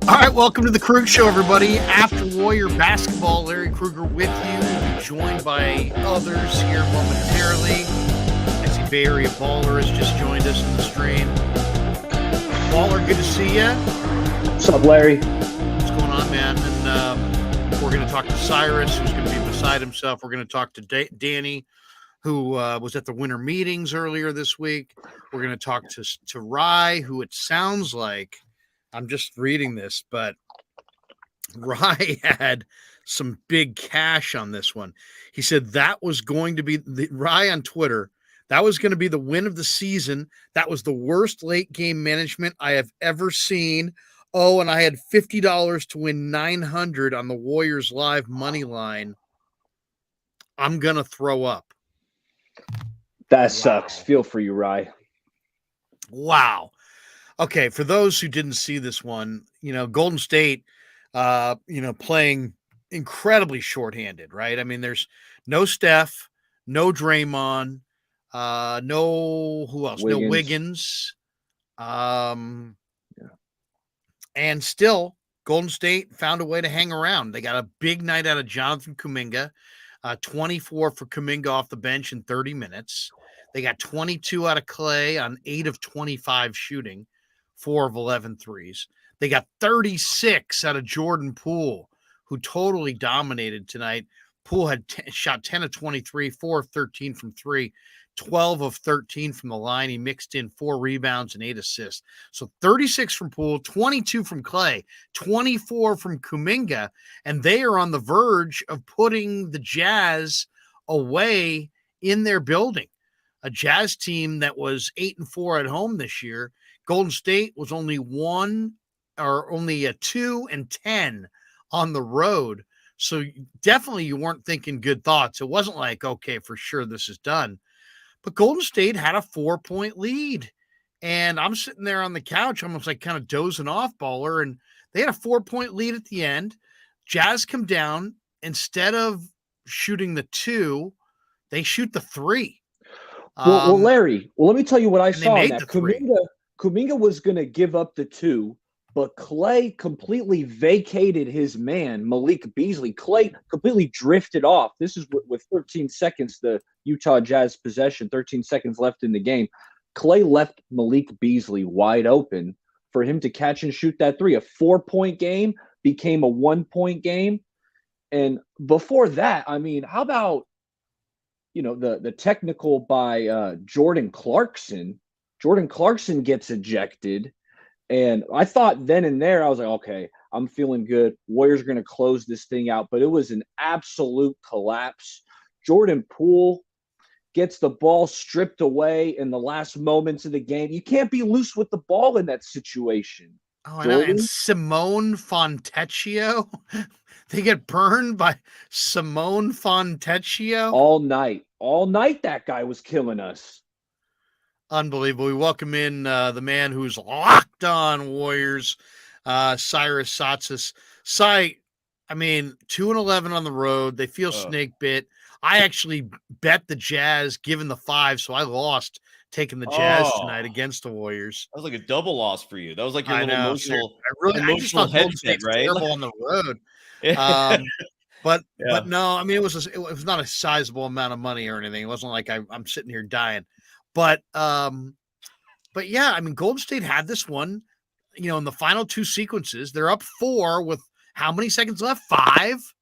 All right, welcome to the Krueg Show, everybody. After Warrior basketball, Larry Krueger with you. We'll be joined by others here momentarily. I see Bay Area Baller has just joined us in the stream. Baller, good to see you. What's up, Larry? What's going on, man? And we're going to talk to Cyrus, who's going to be beside himself. We're going to talk to Danny, who was at the winter meetings earlier this week. We're going to talk to Rye, who it sounds like, I'm just reading this, but Rye had some big cash on this one. He said that was going to be Rye on Twitter. That was going to be the win of the season. That was the worst late game management I have ever seen. Oh, and I had $50 to win $900 on the Warriors live money line. I'm going to throw up. That sucks. Feel for you, Rye. Wow. Okay, for those who didn't see this one, Golden State, playing incredibly shorthanded, right? I mean, there's no Steph, no Draymond, no who else? No Wiggins. And still, Golden State found a way to hang around. They got a big night out of Jonathan Kuminga, 24 for Kuminga off the bench in 30 minutes. They got 22 out of Clay on 8 of 25 shooting. 4 of 11 threes. They got 36 out of Jordan Poole, who totally dominated tonight. Poole had shot 10 of 23, 4 of 13 from 3, 12 of 13 from the line. He mixed in 4 rebounds and 8 assists. So 36 from Poole, 22 from Clay, 24 from Kuminga, and they are on the verge of putting the Jazz away in their building. A Jazz team that was 8-4 at home this year. Golden State was only 2-10 on the road. So definitely you weren't thinking good thoughts. It wasn't like, okay, for sure this is done. But Golden State had a 4-point lead. And I'm sitting there on the couch, almost like kind of dozing off, Baller. And they had a 4-point lead at the end. Jazz come down. Instead of shooting the 2, they shoot the 3. Well, Larry, let me tell you what I saw. That Kuminga was going to give up the 2, but Clay completely vacated his man, Malik Beasley. Clay completely drifted off. This is with 13 seconds, the Utah Jazz possession, 13 seconds left in the game. Clay left Malik Beasley wide open for him to catch and shoot that 3. A 4-point game became a 1-point game. And before that, I mean, how about, the technical by Jordan Clarkson? Jordan Clarkson gets ejected, and I thought then and there, I was like, okay, I'm feeling good. Warriors are going to close this thing out, but it was an absolute collapse. Jordan Poole gets the ball stripped away in the last moments of the game. You can't be loose with the ball in that situation. Oh, I know. And Simone Fontecchio, they get burned by Simone Fontecchio. All night that guy was killing us. Unbelievable. We welcome in the man who's locked on Warriors, Cyrus Satsas. Cy, I mean, 2-11 on the road. They feel snake bit. I actually bet the Jazz given the 5, so I lost taking the Jazz tonight against the Warriors. That was like a double loss for you. That was like your little emotional head fit, right? Terrible on the road. But no, I mean, it was not a sizable amount of money or anything. It wasn't like I'm sitting here dying. But yeah, I mean, Golden State had this one, in the final 2 sequences. They're up 4 with how many seconds left? 5.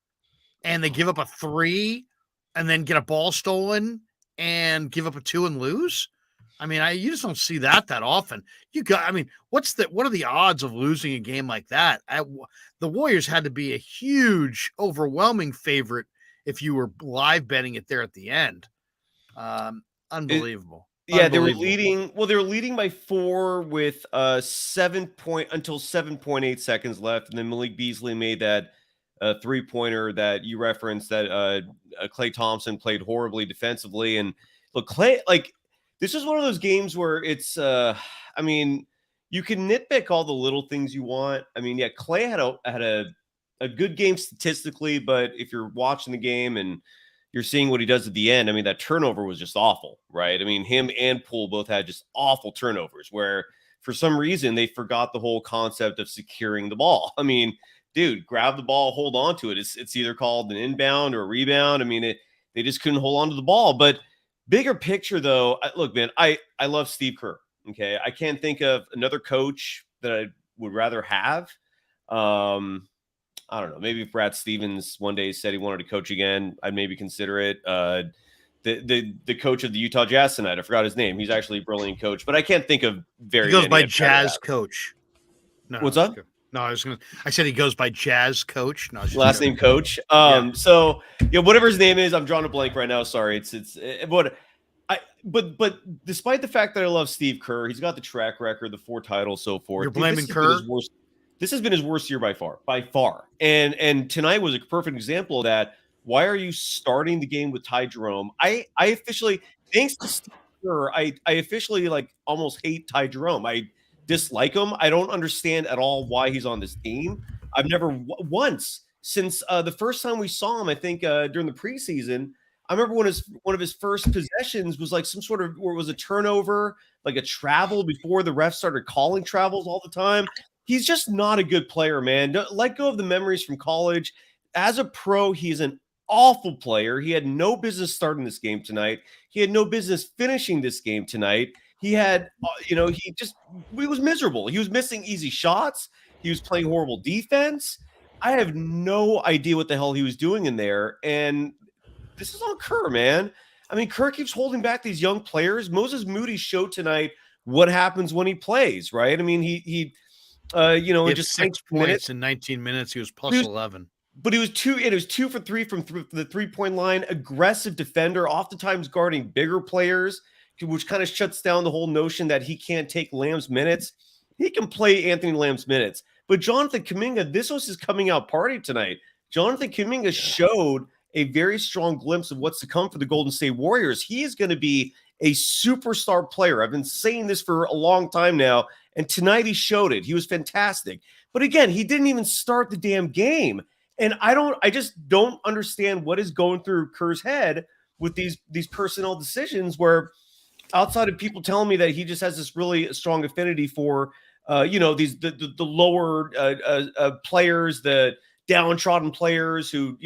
And they give up a 3 and then get a ball stolen and give up a 2 and lose. I mean, you just don't see that often. What are the odds of losing a game like that? The Warriors had to be a huge, overwhelming favorite if you were live betting it there at the end. Unbelievable. Yeah, they were leading. Well, they were leading by 4 with 7.8 seconds left, and then Malik Beasley made that 3-pointer that you referenced. That Klay Thompson played horribly defensively, and look, Klay, like, this is one of those games where it's. I mean, you can nitpick all the little things you want. I mean, yeah, Clay had a good game statistically, but if you're watching the game and you're seeing what he does at the end, I mean, that turnover was just awful, right? I mean, him and Poole both had just awful turnovers where for some reason they forgot the whole concept of securing the ball. I mean, dude, grab the ball, hold on to it. It's either called an inbound or a rebound. I mean, they just couldn't hold on to the ball. But bigger picture, though, look, man, I love Steve Kerr. Okay, I can't think of another coach that I would rather have. I don't know. Maybe if Brad Stevens one day said he wanted to coach again, I'd maybe consider it. The coach of the Utah Jazz tonight, I forgot his name. He's actually a brilliant coach, but I can't think of very. He goes many by I'd Jazz coach. No, what's up? No, I said he goes by Jazz coach. No, last name coach. So yeah, whatever his name is, I'm drawing a blank right now. Sorry, but despite the fact that I love Steve Kerr, he's got the track record, the 4 titles, so forth. You're blaming Kerr. This has been his worst year by far. And tonight was a perfect example of that. Why are you starting the game with Ty Jerome? I officially, thanks to Steve Kerr, I officially almost hate Ty Jerome. I dislike him. I don't understand at all why he's on this team. I've never once since the first time we saw him, I think during the preseason, I remember when one of his first possessions was some sort of, where it was a turnover, like a travel before the refs started calling travels all the time. He's just not a good player, man. Don't let go of the memories from college. As a pro, he's an awful player. He had no business starting this game tonight. He had no business finishing this game tonight. He had, he was miserable. He was missing easy shots. He was playing horrible defense. I have no idea what the hell he was doing in there. And this is on Kerr, man. I mean, Kerr keeps holding back these young players. Moses Moody showed tonight what happens when he plays, right? I mean, he in just 6 points in 19 minutes, he was plus 11. But it was 2 for 3 from the 3-point line. Aggressive defender, oftentimes guarding bigger players, which kind of shuts down the whole notion that he can't take Lamb's minutes. He can play Anthony Lamb's minutes. But Jonathan Kuminga, this was his coming out party tonight. Jonathan Kuminga showed a very strong glimpse of what's to come for the Golden State Warriors. He is going to be a superstar player. I've been saying this for a long time now, and tonight he showed it. He was fantastic. But again, he didn't even start the damn game. And I just don't understand what is going through Kerr's head with these personnel decisions, where outside of people telling me that he just has this really strong affinity for the lower players, the downtrodden players who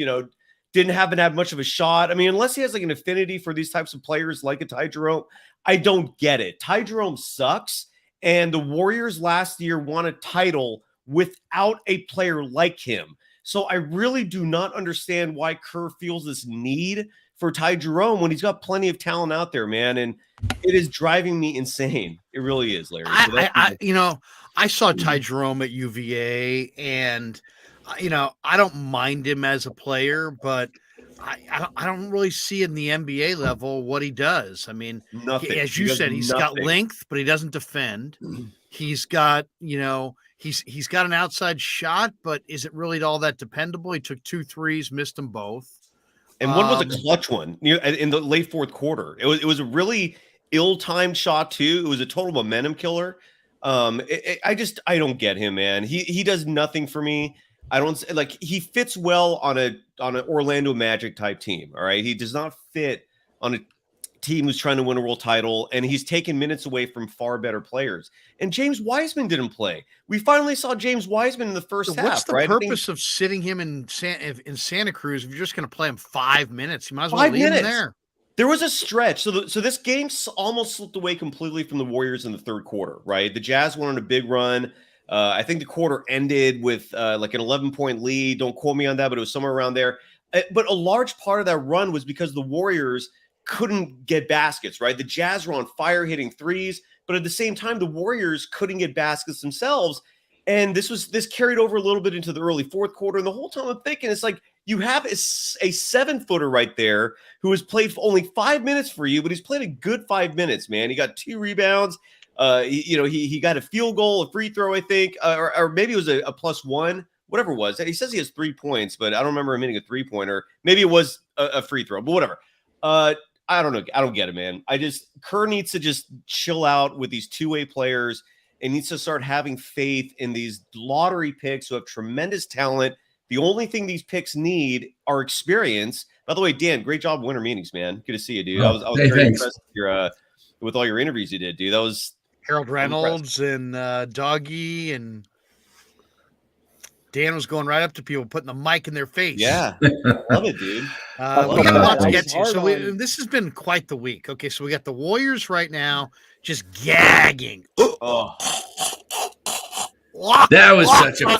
haven't had much of a shot. I mean, unless he has an affinity for these types of players like a Ty Jerome, I don't get it. Ty Jerome sucks, and the Warriors last year won a title without a player like him. So I really do not understand why Kerr feels this need for Ty Jerome when he's got plenty of talent out there, man. And it is driving me insane. It really is, Larry. So I saw Ty Jerome at UVA, and I don't mind him as a player, but I don't really see in the NBA level what he does. I mean, as you said, he's got length, but he doesn't defend. He's got, he's got an outside shot, but is it really all that dependable? He took 2 threes, missed them both. And one was a clutch one in the late fourth quarter. It was a really ill-timed shot too. It was a total momentum killer. I don't get him, man. He does nothing for me. I don't he fits well on an Orlando Magic type team. All right. He does not fit on a team who's trying to win a world title, and he's taken minutes away from far better players. And James Wiseman didn't play. We finally saw James Wiseman in the first half. What's the purpose of sitting him in Santa Cruz if you're just going to play him 5 minutes? You might as well leave him there. There was a stretch. So this game almost slipped away completely from the Warriors in the third quarter, right? The Jazz went on a big run. I think the quarter ended with an 11-point lead. Don't quote me on that, but it was somewhere around there. But a large part of that run was because the Warriors couldn't get baskets, right? The Jazz were on fire hitting threes, but at the same time, the Warriors couldn't get baskets themselves. And this carried over a little bit into the early fourth quarter. And the whole time I'm thinking, it's like you have a 7-footer right there who has played for only 5 minutes for you, but he's played a good 5 minutes, man. He got 2 rebounds. He got a field goal, a free throw, I think, or maybe it was a +1, whatever it was. He says he has 3 points, but I don't remember him hitting a 3-pointer. Maybe it was a free throw, but whatever. I don't know. I don't get it, man. Kerr needs to just chill out with these two-way players. and needs to start having faith in these lottery picks who have tremendous talent. The only thing these picks need are experience. By the way, Dan, great job winter meetings, man. Good to see you, dude. I was very impressed with your with all your interviews you did, dude. That was Harold Reynolds and Doggy, and Dan was going right up to people, putting the mic in their face. Yeah, love it, dude. We got a lot to get to. So this has been quite the week. Okay, so we got the Warriors right now just gagging. Oh. That was such a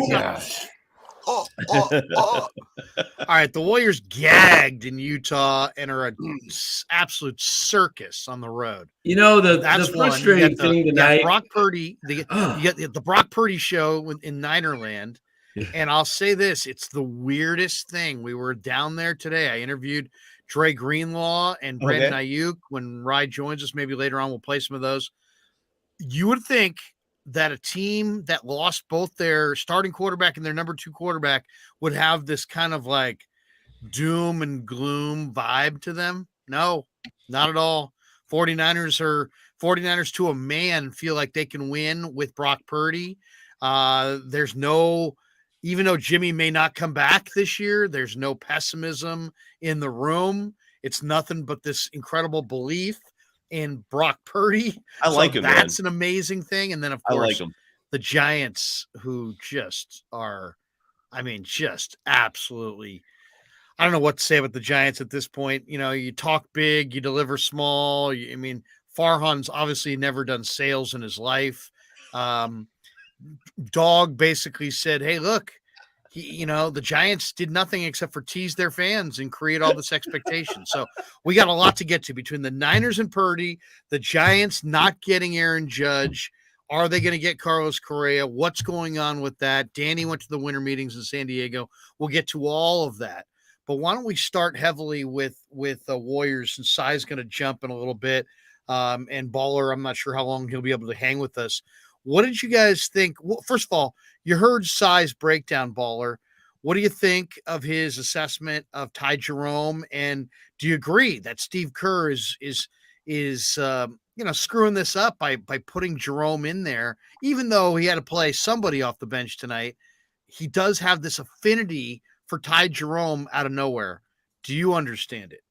gosh. All right, the Warriors gagged in Utah and are an absolute circus on the road. You know, the frustrating thing tonight. Brock Purdy, you get the Brock Purdy show in Ninerland. And I'll say this, it's the weirdest thing. We were down there today. I interviewed Dre Greenlaw and Brandon Aiyuk. When Rye joins us, maybe later on, we'll play some of those. You would think that a team that lost both their starting quarterback and their number 2 quarterback would have this kind of like doom and gloom vibe to them. No, not at all. 49ers to a man feel like they can win with Brock Purdy. There's no, even though Jimmy may not come back this year, there's no pessimism in the room. It's nothing but this incredible belief in Brock Purdy. I like him. That's an amazing thing. And then, of course, like the Giants, who just are, just absolutely, I don't know what to say about the Giants at this point. You know, you talk big, you deliver small. Farhan's obviously never done sales in his life. Dog basically said, hey, look, the Giants did nothing except for tease their fans and create all this expectation. So we got a lot to get to between the Niners and Purdy, the Giants not getting Aaron Judge. Are they going to get Carlos Correa? What's going on with that? Danny went to the winter meetings in San Diego. We'll get to all of that. But why don't we start heavily with the Warriors, since Sai's going to jump in a little bit. And Baller, I'm not sure how long he'll be able to hang with us. What did you guys think? Well, first of all, you heard Sai's breakdown, Baller. What do you think of his assessment of Ty Jerome? And do you agree that Steve Kerr is screwing this up by putting Jerome in there, even though he had to play somebody off the bench tonight? He does have this affinity for Ty Jerome out of nowhere. Do you understand it?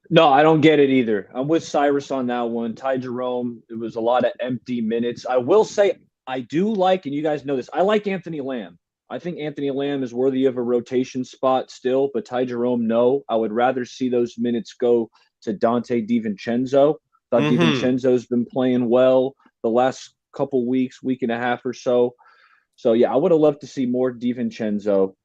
No, I don't get it either. I'm with Cyrus on that one. Ty Jerome, it was a lot of empty minutes. I will say I do like, and you guys know this, I like Anthony Lamb. I think Anthony Lamb is worthy of a rotation spot still, but Ty Jerome, no. I would rather see those minutes go to Dante DiVincenzo. Thought DiVincenzo's been playing well the last couple weeks, week and a half or so. So, yeah, I would have loved to see more DiVincenzo.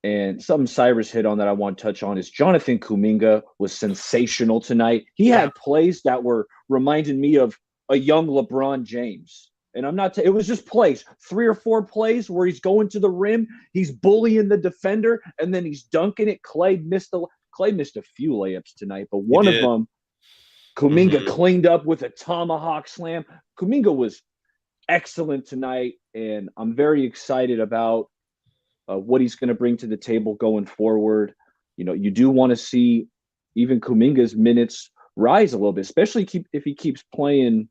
And something Cyrus hit on that I want to touch on is Jonathan Kuminga was sensational tonight. He had plays that were reminding me of a young LeBron James. And I'm not – it was just plays, 3 or 4 plays where he's going to the rim, he's bullying the defender, and then he's dunking it. Clay missed a few layups tonight, but one of them, Kuminga cleaned up with a tomahawk slam. Kuminga was excellent tonight, and I'm very excited about what he's going to bring to the table going forward. You do want to see even Kuminga's minutes rise a little bit, especially if he keeps playing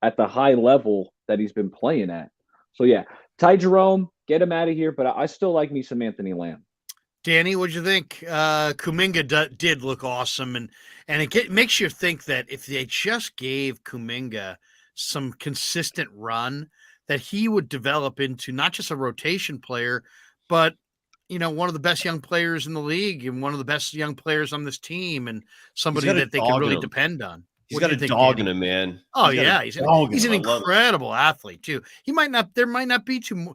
at the high level that he's been playing at. So, yeah, Ty Jerome, get him out of here, but I still like me some Anthony Lamb. Danny, what'd you think? Kuminga did look awesome, and it makes you think that if they just gave Kuminga some consistent run, that he would develop into not just a rotation player, but one of the best young players in the league and one of the best young players on this team, and somebody that they can really depend on. He's got a dog in him, man. Oh, yeah. He's an incredible athlete, too. There might not be 2,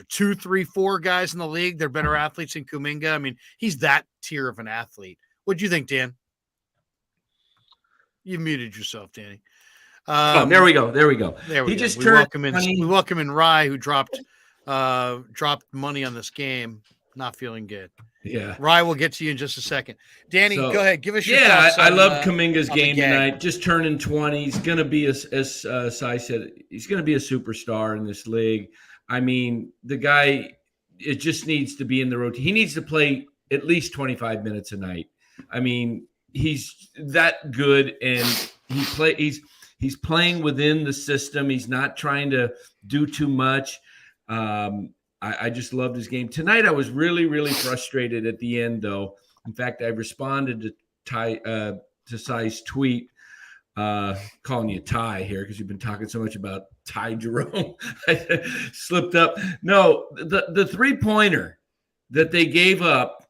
3, 4 guys in the league. They're better athletes than Kuminga. He's that tier of an athlete. What'd you think, Dan? You muted yourself, Danny. There we go. We welcome in Rye, who dropped money on this game. Not feeling good. Yeah. Rye, we'll get to you in just a second. Danny, go ahead. Give us your thoughts. I love Kuminga's game tonight. Just turning 20. He's going to be, as Sai said, he's going to be a superstar in this league. The guy, it just needs to be in the rotation. He needs to play at least 25 minutes a night. He's that good, and he's He's playing within the system. He's not trying to do too much. I just loved his game. Tonight, I was really, really frustrated at the end, though. In fact, I responded to Sai's tweet, calling you Ty here because you've been talking so much about Ty Jerome. I slipped up. No, the three-pointer that they gave up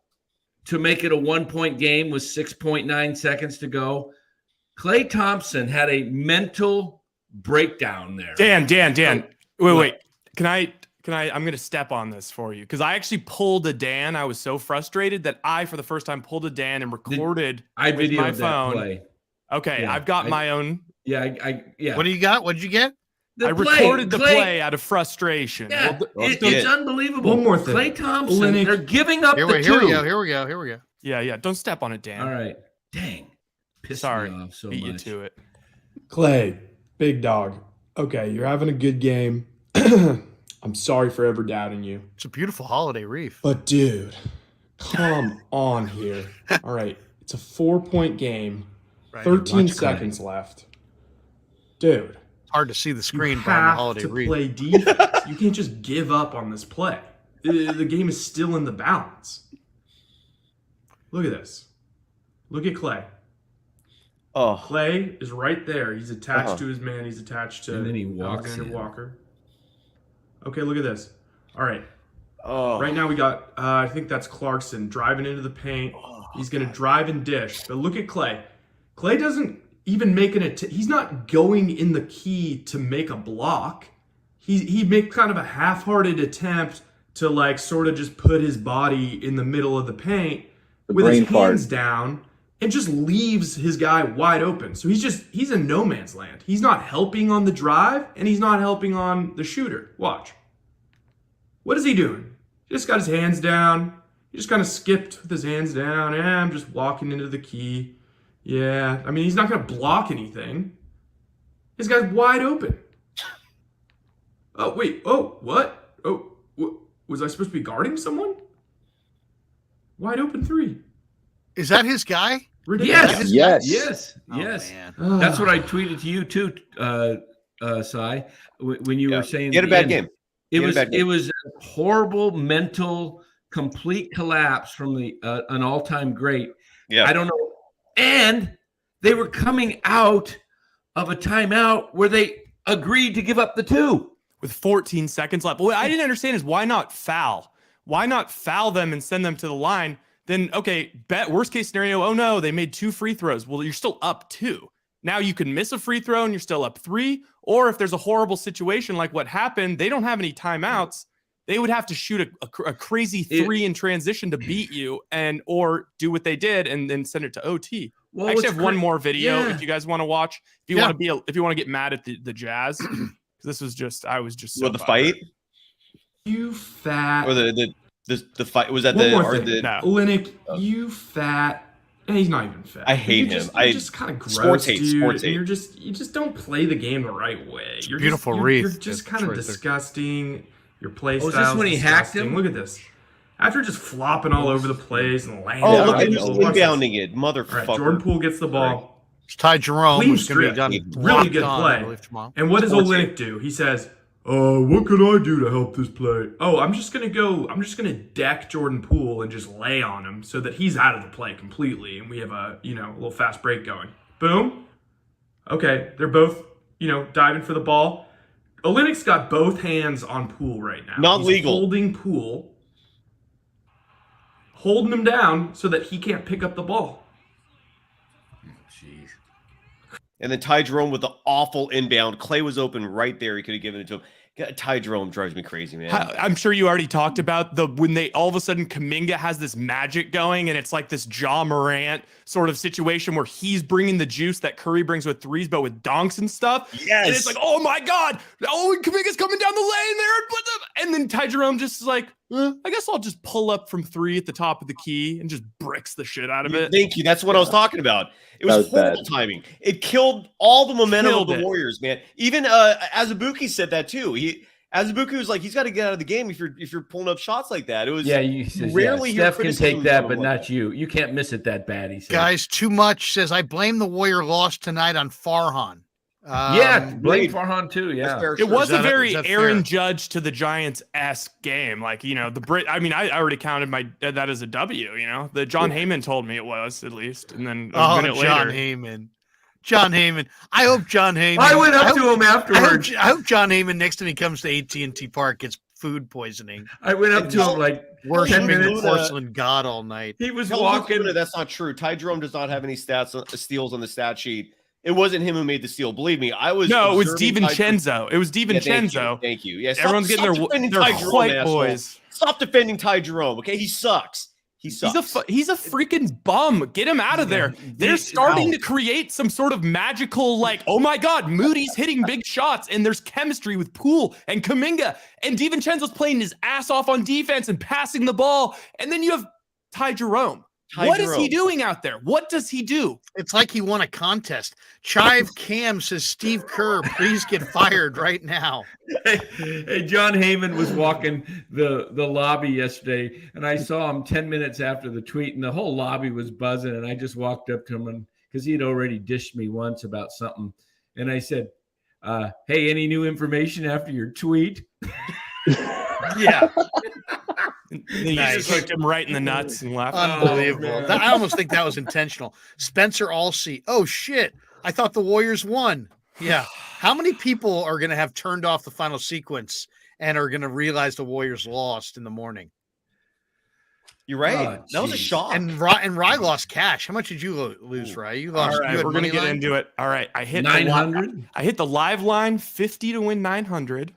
to make it a 1-point game with 6.9 seconds to go, Klay Thompson had a mental breakdown there. Dan. Wait. Can I? I'm going to step on this for you because I actually pulled a Dan. I was so frustrated that I, for the first time, pulled a Dan and recorded with my phone. Play. Okay, yeah, I've got my own. Yeah, yeah. What do you got? What did you get? I recorded the play out of frustration. Yeah, it's unbelievable. One more thing. Klay Thompson, they're giving up the two. Here we go. Yeah. Don't step on it, Dan. All right. Dang. Pissed Sorry. me off so Beat much. you to it. Klay, big dog. Okay, you're having a good game. I'm sorry for ever doubting you. It's a beautiful holiday wreath. But, dude, come on here. All right, it's a 4-point game. Right. 13 seconds left. Dude. It's hard to see the screen you behind the have holiday to wreath. play defense. You can't just give up on this play. The game is still in the balance. Look at this. Look at Klay. Oh, Klay is right there. He's attached to his man. He's attached to And then he walks Alexander in. Walker. Okay, look at this. All right. oh. Right now we got, I think that's Clarkson driving into the paint. He's going to drive and dish. But look at Klay. Klay doesn't even make he's not going in the key to make a block. He make kind of a half-hearted attempt to like sort of just put his body in the middle of the paint with his hands down and just leaves his guy wide open. So he's in no man's land. He's not helping on the drive and he's not helping on the shooter. Watch. What is he doing? He just got his hands down. He just kind of skipped with his hands down. Yeah, I'm just walking into the key. Yeah, I mean, he's not going to block anything. His guy's wide open. Oh, wait. Oh, what? Oh, was I supposed to be guarding someone? Wide open three. Is that his guy? Ridiculous. Yes. Yes. Man. That's what I tweeted to you too, Sai, when you were saying He had a bad game. It was a horrible mental complete collapse from an all-time great. Yeah. I don't know. And they were coming out of a timeout where they agreed to give up the two. With 14 seconds left. But what I didn't understand is why not foul? Why not foul them and send them to the line? Then, okay, worst case scenario, oh no, they made 2 free throws. Well, you're still up 2. Now you can miss a free throw and you're still up 3. Or if there's a horrible situation like what happened, they don't have any timeouts. They would have to shoot a crazy 3 in transition to beat you or do what they did and then send it to OT. Well, I actually have one more video if you guys want to watch. If you want to get mad at the Jazz. This was just, I was just so the fight? You fat. Or the fight? Was that One the more or thing. the No. Olenek, you fat. And he's not even fat. I hate You're him. You're just kind of gross, Sports hate, dude. sports And hate. you just don't play the game the right way. You're beautiful just, wreath. You're just kind of That's right there. disgusting. Your play is this style when he hacked him? Look at this. After just flopping all over the place and landing. Oh, on look at people. him Watch this. inbounding it, All right, motherfucker. Jordan Poole gets the ball. It's Ty Jerome. Clean Who's going to be strip. done. Really locked good on, play. I believe, tomorrow. And what does Sports Olenek do? He says, what can I do to help this play? Oh, I'm just gonna deck Jordan Poole and just lay on him so that he's out of the play completely, and we have a little fast break going. Boom. Okay, they're both diving for the ball. Olenek's got both hands on Poole right now. Not He's legal. Holding Poole, holding him down so that he can't pick up the ball. Jeez. And then Ty Jerome with the awful inbound. Klay was open right there. He could have given it to him. God, Ty Jerome drives me crazy, man. I'm sure you already talked about when they all of a sudden Kuminga has this magic going and it's like this Ja Morant sort of situation where he's bringing the juice that Curry brings with threes, but with dunks and stuff. Yes. And it's like, oh my God. Oh, and Kuminga's coming down the lane there. And then Ty Jerome just is like, I guess I'll just pull up from 3 at the top of the key and just bricks the shit out of it. Thank you. That's what I was talking about. It was horrible timing. It killed all the momentum of the Warriors, man. Even Azubuike said that too. Azubuike was like, he's got to get out of the game if you're pulling up shots like that. It was rarely Steph can take that, but not you. You can't miss it that bad. He said, guys, too much. Says I blame the Warrior loss tonight on Farhan. Yeah, Blake Blake- Farhan too. That's Yeah. fair, It sure. was Is that a very is that Aaron fair? Judge to the Giants-esque game. Like, the Brit. I mean, I already counted that as a W. The John Heyman told me it was, at least, and then a minute John later. Heyman. John Heyman. I hope John Heyman. I went up hope- to him afterwards. I hope John Heyman next time he comes to AT&T Park gets food poisoning. I went up to him like Worshiping 10 the minutes. porcelain god all night. He was Tell walking. Luna that's not true. Ty Jerome does not have any steals on the stat sheet. It wasn't him who made the steal. Believe me, I was. No, it was observing Ty Jerome. DiVincenzo. It was DiVincenzo. Thank you. Yeah, Everyone's getting their Ty Jerome, white asshole. boys. Stop defending Ty Jerome. Okay, he sucks. He sucks. He's a freaking bum. Get him out of there. They're starting to create some sort of magical, like, oh my God, Moody's hitting big shots, and there's chemistry with Poole and Kuminga, and DiVincenzo's playing his ass off on defense and passing the ball, and then you have Ty Jerome. What is he doing out there? What does he do? It's like he won a contest. Chive Cam says, Steve Kerr, please get fired right now. Hey, John Heyman was walking the lobby yesterday, and I saw him 10 minutes after the tweet, and the whole lobby was buzzing, and I just walked up to him, and because he'd already dished me once about something, and I said, hey, any new information after your tweet? Yeah. And then Nice. you just looked him right in the nuts and laughed. Unbelievable. man. I almost think that was intentional. Spencer Alsey. Oh, shit. I thought the Warriors won. Yeah. How many people are going to have turned off the final sequence and are going to realize the Warriors lost in the morning? You're right. Oh, that was a geez. shock. And Rye lost cash. How much did you lose, Rye? You lost. All right, you had we're gonna money get line? into it. All right, I hit 900. I hit the live line 50 to win 900.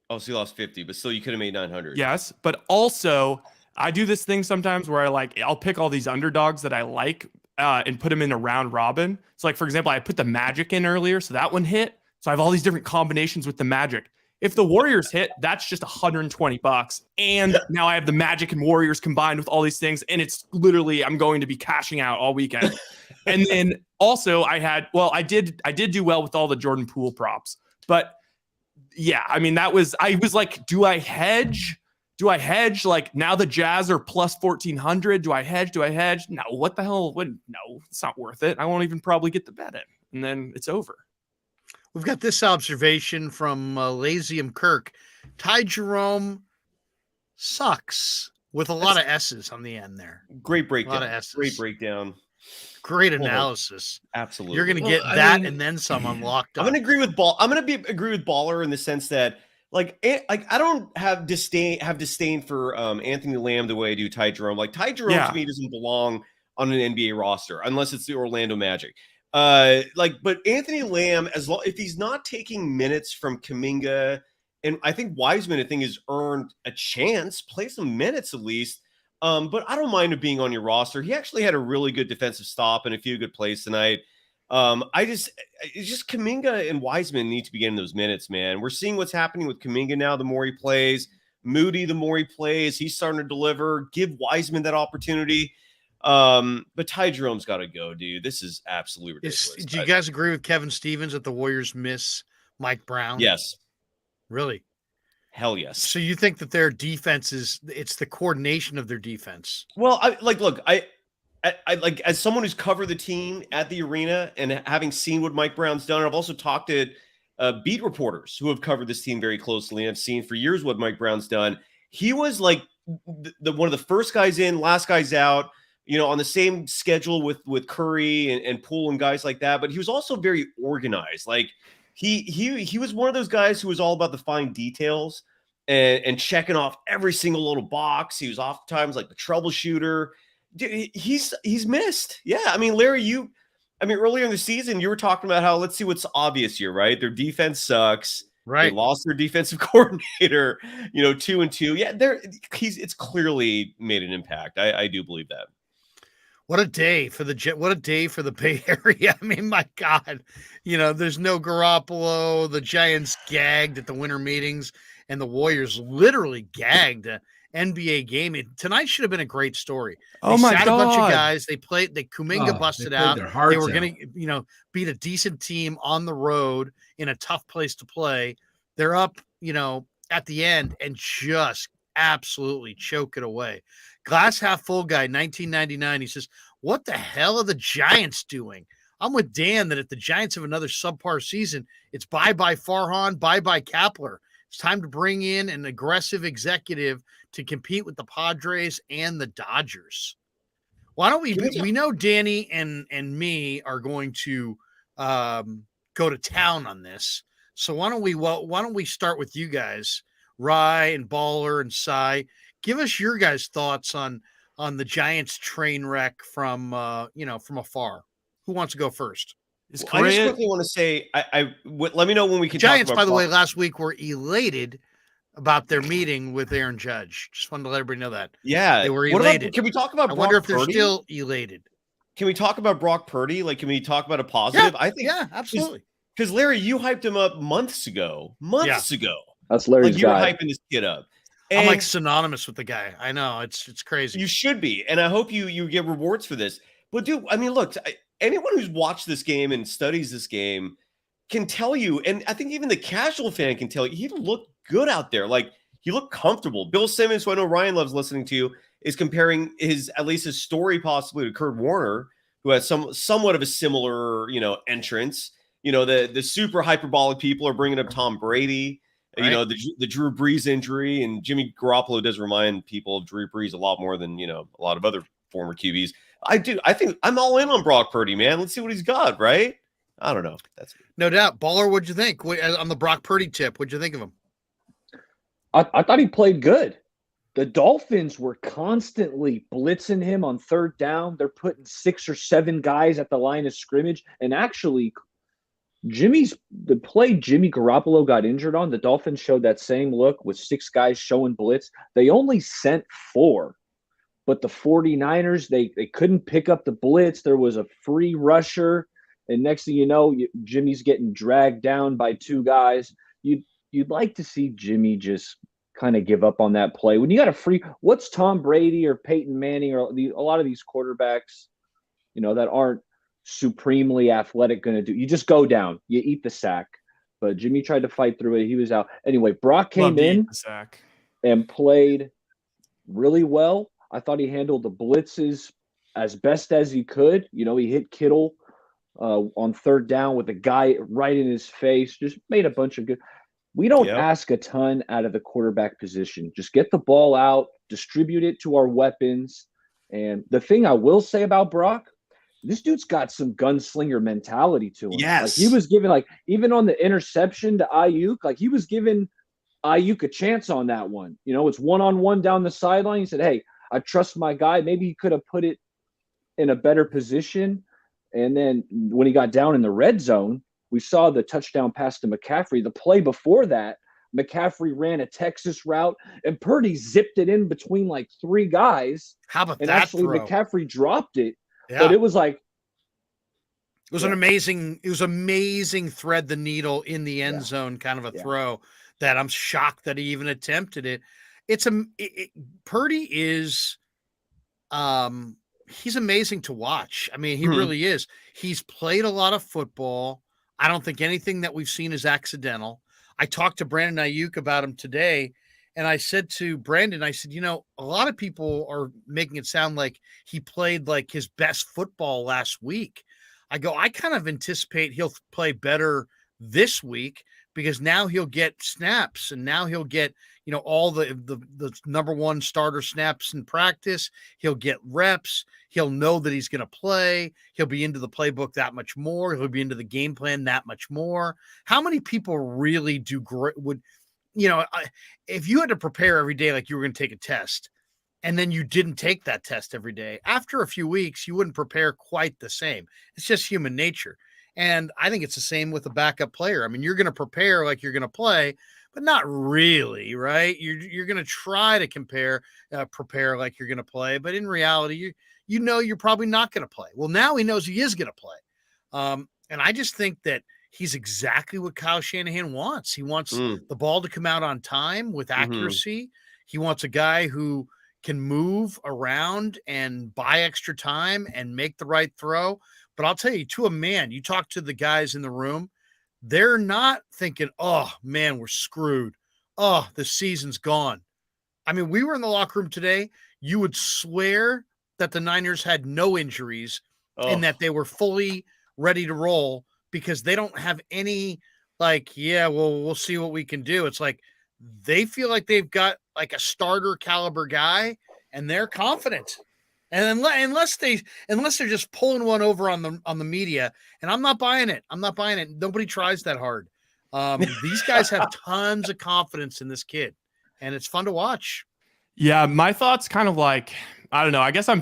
Oh, so you lost 50, but still you could have made 900. Yes, but also I do this thing sometimes where I'll pick all these underdogs that I like and put them in a round robin. So like, for example, I put the Magic in earlier, so that one hit. So I have all these different combinations with the Magic. If the Warriors hit, that's just $120. And now I have the Magic and Warriors combined with all these things. And it's literally, I'm going to be cashing out all weekend. And then also I did do well with all the Jordan Poole props, but yeah, I mean, I was like, do I hedge? Like, now the Jazz are plus 1,400. Do I hedge? No, what the hell? No, it's not worth it. I won't even probably get the bet in. And then it's over. We've got this observation from Lazium Kirk. Ty Jerome sucks with a lot of S's on the end there. Great A breakdown. lot of S's. Great breakdown. Great analysis. Absolutely. You're going to get and then some unlocked I'm up. going to agree with agree with Baller in the sense that like I don't have disdain for Anthony Lamb the way I do Ty Jerome. Like Ty Jerome to me doesn't belong on an NBA roster unless it's the Orlando Magic. But Anthony Lamb, if he's not taking minutes from Kuminga, and I think Wiseman, has earned a chance, play some minutes at least. But I don't mind him being on your roster. He actually had a really good defensive stop and a few good plays tonight. It's just Kuminga and Wiseman need to be getting those minutes, man. We're seeing what's happening with Kuminga now. The more he plays, Moody, the more he plays, he's starting to deliver. Give Wiseman that opportunity. But Ty Jerome's got to go, dude. This is absolutely ridiculous. Do you guys agree with Kevin Stevens that the Warriors miss Mike Brown? Yes. Really? Hell yes. So you think that their defense it's the coordination of their defense? Well, I like, as someone who's covered the team at the arena and having seen what Mike Brown's done, I've also talked to beat reporters who have covered this team very closely and have seen for years what Mike Brown's done. He was like one of the first guys in, last guys out, on the same schedule with Curry and Poole and guys like that. But he was also very organized. Like he was one of those guys who was all about the fine details and checking off every single little box. He was oftentimes like the troubleshooter. Dude, he's missed. Yeah. I mean, Larry, earlier in the season, you were talking about how, let's see what's obvious here, right? Their defense sucks. Right. They lost their defensive coordinator, 2-2. Yeah. It's clearly made an impact. I do believe that. What a day for the Bay Area. I mean, my God, there's no Garoppolo. The Giants gagged at the winter meetings and the Warriors literally gagged an NBA game. Tonight should have been a great story. They sat a bunch of guys. Kuminga busted out. They were going to, beat a decent team on the road in a tough place to play. They're up, at the end and just absolutely choke it away. Glass half full guy, 1999. He says, "What the hell are the Giants doing? I'm with Dan that if the Giants have another subpar season, it's bye-bye Farhan, bye-bye Kapler. It's time to bring in an aggressive executive to compete with the Padres and the Dodgers. Why don't we know Danny and me are going to go to town on this. So why don't we start with you guys, Rye and Baller and Cy. Give us your guys' thoughts on the Giants train wreck from from afar. Who wants to go first? Is I just Correa? quickly want to say, let me know when we can Giants, talk about by the way, last week were elated about their meeting with Aaron Judge. Just wanted to let everybody know that. Yeah. They were elated. Can we talk about I Brock wonder if they're Purdy? still elated. Can we talk about Brock Purdy? Like, can we talk about a positive? I think, yeah, absolutely. Because Larry, you hyped him up months ago. That's Larry's Like, you were guy. hyping this kid up. I'm And like synonymous with the guy. I know it's crazy. you should be, and I hope you get rewards for this. But dude, I mean, look, anyone who's watched this game and studies this game can tell you, and I think even the casual fan can tell you, he looked good out there. Like, he looked comfortable. Bill Simmons, who I know Ryan loves listening to, is comparing at least his story possibly to Kurt Warner, who has somewhat of a similar, entrance. The super hyperbolic people are bringing up Tom Brady. Right. The Drew Brees injury, and Jimmy Garoppolo does remind people of Drew Brees a lot more than, a lot of other former QBs. I think I'm all in on Brock Purdy, man. Let's see what he's got, right? I don't know. That's no doubt. Baller, what'd you think? On the Brock Purdy tip, what'd you think of him? I thought he played good. The Dolphins were constantly blitzing him on third down. They're putting 6 or 7 guys at the line of scrimmage. And actually, the play Jimmy Garoppolo got injured on, the Dolphins showed that same look with 6 guys showing blitz. They only sent 4. But the 49ers, they couldn't pick up the blitz. There was a free rusher. And next thing you know, Jimmy's getting dragged down by 2 guys. You'd like to see Jimmy just kind of give up on that play. When you got a free – what's Tom Brady or Peyton Manning or a lot of these quarterbacks, that aren't supremely athletic going to do? You just go down. You eat the sack. But Jimmy tried to fight through it. He was out. Anyway, Brock came in and played really well. I thought he handled the blitzes as best as he could. He hit Kittle on third down with a guy right in his face. Just made a bunch of good – we don't ask a ton out of the quarterback position. Just get the ball out, distribute it to our weapons. And the thing I will say about Brock, this dude's got some gunslinger mentality to him. Yes. Like, he was given, even on the interception to Aiyuk, he was giving Aiyuk a chance on that one. It's one-on-one down the sideline. He said, hey, I trust my guy. Maybe he could have put it in a better position. And then when he got down in the red zone, we saw the touchdown pass to McCaffrey. The play before that, McCaffrey ran a Texas route, and Purdy zipped it in between 3 guys. How about and that actually throw? McCaffrey dropped it. Yeah. But it was an amazing thread the needle in the end zone kind of a throw that I'm shocked that he even attempted it. Purdy is he's amazing to watch. I mean, he really is. He's played a lot of football. I don't think anything that we've seen is accidental. I talked to Brandon Aiyuk about him today, and I said to Brandon, I said, a lot of people are making it sound like he played his best football last week. I go, I kind of anticipate he'll play better this week because now he'll get snaps and now he'll get, all the number one starter snaps in practice. He'll get reps. He'll know that he's going to play. He'll be into the playbook that much more. He'll be into the game plan that much more. How many people really do great? If you had to prepare every day like you were going to take a test and then you didn't take that test every day, after a few weeks, you wouldn't prepare quite the same. It's just human nature. And I think it's the same with a backup player. I mean, you're going to prepare like you're going to play, but not really, right? You're going to try to prepare like you're going to play, but in reality, you're probably not going to play. Well, now he knows he is going to play. And I just think that he's exactly what Kyle Shanahan wants. He wants the ball to come out on time with accuracy. He wants a guy who can move around and buy extra time and make the right throw. But I'll tell you, to a man, you talk to the guys in the room, they're not thinking, oh, man, we're screwed. Oh, the season's gone. I mean, we were in the locker room today. You would swear that the Niners had no injuries and that they were fully ready to roll because they don't have any like, yeah, well, we'll see what we can do. It's like they feel like they've got like a starter caliber guy and they're confident. And unless they're just pulling one over on the media, and I'm not buying it. Nobody tries that hard. These guys have tons of confidence in this kid, and it's fun to watch. Yeah, my thoughts kind of like, I don't know. I guess I'm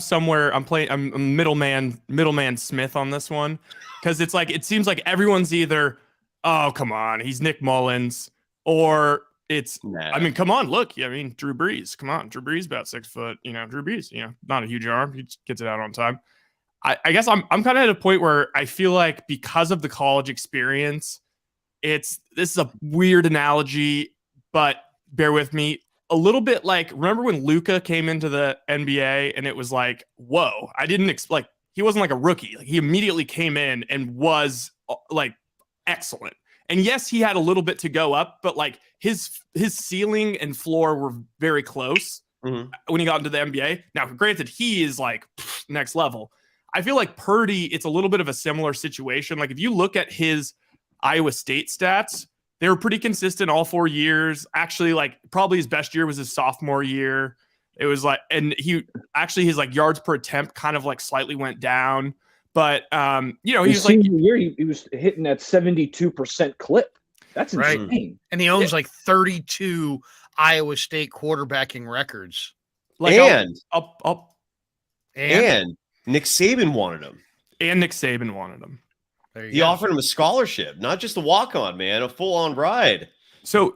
middleman Smith on this one, because it's like it seems like everyone's either, oh come on, he's Nick Mullins, or it's, I mean, come on, look. I mean, Drew Brees. Come on, Drew Brees about 6 foot. Drew Brees. Not a huge arm. He just gets it out on time. I guess I'm kind of at a point where I feel like because of the college experience, this is a weird analogy, but bear with me. A little bit like, remember when Luka came into the NBA and it was like, whoa, I didn't expect, he wasn't like a rookie. Like, he immediately came in and was like excellent. And yes, he had a little bit to go up, but like his ceiling and floor were very close when he got into the NBA. Now, granted, he is like next level. I feel like Purdy, it's a little bit of a similar situation. Like if you look at his Iowa State stats, they were pretty consistent all 4 years. Actually, like probably his best year was his sophomore year. It was like, and his like yards per attempt kind of like slightly went down. But he was like year, he was hitting that 72% clip. That's insane. Right. And he owns like 32 Iowa State quarterbacking records. Like and Nick Saban wanted him. He offered him a scholarship, not just a walk-on, man, a full-on ride. So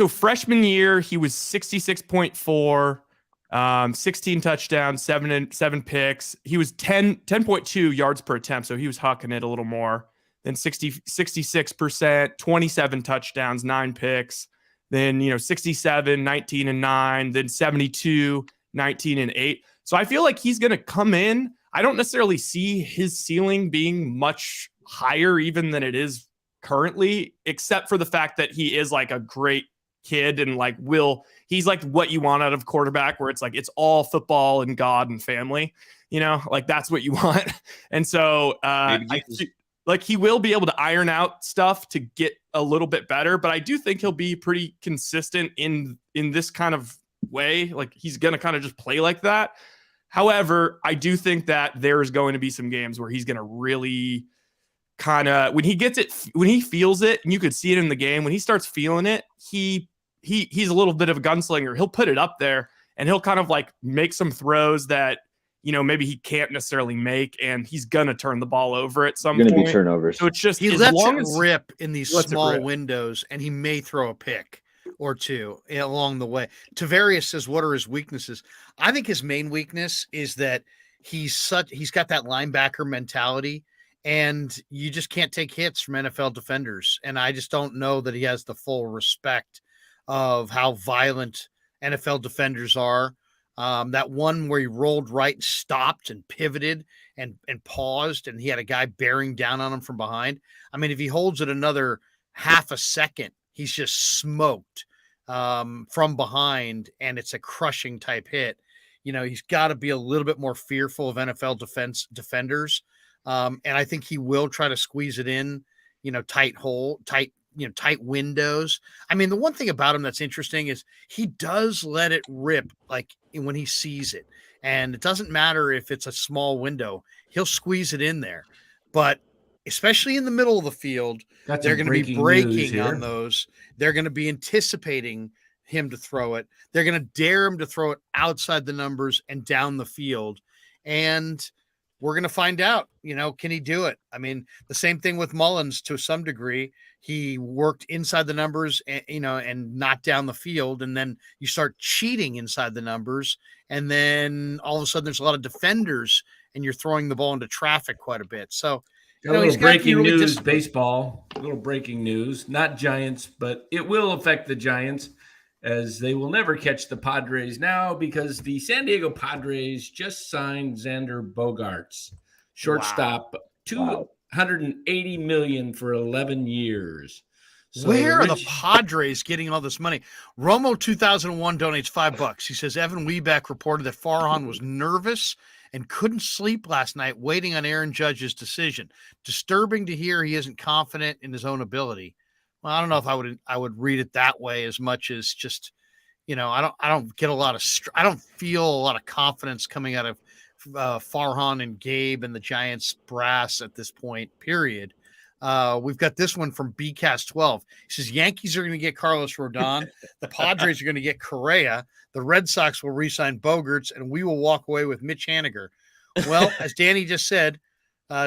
freshman year, he was 66.4. 16 touchdowns, 7 picks. He was 10.2 yards per attempt, so he was hucking it a little more. Then 66%, 27 touchdowns, 9 picks. Then 67, 19 and 9. Then 72, 19 and 8. So I feel like he's going to come in. I don't necessarily see his ceiling being much higher even than it is currently, except for the fact that he is like a great kid and like he's like what you want out of quarterback, where it's like it's all football and God and family, like that's what you want. And so like he will be able to iron out stuff to get a little bit better, but I do think he'll be pretty consistent in this kind of way. Like he's gonna kind of just play like that. However, I do think that there's going to be some games where he's gonna really kind of, when he gets it, when he feels it, and you could see it in the game, when he starts feeling it, he's a little bit of a gunslinger. He'll put it up there and he'll kind of like make some throws that, maybe he can't necessarily make, and he's going to turn the ball over at some point. Going to be turnovers. So it's just, he lets it rip in these small windows, and he may throw a pick or two along the way. Tavarius says, what are his weaknesses? I think his main weakness is that he's got that linebacker mentality, and you just can't take hits from NFL defenders. And I just don't know that he has the full respect of how violent NFL defenders are. That one where he rolled right, stopped and pivoted and paused, and he had a guy bearing down on him from behind. I mean, if he holds it another half a second, he's just smoked from behind, and it's a crushing type hit. He's got to be a little bit more fearful of NFL defenders. And I think he will try to squeeze it in, tight windows. I mean, the one thing about him that's interesting is he does let it rip, like when he sees it, and it doesn't matter if it's a small window, he'll squeeze it in there. But especially in the middle of the field, they're going to be breaking on those. They're going to be anticipating him to throw it. They're going to dare him to throw it outside the numbers and down the field. And we're going to find out, can he do it? I mean, the same thing with Mullins to some degree. He worked inside the numbers, and not down the field. And then you start cheating inside the numbers. And then all of a sudden there's a lot of defenders, and you're throwing the ball into traffic quite a bit. So, a little breaking news, baseball, a little breaking news, not Giants, but it will affect the Giants, as they will never catch the Padres now, because the San Diego Padres just signed Xander Bogaerts, shortstop, $280 million for 11 years. So where are the Padres getting all this money? Romo 2001 donates $5. He says Evan Weebeck reported that Farhan was nervous and couldn't sleep last night waiting on Aaron Judge's decision. Disturbing to hear he isn't confident in his own ability. Well, I don't know if I would read it that way as much as just, I don't get a lot of I don't feel a lot of confidence coming out of Farhan and Gabe and the Giants brass at this point, period. We've got this one from BCast12. He says, Yankees are going to get Carlos Rodon. The Padres are going to get Correa. The Red Sox will re-sign Bogaerts, and we will walk away with Mitch Haniger. Well, as Danny just said,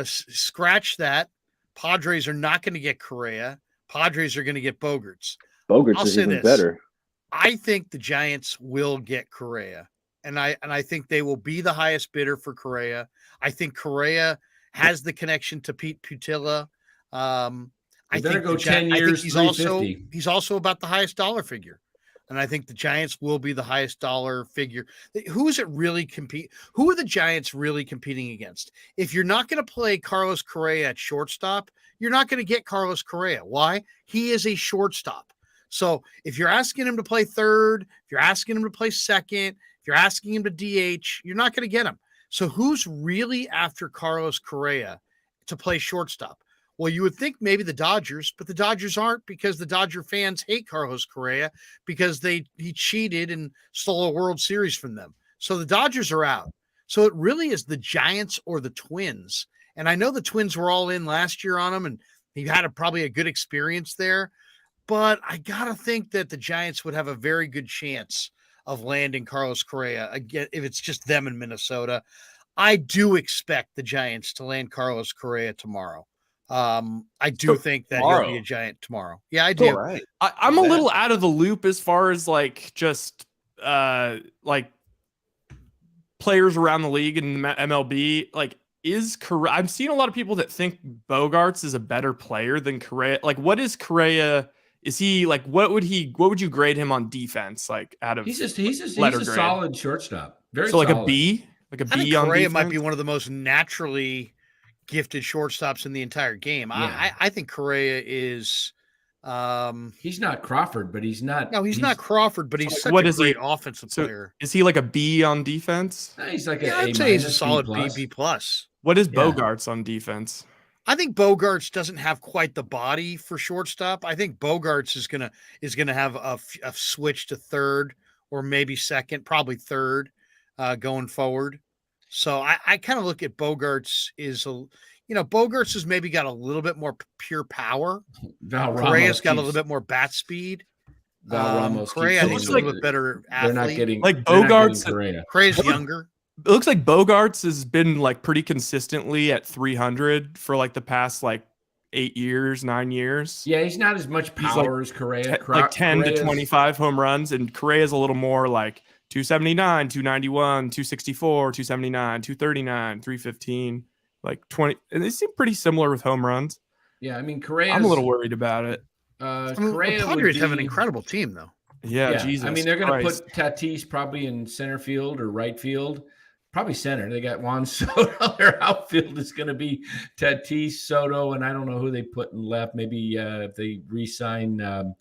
scratch that. Padres are not going to get Correa. Padres are going to get Bogaerts. Bogaerts is even better. I think the Giants will get Correa, and I think they will be the highest bidder for Correa. I think Correa has the connection to Pete Putila. I better think go 10 years, he's 350. he's also about the highest dollar figure. And I think the Giants will be the highest dollar figure. Who is it really compete? Who are the Giants really competing against? If you're not going to play Carlos Correa at shortstop, you're not going to get Carlos Correa. Why? He is a shortstop. So if you're asking him to play third, if you're asking him to play second, if you're asking him to DH, you're not going to get him. So who's really after Carlos Correa to play shortstop? Well, you would think maybe the Dodgers, but the Dodgers aren't, because the Dodger fans hate Carlos Correa because he cheated and stole a World Series from them. So the Dodgers are out. So it really is the Giants or the Twins. And I know the Twins were all in last year on him, and he had probably a good experience there. But I got to think that the Giants would have a very good chance of landing Carlos Correa again if it's just them in Minnesota. I do expect the Giants to land Carlos Correa tomorrow. I do think that he'll be a Giant tomorrow. Yeah, I do. All right. I'm a little out of the loop as far as just players around the league and MLB. Is Correa? I'm seeing a lot of people that think Bogaerts is a better player than Correa. What is Correa? Is he what would you grade him on defense? Out of he's a solid shortstop. Very so solid. A B, a B. I think on Correa defense? might be one of the most naturally gifted shortstops in the entire game. Yeah. I think Correa is. He's not Crawford, but he's not. No, he's not Crawford, but he's such a great offensive player. Is he a B on defense? No, he's I'd say he's a solid B plus. What is Bogaerts on defense? I think Bogaerts doesn't have quite the body for shortstop. I think Bogaerts is gonna have a switch to third or maybe second, probably third, going forward. So I kind of look at Bogaerts Bogaerts has maybe got a little bit more pure power. Correa's got a little bit more bat speed. Correa I think is a little bit better athlete. They're not getting Bogaerts. Correa's younger. It looks like Bogaerts has been pretty consistently at 300 for the past 8 years, 9 years. Yeah, he's not as much power as Correa. 10 to 25 home runs, and Correa's a little more 279, 291, 264, 279, 239, 315, 20. And they seem pretty similar with home runs. Yeah, I mean, Correa. I'm a little worried about it. Correa the Padres have an incredible team, though. Yeah, Jesus. I mean, they're going to put Tatis probably in center field or right field. Probably center. They got Juan Soto. Their outfield is going to be Tatis, Soto, and I don't know who they put in left. Maybe if they re-sign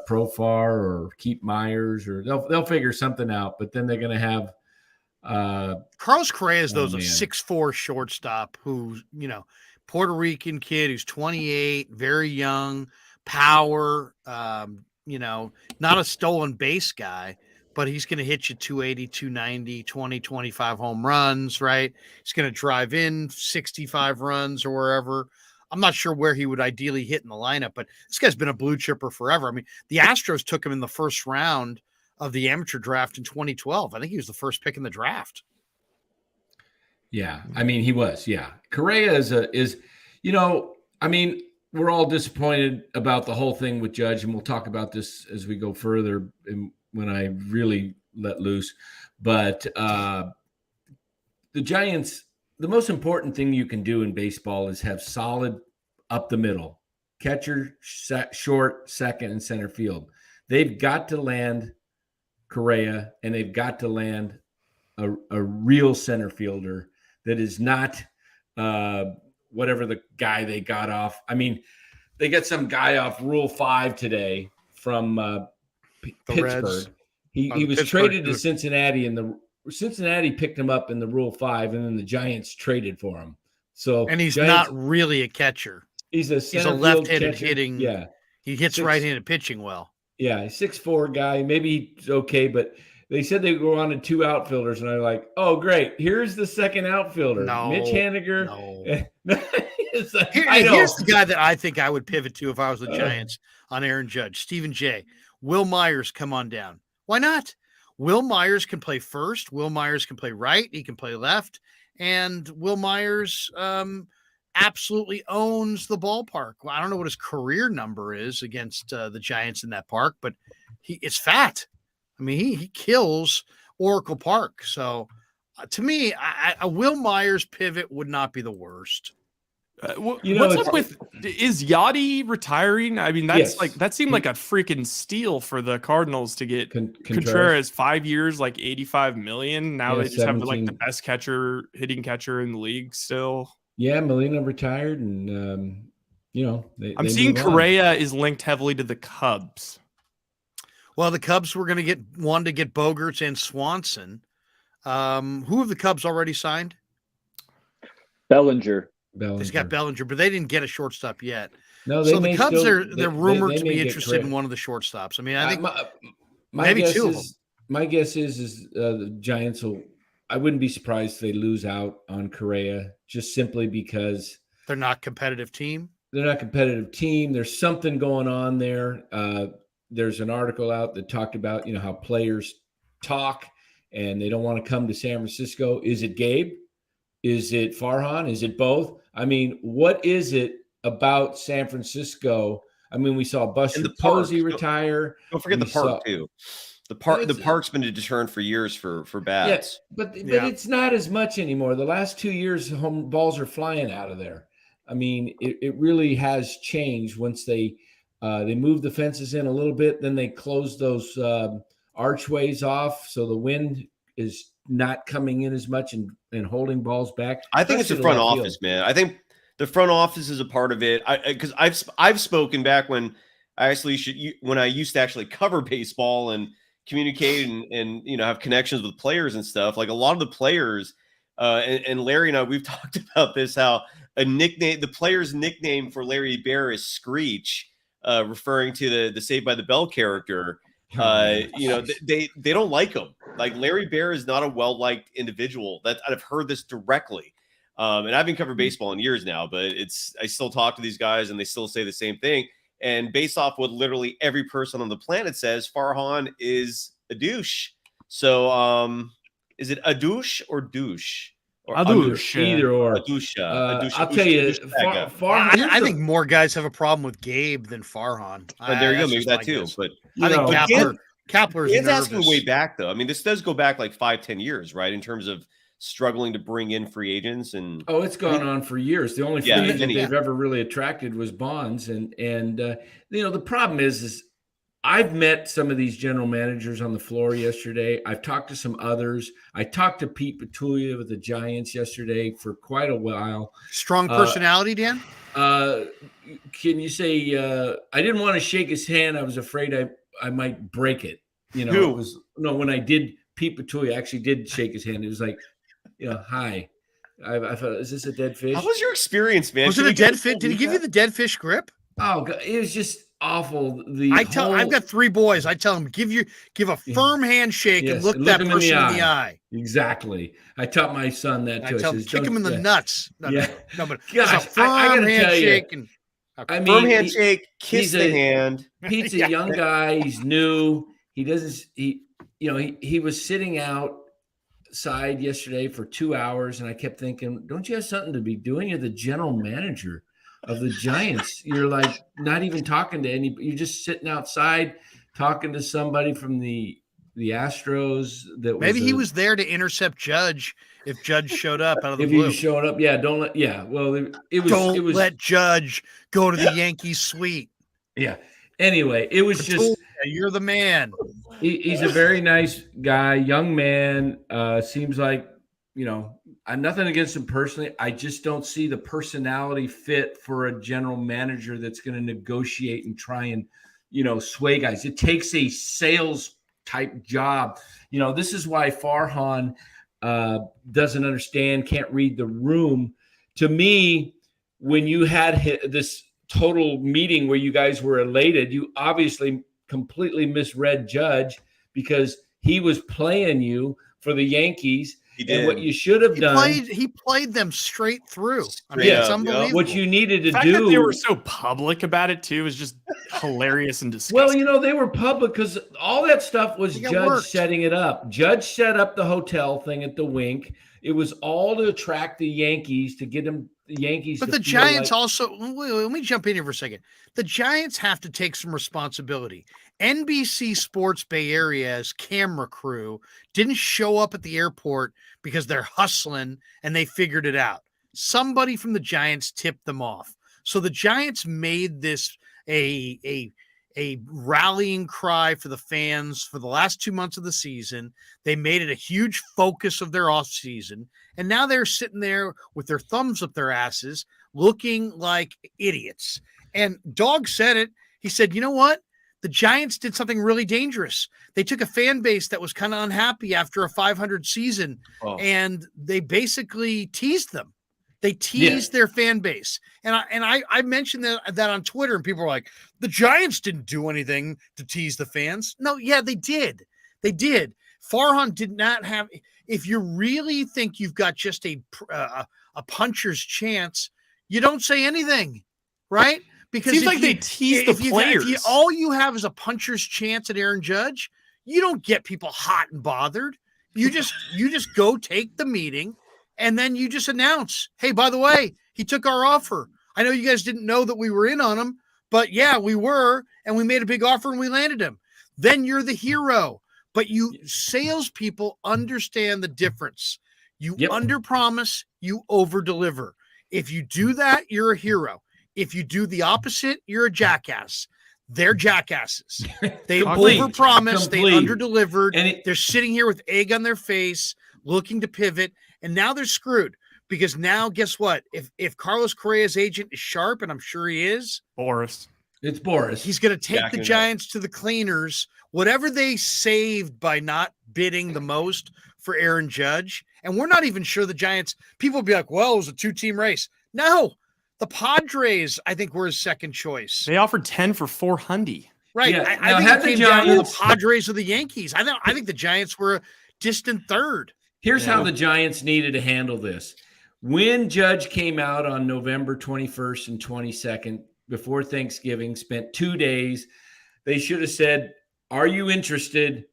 Profar or keep Myers, or they'll figure something out. But then they're going to have Carlos Correa is a 6'4" shortstop who, Puerto Rican kid who's 28, very young, power, not a stolen base guy, but he's going to hit you 280, 290, 20, 25 home runs, right? He's going to drive in 65 runs or wherever. I'm not sure where he would ideally hit in the lineup, but this guy's been a blue chipper forever. I mean, the Astros took him in the first round of the amateur draft in 2012. I think he was the first pick in the draft. Yeah, I mean, he was. Yeah, Correa is, I mean, we're all disappointed about the whole thing with Judge, and we'll talk about this as we go further when I really let loose. But the Giants, the most important thing you can do in baseball is have solid up the middle, catcher, short, second, and center field. They've got to land Correa, and they've got to land a real center fielder that is not whatever the guy they got off. I mean, they got some guy off Rule 5 today from Pittsburgh. He was traded to Cincinnati, and Cincinnati picked him up in the Rule 5, and then the Giants traded for him. So And he's Giants, not really a catcher. He's a left-handed catcher. hitting. Yeah, He hits right-handed pitching well. Yeah, 6'4" guy. Maybe he's okay, but they said they go on to 2 outfielders, and I'm like, oh, great. Here's the second outfielder, Mitch Haniger. No. Here's the guy that I think I would pivot to if I was the Giants on Aaron Judge. Stephen J. Will Myers, come on down. Why not? Will Myers can play first. Will Myers can play right. He can play left. And Will Myers absolutely owns the ballpark. Well, I don't know what his career number is against the Giants in that park, but it's fat. I mean, he kills Oracle Park. So to me, a Will Myers pivot would not be the worst. What's up with, is Yachty retiring? I mean, that seemed like a freaking steal for the Cardinals to get Contreras 5 years, like $85 million. Now they just 17. Have like the best hitting catcher in the league still. Yeah, Molina retired, and I'm seeing Correa is linked heavily to the Cubs. Well, the Cubs were going to wanted to get Bogaerts and Swanson. Who have the Cubs already signed? Bellinger. He's got Bellinger, but they didn't get a shortstop yet. No, so the Cubs they're rumored to be interested in one of the shortstops. I mean, I think maybe two of them. My guess is the Giants will. I wouldn't be surprised if they lose out on Correa just simply because they're not a competitive team. They're not a competitive team. There's something going on there. There's an article out that talked about how players talk and they don't want to come to San Francisco. Is it Gabe? Is it Farhan? Is it both? I mean, what is it about San Francisco? I mean, we saw Buster Posey retire. Don't forget the park too. The park's been a deterrent for years for bats. Yeah, but it's not as much anymore. The last 2 years, home balls are flying out of there. I mean, it really has changed once they moved the fences in a little bit. Then they closed those archways off, so the wind is not coming in as much and holding balls back. I think it's the front office, man. I think the front office is a part of it. Because I've spoken back when I used to actually cover baseball and communicate and have connections with players and stuff. Like a lot of the players, and Larry and I, we've talked about this, how the player's nickname for Larry Bear is Screech, referring to the Saved by the Bell character. They don't like him. Like Larry Bear is not a well-liked individual. That I've heard this directly. And I've been covering baseball in years now, but I still talk to these guys and they still say the same thing. And based off what literally every person on the planet says, Farhan is a douche. So is it a douche or douche? Or a douche. Either or. A douche. I'll tell you, I think more guys have a problem with Gabe than Farhan. There you go, maybe that too. But I think Kapler's nervous. Asking way back though. I mean, this does go back like 5-10 years, right? In terms of struggling to bring in free agents it's gone on for years. The only free agent they've ever really attracted was Bonds, and the problem is I've met some of these general managers on the floor yesterday. I've talked to some others. I talked to Pete Petulia with the Giants yesterday for quite a while. Strong personality, Dan? Can you say I didn't want to shake his hand. I was afraid I might break it. When I did, Pete Petulia actually did shake his hand. It was like, hi. I thought, is this a dead fish? How was your experience, man? Was it a dead fish? Did he give you the dead fish grip? Oh, God, it was just awful. I've got 3 boys. I tell them, give a firm handshake and look that person in the eye. Exactly. I taught my son that too. I tell him, kick him in the nuts. But gosh, a firm handshake. Firm handshake, kiss the hand. Pete's a young guy. He's new. He doesn't. He was sitting outside yesterday for 2 hours, and I kept thinking, don't you have something to be doing? You're the general manager of the Giants. You're like not even talking to anybody. You're just sitting outside talking to somebody from the Astros. He was there to intercept Judge if Judge showed up out of the blue. If he showed up, don't let Judge go to the Yankee suite. Yeah. Anyway, it was just you're the man. He's a very nice guy, young man. Seems like I'm nothing against him personally. I just don't see the personality fit for a general manager that's going to negotiate and try and sway guys. It takes a sales type job. This is why Farhan doesn't understand, can't read the room. To me, when you had this total meeting where you guys were elated, you obviously completely misread Judge, because he was playing you for the Yankees. And what you should have done, he played them straight through. It's unbelievable. What you needed to the fact do. that they were so public about it too is just hilarious and disgusting. Well, they were public because all that stuff was Judge setting it up. Judge set up the hotel thing at the Wink. It was all to attract the Yankees, to get them. The Yankees, but the Giants also. Wait, let me jump in here for a second. The Giants have to take some responsibility. NBC Sports Bay Area's camera crew didn't show up at the airport because they're hustling and they figured it out. Somebody from the Giants tipped them off. So the Giants made this a rallying cry for the fans for the last 2 months of the season. They made it a huge focus of their offseason. And now they're sitting there with their thumbs up their asses looking like idiots. And Dog said it. He said, you know what? The Giants did something really dangerous. They took a fan base that was kind of unhappy after a 500 season, and they basically teased them. They teased their fan base. And I mentioned that on Twitter, and people were like, the Giants didn't do anything to tease the fans. No, yeah, they did. They did. Farhan did not have – if you really think you've got just a puncher's chance, you don't say anything, right? Because seems like they tease the players. If all you have is a puncher's chance at Aaron Judge, you don't get people hot and bothered. You just go take the meeting, and then you just announce, hey, by the way, he took our offer. I know you guys didn't know that we were in on him, but yeah, we were, and we made a big offer and we landed him. Then you're the hero. But you salespeople understand the difference. You underpromise, you overdeliver. If you do that, you're a hero. If you do the opposite, you're a jackass. They're jackasses. They overpromised, they underdelivered. And they're sitting here with egg on their face, looking to pivot, and now they're screwed. Because now, guess what? If Carlos Correa's agent is sharp, and I'm sure he is, it's Boris. He's going to take the Giants to the cleaners. Whatever they saved by not bidding the most for Aaron Judge, and we're not even sure the Giants. People will be like, "Well, it was a 2-team race." No. The Padres, I think, were his second choice. They offered 10 for $400. Right. Yeah. I think it came down to the Padres or the Yankees. I think the Giants were a distant third. Here's how the Giants needed to handle this. When Judge came out on November 21st and 22nd, before Thanksgiving, spent 2 days, they should have said, are you interested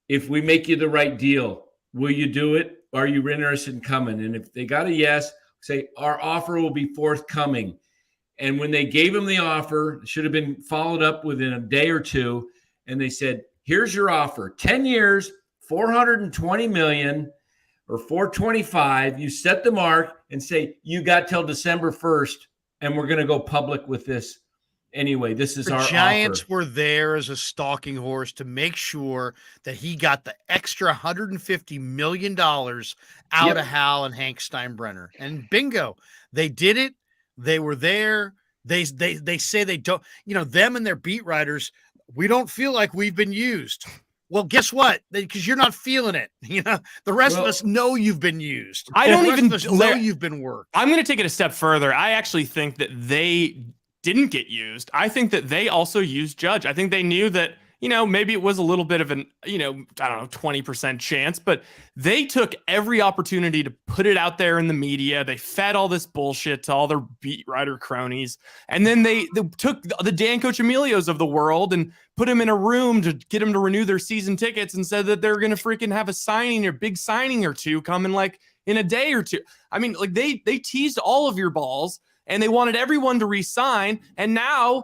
if we make you the right deal? Will you do it? Are you interested in coming? And if they got a yes, say our offer will be forthcoming. And when they gave him the offer, it should have been followed up within a day or two. And they said, here's your offer, 10 years, $420 million or 425. You set the mark and say, you got till December 1st. And we're going to go public with this. Anyway, this is our offer. The Giants were there as a stalking horse to make sure that he got the extra $150 million out of Hal and Hank Steinbrenner. And bingo, they did it. They were there. They say they don't, them and their beat writers, we don't feel like we've been used. Well, guess what? Because you're not feeling it. The rest of us know you've been used. I don't even know you've been worked. I'm going to take it a step further. I actually think that they didn't get used. I think that they also used Judge. I think they knew that, maybe it was a little bit of an, 20% chance, but they took every opportunity to put it out there in the media. They fed all this bullshit to all their beat writer cronies. And then they took the Dan Cochemilios of the world and put them in a room to get them to renew their season tickets and said that they're going to freaking have a big signing or two coming like in a day or two. I mean, like they teased all of your balls. And they wanted everyone to resign. And now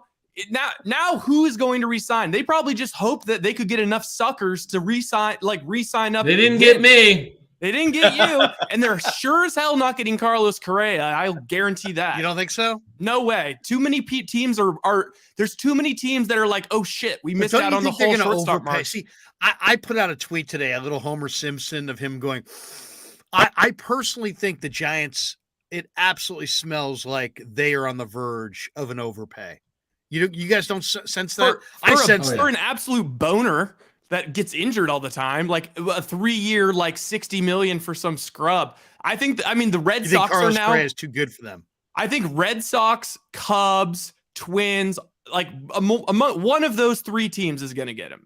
who is going to resign? They probably just hoped that they could get enough suckers to resign up. They didn't get me. They didn't get you. And they're sure as hell not getting Carlos Correa. I'll guarantee that. You don't think so? No way. Too many teams are there's too many teams that are like, oh shit, we missed out on the whole shortstop market. See, I put out a tweet today, a little Homer Simpson of him going, I personally think the Giants, it absolutely smells like they are on the verge of an overpay. You guys don't sense that? For an absolute boner that gets injured all the time, like a 3-year, like $60 million for some scrub. I mean, the Red You think Sox are Carlos now. Correa is too good for them? I think Red Sox, Cubs, Twins, like one of those 3 teams is going to get him.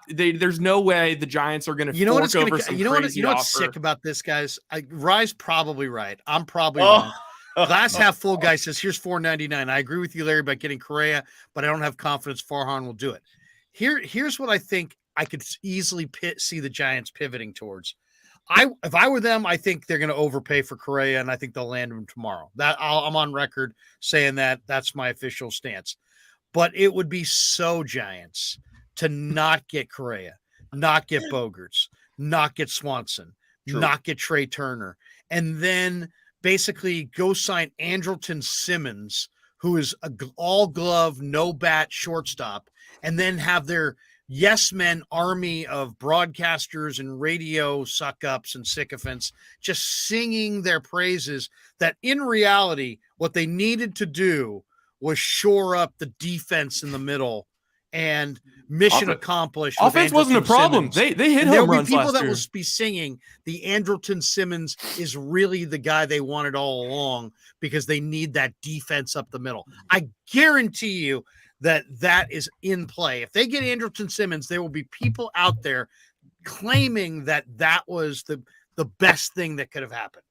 There's no way the Giants are going to fork over some crazy you know what's offer. sick about this, guys? Rye's probably right. I'm probably wrong. Glass half full guy says, here's $4.99. I agree with you, Larry, about getting Correa, but I don't have confidence Farhan will do it. Here's what I think I could easily see the Giants pivoting towards. If I were them, I think they're going to overpay for Correa, and I think they'll land him tomorrow. I'm on record saying that's my official stance. But it would be so Giants to not get Correa, not get Bogarts, not get Swanson, not get Trey Turner, and then basically go sign Andrelton Simmons, who is a all-glove, no-bat shortstop, and then have their yes men army of broadcasters and radio suck-ups and sycophants just singing their praises, that in reality what they needed to do was shore up the defense in the middle, and mission accomplished. Offense wasn't a problem. Simmons. They hit There home will be runs people last that year. will be singing the Andrelton Simmons is really the guy they wanted all along, because they need that defense up the middle. I guarantee you that is in play. If they get Andrelton Simmons, there will be people out there claiming that was the best thing that could have happened.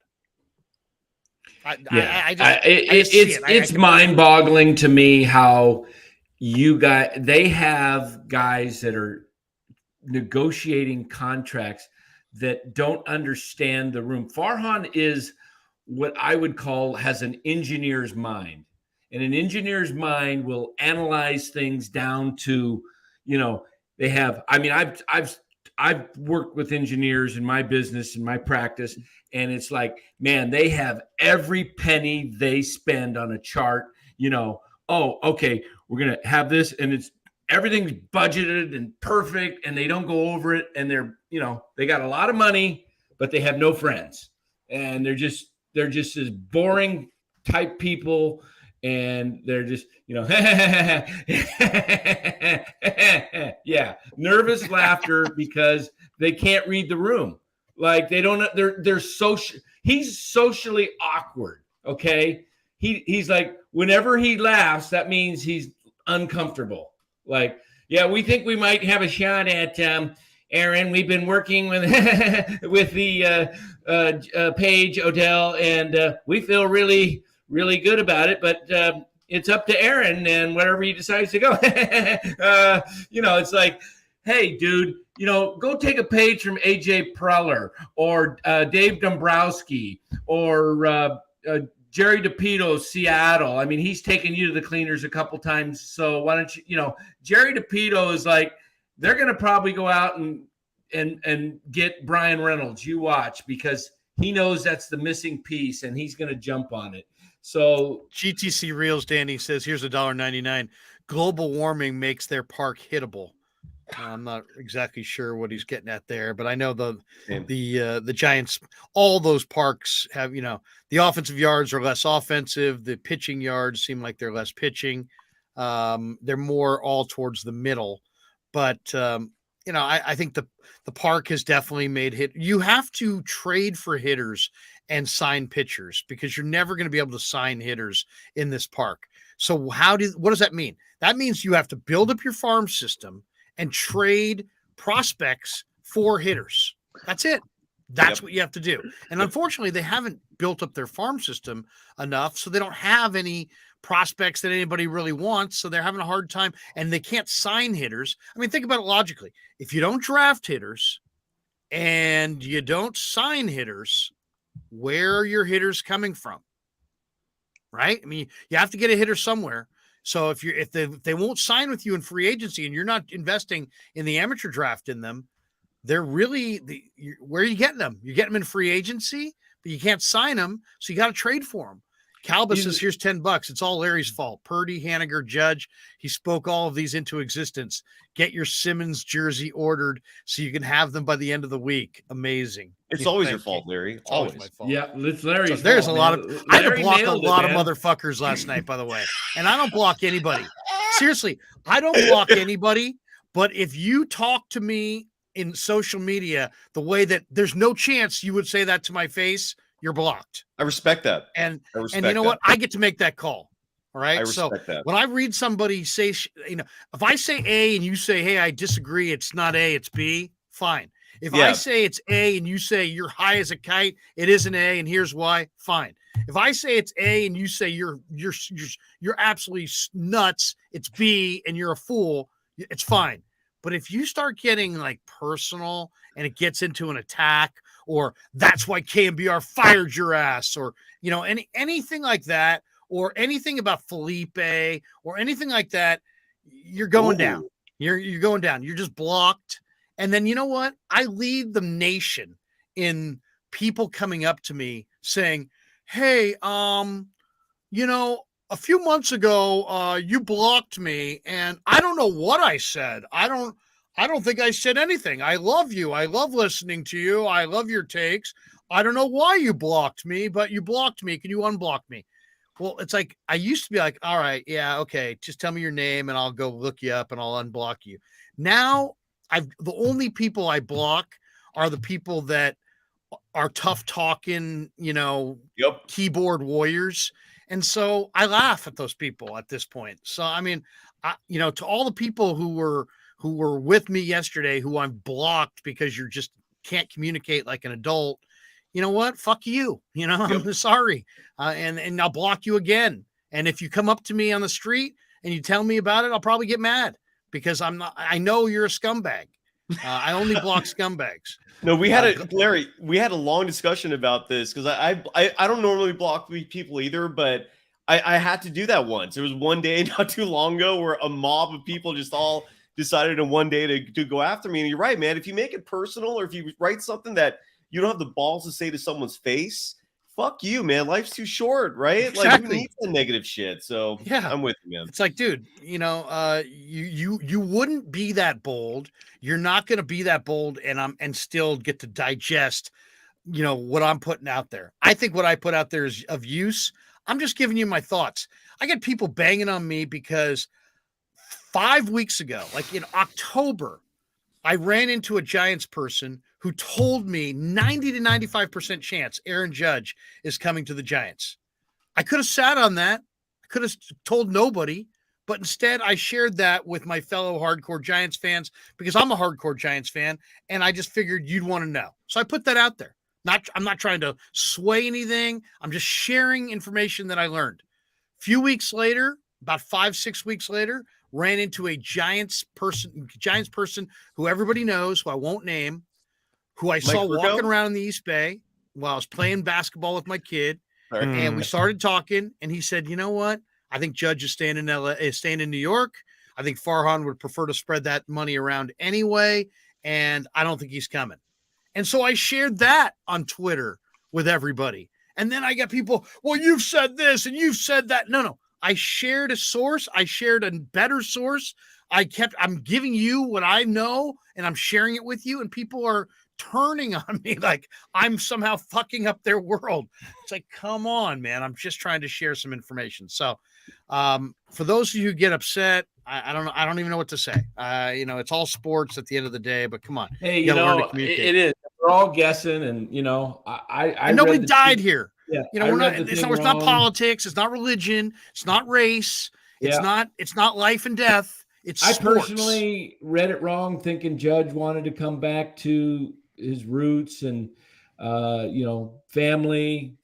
It's mind-boggling to me how they have guys that are negotiating contracts that don't understand the room. Farhan is what I would call has an engineer's mind, and an engineer's mind will analyze things down to, they have. I mean, I've worked with engineers in my business, in my practice, and it's like, man, they have every penny they spend on a chart, oh, okay, we're going to have this, and everything's budgeted and perfect, and they don't go over it, and they got a lot of money, but they have no friends, and they're just as boring type people, and they're just, yeah, nervous laughter because they can't read the room. Like they're social. He's socially awkward. Okay. He's like, whenever he laughs, that means he's uncomfortable. Like, yeah, we think we might have a shot at, Aaron. We've been working with the Paige Odell, and we feel really, really good about it, but it's up to Aaron and whatever he decides to go. It's like, hey, dude, go take a page from AJ Preller or Dave Dombrowski or Jerry DePito, Seattle. I mean, he's taken you to the cleaners a couple times, so why don't you? Jerry DePito is like, they're going to probably go out and get Brian Reynolds. You watch, because he knows that's the missing piece, and he's going to jump on it. So GTC Reels Danny says, here's $1.99. Global warming makes their park hittable. I'm not exactly sure what he's getting at there, but I know the Giants, all those parks have, the offensive yards are less offensive. The pitching yards seem like they're less pitching. They're more all towards the middle, but I think the park has definitely made hit. You have to trade for hitters and sign pitchers, because you're never going to be able to sign hitters in this park. So what does that mean? That means you have to build up your farm system and trade prospects for hitters. That's it. That's what you have to do. And unfortunately, they haven't built up their farm system enough, so they don't have any prospects that anybody really wants. So they're having a hard time, and they can't sign hitters. I mean, think about it logically. If you don't draft hitters and you don't sign hitters, where are your hitters coming from? Right? I mean, you have to get a hitter somewhere. So if they won't sign with you in free agency, and you're not investing in the amateur draft in them, they're really where are you getting them? You get them in free agency, but you can't sign them, so you got to trade for them. Calba says, here's $10. It's all Larry's fault. Purdy, Haniger, Judge. He spoke all of these into existence. Get your Simmons jersey ordered so you can have them by the end of the week. Amazing. It's always your fault, Larry. It's always my fault. Yeah, it's Larry's So there's fault, a lot man. of. I had to Larry block a nailed it, lot of man. motherfuckers last night, by the way, and I don't block anybody. Seriously, I don't block anybody. But if you talk to me in social media the way that there's no chance you would say that to my face, you're blocked. I respect that. And I respect you know that. what? I get to make that call. All right. I respect So that. when I read somebody say, if I say A and you say, hey, I disagree, it's not A, it's B, fine. If I say it's A and you say you're high as a kite, it isn't A, and here's why, fine. If I say it's A and you say you're absolutely nuts, it's B and you're a fool, it's fine. But if you start getting like personal and it gets into an attack, or that's why KMBR fired your ass, or anything like that, or anything about Felipe or anything like that, you're going down. You're going down. You're just blocked. And then you know what? I lead the nation in people coming up to me saying, hey, a few months ago, you blocked me and I don't know what I said. I don't think I said anything. I love you. I love listening to you. I love your takes. I don't know why you blocked me, but you blocked me. Can you unblock me? Well, it's like, I used to be like, all right, yeah, okay, just tell me your name and I'll go look you up and I'll unblock you. Now, the only people I block are the people that are tough talking, keyboard warriors. And so I laugh at those people at this point. So, I mean, to all the people who were with me yesterday, who I'm blocked because you just can't communicate like an adult, you know what? Fuck you. I'm sorry. And I'll block you again. And if you come up to me on the street and you tell me about it, I'll probably get mad because I know you're a scumbag. I only block scumbags. No, we had a long discussion about this because I don't normally block people either, but I had to do that once. There was one day not too long ago where a mob of people just all decided in one day to go after me. And you're right, man. If you make it personal, or if you write something that you don't have the balls to say to someone's face, fuck you, man. Life's too short, right? Exactly. Like, who needs that negative shit? So yeah, I'm with you, man. It's like, dude, you wouldn't be that bold. You're not going to be that bold and still get to digest, what I'm putting out there. I think what I put out there is of use. I'm just giving you my thoughts. I get people banging on me because 5 weeks ago, like in October, I ran into a Giants person who told me 90 to 95% chance Aaron Judge is coming to the Giants. I could have sat on that. I could have told nobody, but instead I shared that with my fellow hardcore Giants fans because I'm a hardcore Giants fan, and I just figured you'd want to know. So I put that out there. I'm not trying to sway anything. I'm just sharing information that I learned. A few weeks later, about 5-6 weeks later, ran into a Giants person who everybody knows, who I won't name, who I saw walking around in the East Bay while I was playing basketball with my kid. And we started talking, and he said, you know what? I think Judge is staying in New York. I think Farhan would prefer to spread that money around anyway, and I don't think he's coming. And so I shared that on Twitter with everybody. And then I got people, well, you've said this and you've said that. No. I shared a source. I shared a better source. I'm giving you what I know, and I'm sharing it with you, and people are turning on me like I'm somehow fucking up their world. It's like, come on, man. I'm just trying to share some information. So for those of you who get upset, I don't know. I don't even know what to say. It's all sports at the end of the day, but come on. Hey, it is. We're all guessing, and I nobody died here. Yeah, it's not politics. It's not religion. It's not race. It's not life and death. It's I sports. Personally read it wrong, thinking Judge wanted to come back to his roots and family.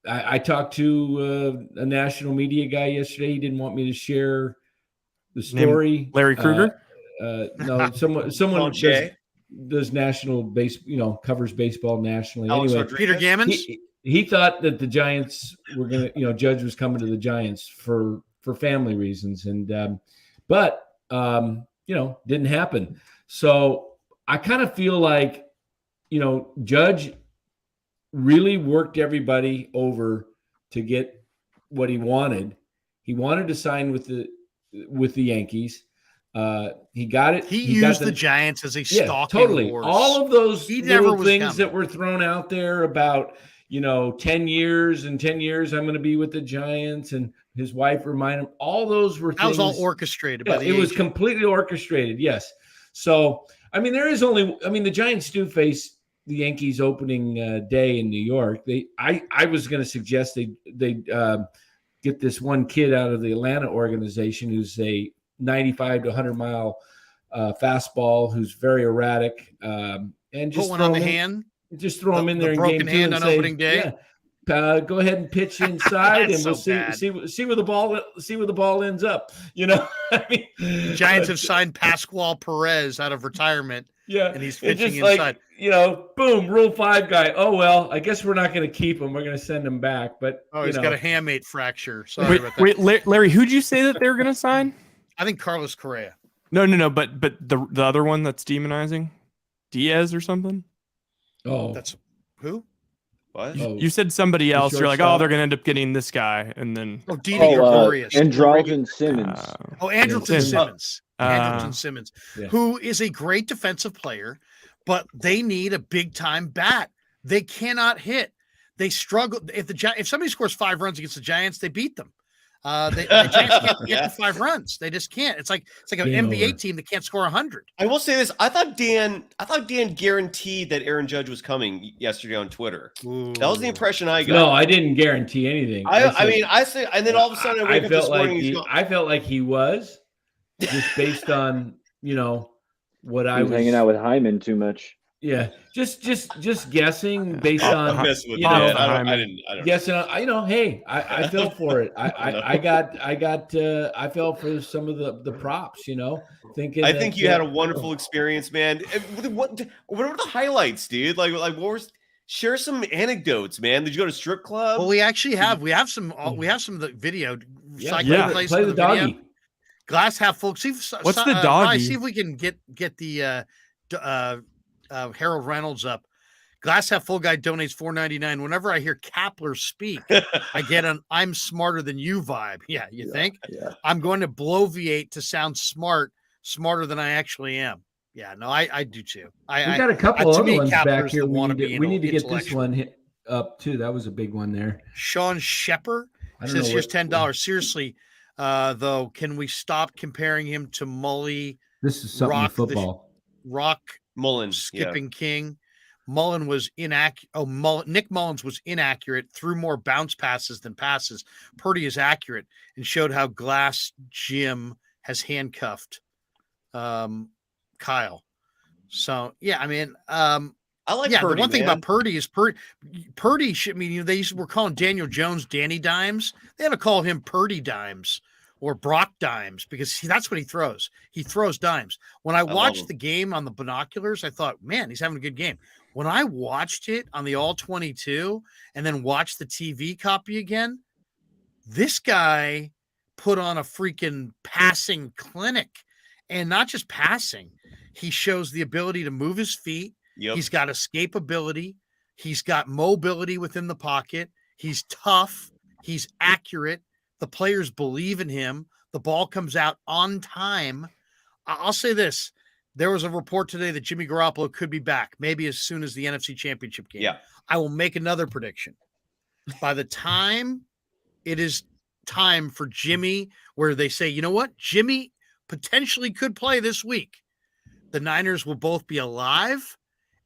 I talked to a national media guy yesterday. He didn't want me to share the story. Larry Kruger? No, someone does national base, covers baseball nationally. Anyway, Peter Gammons. He thought that the Giants were going to, Judge was coming to the Giants for family reasons, and didn't happen. So I kind of feel like, Judge really worked everybody over to get what he wanted. He wanted to sign with the Yankees. He got it. He used the Giants as a stalking totally. horse. All of those little things that were thrown out there about, 10 years, in 10 years, I'm going to be with the Giants. And his wife reminded him, all those were That was things. all orchestrated by the It was agent. completely orchestrated. Yes. So, the Giants do face the Yankees opening day in New York. I was going to suggest they get this one kid out of the Atlanta organization who's a 95 to 100 mile fastball, who's very erratic, and just put one on the hand. Just throw him in there in broken game 2 hand and on say, opening day. Yeah, go ahead and pitch inside, and we'll so see where the ball ends up. The Giants have signed Pascual Perez out of retirement. Yeah, and he's pitching just inside. Boom, Rule 5 guy. Oh well, I guess we're not going to keep him. We're going to send him back. But he's got a hamate fracture. Sorry about that. Wait, Larry, who'd you say that they were going to sign? I think Carlos Correa. No. But the other one that's demonizing, Diaz or something. Oh, that's who? What? You said somebody else. You're like, they're going to end up getting this guy, and then Andrelton Simmons. Andrelton Simmons. Andrelton Simmons, yeah. Who is a great defensive player, but they need a big time bat. They cannot hit. They struggle. If somebody scores 5 runs against the Giants, they beat them. The Giants can't get to 5 runs. They just can't. It's like an NBA team that can't score 100. I will say this: I thought Dan guaranteed that Aaron Judge was coming yesterday on Twitter. Ooh. That was the impression I got. No, I didn't guarantee anything. I said, and then all of a sudden I wake up this morning. I felt like he was just based on what I was hanging out with Hyman too much. Yeah, just guessing based on I didn't guessing. Hey, I fell for it. I fell for some of the props. Thinking. I think you had a wonderful experience, man. What were the highlights, dude? Like what was? Share some anecdotes, man. Did you go to strip club? Well, we actually have. We have some of the video. Play the doggy. Video. Glass half full. What's the doggy? See if we can get the Harold Reynolds up. Glass half full guy donates $4.99. Whenever I hear Kapler speak, I get an "I'm smarter than you" vibe. Yeah, you think? Yeah. I'm going to bloviate to sound smarter than I actually am. Yeah, no, I do too. We got a couple other ones back here. We need to get this one up too. That was a big one there. Sean Shepper says, "Here's $10." Seriously, though, can we stop comparing him to Mully? This is something football. Rock Mullen skipping king. Mullen was inaccurate. Nick Mullins was inaccurate, threw more bounce passes than passes. Purdy is accurate and showed how Glass Jim has handcuffed Kyle. So yeah, I mean, I like Purdy. The one thing about Purdy is Purdy should were calling Daniel Jones Danny Dimes. They had to call him Purdy Dimes or Brock Dimes because that's what he throws. He throws dimes. When I watched the game on the binoculars, I thought, man, he's having a good game. When I watched it on the All 22 and then watched the TV copy again, this guy put on a freaking passing clinic, and not just passing. He shows the ability to move his feet. Yep. He's got escapability. He's got mobility within the pocket. He's tough. He's accurate. The players believe in him. The ball comes out on time. I'll say this. There was a report today that Jimmy Garoppolo could be back, maybe as soon as the NFC Championship game. Yeah. I will make another prediction. By the time it is time for Jimmy, where they say, you know what? Jimmy potentially could play this week. The Niners will both be alive,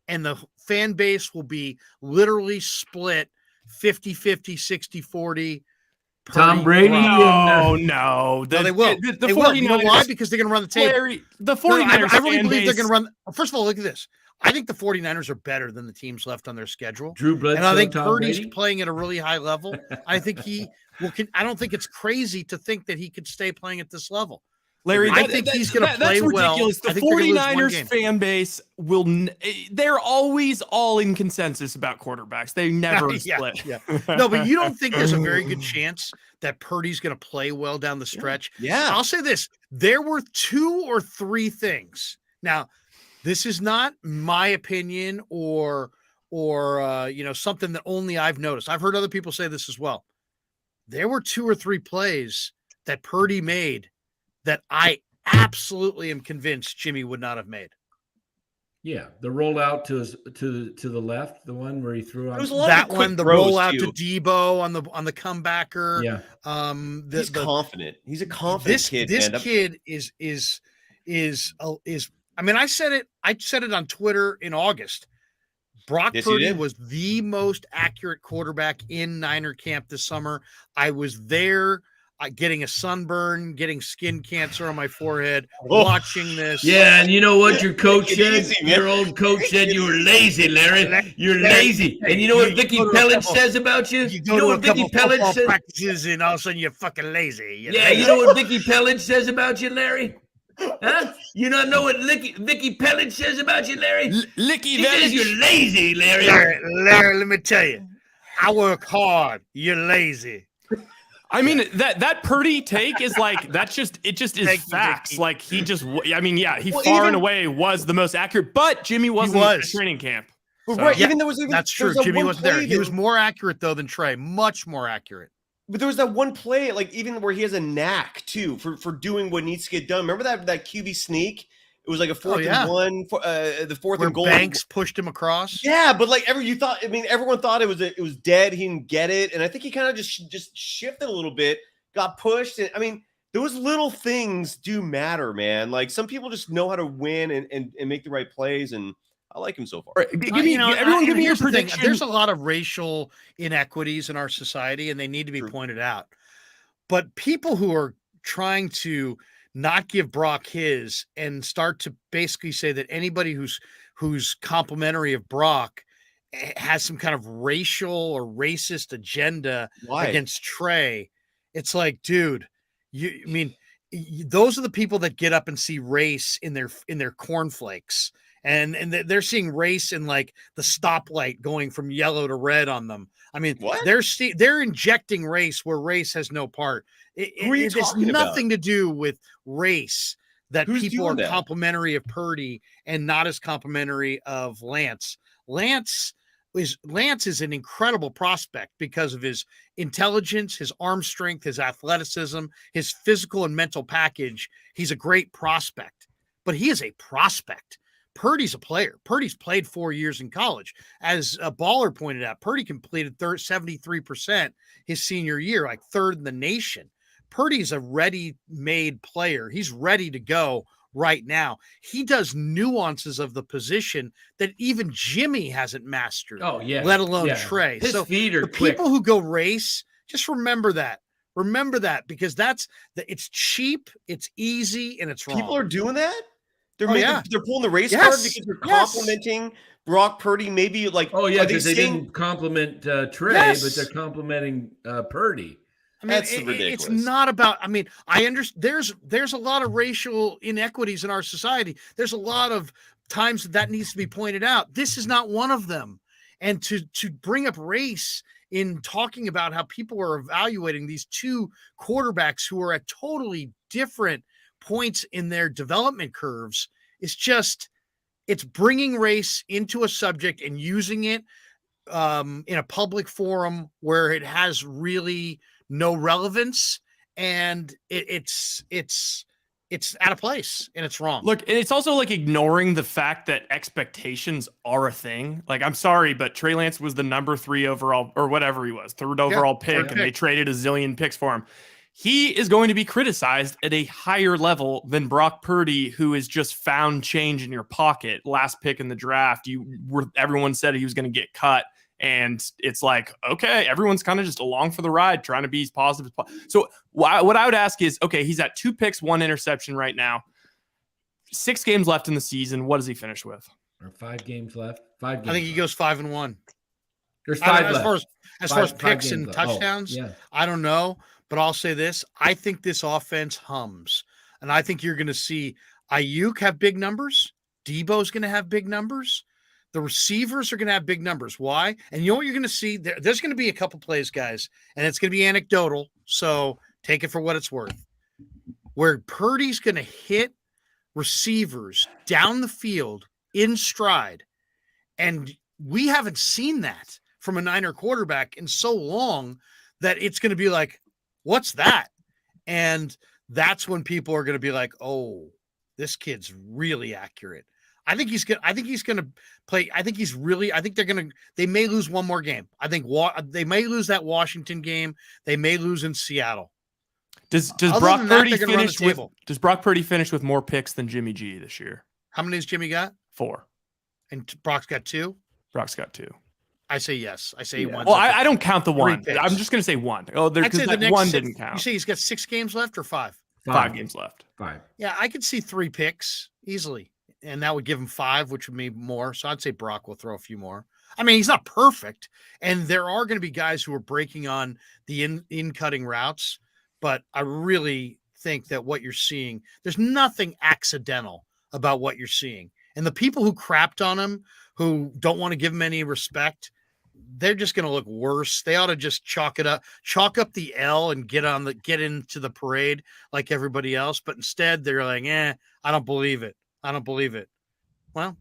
and the fan base will be literally split 50-50, 60-40. Tom Brady? No. They will. The they 49ers, will. You know why? Because they're going to run the table. Larry, the 49ers I really fan believe they're base- going to run. First of all, look at this. I think the 49ers are better than the teams left on their schedule. Drew Bledsoe, and I think Tom Purdy's Brady? playing at a really high level. I think he will. I don't think it's crazy to think that he could stay playing at this level. Larry, I think he's going to play that's well. ridiculous. The I think they're gonna lose one 49ers game. fan base they're always all in consensus about quarterbacks. They never split. Yeah. No, but you don't think there's a very good chance that Purdy's going to play well down the stretch? Yeah. I'll say this. There were 2 or 3 things. Now, this is not my opinion or something that only I've noticed. I've heard other people say this as well. There were 2 or 3 plays that Purdy made that I absolutely am convinced Jimmy would not have made. Yeah, the rollout to the left, the one where he threw on There was a lot That of quick one, the throws, rollout too. to Debo on the comebacker. Yeah. He's confident. He's a confident kid, This man. kid is. I mean, I said it on Twitter in August. Brock Yes, you Purdy did. was the most accurate quarterback in Niner camp this summer. I was there, getting a sunburn, getting skin cancer on my forehead, watching this. Yeah, and you know what your coach Take it said? easy, man. Your old coach said you were lazy, Larry. You're lazy. And you know what Vicky go to a Pellage couple- says about you? You go know to a what Vicky couple Pellage football says? practices and all of a sudden you're fucking lazy. Yeah, you know what Vicky Pellage says about you, Larry? Huh? You don't know what Vicky Pellage says about you, Larry? Licky She says you're Village. lazy, Larry. Larry, let me tell you, I work hard. You're lazy. I mean, that Purdy take is like, it just is Thank you, facts. Vicky. Like he just, I mean, yeah, he Well, far even- and away was the most accurate, but Jimmy wasn't at training camp. But So- right, Yeah, even there was even That's there true. was that Jimmy one wasn't there. play He was that- more accurate though than Trey. Much more accurate. But there was that one play, like even where he has a knack too for doing what needs to get done. Remember that QB sneak? It was like a fourth and one, the fourth Where and goal. Banks pushed him across. Yeah, but like everyone thought it was dead. He didn't get it, and I think he kind of just shifted a little bit, got pushed. And I mean, those little things do matter, man. Like some people just know how to win and make the right plays, and I like him so far. Give me, everyone give me your here's the thing. prediction. There's a lot of racial inequities in our society, and they need to be pointed out. But people who are trying to not give Brock his and start to basically say that anybody who's complimentary of Brock has some kind of racial or racist agenda against Trey. It's like, dude, those are the people that get up and see race in their cornflakes. And they're seeing race in like the stoplight going from yellow to red on them. I mean, they're injecting race where race has no part. It has nothing to do with race that people are complimentary of Purdy and not as complimentary of Lance. Lance is an incredible prospect because of his intelligence, his arm strength, his athleticism, his physical and mental package. He's a great prospect, but he is a prospect. Purdy's a player. Purdy's played 4 years in college. As a baller pointed out, Purdy completed 73% his senior year, like third in the nation. Purdy's a ready-made player. He's ready to go right now. He does nuances of the position that even Jimmy hasn't mastered. Oh, yeah. Let alone Trey. His feet are the quick. people who go race, just remember that. Remember that because it's cheap, it's easy, and it's wrong. People are doing that? They're pulling the race card because they're complimenting Brock Purdy. Maybe like because they didn't compliment Trey, but they're complimenting Purdy. I mean, that's ridiculous. It's not about. I mean, I understand. There's a lot of racial inequities in our society. There's a lot of times that needs to be pointed out. This is not one of them. And to bring up race in talking about how people are evaluating these two quarterbacks who are at totally different points in their development curves is just, it's bringing race into a subject and using it in a public forum where it has really no relevance, and it's out of place and it's wrong. Look, it's also like ignoring the fact that expectations are a thing. Like, I'm sorry, but Trey Lance was the number 3 overall or whatever he was, third overall pick, and they traded a zillion picks for him. He is going to be criticized at a higher level than Brock Purdy, who is just found change in your pocket. Last pick in the draft, everyone said he was going to get cut. And it's like, okay, everyone's kind of just along for the ride, trying to be as positive as possible. So what I would ask is, okay, he's at 2 picks, 1 interception right now. 6 games left in the season. What does he finish with? Or 5 games left? 5 games I think he goes 5-1. There's 5 left. As far as picks and touchdowns, I don't know. But I'll say this. I think this offense hums. And I think you're going to see Aiyuk have big numbers. Debo's going to have big numbers. The receivers are going to have big numbers. Why? And you know what you're going to see? There's going to be a couple plays, guys, and it's going to be anecdotal, so take it for what it's worth, where Purdy's going to hit receivers down the field in stride, and we haven't seen that from a Niner quarterback in so long that it's going to be like, what's that? And that's when people are going to be like, oh, this kid's really accurate. I think he's gonna play. I think they may lose one more game. I think they may lose that Washington game. They may lose in Seattle. Does Brock Purdy finish with more picks than Jimmy G this year? How many has Jimmy got? 4. And Brock's got 2? Brock's got 2. I say yes. I say one. Well, I don't count the 1. Picks. I'm just going to say 1. Oh, I'd say that 1 didn't count. You say he's got 6 games left or 5? 5 games left. 5. Yeah, I could see 3 picks easily, and that would give him 5, which would be more. So I'd say Brock will throw a few more. I mean, he's not perfect, and there are going to be guys who are breaking on the in-cutting routes, but I really think that what you're seeing, there's nothing accidental about what you're seeing. And the people who crapped on him, who don't want to give him any respect, they're just going to look worse. They ought to just chalk up the L and get into the parade like everybody else. But instead they're like, I don't believe it. Well,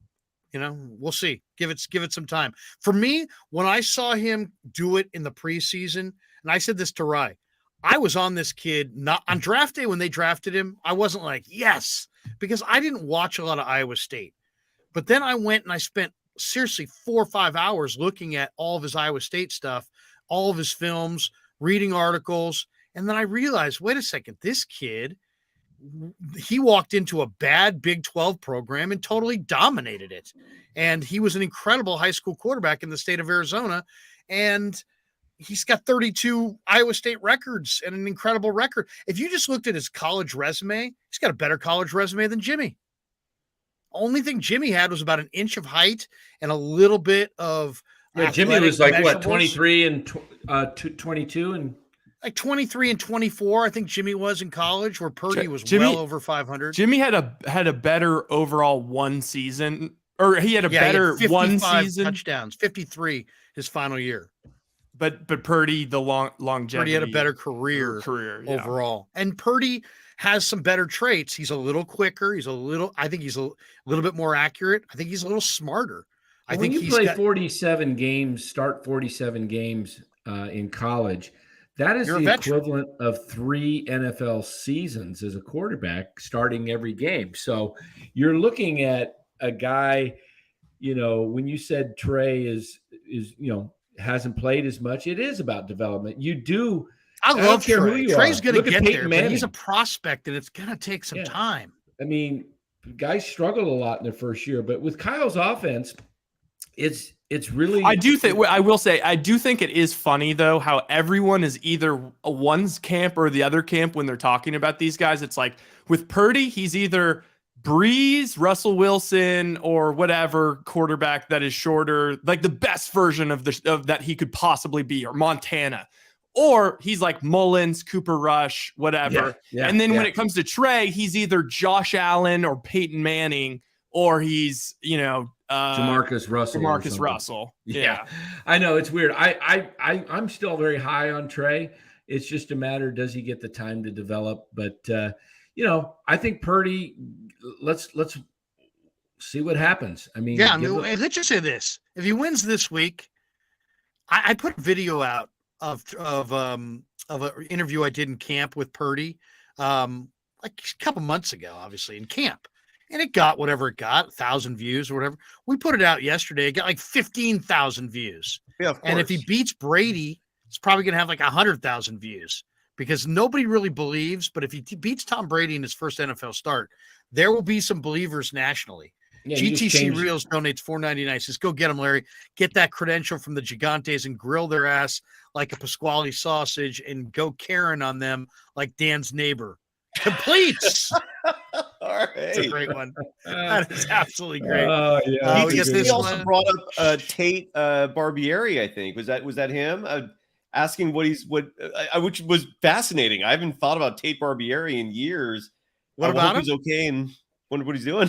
we'll see. Give it some time. For me, when I saw him do it in the preseason, and I said this to Rye, I was on this kid not on draft day when they drafted him. I wasn't like, yes, because I didn't watch a lot of Iowa State. But then I went and I spent seriously 4 or 5 hours looking at all of his Iowa State stuff, all of his films, reading articles. And then I realized, wait a second, this kid, he walked into a bad Big 12 program and totally dominated it. And he was an incredible high school quarterback in the state of Arizona. And he's got 32 Iowa State records and an incredible record. If you just looked at his college resume, he's got a better college resume than Jimmy. Only thing Jimmy had was about an inch of height and a little bit of Jimmy was like measurables. 23 and 22 and like 23 and 24. I think Jimmy was in college, where Purdy was Jimmy, well over 500. Jimmy had a better overall one season, or he had better one season touchdowns, 53 his final year. But Purdy, the longevity, Purdy had a better career overall, and Purdy has some better traits. He's a little quicker. I think he's a little bit more accurate. I think he's a little smarter. I think you play 47 games, start 47 games in college. That is the equivalent of 3 NFL seasons as a quarterback, starting every game. So you're looking at a guy, when you said Trey is hasn't played as much, it is about development. I love Trey. Trey's going to get there, Manning. but he's a prospect, and it's going to take some time. I mean, guys struggled a lot in their first year, but with Kyle's offense, it's really. I will say, I do think it is funny though how everyone is either one's camp or the other camp when they're talking about these guys. It's like with Purdy, he's either Breeze, Russell Wilson, or whatever quarterback that is shorter, like the best version of that he could possibly be, or Montana. Or he's like Mullins, Cooper Rush, whatever. And then when it comes to Trey, he's either Josh Allen or Peyton Manning, or he's, Jamarcus Russell. Yeah. I know, it's weird. I'm still very high on Trey. It's just a matter, does he get the time to develop? But I think Purdy, let's see what happens. I mean, let's just say this. If he wins this week, I put a video out of an interview I did in camp with Purdy, like a couple months ago, obviously in camp, and it got whatever it got, 1,000 views or whatever. We put it out yesterday. It got like 15,000 views. Yeah, of course. And if he beats Brady, it's probably going to have like 100,000 views, because nobody really believes. But if he beats Tom Brady in his first NFL start, there will be some believers nationally. Yeah, GTC Reels donates $4.99. Says, go get them, Larry. Get that credential from the Gigantes and grill their ass like a Pasquale sausage, and go Karen on them like Dan's neighbor. Completes. All right. It's a great one. That is absolutely great. Oh, yeah. He also brought up Tate Barbieri, I think. Was that him? Asking which was fascinating. I haven't thought about Tate Barbieri in years. What about him? He's okay and wonder what he's doing.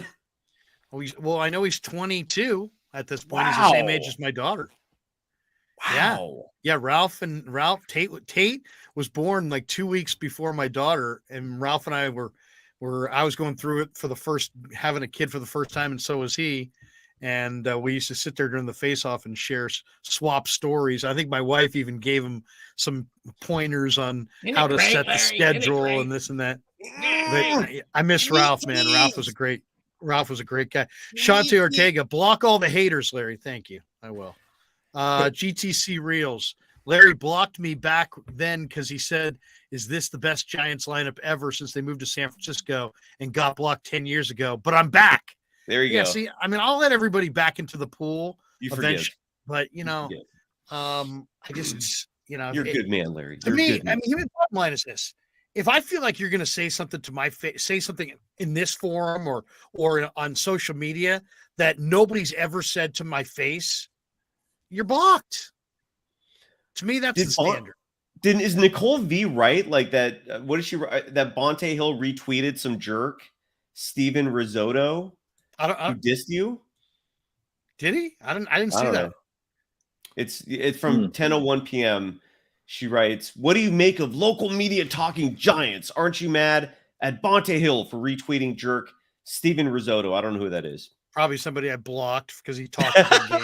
Well, I know he's 22 at this point. Wow. He's the same age as my daughter. Wow. Yeah. Ralph Tate was born like 2 weeks before my daughter, and Ralph and I I was going through it having a kid for the first time, and so was he. And we used to sit there during the face-off and swap stories. I think my wife even gave him some pointers on how to set the schedule and this and that. But I miss Ralph, man. Ralph was a great Ralph was a great guy. Shante Ortega, block all the haters, Larry. Thank you. I will. GTC Reels. Larry blocked me back then because he said, "Is this the best Giants lineup ever since they moved to San Francisco and got blocked 10 years ago?" But I'm back. There you go. See, I mean, I'll let everybody back into the pool Forgive. but I just, you're a good man, Larry. To me, I mean, the bottom line is this: if I feel like you're going to say something to my face, say something in this forum or on social media that nobody's ever said to my face, you're blocked. To me, that's the standard. Is Nicole V right? Like that? What did she write? That Bonte Hill retweeted some jerk, Steven Risotto, who dissed you. Did he? I didn't see that. Know. It's from 10:01 p.m. She writes, "What do you make of local media talking Giants? Aren't you mad at Bonte Hill for retweeting jerk Steven Risotto?" I don't know who that is. Probably somebody I blocked because he talked a big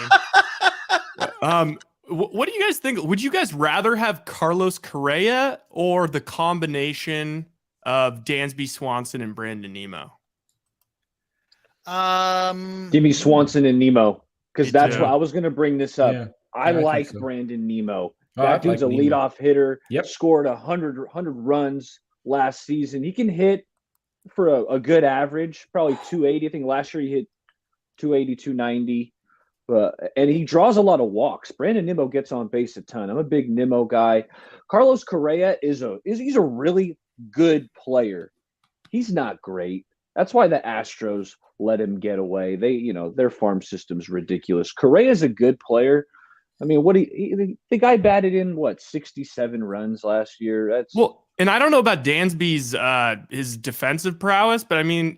game. What do you guys think? Would you guys rather have Carlos Correa or the combination of Dansby Swanson and Brandon Nemo? Give me Swanson and Nemo, because that's what I was going to bring this up. Yeah, I like Brandon Nemo. Oh, that dude's a leadoff hitter. Yep. Scored 100 runs last season. He can hit for a good average, probably 280. I think last year he hit 280, 290. And he draws a lot of walks. Brandon Nimmo gets on base a ton. I'm a big Nimmo guy. Carlos Correa he's a really good player. He's not great. That's why the Astros let him get away. Their farm system's ridiculous. Correa's a good player. I mean, the guy batted in 67 runs last year. And I don't know about Dansby's his defensive prowess, but I mean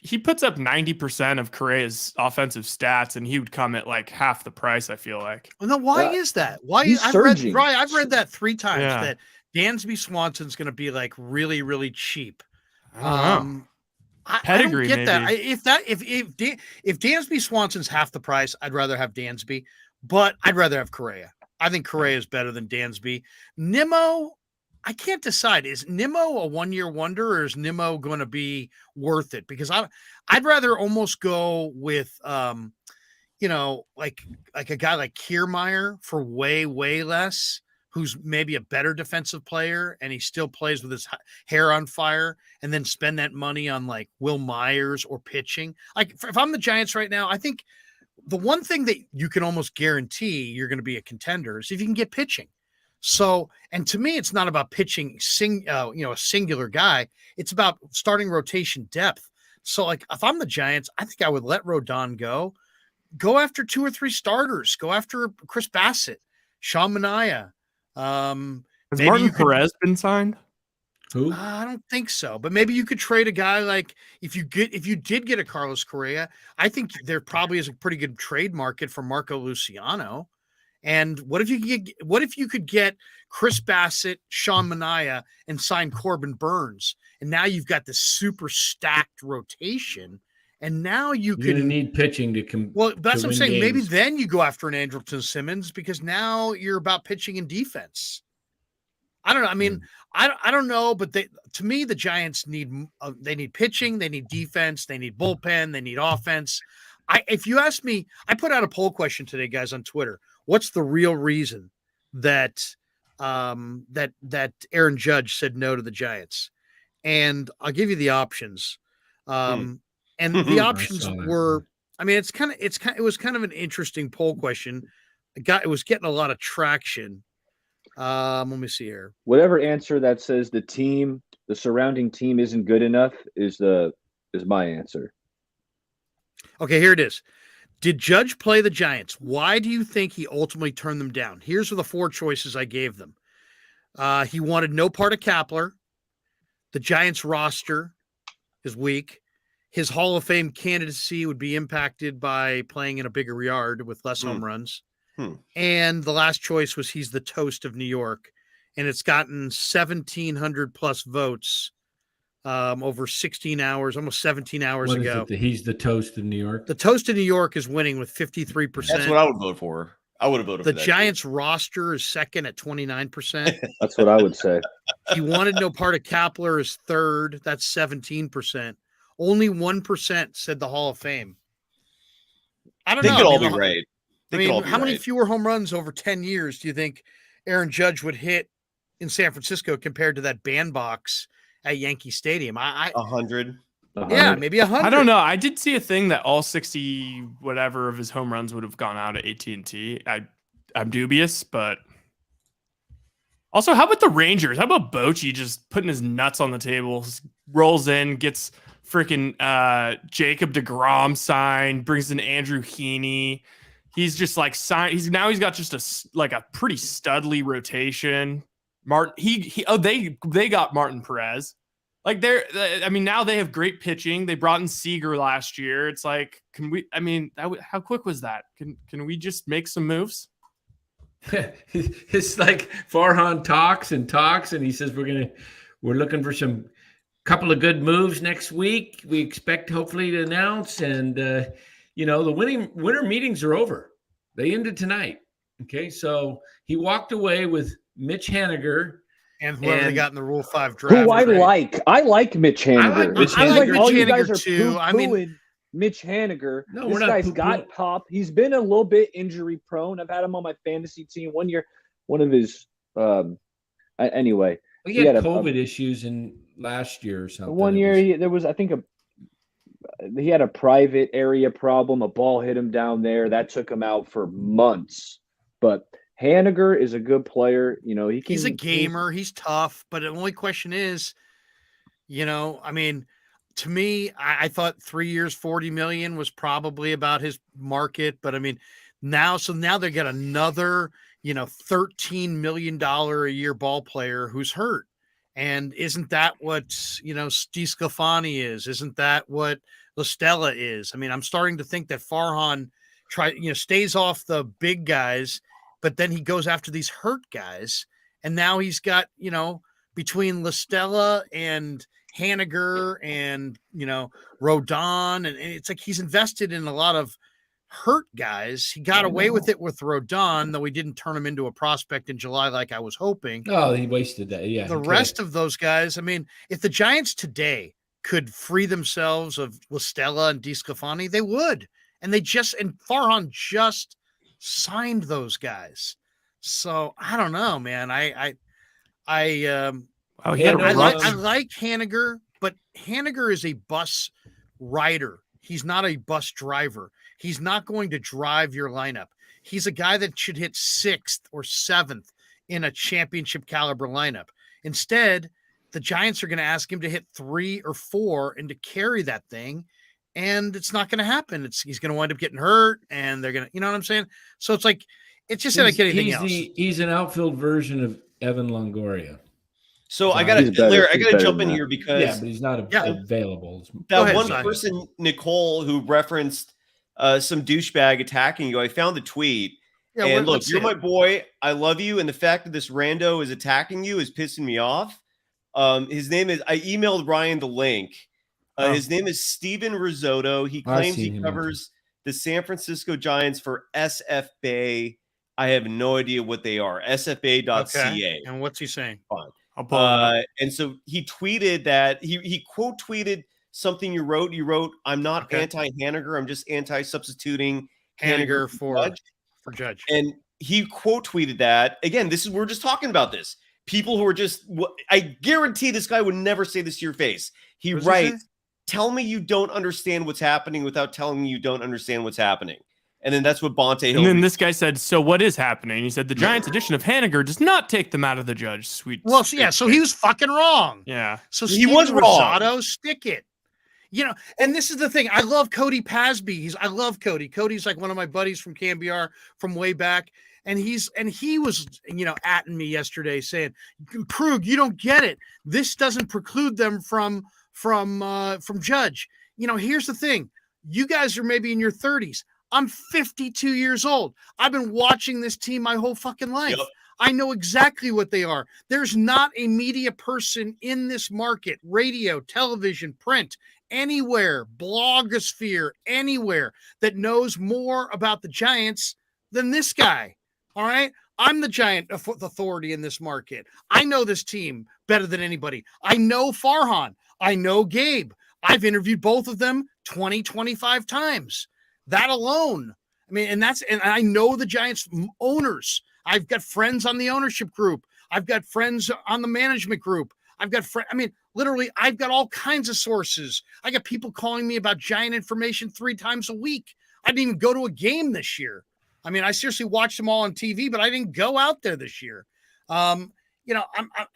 he puts up 90% of Correa's offensive stats, and he would come at like half the price, I feel like. Well, no, why is that? Why I've read that 3 times that Dansby Swanson's going to be like really, really cheap. Pedigree, I don't get maybe. that. If Dansby Swanson's half the price, I'd rather have Dansby, but I'd rather have Correa. I think Correa is better than Dansby. Nimmo, I can't decide. Is Nimmo a one-year wonder, or is Nimmo going to be worth it? Because I'd rather almost go with, like a guy like Kiermaier for way, way less, who's maybe a better defensive player, and he still plays with his hair on fire, and then spend that money on like Will Myers or pitching. Like if I'm the Giants right now, I think the one thing that you can almost guarantee you're going to be a contender is if you can get pitching. So, and to me, it's not about pitching, a singular guy. It's about starting rotation depth. So, like, if I'm the Giants, I think I would let Rodon go after 2 or 3 starters, go after Chris Bassett, Sean Manaea. Has Martin Perez been signed? Who? I don't think so, but maybe you could trade a guy like if you did get a Carlos Correa, I think there probably is a pretty good trade market for Marco Luciano. And what if you could get Chris Bassett, Sean Manaea, and sign Corbin Burns? And now you've got this super stacked rotation. And now you're going to need pitching to come. Well, that's what I'm saying. Games. Maybe then you go after an Andrelton Simmons, because now you're about pitching and defense. I don't know. I mean, I don't know, but to me, the Giants need pitching, they need defense, they need bullpen, they need offense. If you ask me, I put out a poll question today, guys, on Twitter. What's the real reason that that Aaron Judge said no to the Giants? And I'll give you the options. And the options were, I mean, it was kind of an interesting poll question. It was getting a lot of traction. Let me see here. Whatever answer that says the surrounding team isn't good enough is my answer. Okay, here it is. Did Judge play the Giants? Why do you think he ultimately turned them down? Here's the 4 choices I gave them. He wanted no part of Kapler. The Giants roster is weak. His Hall of Fame candidacy would be impacted by playing in a bigger yard with less home runs. And the last choice was he's the toast of New York. And it's gotten 1,700 plus votes over 16 hours, almost 17 hours ago. He's the toast of New York. The toast of New York is winning with 53%. That's what I would vote for. I would have voted for that. The Giants roster is second at 29%. That's what I would say. He wanted no part of Kapler is third. That's 17%. Only 1% said the Hall of Fame. I don't They know. could I all mean, be right. I mean, how many fewer home runs over 10 years do you think Aaron Judge would hit in San Francisco compared to that bandbox at Yankee Stadium? 100. Yeah, maybe 100. I don't know. I did see a thing that all 60 whatever of his home runs would have gone out at AT&T. I'm dubious, but also, how about the Rangers? How about Bochy just putting his nuts on the table, rolls in, gets freaking Jacob DeGrom signed, brings in Andrew Heaney. He's just like signed. He's got just a pretty studly rotation. Martin, they got Martin Perez. Like now they have great pitching. They brought in Seager last year. It's like, how quick was that? Can we just make some moves? It's like Farhan talks, and he says we're looking for some couple of good moves next week. We expect hopefully to announce, and the winter meetings are over. They ended tonight. Okay, so he walked away with Mitch Haniger and whoever they got in the Rule 5 draft. Who I like Mitch Haniger. I like Mitch all you Haniger guys are too. I mean, Mitch Haniger. No, this guy's got pop. He's been a little bit injury prone. I've had him on my fantasy team. One year, one of his anyway. He had COVID issues in last year or something. One year he had a private area problem. A ball hit him down there. That took him out for months. But Haniger is a good player. He's a gamer. He's tough. But the only question is, to me, I thought 3 years, $40 million was probably about his market. But now they got another, $13 million a year ball player who's hurt. And isn't that what, DeSclafani is? Isn't that what La Stella is? I'm starting to think that Farhan stays off the big guys, but then he goes after these hurt guys. And now he's got, between La Stella and Haniger and, Rodon, and it's like he's invested in a lot of hurt guys. He got away with it with Rodon, though he didn't turn him into a prospect in July like I was hoping. Oh, he wasted that. Yeah. The rest of those guys, if the Giants today could free themselves of La Stella and DeSclafani, they would. And Farhan just signed those guys. So I don't know, man. I like Haniger, but Haniger is a bus rider. He's not a bus driver. He's not going to drive your lineup. He's a guy that should hit 6th or 7th in a championship caliber lineup. Instead, the Giants are going to ask him to hit 3 or 4 and to carry that thing. And it's not going to happen. He's going to wind up getting hurt, and they're going to, you know what I'm saying? So it's like, it's just like anything else. He's an outfield version of Evan Longoria. So I gotta jump in here because but he's not available. That one person, Nicole, who referenced some douchebag attacking you, I found the tweet. Yeah, and look, you're my boy. I love you, and the fact that this rando is attacking you is pissing me off. His name is. I emailed Ryan the link. His name is Steven Risotto. He claims he covers the San Francisco Giants for SF Bay. I have no idea what they are. SFA.ca. Okay. And what's he saying? Fine. And so he tweeted that he quote tweeted something you wrote. You wrote, "I'm not anti-Haniger. I'm just anti-substituting Haniger for Judge." And he quote tweeted that again. We're just talking about this. People who are just. I guarantee this guy would never say this to your face. He writes, "Tell me you don't understand what's happening without telling me you don't understand what's happening." And then that's what Bonte Hill. And then this guy said, "So what is happening?" He said, "The Giants' addition of Haniger does not take them out of the Judge suite." Well, so he was fucking wrong. Yeah. So he was wrong. Stick it. And this is the thing. I love Cody Pasby. I love Cody. Cody's like one of my buddies from KMBR from way back. And he was, atting me yesterday saying, "Krug, you don't get it. This doesn't preclude them from Judge." Here's the thing. You guys are maybe in your 30s. I'm 52 years old. I've been watching this team my whole fucking life. Yep. I know exactly what they are. There's not a media person in this market, radio, television, print, anywhere, blogosphere, anywhere that knows more about the Giants than this guy. All right. I'm the giant authority in this market. I know this team better than anybody. I know Farhan. I know Gabe. I've interviewed both of them 20, 25 times. That alone. I mean, and I know the Giants owners. I've got friends on the ownership group. I've got friends on the management group. Literally, I've got all kinds of sources. I got people calling me about Giant information 3 times a week. I didn't even go to a game this year. I mean, I seriously watched them all on TV, but I didn't go out there this year. I'm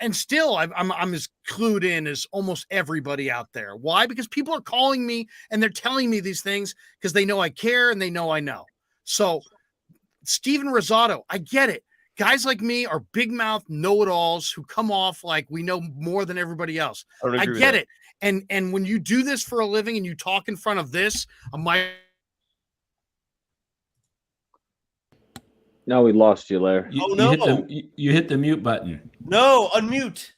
as clued in as almost everybody out there. Why? Because people are calling me and they're telling me these things because they know I care and they know I know. So Steven Rosado, I get it. Guys like me are big mouth know-it-alls who come off like we know more than everybody else. I get it. And when you do this for a living and you talk in front of this, No, we lost you, Larry. You hit the mute button. No, unmute.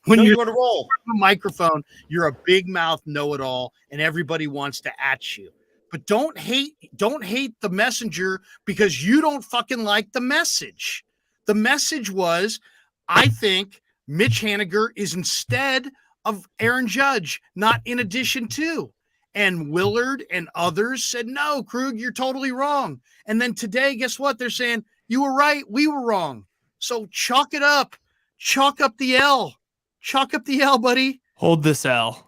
When you're on a roll, a microphone, you're a big mouth know-it-all, and everybody wants to at you. But don't hate the messenger because you don't fucking like the message. The message was, I think Mitch Haniger is instead of Aaron Judge, not in addition to. And Willard and others said, no, Krug, you're totally wrong. And then today, guess what? They're saying, you were right, we were wrong. So chalk it up. Chalk up the L. Chalk up the L, buddy. Hold this L.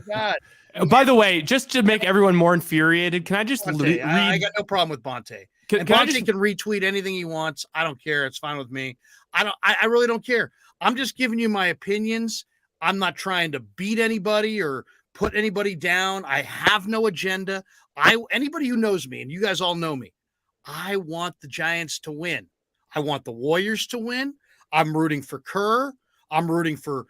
God. By the way, just to make everyone more infuriated, can I just read? I got no problem with Bonte. Bonte can retweet anything he wants. I don't care. It's fine with me. I really don't care. I'm just giving you my opinions. I'm not trying to beat anybody or put anybody down. I have no agenda. Anybody who knows me, and you guys all know me, I want the Giants to win. I want the Warriors to win. I'm rooting for Kerr. I'm rooting for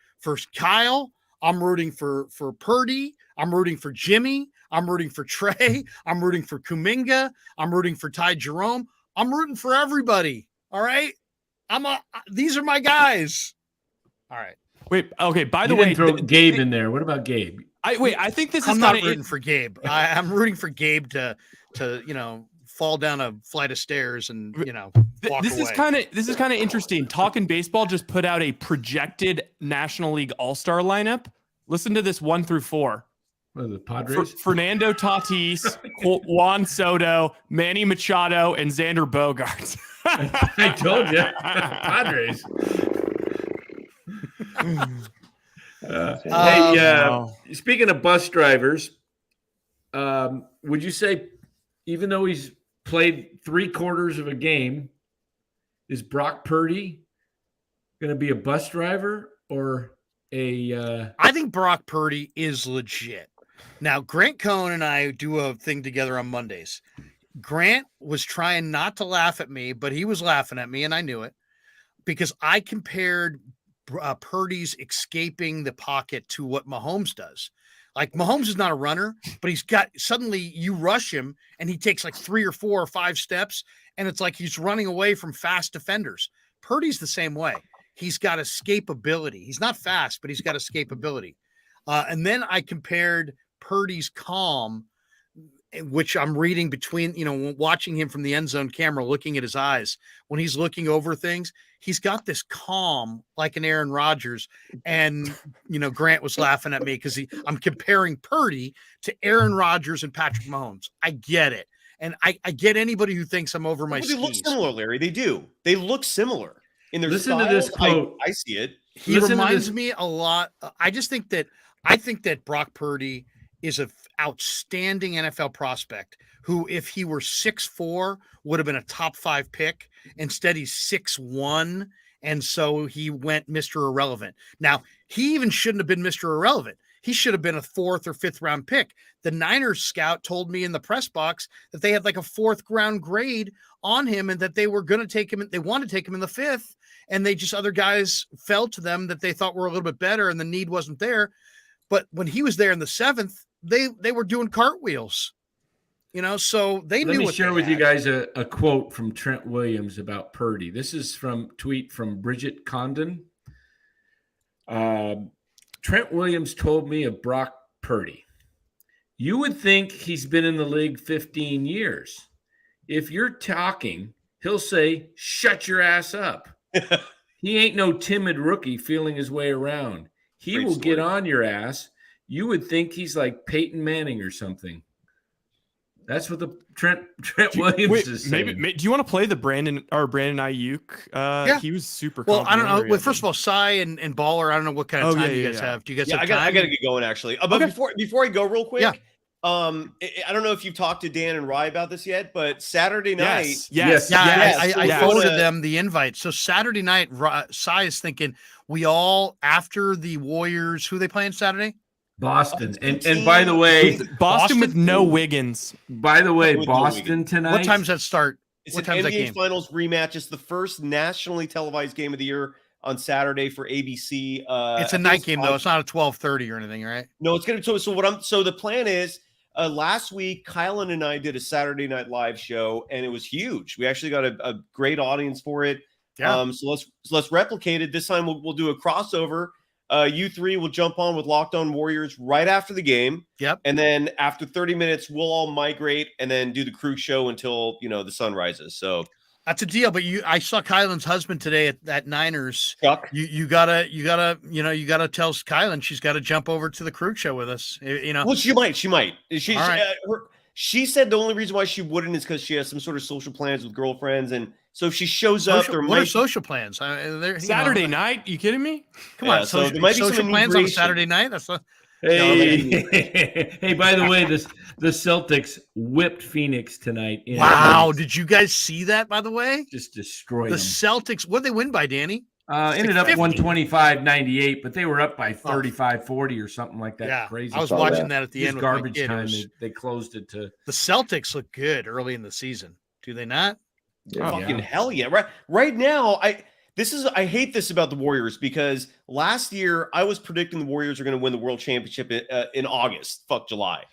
Kyle. I'm rooting for Purdy. I'm rooting for Jimmy. I'm rooting for Trey. I'm rooting for Kuminga. I'm rooting for Ty Jerome. I'm rooting for everybody. All right. These are my guys. All right. Wait. Okay. By the way, throw Gabe in there. What about Gabe? I think this is. I'm not rooting for Gabe. I'm rooting for Gabe to fall down a flight of stairs and walk this away. This is kind of interesting. Talking Baseball just put out a projected National League All-Star lineup. Listen to this 1 through 4. What are the Padres? Fernando Tatis, Juan Soto, Manny Machado, and Xander Bogaerts. I told you, Padres. Speaking of bus drivers, would you say, even though he's played 3/4 of a game, is Brock Purdy going to be a bus driver or a? I think Brock Purdy is legit. Now, Grant Cohn and I do a thing together on Mondays. Grant was trying not to laugh at me, but he was laughing at me, and I knew it because I compared Purdy's escaping the pocket to what Mahomes does. Like, Mahomes is not a runner, but suddenly you rush him and he takes like 3 or 4 or 5 steps, and it's like he's running away from fast defenders. Purdy's the same way. He's got escapability. He's not fast, but he's got escapability. And then I compared Purdy's calm, which I'm reading between, watching him from the end zone camera, looking at his eyes. When he's looking over things, he's got this calm like an Aaron Rodgers. And, Grant was laughing at me because I'm comparing Purdy to Aaron Rodgers and Patrick Mahomes. I get it. And I get anybody who thinks I'm over my skis. They look similar, Larry. They do. They look similar in their Listen styles. To this quote. I see it. He reminds me a lot. I think that Brock Purdy is an outstanding NFL prospect who, if he were 6'4", would have been a top 5 pick. Instead, he's 6'1", and so he went Mr. Irrelevant. Now, he even shouldn't have been Mr. Irrelevant. He should have been a 4th or 5th round pick. The Niners scout told me in the press box that they had like a 4th round grade on him and that they were going to take him. They wanted to take him in the 5th, and other guys fell to them that they thought were a little bit better, and the need wasn't there. But when he was there in the 7th, they were doing cartwheels, so they knew. Let me what share they with had. you guys a quote from Trent Williams about Purdy. This is from tweet from Bridget Condon. Trent Williams told me of Brock Purdy. You would think he's been in the league 15 years. If you're talking, he'll say, "Shut your ass up." He ain't no timid rookie feeling his way around. He will get on your ass. You would think he's like Peyton Manning or something. That's what the Trent Williams is saying. Maybe do you want to play the Brandon Aiyuk? Yeah. He was super. Well, I don't know. complimentary Well, of first him. of all, Cy and Baller, I don't know what kind of time you guys have. Do you guys have time? I gotta get going actually. But before I go real quick, I don't know if you've talked to Dan and Rye about this yet, but Saturday night, I forwarded them the invite. So Saturday night, Cy is thinking we all after the Warriors. Who they playing Saturday? Boston. And by the way, Boston with no Wiggins. By the way, Boston tonight. What time does that start? It's what an time's NBA that game? Finals rematch. It's the first nationally televised game of the year on Saturday for ABC. It's a night game though. It's not a 12:30 or anything, right? No, it's gonna. So the plan is. Last week, Kylan and I did a Saturday Night Live show, and it was huge. We actually got a great audience for it. Yeah. So let's replicate it. This time we'll do a crossover. You three will jump on with Locked On Warriors right after the game. Yep. And then after 30 minutes, we'll all migrate and then do the Krueg show until the sun rises. So that's a deal. But I saw Kylan's husband today at Niners. Chuck. You gotta tell Kylan she's got to jump over to the Krueg show with us. Well, she might. She said the only reason why she wouldn't is because she has some sort of social plans with girlfriends, and so if she shows up, what are social plans? Saturday night? You kidding me? Come on, so there might be social some plans on a immigration. Saturday night. That's not. Hey, by the way, the Celtics whipped Phoenix tonight. Wow, did you guys see that? By the way, just destroyed the them. Celtics. What did they win by, Danny? Ended up 125-98, but they were up by 35-40 or something like that. Yeah, Crazy. I was watching that at the It was end. With garbage my kid. time. They closed it to. The Celtics look good early in the season. Do they not? Fucking hell yeah! Right now, I hate this about the Warriors because last year I was predicting the Warriors are going to win the World Championship in August. Fuck July.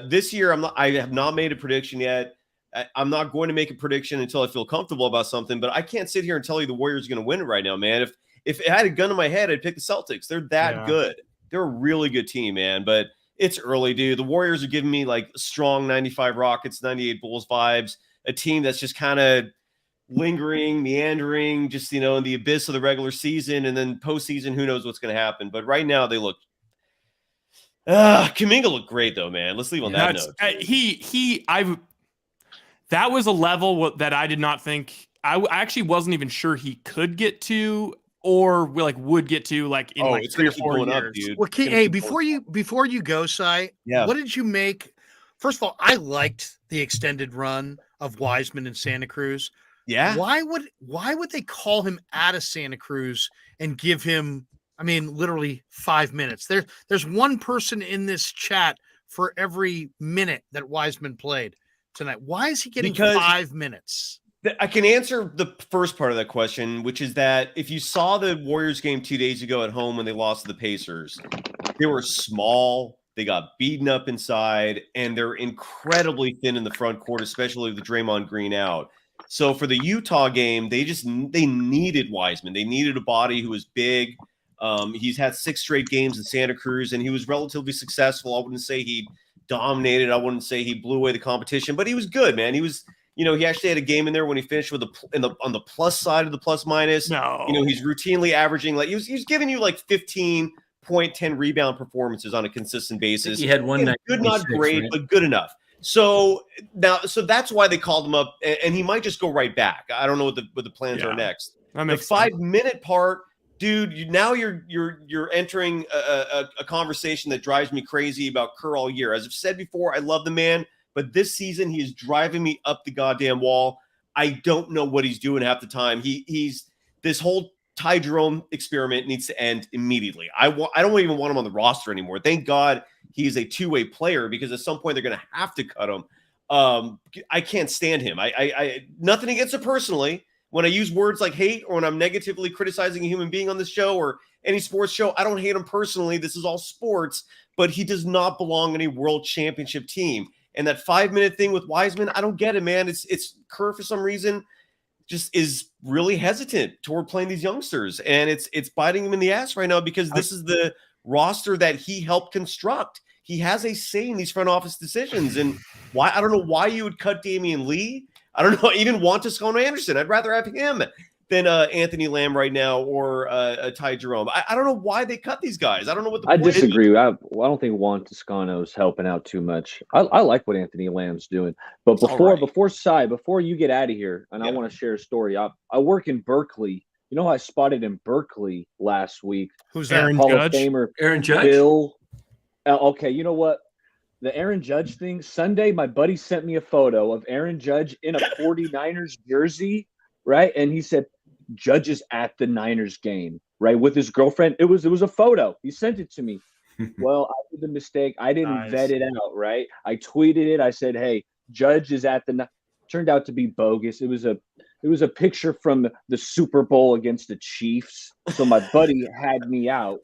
This year I have not made a prediction yet. I'm not going to make a prediction until I feel comfortable about something. But I can't sit here and tell you the Warriors are going to win it right now, man. If I had a gun in my head, I'd pick the Celtics. They're that good. They're a really good team, man. But it's early, dude. The Warriors are giving me like strong 95 Rockets, 98 Bulls vibes. A team that's just kind of lingering, meandering, just, in the abyss of the regular season. And then postseason, who knows what's going to happen. But right now they look Kuminga looked great though, man. Let's leave on that note. That was a level that I did not think I actually wasn't even sure he could get to or would get to in 3 or 4 years. Up, dude. Well, hey, before you go, Cy, what did you make? First of all, I liked the extended run of Wiseman in Santa Cruz. Yeah. Why would they call him out of Santa Cruz and give him, literally 5 minutes? There's one person in this chat for every minute that Wiseman played tonight. Why is he getting 5 minutes? I can answer the first part of that question, which is that if you saw the Warriors game 2 days ago at home when they lost to the Pacers, they were small. They got beaten up inside, and they're incredibly thin in the front court, especially with the Draymond Green out. So for the Utah game, they needed Wiseman. They needed a body who was big. He's had 6 straight games in Santa Cruz, and he was relatively successful. I wouldn't say he dominated. I wouldn't say he blew away the competition, but he was good, man. He was, he actually had a game in there when he finished with on the plus side of the plus minus. No, he's routinely averaging he was giving you 15.10 rebound performances on a consistent basis. He had one night, good, not great, right? But good enough. So that's why they called him up, and he might just go right back. I don't know what the plans are next. The 5 minute part, dude. You're entering a conversation that drives me crazy about Kerr all year. As I've said before, I love the man, but this season he is driving me up the goddamn wall. I don't know what he's doing half the time. He's this whole Ty Jerome experiment needs to end immediately. I don't even want him on the roster anymore. Thank God he's a two-way player because at some point they're going to have to cut him. I can't stand him. I nothing against it personally. When I use words like hate or when I'm negatively criticizing a human being on this show or any sports show, I don't hate him personally. This is all sports, but he does not belong in a world championship team. And that 5 minute thing with Wiseman, I don't get it, man. It's Kerr for some reason just is really hesitant toward playing these youngsters. And it's biting him in the ass right now because this is the roster that he helped construct. He has a say in these front office decisions. And I don't know why you would cut Damian Lee. I don't know, even want Toscano Anderson. I'd rather have him than Anthony Lamb right now or Ty Jerome. I don't know why they cut these guys. I don't know what the I point is. disagree. I don't think Juan Toscano's helping out too much. I like what Anthony Lamb's doing. But before you get out of here, and I want to share a story. I work in Berkeley. You know who I spotted in Berkeley last week? Who's that? Aaron Hall Judge? of Famer Aaron Judge? Bill. Okay, you know what? The Aaron Judge thing. Sunday, my buddy sent me a photo of Aaron Judge in a 49ers jersey, right? And he said, Judge is at the Niners game, right, with his girlfriend. It was a photo. He sent it to me. Well, I did the mistake. I didn't vet it out, right? I tweeted it. I said, "Hey, Judge is at the." Turned out to be bogus. It was a picture from the Super Bowl against the Chiefs. So my buddy had me out.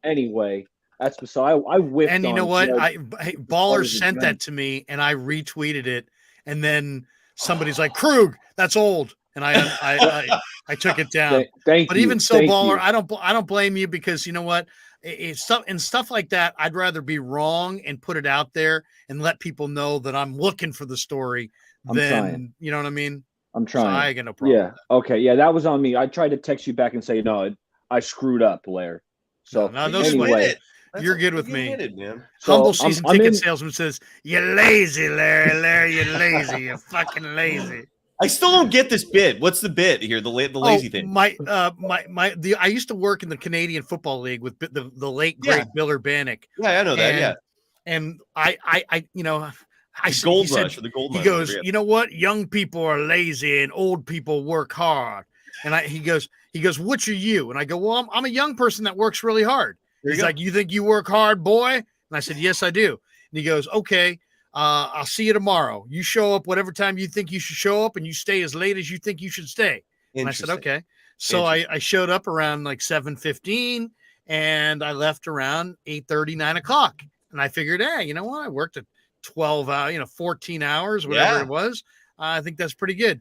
Anyway, that's so I whiffed. And you know what? Baller sent that event. to me, and I retweeted it, and then somebody's like, "Krueg, that's old," and I took it down. Thank But you. even so, Thank Baller, you. I don't blame you, because you know what? It's stuff like that. I'd rather be wrong and put it out there and let people know that I'm looking for the story I'm than trying. you know what I mean. I'm So trying. I got no problem. Yeah. with that. Okay. Yeah, that was on me. I tried to text you back and say no. I screwed up, Blair. So No You sweat. anyway, did it. You're good with you me. did it, man. so Humble I'm- season I'm ticket in- salesman says, "You lazy, Larry, you lazy, you fucking lazy." I still don't get this bit. What's the bit here? The lazy thing. I used to work in the Canadian Football League with the late great Bill Urbanek. Yeah, I know that. And- Yeah, And I you know, I the said, gold he said, rush or the gold. he mine, goes, whatever, yeah. you know what? Young people are lazy and old people work hard. And he goes, which are you? And I go, well, I'm a young person that works really hard. There you He's go. like, you think you work hard, boy? And I said, yes, I do. And he goes, okay, I'll see you tomorrow. You show up whatever time you think you should show up, and you stay as late as you think you should stay. And I said, Interesting. okay. So I showed up around like 7:15, and I left around 8:30, 9 o'clock. And I figured, hey, you know what? I worked at 12 hours, 14 hours, whatever Yeah. it was. I think that's pretty good.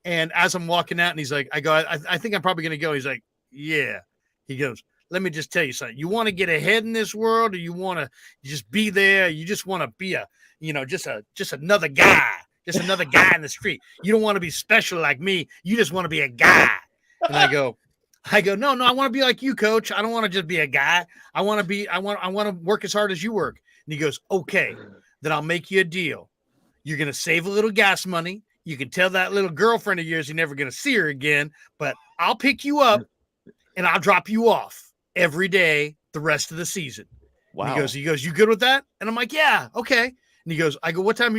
And as I'm walking out, and he's like, I think I'm probably going to go. He's like, yeah. He goes, let me just tell you something. You want to get ahead in this world, or you want to just be there? You just want to be just another guy, just another guy in the street. You don't want to be special like me. You just want to be a guy. And I go, no, I want to be like you, coach. I don't want to just be a guy. I want to work as hard as you work. And he goes, okay, then I'll make you a deal. You're going to save a little gas money. You can tell that little girlfriend of yours you're never going to see her again, but I'll pick you up and I'll drop you off every day the rest of the season. Wow. And he goes, you good with that? And I'm like, yeah, okay. And he goes, I go, what time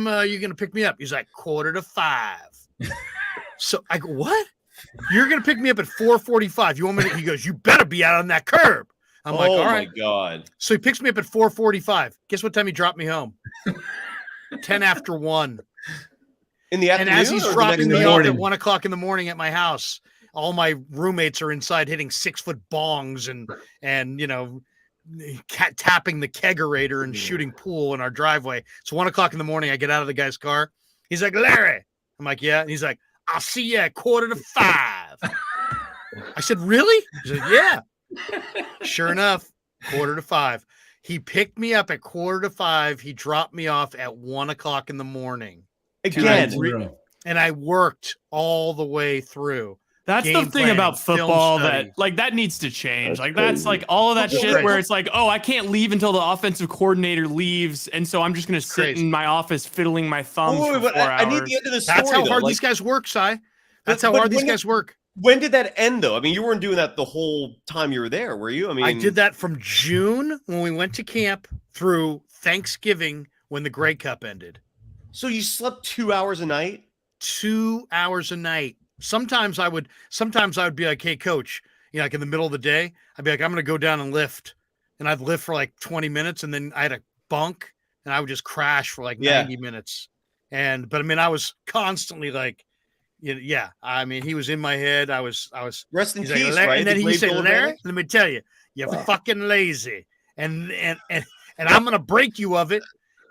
are you going to pick me up? He's like, 4:45. So I go, what? You're going to pick me up at 4:45. You want me to? He goes, you better be out on that curb. I'm like, all right. Oh my God. So he picks me up at 4:45. Guess what time he dropped me home? 10 after 1. In the And afternoon, as he's or the dropping next me day? off at 1 o'clock in the morning at my house, all my roommates are inside hitting 6-foot bongs and tapping the kegerator and shooting pool in our driveway. So 1 o'clock in the morning, I get out of the guy's car. He's like, Larry. I'm like, yeah. And he's like, I'll see you at 4:45. I said, really? He said, yeah. Sure enough, 4:45. He picked me up at 4:45. He dropped me off at 1 o'clock in the morning. Again. And I worked all the way through. That's Game the thing planning, about film football study. that needs to change. That's Like that's crazy. like all of that That's shit crazy. where it's like, oh, I can't leave until the offensive coordinator leaves, and so I'm just gonna sit Crazy. in my office fiddling my thumbs Wait, for but 4 I need hours. the end of the story. That's how though. hard Like, these guys work, Cy. That's how but hard these when guys work. When did that end, though? I mean, you weren't doing that the whole time you were there, were you? I mean, I did that from June when we went to camp through Thanksgiving when the Grey Cup ended. So you slept 2 hours a night? 2 hours a night. Sometimes I would be like, hey, coach, like in the middle of the day, I'd be like, I'm going to go down and lift. And I'd lift for like 20 minutes, and then I had a bunk, and I would just crash for like 90 minutes. But I mean, I was constantly like, yeah. I mean, he was in my head. I was. Rest in He's peace, like, right? and then The he great said, Bill Larry, Urbanek? let me tell you, you're fucking lazy, and I'm gonna break you of it,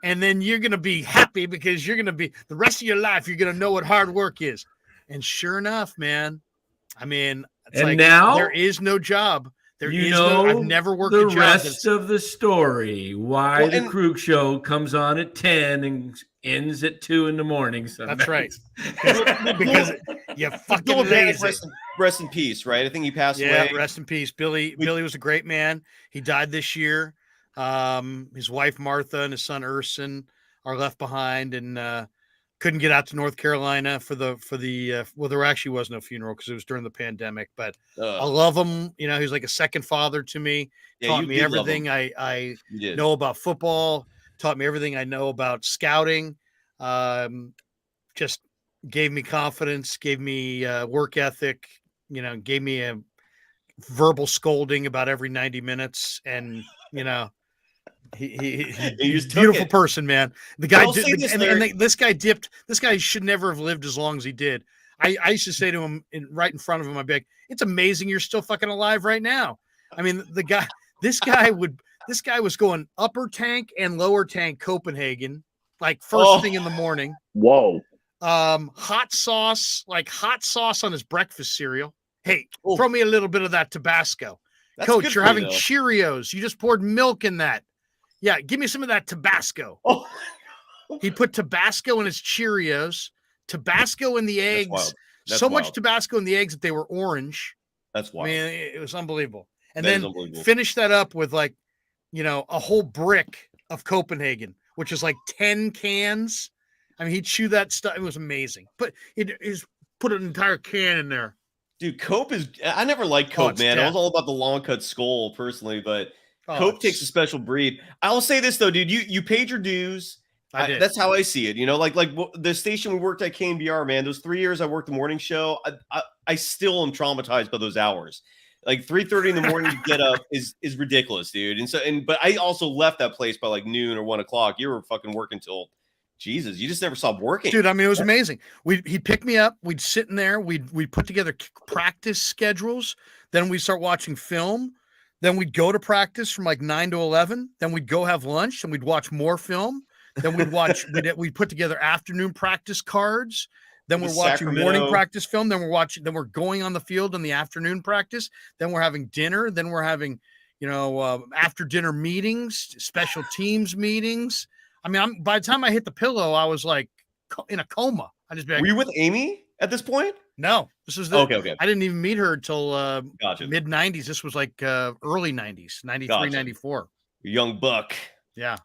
and then you're gonna be happy because you're gonna be the rest of your life. You're gonna know what hard work is, and sure enough, man. I mean, it's And like, now? there is no job I've never worked the a job rest of the story. Why the Krueg show comes on at 10 and ends at 2 in the morning. That's right. Because you fucking Bill lazy. Rest in peace, right? I think he passed away. Yeah, rest in peace. Billy was a great man. He died this year. His wife Martha and his son Urson are left behind, and couldn't get out to North Carolina for the well, there actually was no funeral because it was during the pandemic, but I love him. You know, he's like a second father to me. Taught me everything I know about football, taught me everything I know about scouting. Just gave me confidence, gave me work ethic, you know, gave me a verbal scolding about every 90 minutes. And, you know, he's a beautiful person, man. The guy this guy dipped. This guy should never have lived as long as he did. I used to say to him right in front of him, I'd be like, it's amazing you're still fucking alive right now. I mean, this guy was going upper tank and lower tank Copenhagen, like first thing in the morning. Whoa. Hot sauce on his breakfast cereal. Hey, throw me a little bit of that Tabasco. That's Coach, you're having Cheerios. You just poured milk in that. Yeah, give me some of that Tabasco. Oh. He put Tabasco in his Cheerios, Tabasco in the eggs. That's so much Tabasco in the eggs that they were orange. That's wild. I mean, it was unbelievable. And then finish that up with like, you know, a whole brick of Copenhagen, which is like 10 cans. I mean, he'd chew that stuff. It was amazing. But it is put an entire can in there. Dude, Cope is – I never liked Cope, man. I was all about the long cut skull personally, but Cope takes a special breed. I will say this, though, dude. You paid your dues. I did. That's how I see it. You know, like the station we worked at, KNBR, man, those 3 years I worked the morning show, I still am traumatized by those hours. Like 3:30 in the morning to get up is ridiculous, dude. But I also left that place by like noon or 1 o'clock. You were fucking working till – Jesus, you just never stopped working. Dude, I mean, it was amazing. He'd pick me up. We'd sit in there. We'd put together practice schedules. Then we'd start watching film. Then we'd go to practice from like 9 to 11. Then we'd go have lunch and we'd watch more film. Then we'd put together afternoon practice cards. Then we're watching morning practice film. Then we're going on the field in the afternoon practice. Then we're having dinner. Then we're having, you know, after dinner meetings, special teams meetings. I mean, by the time I hit the pillow, I was like in a coma. I just be like, were you with Amy at this point? No, this was okay. I didn't even meet her until mid 90s. This was like early 90s, 93, 94. Young buck. Yeah.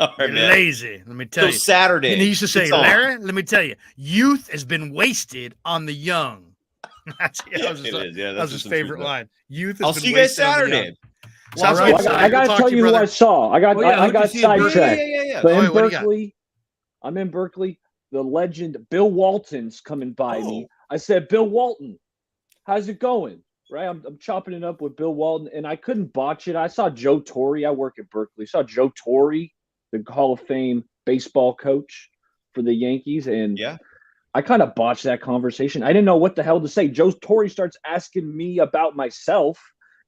All right, man. Lazy. Let me tell you. Saturday. And he used to say, Larry, let me tell you, youth has been wasted on the young. That's his favorite line. Youth. I'll see you guys Saturday. I gotta tell you who I saw. I got sidetracked. Yeah. But in Berkeley, I'm in Berkeley. The legend Bill Walton's coming by me. I said, Bill Walton, how's it going? Right, I'm chopping it up with Bill Walton, and I couldn't botch it. I saw Joe Torre. I work at Berkeley. I saw Joe Torre, the Hall of Fame baseball coach for the Yankees, and I kind of botched that conversation. I didn't know what the hell to say. Joe Torre starts asking me about myself.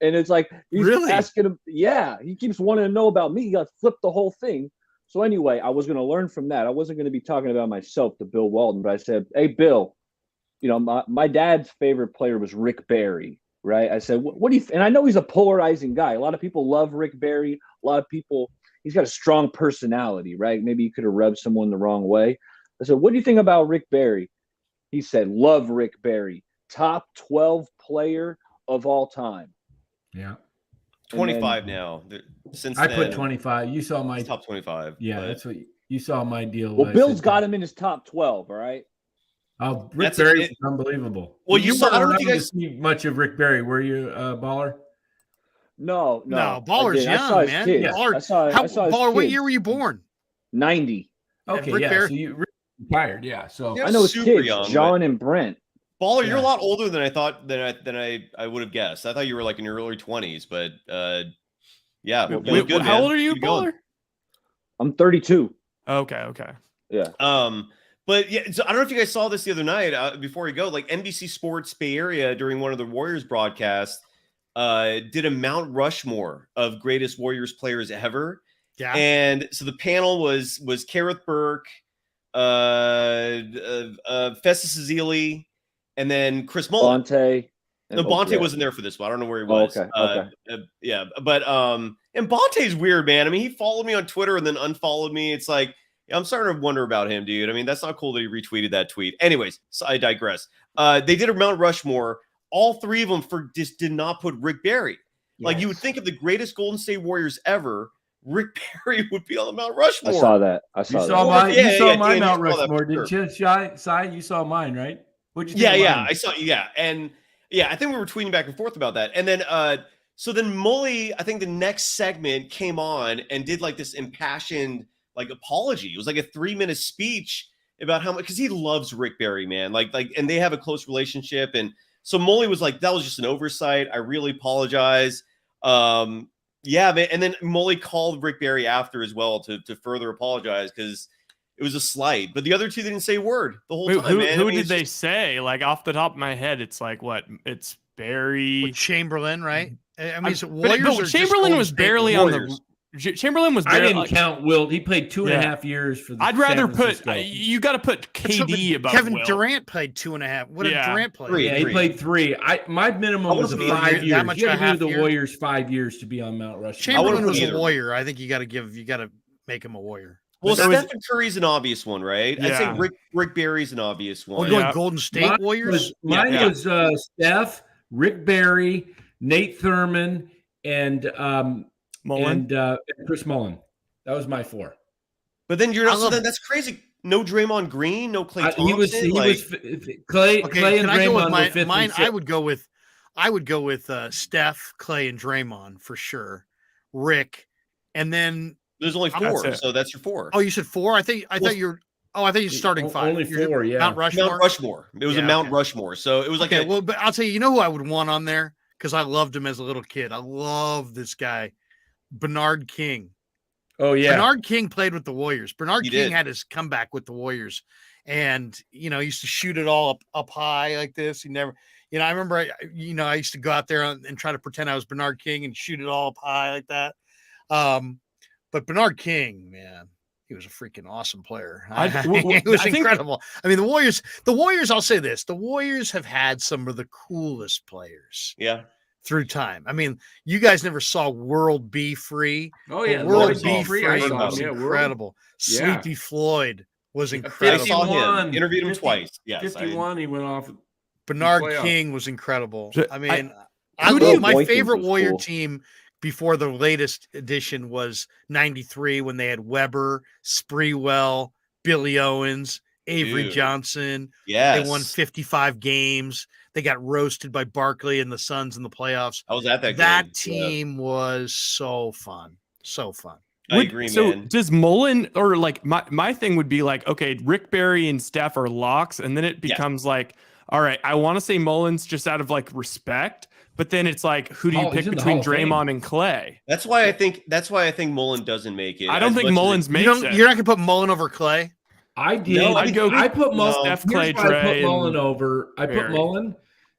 And it's like, he's asking him, he keeps wanting to know about me. He got flipped the whole thing. So anyway, I was going to learn from that. I wasn't going to be talking about myself to Bill Walton, but I said, hey, Bill, you know, my dad's favorite player was Rick Barry, right? I said, what do you and I know he's a polarizing guy. A lot of people love Rick Barry. A lot of people, he's got a strong personality, right? Maybe he could have rubbed someone the wrong way. I said, what do you think about Rick Barry? He said, love Rick Barry. Top 12 player of all time. Yeah. 25 now. Since I put 25. You saw my top 25. Yeah, that's what you saw my deal. Well, Bill's got him in his top 12, all right? Oh, Rick Barry is unbelievable. Well, you saw, I don't know if you guys see much of Rick Barry. Were you Baller? No. Baller's young, man. Yeah. Baller, what year were you born? 90. Okay, Barry, so you retired, So I know his kids, young, John and Brent. Baller, you're a lot older than I thought than I would have guessed. I thought you were like in your early 20s, but good, how old are you, Baller? I'm 32. Okay. Yeah. But yeah, so I don't know if you guys saw this the other night before we go, like NBC Sports Bay Area during one of the Warriors broadcasts did a Mount Rushmore of greatest Warriors players ever. Yeah. And so the panel was Kareth Burke, Festus Ezeli, and then Chris Mullin. No, Bonte yeah. wasn't there for this one. I don't know where he was. Okay. Yeah, but and Bonte's weird, man. I mean, he followed me on Twitter and then unfollowed me. It's like I'm starting to wonder about him, dude. I mean, that's not cool that he retweeted that tweet. Anyways, so I digress. They did a Mount Rushmore. All three of them just did not put Rick Barry. Like you would think of the greatest Golden State Warriors ever, Rick Barry would be on the Mount Rushmore. I saw that. You saw mine. Yeah, you saw yeah, my Dan, Mount you saw that Rushmore, for didn't sure. you? Sai, you saw mine, right? What'd you think? Yeah, of mine? I saw. Yeah, and yeah, I think we were tweeting back and forth about that. And then, so then Mully, I think the next segment came on and did like this impassioned like apology. It was like a 3-minute speech about how much because he loves Rick Barry, man. Like, and they have a close relationship. And so Mully was like, "That was just an oversight. I really apologize." Yeah, man. And then Mully called Rick Barry after as well to further apologize because it was a slight. But the other two didn't say a word the whole time, man. Who did they say? Like off the top of my head, it's like what? It's Barry With Chamberlain, right? I mean, is it but Warriors or just Chamberlain Golden was State barely on Warriors? the. Chamberlain was. I Barely, didn't count Wilt. He played 2.5 years for the I'd rather San put Francisco. you got to put That's what- KD above Kevin Wilt. Durant played 2.5. What did Yeah. Durant play? Three. Yeah, he played 3. My minimum was a wouldn't be 5 that years. much You a got to half give the year? Warriors 5 years to be on Mount Rushmore. Chamberlain was either. a Warrior. I think you got to make him a Warrior. Well, There was- Stephen Curry's an obvious one, right? I'd say Yeah. Rick Barry's an obvious We're one. going Yeah. Golden State Warriors. Mine Yeah. was Steph, Rick Barry, Nate Thurmond, and Mullen. and Chris Mullen. That was my 4. But then you're I not. So love- then that's crazy. No Draymond Green, no Klay Thompson. He was Clay Okay, and can I go with Draymond were 5th mine? and 6th. I would go with Steph, Clay, and Draymond for sure. Rick, and then There's only That's 4, it. so that's your 4. oh, you said 4. I thought you're. Oh, I thought you're starting 5. Only You're 4, yeah. Mount Rushmore. Mount Rushmore. It was a Yeah, Mount okay. Rushmore. So it was like Okay, a well, but I'll tell you, who I would want on there because I loved him as a little kid. I love this guy, Bernard King. Oh yeah. Bernard King played with the Warriors. Bernard He King did. had his comeback with the Warriors, and he used to shoot it all up high like this. He never, I remember, I used to go out there and try to pretend I was Bernard King and shoot it all up high like that. But Bernard King, man, he was a freaking awesome player. It was incredible. I mean, the Warriors. I'll say this: the Warriors have had some of the coolest players yeah. through time. I mean, you guys never saw World B Free. Oh yeah. World saw B Free. Free I saw was him. Yeah, World. incredible. Yeah. Sleepy Floyd was I incredible. saw him. 51. Interviewed him 50 twice. Yes. 51. He went off. Bernard playoff. King was incredible. So, I mean, who do you- my Boykins favorite was Warrior cool. team before the latest edition was 93 when they had Weber, Spreewell, Billy Owens, Avery Dude. Johnson. Yes. They won 55 games. They got roasted by Barkley and the Suns in the playoffs. I was at that game. That Yeah. team was so fun. So fun. I agree, so man. does Mullen or like my thing would be like, okay, Rick Barry and Steph are locks, and then it becomes like, all right, I want to say Mullen's just out of like respect, but then it's like, who do you Oh, pick he's in the between Hall of Fame. Draymond and Clay? That's why I think Mullen doesn't make it. I don't as think much as Mullins it- makes it. You're not gonna put Mullen over Clay. I did. No, I put Mullen. No. Steph, Here's Clay, why I put Dre, Mullen and over. I put Barry. Mullen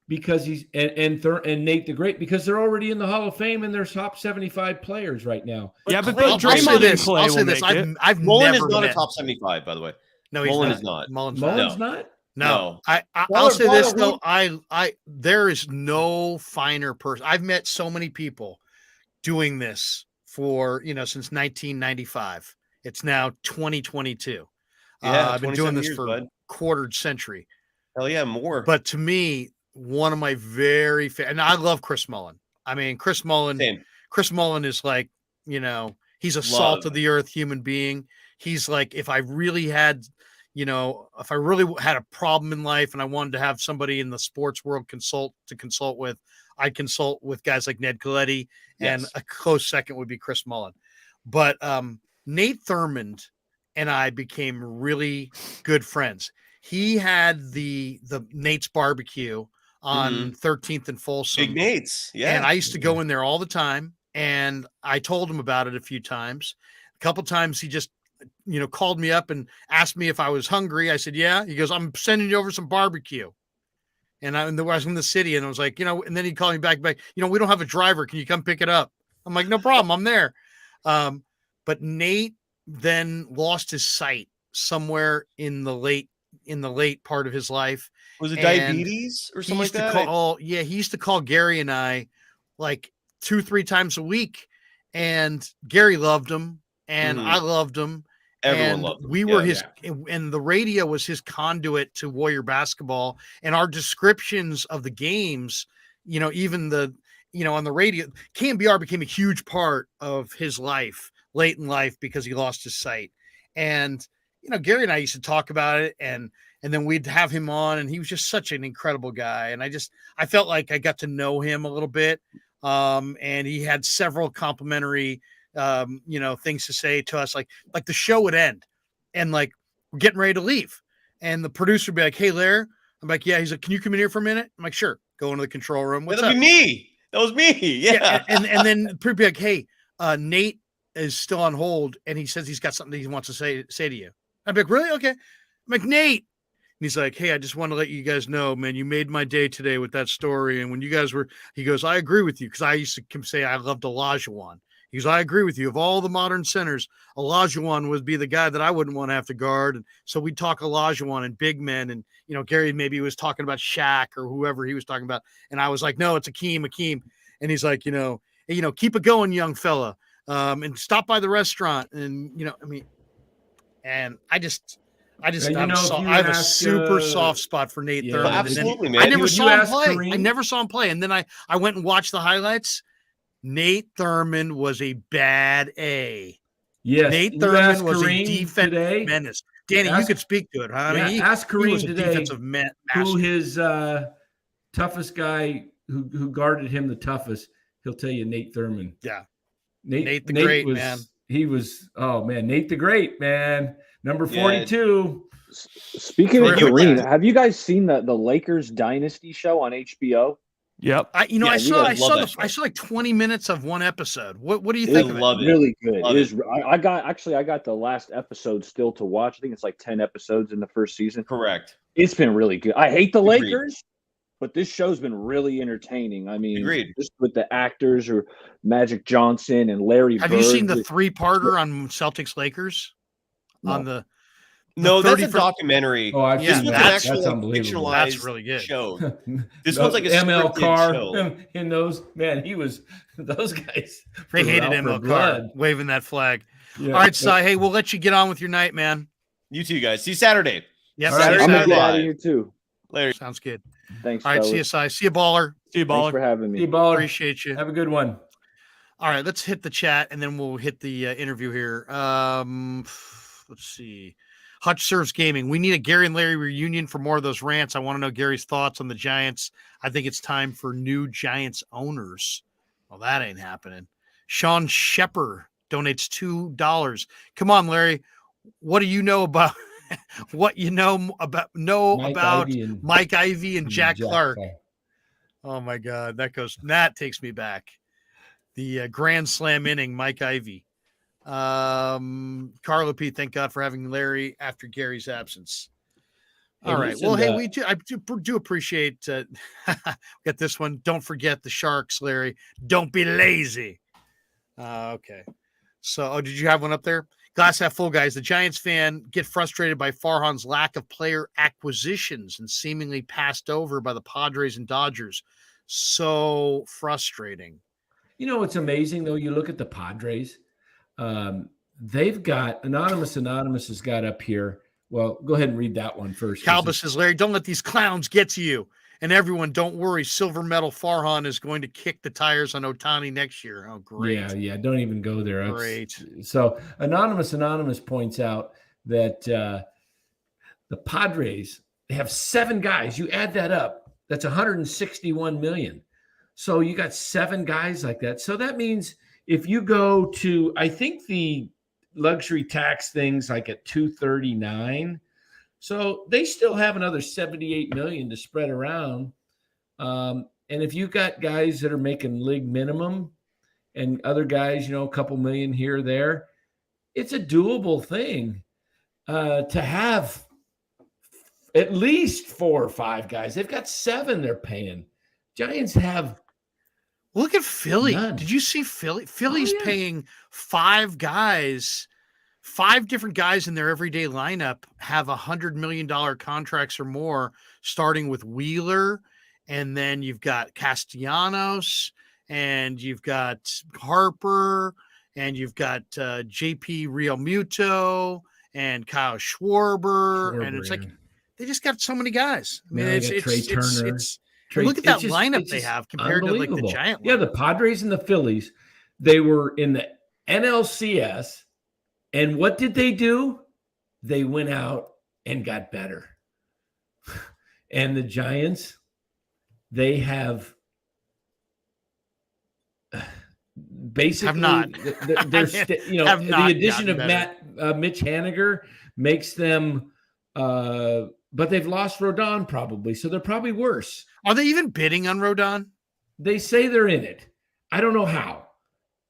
because he's and Nate the Great because they're already in the Hall of Fame and they're top 75 players right now. Yeah, but Clay- then I'll say Draymond and this. Clay I'll say will this. make it. I've Mullen never is not met. a top 75, by the way. No, he's Mullen not. is not. Mullen's Mullen's not. not. No. No. I'll Baller- say this baller though. I there is no finer person. I've met so many people doing this for since 1995. It's now 2022. Yeah, I've been 27 doing this years, for bud. quartered century. Hell yeah, more. But to me, one of my very and I love Chris Mullen. I mean, Chris Mullen. Same. Chris Mullen is like, he's a Love. salt of the earth human being. He's like, if I really had, if I really had a problem in life and I wanted to have somebody in the sports world consult with, I'd consult with guys like Ned Coletti, and Yes. a close second would be Chris Mullen. But Nate Thurmond and I became really good friends. He had the Nate's barbecue on 13th and Folsom. Big Nate's. Yeah. And I used to go in there all the time. And I told him about it a few times. A couple times he just, called me up and asked me if I was hungry. I said, yeah. He goes, I'm sending you over some barbecue. And I was in the city and I was like, and then he called me back, we don't have a driver. Can you come pick it up? I'm like, no problem. I'm there. But Nate then lost his sight somewhere in the late in the late part of his life. Was it And diabetes or He something like used to that? call, yeah, he used to call Gary and I like 2-3 times a week, and Gary loved him, and I loved him. Everyone And loved him. we were and the radio was his conduit to Warrior basketball, and our descriptions of the games, even on the radio, KMBR became a huge part of his life late in life because he lost his sight. And, Gary and I used to talk about it, and then we'd have him on, and he was just such an incredible guy. And I felt like I got to know him a little bit. And he had several complimentary things to say to us, like the show would end and like we're getting ready to leave, and the producer would be like, "Hey, Larry." I'm like, "Yeah." He's like, "Can you come in here for a minute?" I'm like, "Sure." Go into the control room. What's That'd up? be me. That was me. Yeah. And then the be like, "Hey, Nate is still on hold, and he says he's got something he wants to say to you." I'm like, "Really? Okay." I'm like, "Nate." And he's like, "Hey, I just want to let you guys know, man, you made my day today with that story. And when you guys he goes, I agree with you, because I used to say I loved Olajuwon. He goes, I agree with you. Of all the modern centers, Olajuwon would be the guy that I wouldn't want to have to guard. And so we'd talk Olajuwon and big men. And, Gary maybe was talking about Shaq or whoever he was talking about. And I was like, no, it's Akeem. And he's like, hey, keep it going, young fella. And stop by the restaurant. And, and I have a super soft spot for Nate Thurmond. Absolutely, man. I never saw him play. Kareem? I never saw him play. And then I went and watched the highlights. Nate Thurmond was a bad A. Yes. Nate Thurmond was a defensive menace. Danny, you could speak to it, huh? I mean, ask Kareem was a today defensive master. Who his toughest guy who guarded him the toughest. He'll tell you Nate Thurmond. Yeah. Nate the Great, man. He was, Nate the Great, man. Number 42. Speaking of Kareem, have you guys seen the Lakers Dynasty show on HBO? Yep. I saw like 20 minutes of one episode. What do you think of it? Really good. I got the last episode still to watch. I think it's like 10 episodes in the first season. Correct. It's been really good. I hate the Lakers, but this show's been really entertaining. I mean, just with the actors or Magic Johnson and Larry Bird. Have you seen the 3-parter on Celtics Lakers? No. No, that's a documentary. Oh, this was that's unbelievable. That's really good. Show. This one's like a ML Carr show. in those. Man, those guys. They hated ML Carr waving that flag. Yeah. All right, Cy. Hey, we'll let you get on with your night, man. You too, guys. See you Saturday. Yep. Saturday. I'm gonna get out of here too. Later. Sounds good. Thanks. All right, see you, Cy. See you, Baller. See you, Baller. Thanks for having me. See you, Baller. Appreciate you. Have a good one. All right, let's hit the chat and then we'll hit the interview here. Let's see. Hutch Serves Gaming. We need a Gary and Larry reunion for more of those rants. I want to know Gary's thoughts on the Giants. I think it's time for new Giants owners. Well, that ain't happening. Sean Shepard donates $2. Come on, Larry. What do you know about Mike Ivy and Jack Clark? Oh my God, that takes me back. The Grand Slam inning, Mike Ivy. Carlo P, thank God for having Larry after Gary's absence. All right. Well, hey, I do appreciate got this one. Don't forget the Sharks, Larry. Don't be lazy. Okay. So, did you have one up there? Glass half full, guys. The Giants fan get frustrated by Farhan's lack of player acquisitions and seemingly passed over by the Padres and Dodgers. So frustrating. It's amazing though. You look at the Padres. They've got Anonymous has got up here. Well, go ahead and read that one first. Calba says, Larry, don't let these clowns get to you. And everyone, don't worry. Silver medal Farhan is going to kick the tires on Ohtani next year. Oh, great. Yeah. Don't even go there. Great. So Anonymous points out that the Padres, they have 7 guys. You add that up, that's $161 million. So you got 7 guys like that. So that means if you go to, I think the luxury tax things like at 239, so they still have another 78 million to spread around. And if you got guys that are making league minimum and other guys, a couple million here or there, it's a doable thing to have at least 4 or 5 guys. They've got 7 they're paying. Giants have. Look at Philly. None. Did you see Philly? Philly's paying 5 guys 5 different guys in their everyday lineup have $100 million contracts or more, starting with Wheeler, and then you've got Castellanos, and you've got Harper, and you've got JP Real Muto and Kyle Schwarber, and it's like they just got so many guys. I mean, Now they got Trey Turner. Look at that It's lineup they have compared to like the Giant lineup. Yeah, the Padres and the Phillies, they were in the NLCS, and what did they do? They went out and got better. And the Giants, they have basically have not. The addition of Mitch Haniger makes them but they've lost Rodon probably, so they're probably worse. Are they even bidding on Rodon? They say they're in it. I don't know how.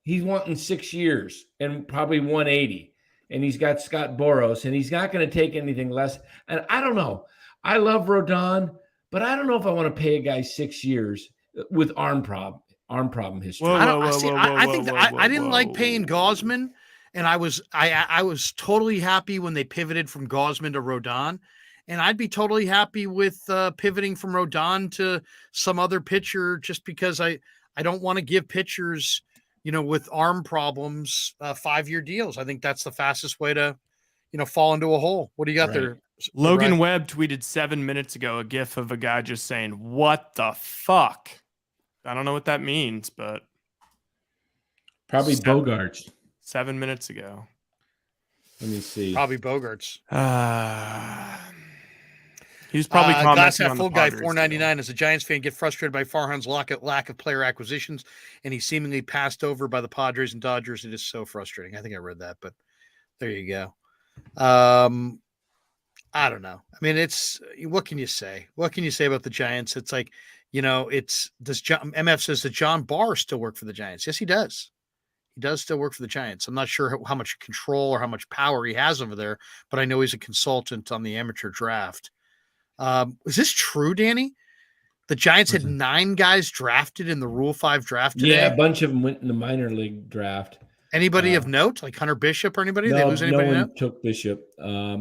He's wanting 6 years and probably 180, and he's got Scott Boras, and he's not going to take anything less. And I don't know. I love Rodon, but I don't know if I want to pay a guy 6 years with arm problem history. I didn't like paying Gausman, and I was totally happy when they pivoted from Gausman to Rodon, and I'd be totally happy with pivoting from Rodon to some other pitcher, just because I don't want to give pitchers, with arm problems 5-year deals. I think that's the fastest way to, fall into a hole. What do you got there? Logan Webb tweeted 7 minutes ago a gif of a guy just saying, "What the fuck?" I don't know what that means, but probably Bogarts. 7 minutes ago. Let me see. Probably Bogarts. He was probably commenting on full the guy Padres $4.99. As a Giants fan, get frustrated by Farhan's lack of player acquisitions, and he's seemingly passed over by the Padres and Dodgers. It is so frustrating. I think I read that, but there you go. I don't know. I mean, what can you say? What can you say about the Giants? It's like, MF says that John Barr still work for the Giants. Yes, he does. He does still work for the Giants. I'm not sure how much control or how much power he has over there, but I know he's a consultant on the amateur draft. Is this true, Danny? The Giants had 9 guys drafted in the Rule 5 draft today? Yeah, a bunch of them went in the minor league draft. Anybody of note, like Hunter Bishop or anybody? No, They lose anybody? No one took Bishop. A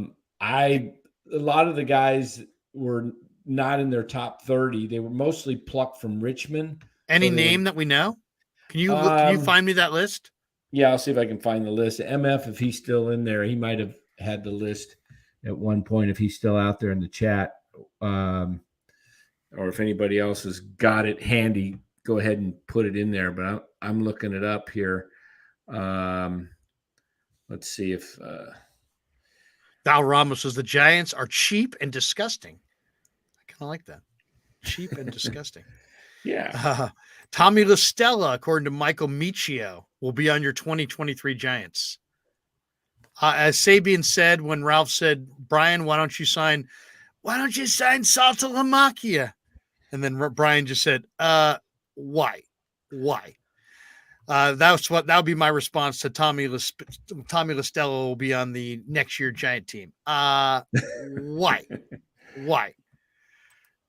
lot of the guys were not in their top 30. They were mostly plucked from Richmond. Any name that we know? Can you find me that list? Yeah, I'll see if I can find the list. MF, if he's still in there, he might have had the list at one point if he's still out there in the chat. Or if anybody else has got it handy, go ahead and put it in there. But I'm looking it up here. Let's see if Val Ramos says the Giants are cheap and disgusting. I kind of like that. Cheap and disgusting. Yeah. Tommy LaStella, according to Michael Michio, will be on your 2023 Giants. As Sabian said when Ralph said, "Brian, why don't you sign Saltalamacchia?" And then Brian just said, why? That would be my response to Tommy LaStella will be on the next year Giant team. Why?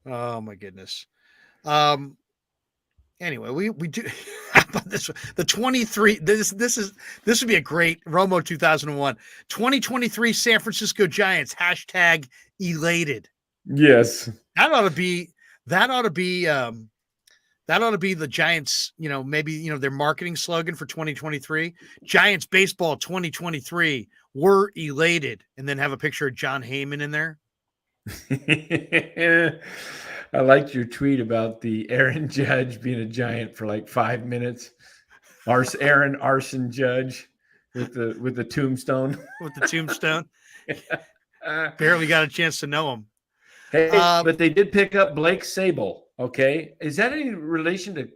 Oh my goodness. Anyway, we do. How about this one? The 23. This would be a great Romo 2001 2023 San Francisco Giants #elated. Yes, that ought to be the Giants. Maybe their marketing slogan for 2023: Giants baseball 2023. We're elated, and then have a picture of John Heyman in there. I liked your tweet about the Aaron Judge being a Giant for like 5 minutes. Aaron Arson Judge with the tombstone. With the tombstone. Barely got a chance to know him. Hey, but they did pick up Blake Sable. Okay, is that any relation to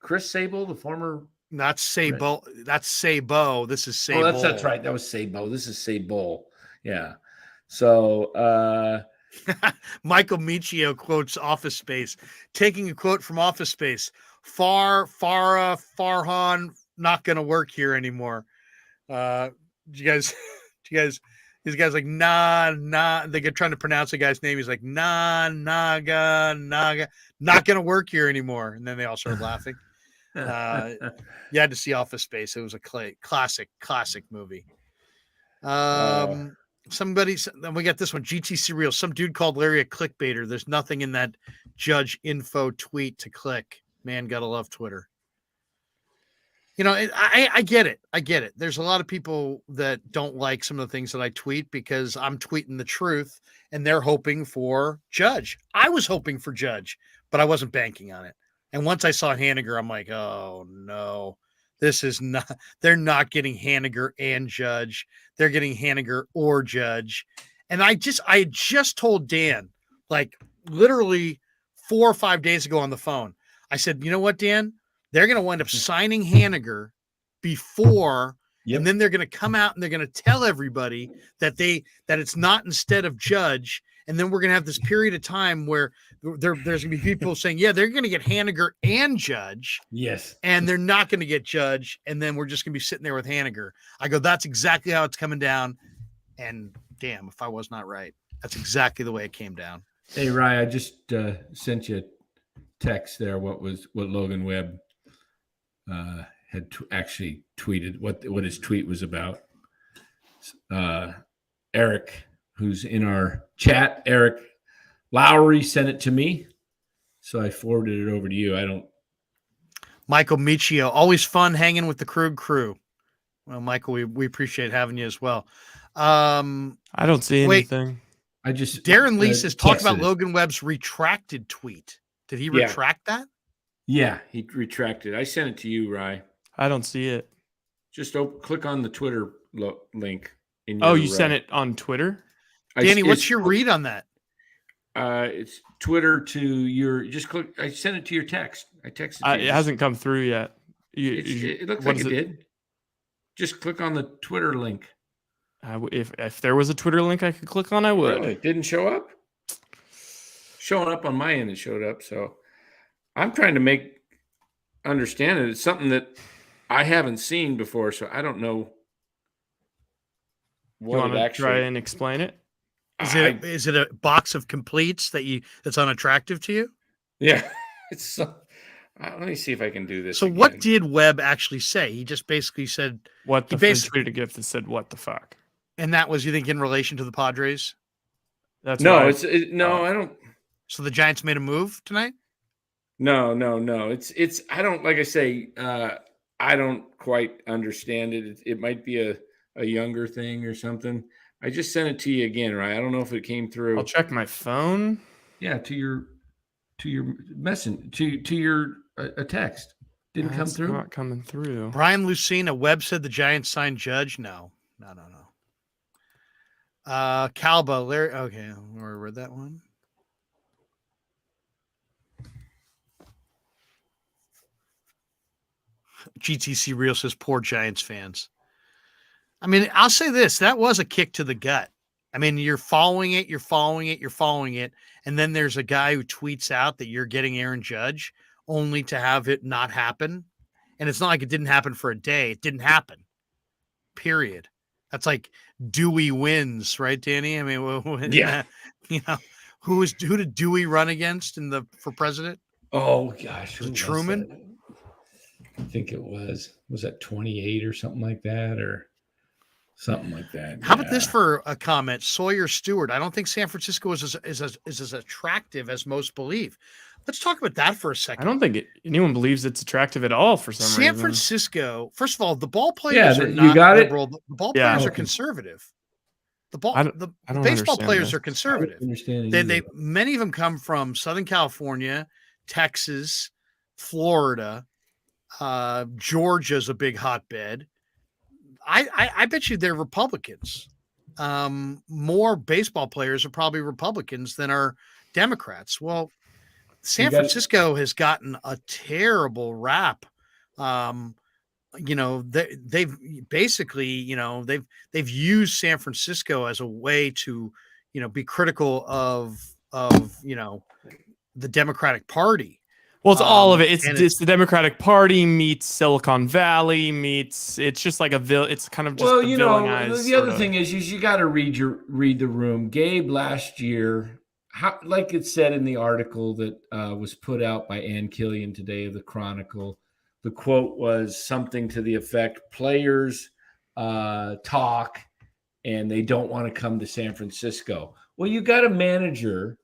Chris Sable, the former? Not Sabo. That's Sabo. This is Sable. Oh, that's right. That was Sabo. This is Sable. Yeah. So. Michael Michio quotes Office Space, taking a quote from Office Space. Farhan, not going to work here anymore. These guys like nah. They get trying to pronounce the guy's name. He's like naga, not going to work here anymore. And then they all started laughing. You had to see Office Space. It was a classic movie. Then we got this one, GTC Real. Some dude called Larry a clickbaiter. There's nothing in that Judge info tweet to click. Man, gotta love Twitter. I get it. I get it. There's a lot of people that don't like some of the things that I tweet because I'm tweeting the truth and they're hoping for Judge. I was hoping for Judge, but I wasn't banking on it. And once I saw Haniger, I'm like, oh no, this is not, they're not getting Haniger and Judge. They're getting Haniger or Judge. And I just told Dan, like literally 4 or 5 days ago on the phone, I said, you know what, Dan? They're going to wind up signing Haniger before, and then they're going to come out and they're going to tell everybody that it's not instead of Judge. And then we're going to have this period of time where there's going to be people saying, yeah, they're going to get Haniger and Judge. Yes. And they're not going to get Judge. And then we're just going to be sitting there with Haniger. I go, that's exactly how it's coming down. And damn, if I was not right, that's exactly the way it came down. Hey, Rye, I just sent you a text there. What Logan Webb had actually tweeted, what his tweet was about. Eric, who's in our chat, Eric Lowry, sent it to me, so I forwarded it over to you. Michael Michio, always fun hanging with the Krueg crew. Well, Michael, we appreciate having you as well. I don't see anything. Darren Lee says talk about Logan Webb's retracted tweet. Did he retract that? Yeah, he retracted. I sent it to you, Rye. I don't see it. Just click on the Twitter link. You sent it on Twitter? Danny, what's your read on that? It's Twitter to your. Just click. I sent it to your text. I texted you. It hasn't come through yet. It looks like it did. Just click on the Twitter link. If there was a Twitter link I could click on, I would. Really? It didn't show up? Showing up on my end, it showed up. So I'm trying to understand it. It's something that I haven't seen before, so I don't know what you want to try and explain it. Is it a box of completes that's unattractive to you? Yeah, it's. Let me see if I can do this. So, what did Webb actually say? He just basically said, "What the?" He tweeted a gift that said, "What the fuck?" And that was, you think, in relation to the Padres? That's no. I don't. So the Giants made a move tonight? No. It's. I don't, like I say. I don't quite understand it. It might be a younger thing or something. I just sent it to you again, right? I don't know if it came through. I'll check my phone. Yeah, to your message, to your a text. Didn't come through. Not coming through. Brian Lucina, Webb said the Giants signed Judge. No. Calba, Larry. Okay, I read that one. GTC Real says poor Giants fans. I mean, I'll say this. That was a kick to the gut. I mean, you're following it. And then there's a guy who tweets out that you're getting Aaron Judge only to have it not happen. And it's not like it didn't happen for a day. It didn't happen. Period. That's like Dewey wins, right, Danny? I mean, yeah. Who did Dewey run against for president? Oh gosh, was it Truman? I think it was that 28 or something like that, or something like that. How about this for a comment? Sawyer Stewart. I don't think San Francisco is as attractive as most believe. Let's talk about that for a second. I don't think anyone believes it's attractive at all for some reason. San Francisco, first of all, the ball players are not liberal. The ball players are conservative. The baseball players are conservative. Many of them come from Southern California, Texas, Florida, Georgia's a big hotbed. I bet you they're Republicans. More baseball players are probably Republicans than are Democrats. Well, San Francisco has gotten a terrible rap. They've basically, they've used San Francisco as a way to, be critical of the Democratic Party. Well, it's all of it. It's the Democratic Party meets Silicon Valley meets. It's just like it's kind of just. Well, the other thing is you got to read the room. Gabe last year, like it said in the article that was put out by Ann Killian today of the Chronicle, the quote was something to the effect: "Players talk, and they don't want to come to San Francisco. Well, you got a manager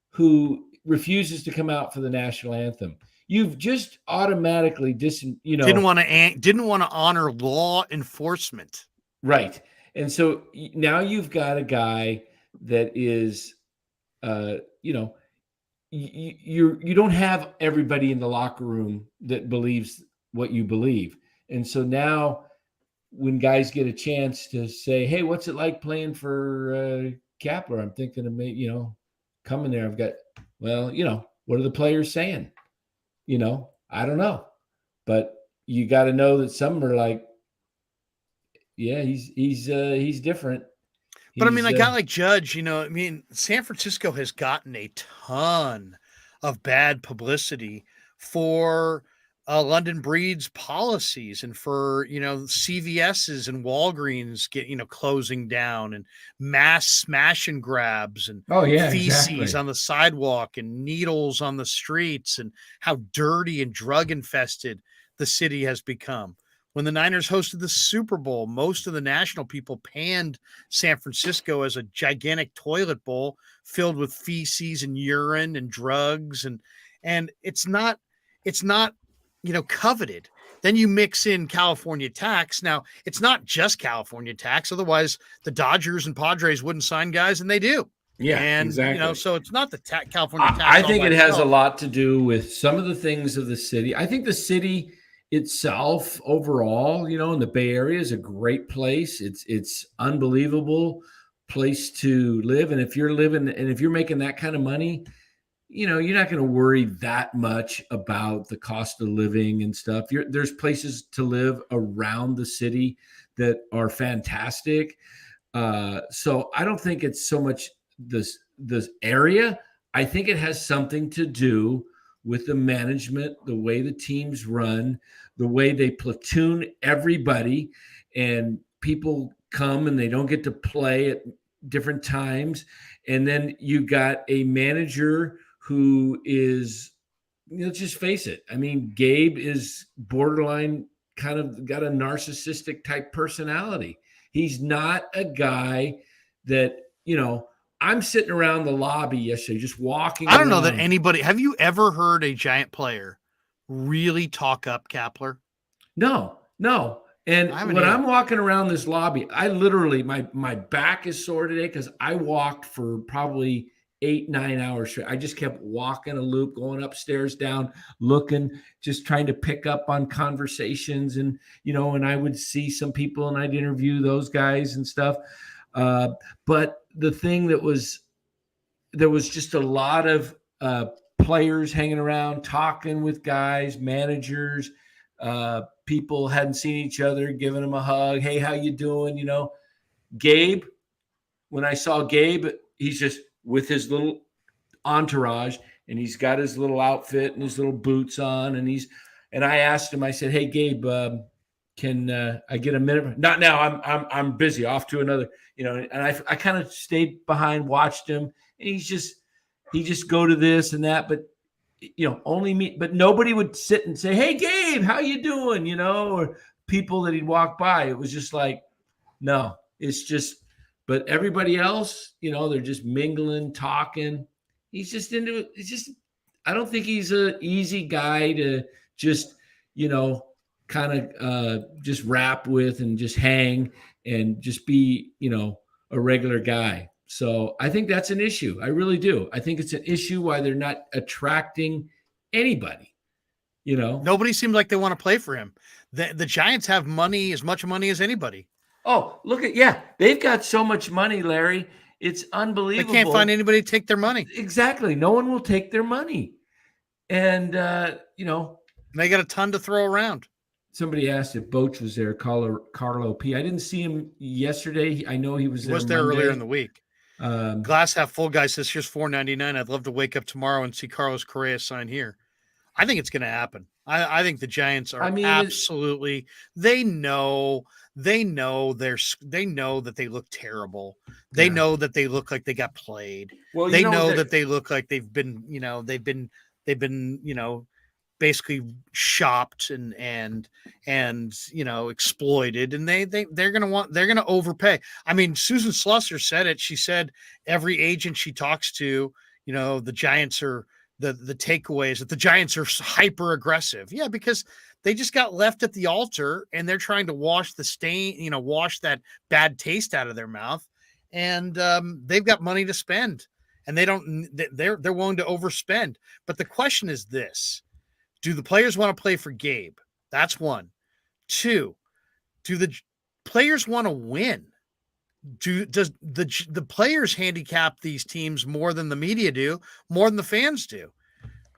who refuses to come out for the national anthem. You've just automatically didn't want to honor law enforcement. Right. And so now you've got a guy that is, you don't have everybody in the locker room that believes what you believe. And so now when guys get a chance to say, hey, what's it like playing for Kepler? I'm thinking of, coming there. I've got, what are the players saying? I don't know. But you got to know that some are like, yeah, he's different. But I mean, a guy like Judge, San Francisco has gotten a ton of bad publicity for London Breed's policies and for, CVS's and Walgreens closing down and mass smash and grabs and feces on the sidewalk and needles on the streets and how dirty and drug infested the city has become. When the Niners hosted the Super Bowl, most of the national people panned San Francisco as a gigantic toilet bowl filled with feces and urine and drugs. And it's not, coveted. Then you mix in California tax. Now, it's not just California tax. Otherwise, the Dodgers and Padres wouldn't sign guys, and they do. Yeah, and, exactly. So it's not the California tax. I think it has a lot to do with some of the things of the city. I think the city itself overall, in the Bay Area is a great place. It's unbelievable place to live. And if you're making that kind of money, you're not going to worry that much about the cost of living and stuff. There's places to live around the city that are fantastic. So I don't think it's so much this area. I think it has something to do with the management, the way the teams run, the way they platoon everybody, and people come and they don't get to play at different times. And then you got a manager who is, just face it. I mean, Gabe is borderline kind of got a narcissistic type personality. He's not a guy that, I'm sitting around the lobby yesterday, just walking. I don't know that anybody. Have you ever heard a Giant player really talk up Kepler? No. And when I'm walking around this lobby, I literally my back is sore today because I walked for probably 8-9 hours straight. I just kept walking a loop, going upstairs, down, looking, just trying to pick up on conversations, and and I would see some people and I'd interview those guys and stuff. But the thing there was just a lot of players hanging around, talking with guys, managers, people hadn't seen each other, giving them a hug. Hey, how you doing? Gabe, when I saw Gabe, he's just with his little entourage and he's got his little outfit and his little boots on. And I asked him, I said, hey, Gabe, can I get a minute? Not now. I'm busy, off to another, and I kind of stayed behind, watched him, and he just go to this and that, but only me, but nobody would sit and say, hey, Gabe, how you doing? Or people that he'd walk by. It was just like, no, it's just, but everybody else, they're just mingling, talking. He's just into it. It's just, I don't think he's an easy guy to just, kind of just rap with and just hang and just be, a regular guy. So I think that's an issue. I really do. I think it's an issue why they're not attracting anybody, Nobody seems like they want to play for him. The Giants have money, as much money as anybody. Oh, they've got so much money, Larry. It's unbelievable. They can't find anybody to take their money. Exactly. No one will take their money. And, they got a ton to throw around. Somebody asked if Boach was there, Carlo P. I didn't see him yesterday. I know he was there. He was there earlier in the week. Glass half full guy says, here's $4.99. I'd love to wake up tomorrow and see Carlos Correa sign here. I think it's going to happen. I think the Giants are absolutely. They know that they look terrible. They know that they look like they got played. Well, they know that they look like they've been basically shopped and exploited, and they're gonna overpay. I mean, Susan Slusser said it. She said every agent she talks to, the Giants are the takeaway is that the Giants are hyper aggressive. Yeah, because they just got left at the altar and they're trying to wash the stain, wash that bad taste out of their mouth. And they've got money to spend, and they're willing to overspend. But the question is this: do the players want to play for Gabe? That's one. Two, do the players want to win? Does the players handicap these teams more than the media do, more than the fans do?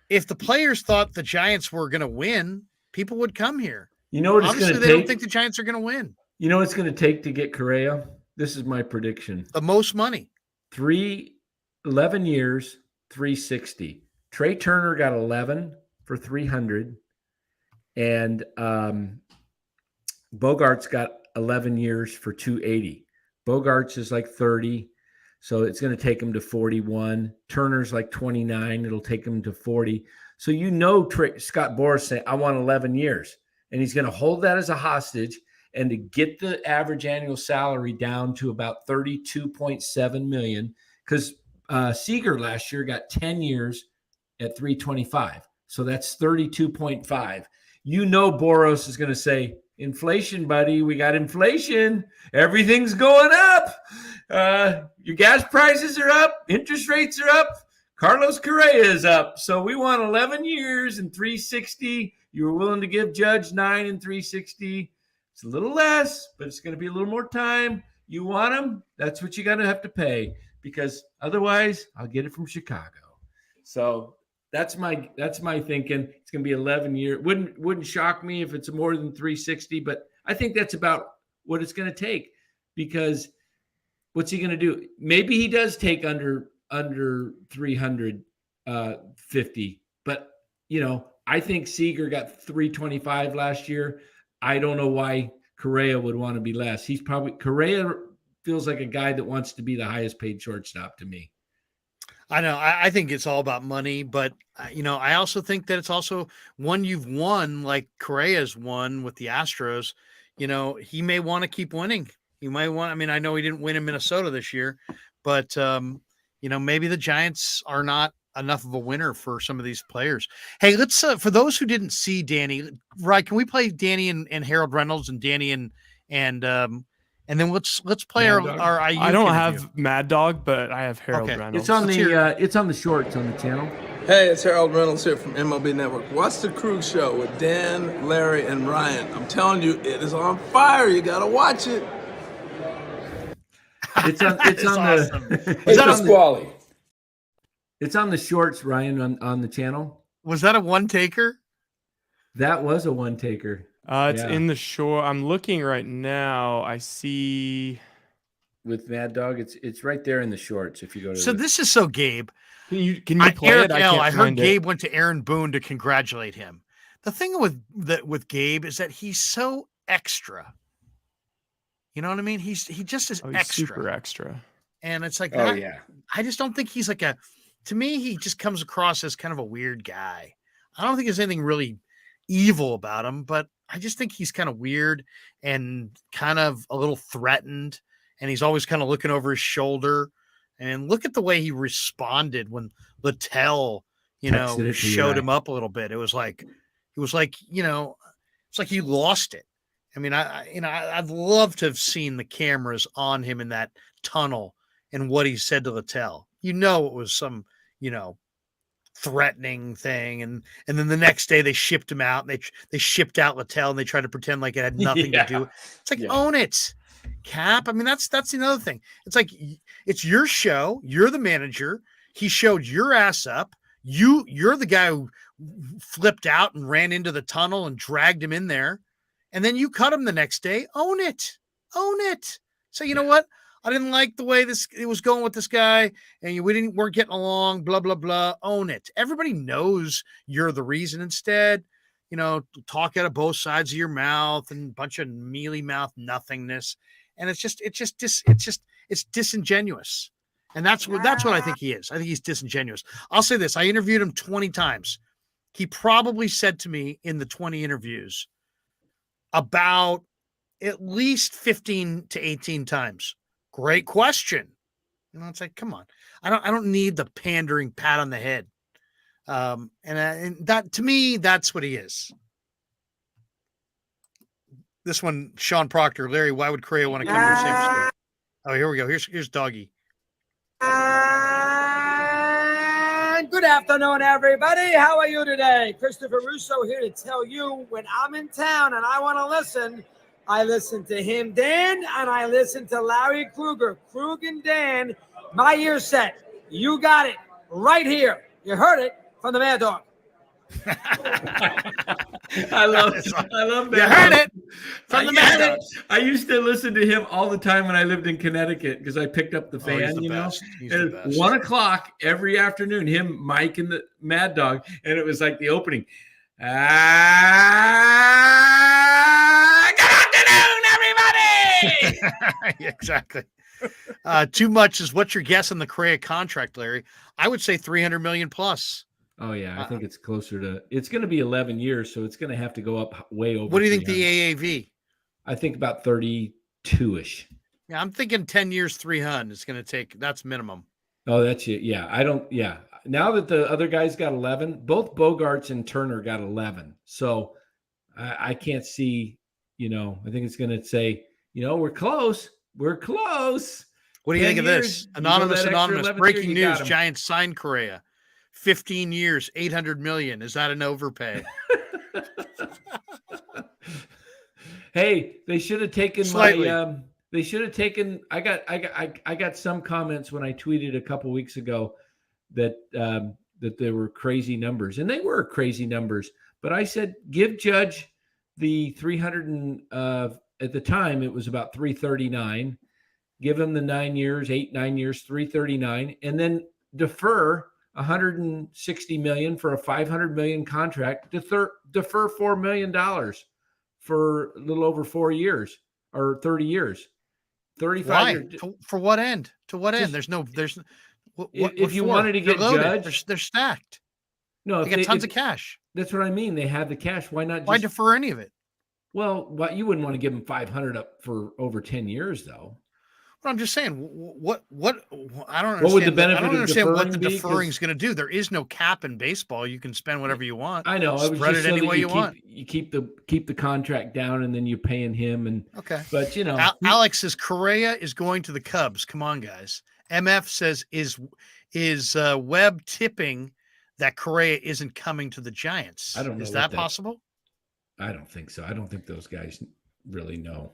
If the players thought the Giants were going to win, people would come here. You know what it's going to take? They don't think the Giants are going to win. You know what it's going to take to get Correa? This is my prediction. The most money. 11 years, 360. Trey Turner got 11 for 300, and Bogart's got 11 years for 280. Bogart's is like 30, so it's going to take him to 41. Turner's like 29. It'll take him to 40. So Scott Boras saying, I want 11 years. And he's going to hold that as a hostage, and to get the average annual salary down to about $32.7 million, because Seager last year got 10 years at 325. So that's 32.5. Boros is going to say, inflation, buddy. We got inflation. Everything's going up. Your gas prices are up. Interest rates are up. Carlos Correa is up. So we want 11 years and 360. You were willing to give Judge 9 and 360. It's a little less, but it's going to be a little more time. You want him? That's what you're going to have to pay, because otherwise I'll get it from Chicago. So that's my thinking. It's going to be 11 years. Wouldn't shock me if it's more than 360, but I think that's about what it's going to take, because what's he going to do? Maybe he does take under 350, but I think Seager got 325 last year. I don't know why Correa would want to be less. Correa feels like a guy that wants to be the highest paid shortstop to me. I know. I think it's all about money, but I also think that it's also one you've won, like Correa's won with the Astros. He may want to keep winning. He might want. I mean, I know he didn't win in Minnesota this year, but maybe the Giants are not enough of a winner for some of these players. Hey, let's for those who didn't see Danny, right? Can we play Danny and Harold Reynolds and Danny and then let's play our Aiyuk I don't interview. have Mad Dog, but I have Harold Reynolds. It's on the shorts on the channel. Hey, it's Harold Reynolds here from MLB Network. Watch the Krueg Show with Dan, Larry, and Ryan. I'm telling you, it is on fire. You gotta watch it. It's on the shorts, Ryan, on the channel. Was that a one taker? That was a one taker. It's in the short. I'm looking right now. I see with Mad Dog. It's right there in the shorts. If you go to. So this is so Gabe. Can you play it? I heard Gabe went to Aaron Boone to congratulate him. The thing with Gabe is that he's so extra. You know what I mean? He just is extra. Super extra. And it's like, I just don't think he's like to me, he just comes across as kind of a weird guy. I don't think there's anything really evil about him, but I just think he's kind of weird and kind of a little threatened. And he's always kind of looking over his shoulder. And look at the way he responded when Littell, showed him up a little bit. It was like, it's like he lost it. I mean, I'd love to have seen the cameras on him in that tunnel and what he said to Littell. It was some, threatening thing. And then the next day they shipped him out, and they shipped out Littell, and they tried to pretend like it had nothing to do. It's like, own it, Cap. I mean, that's another thing. It's like, it's your show. You're the manager. He showed your ass up. You're the guy who flipped out and ran into the tunnel and dragged him in there. And then you cut him the next day. Own it. So you know what? I didn't like the way it was going with this guy, and weren't getting along, blah, blah, blah. Own it. Everybody knows you're the reason. Instead, talk out of both sides of your mouth and a bunch of mealy mouth nothingness. And it's disingenuous. And that's what I think he is. I think he's disingenuous. I'll say this. I interviewed him 20 times. he probably said to me in the 20 interviews about at least 15 to 18 times, great question. It's like, come on. I don't need the pandering pat on the head. And that, to me, that's what he is. This one, Sean Proctor, Larry, why would Correa want to come to San Francisco? Oh, here we go. Here's Doggy. Good afternoon, everybody. How are you today? Christopher Russo here to tell you when I'm in town and I want to listen, I listen to him, Dan, and I listen to Larry Kruger. Krug and Dan, my ear set. You got it right here. You heard it from the Mad Dog. I love that. You heard it from the Mad Dog. I used to listen to him all the time when I lived in Connecticut because I picked up the fan, He's and the at best. 1 o'clock every afternoon, him, Mike, and the Mad Dog, and it was like the opening. Good afternoon, everybody. Exactly. Too much is what's your guess on the Correa contract, Larry? I would say 300 million plus. Oh yeah, I think it's closer to. It's going to be 11 years, so it's going to have to go up way over. What do you think 300. the AAV? I think about 32-ish. Yeah, I'm thinking 10 years, 300. It's going to take. That's minimum. Oh, that's it. Yeah, I don't. Yeah, now that the other guys got 11, both Bogarts and Turner got 11. So I can't see. I think it's going to say. We're close. We're close. What do you think of this? Anonymous. 11th Breaking year, you news: got him. Giants sign Correa. 15 years, 800 million. Is that an overpay? Hey, they should have taken Slightly. they should have taken. I got some comments when I tweeted a couple weeks ago that there were crazy numbers, and they were crazy numbers. But I said, give Judge the 300 and at the time it was about 339. Give him the 9 years, 9 years, 339, and then defer 160 million for a 500 million contract. Defer $4 million for a little over 4 years or 30 years. 35 Why? years. For what end? To what end? Just- If you wanted to get Judge, they're stacked. no, They got tons of cash. That's what I mean. They have the cash. Why not? Why defer any of it? Well, you wouldn't want to give them 500 up for over 10 years, though. But I'm just saying, what I don't understand. What would the benefit I don't of understand what the deferring be? deferring is going to do. There is no cap in baseball. You can spend whatever you want. I know. I was Spread just it so any that way you want. You keep the contract down, and then you're paying him. And Okay. but Alex says Correa is going to the Cubs. Come on, guys. MF says is Webb tipping that Correa isn't coming to the Giants? I don't know Is what that that- possible? I don't think so. I don't think those guys really know.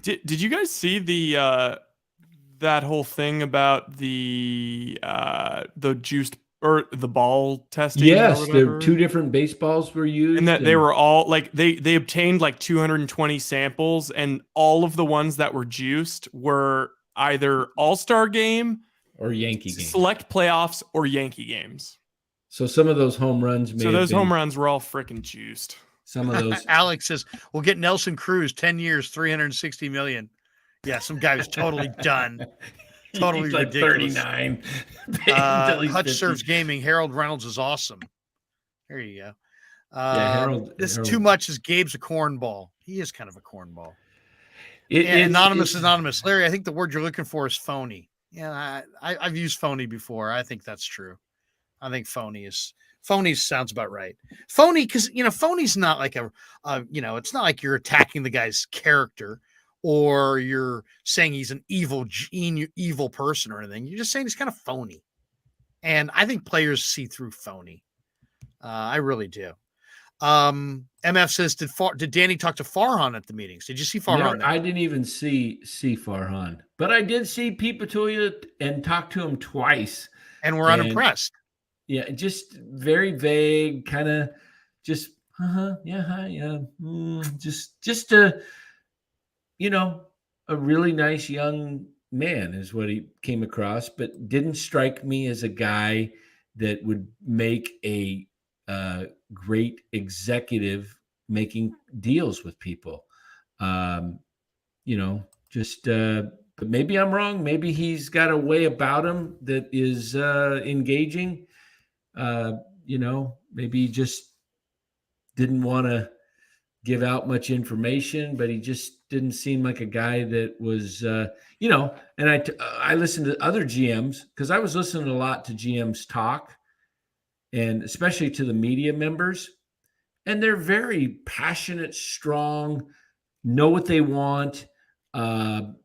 Did you guys see the that whole thing about the juiced or the ball testing? Yes, or the whatever? 2 different baseballs were used, And that they were all like they obtained like 220 samples, and all of the ones that were juiced were either All-Star game, or Yankee game. select playoffs, or Yankee games. So some of those home runs. So those home runs were all freaking juiced. Some of those. Alex says we'll get Nelson Cruz 10 years, 360 million. Yeah, some guy who's totally done. Totally He's like ridiculous. 39. Until he's Hutch 50. Serves Gaming. Harold Reynolds is awesome. There you go. Harold- This Harold- too much is Gabe's a cornball. He is kind of a cornball. It's- Anonymous. Larry, I think the word you're looking for is phony. Yeah, I've used phony before. I think that's true. I think phony sounds about right. Phony, because phony's not like it's not like you're attacking the guy's character or you're saying he's an evil person or anything. You're just saying he's kind of phony. And I think players see through phony. I really do. MF says, did Danny talk to Farhan at the meetings? Did you see Farhan? I didn't even see Farhan, but I did see Pete Patulia and talk to him twice. And we're unimpressed. Yeah, just very vague, kind of just, just a, a really nice young man is what he came across, but didn't strike me as a guy that would make a great executive making deals with people. But maybe I'm wrong. Maybe he's got a way about him that is engaging. Maybe just didn't want to give out much information, but he just didn't seem like a guy that was, and I listened to other GMs because I was listening a lot to GMs talk, and especially to the media members. And they're very passionate, strong, know what they want. And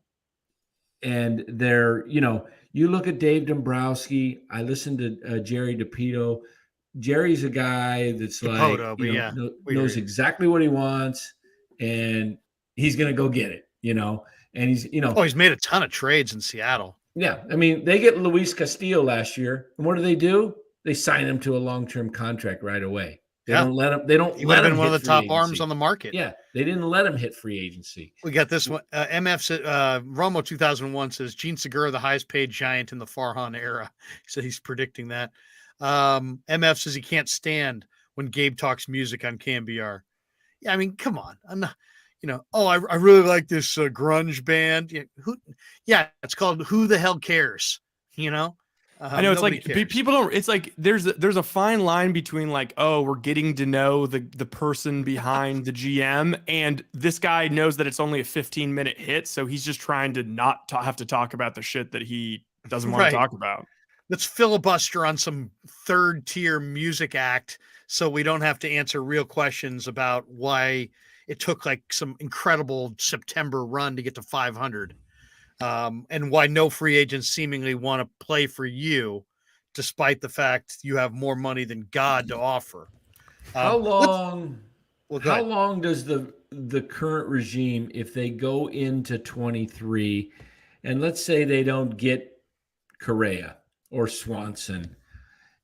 they're, you look at Dave Dombrowski. I listened to Jerry DePito. Jerry's a guy that's knows exactly what he wants, and he's going to go get it, and he's, he's made a ton of trades in Seattle. Yeah. I mean, they get Luis Castillo last year. And what do? They sign him to a long-term contract right away. They don't let him. He would have been one of the top arms on the market. Yeah. They didn't let him hit free agency. We got this one. MF Romo 2001 says Gene Segura, the highest paid Giant in the Farhan era. He said he's predicting that. MF says he can't stand when Gabe talks music on KMBR. Yeah, I mean, come on. I'm not, I really like this grunge band. Yeah, it's called Who the Hell Cares? I know it's like cares. people don't. It's like there's a fine line between like, oh, we're getting to know the person behind the GM, and this guy knows that it's only a 15-minute hit, so he's just trying to not have to talk about the shit that he doesn't want to talk about. Let's filibuster on some third-tier music act so we don't have to answer real questions about why it took like some incredible September run to get to 500, and why no free agents seemingly want to play for you, despite the fact you have more money than God to offer. How long does the current regime, if they go into 23, and let's say they don't get Correa or Swanson,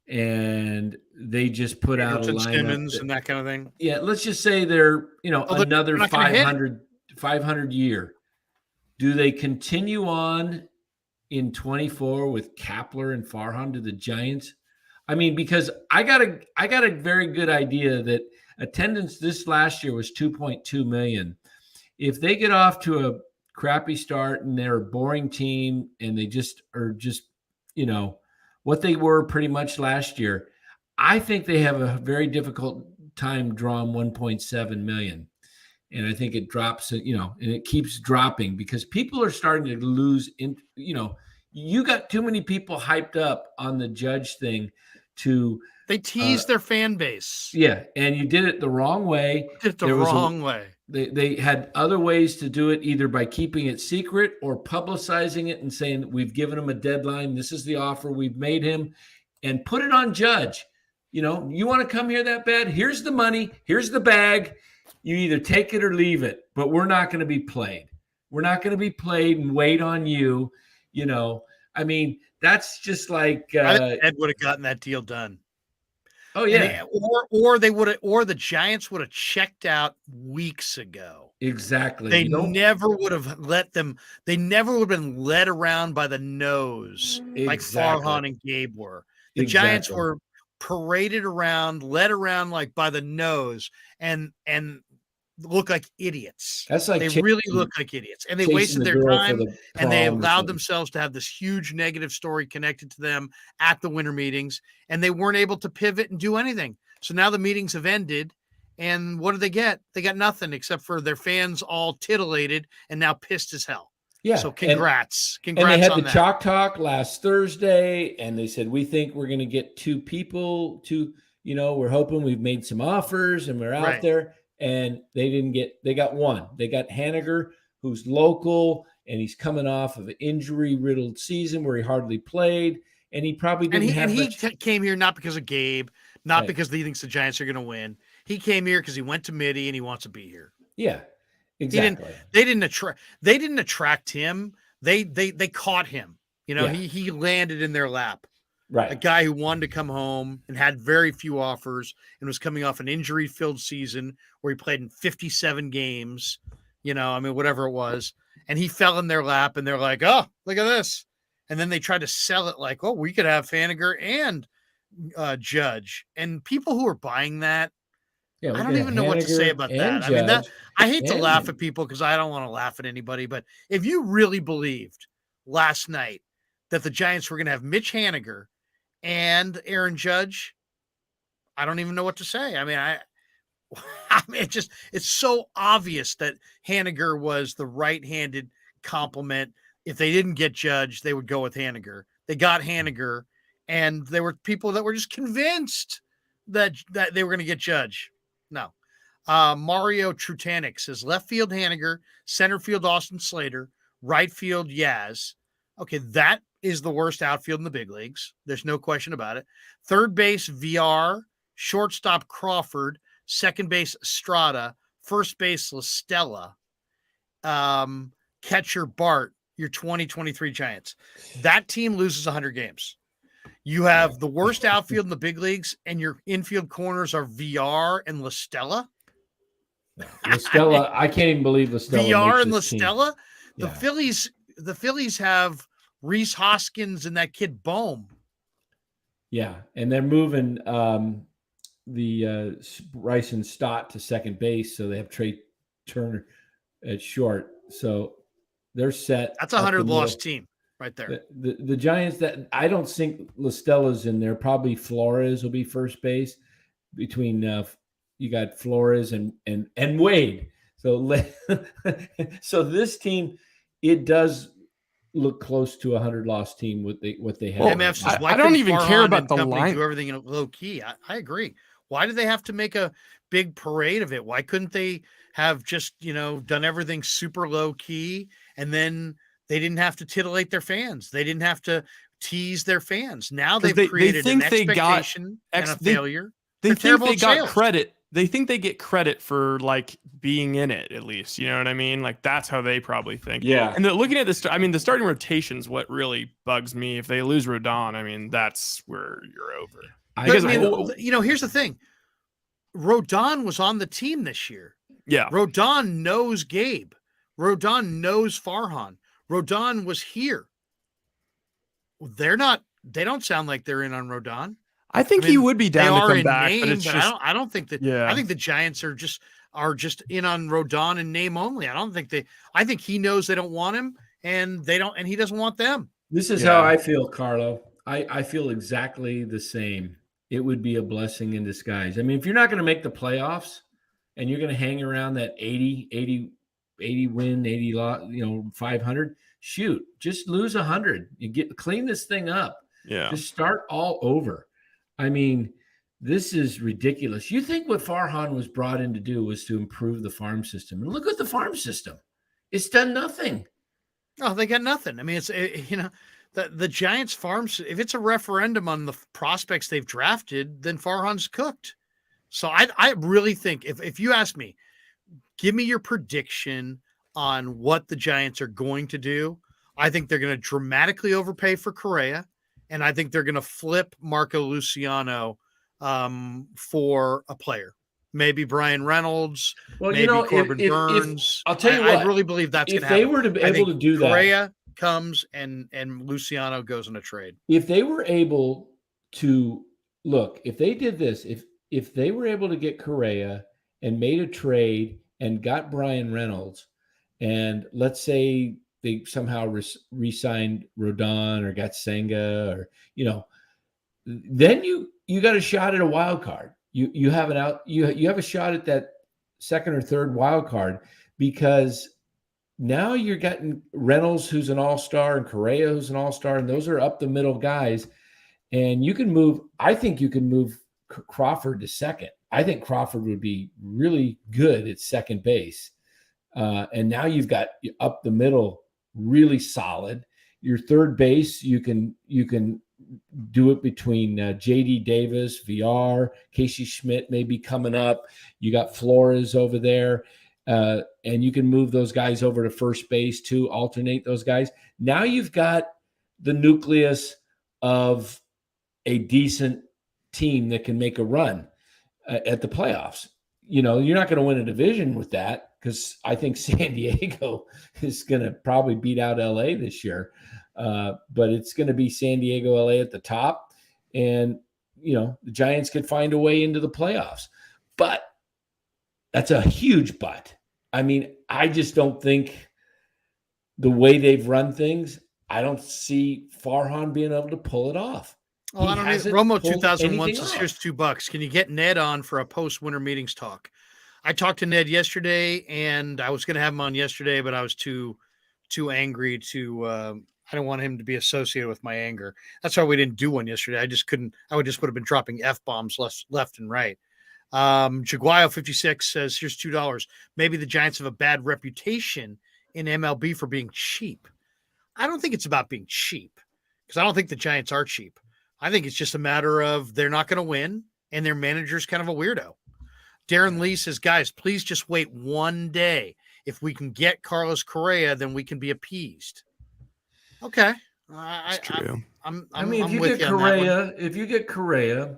and they just put out a lineup Simmons and that kind of thing. Yeah, let's just say they're another 500 year. Do they continue on in 24 with Kapler and Farhan to the Giants? I mean, because I got a very good idea that attendance this last year was 2.2 million. If they get off to a crappy start and they're a boring team and they are what they were pretty much last year, I think they have a very difficult time drawing 1.7 million. And I think it drops, and it keeps dropping because people are starting to lose you got too many people hyped up on the Judge thing they teased their fan base. Yeah. And you did it the wrong way. Way. They had other ways to do it, either by keeping it secret or publicizing it and saying, we've given him a deadline. This is the offer we've made him, and put it on Judge. You want to come here that bad? Here's the money. Here's the bag. You either take it or leave it, but we're not going to be played. We're not going to be played and wait on you. I mean, that's just like I think Ed would have gotten that deal done. Oh yeah. Or the Giants would have checked out weeks ago. Exactly. They never would have been led around by the nose like Farhan and Gabe were. The Giants were paraded around, led around like by the nose, and look like idiots. That's like they really look like idiots, and they wasted their time, and they allowed themselves to have this huge negative story connected to them at the winter meetings, and they weren't able to pivot and do anything. So now the meetings have ended, and what do they get? They got nothing except for their fans all titillated and now pissed as hell. Yeah. So congrats. And they had the Chalk Talk last Thursday, and they said, we think we're going to get two people we're hoping we've made some offers and we're out there. And they got one. They got Haniger, who's local, and he's coming off of an injury-riddled season where he hardly played, and he probably didn't have much. He came here not because of Gabe, not because he thinks the Giants are going to win. He came here because he went to Mitty and he wants to be here. Yeah, exactly. They didn't attract him. They caught him. He landed in their lap. Right. A guy who wanted to come home and had very few offers and was coming off an injury-filled season where he played in 57 games, whatever it was. And he fell in their lap, and they're like, oh, look at this. And then they tried to sell it like, oh, we could have Haniger and Judge. And people who are buying that, I don't even know what to say about that. Judge, I mean, I hate to laugh at people because I don't want to laugh at anybody. But if you really believed last night that the Giants were going to have Mitch Haniger and Aaron Judge, I don't even know what to say. I mean, I mean, it's so obvious that Haniger was the right-handed complement. If they didn't get Judge, they would go with Haniger. They got Haniger, and there were people that were just convinced that they were going to get Judge. No. Mario Trutanik says left field Haniger, center field Austin Slater, right field Yaz. Okay, that is the worst outfield in the big leagues. There's no question about it. Third base VR, shortstop Crawford, second base Estrada, first base LaStella, catcher Bart, your 2023 Giants. That team loses 100 games. You have the worst outfield in the big leagues, and your infield corners are VR and LaStella. LaStella, I can't even believe LaStella. VR and makes this LaStella. team. The Phillies have Reese Hoskins and that kid Bohm. Yeah, and they're moving the Bryson Stott to second base, so they have Trey Turner at short. So they're set. That's a 100-loss team right there. The Giants, that I don't think LaStella's in there. Probably Flores will be first base between you got Flores and Wade. So so this team, it does look close to a 100-loss team with what they have. I don't even care about the line. Do everything in low key. I agree. Why do they have to make a big parade of it? Why couldn't they have just done everything super low key, and then they didn't have to titillate their fans? They didn't have to tease their fans. Now they've created an expectation and a failure. They think they got credit. They think they get credit for like being in it, at least. You know what I mean? Like that's how they probably think. Yeah. And looking at this, I mean, the starting rotation's what really bugs me. If they lose Rodon, I mean, that's where you're over. Here's the thing. Rodon was on the team this year. Yeah. Rodon knows Gabe. Rodon knows Farhan. Rodon was here. They don't sound like they're in on Rodon. I think he would be down to come back, name, but it's just, I don't think that. Yeah. I think the Giants are just in on Rodon in name only. I think he knows they don't want him, and he doesn't want them. This is how I feel, Carlo. I feel exactly the same. It would be a blessing in disguise. I mean, if you're not going to make the playoffs and you're going to hang around that 80 win, 80 loss, 500, shoot, just lose 100. You clean this thing up. Yeah. Just start all over. I mean, this is ridiculous. You think what Farhan was brought in to do was to improve the farm system. And look at the farm system. It's done nothing. No, they got nothing. I mean, it's, the Giants farms, if it's a referendum on the prospects they've drafted, then Farhan's cooked. So I really think if you ask me, give me your prediction on what the Giants are going to do. I think they're going to dramatically overpay for Correa. And I think they're going to flip Marco Luciano for a player. Maybe Brian Reynolds. Well, maybe Corbin Burns. I'll tell you what. I really believe that's going to happen. If they were to be able to do that. Correa comes and Luciano goes in a trade. If they were able to look, if they did this, if they were able to get Correa and made a trade and got Brian Reynolds, and let's say they somehow re-signed Rodon or got Senga, or then you got a shot at a wild card. You have it out. You have a shot at that second or third wild card, because now you're getting Reynolds, who's an all-star, and Correa, who's an all-star, and those are up the middle guys. And you can move. I think you can move Crawford to second. I think Crawford would be really good at second base. And now you've got up the middle really solid. Your third base, you can do it between JD Davis, VR, Casey Schmidt may be coming up. You got Flores over there, and you can move those guys over to first base too, alternate those guys. Now you've got the nucleus of a decent team that can make a run at the playoffs. You're not going to win a division with that, because I think San Diego is going to probably beat out LA this year. But it's going to be San Diego, LA at the top. And, the Giants could find a way into the playoffs. But that's a huge but. I mean, I just don't think the way they've run things, I don't see Farhan being able to pull it off. Oh, I don't know. Romo 2001 says, here's $2. Can you get Ned on for a post-winter meetings talk? I talked to Ned yesterday, and I was going to have him on yesterday, but I was too angry to. I don't want him to be associated with my anger. That's why we didn't do one yesterday. I just couldn't. I would have been dropping F-bombs left and right. Jaguayo 56 says, "Here's $2. Maybe the Giants have a bad reputation in MLB for being cheap." I don't think it's about being cheap, because I don't think the Giants are cheap. I think it's just a matter of they're not going to win, and their manager's kind of a weirdo. Darren Lee says, "Guys, please just wait one day. If we can get Carlos Correa, then we can be appeased." Okay. It's true. If you get Correa,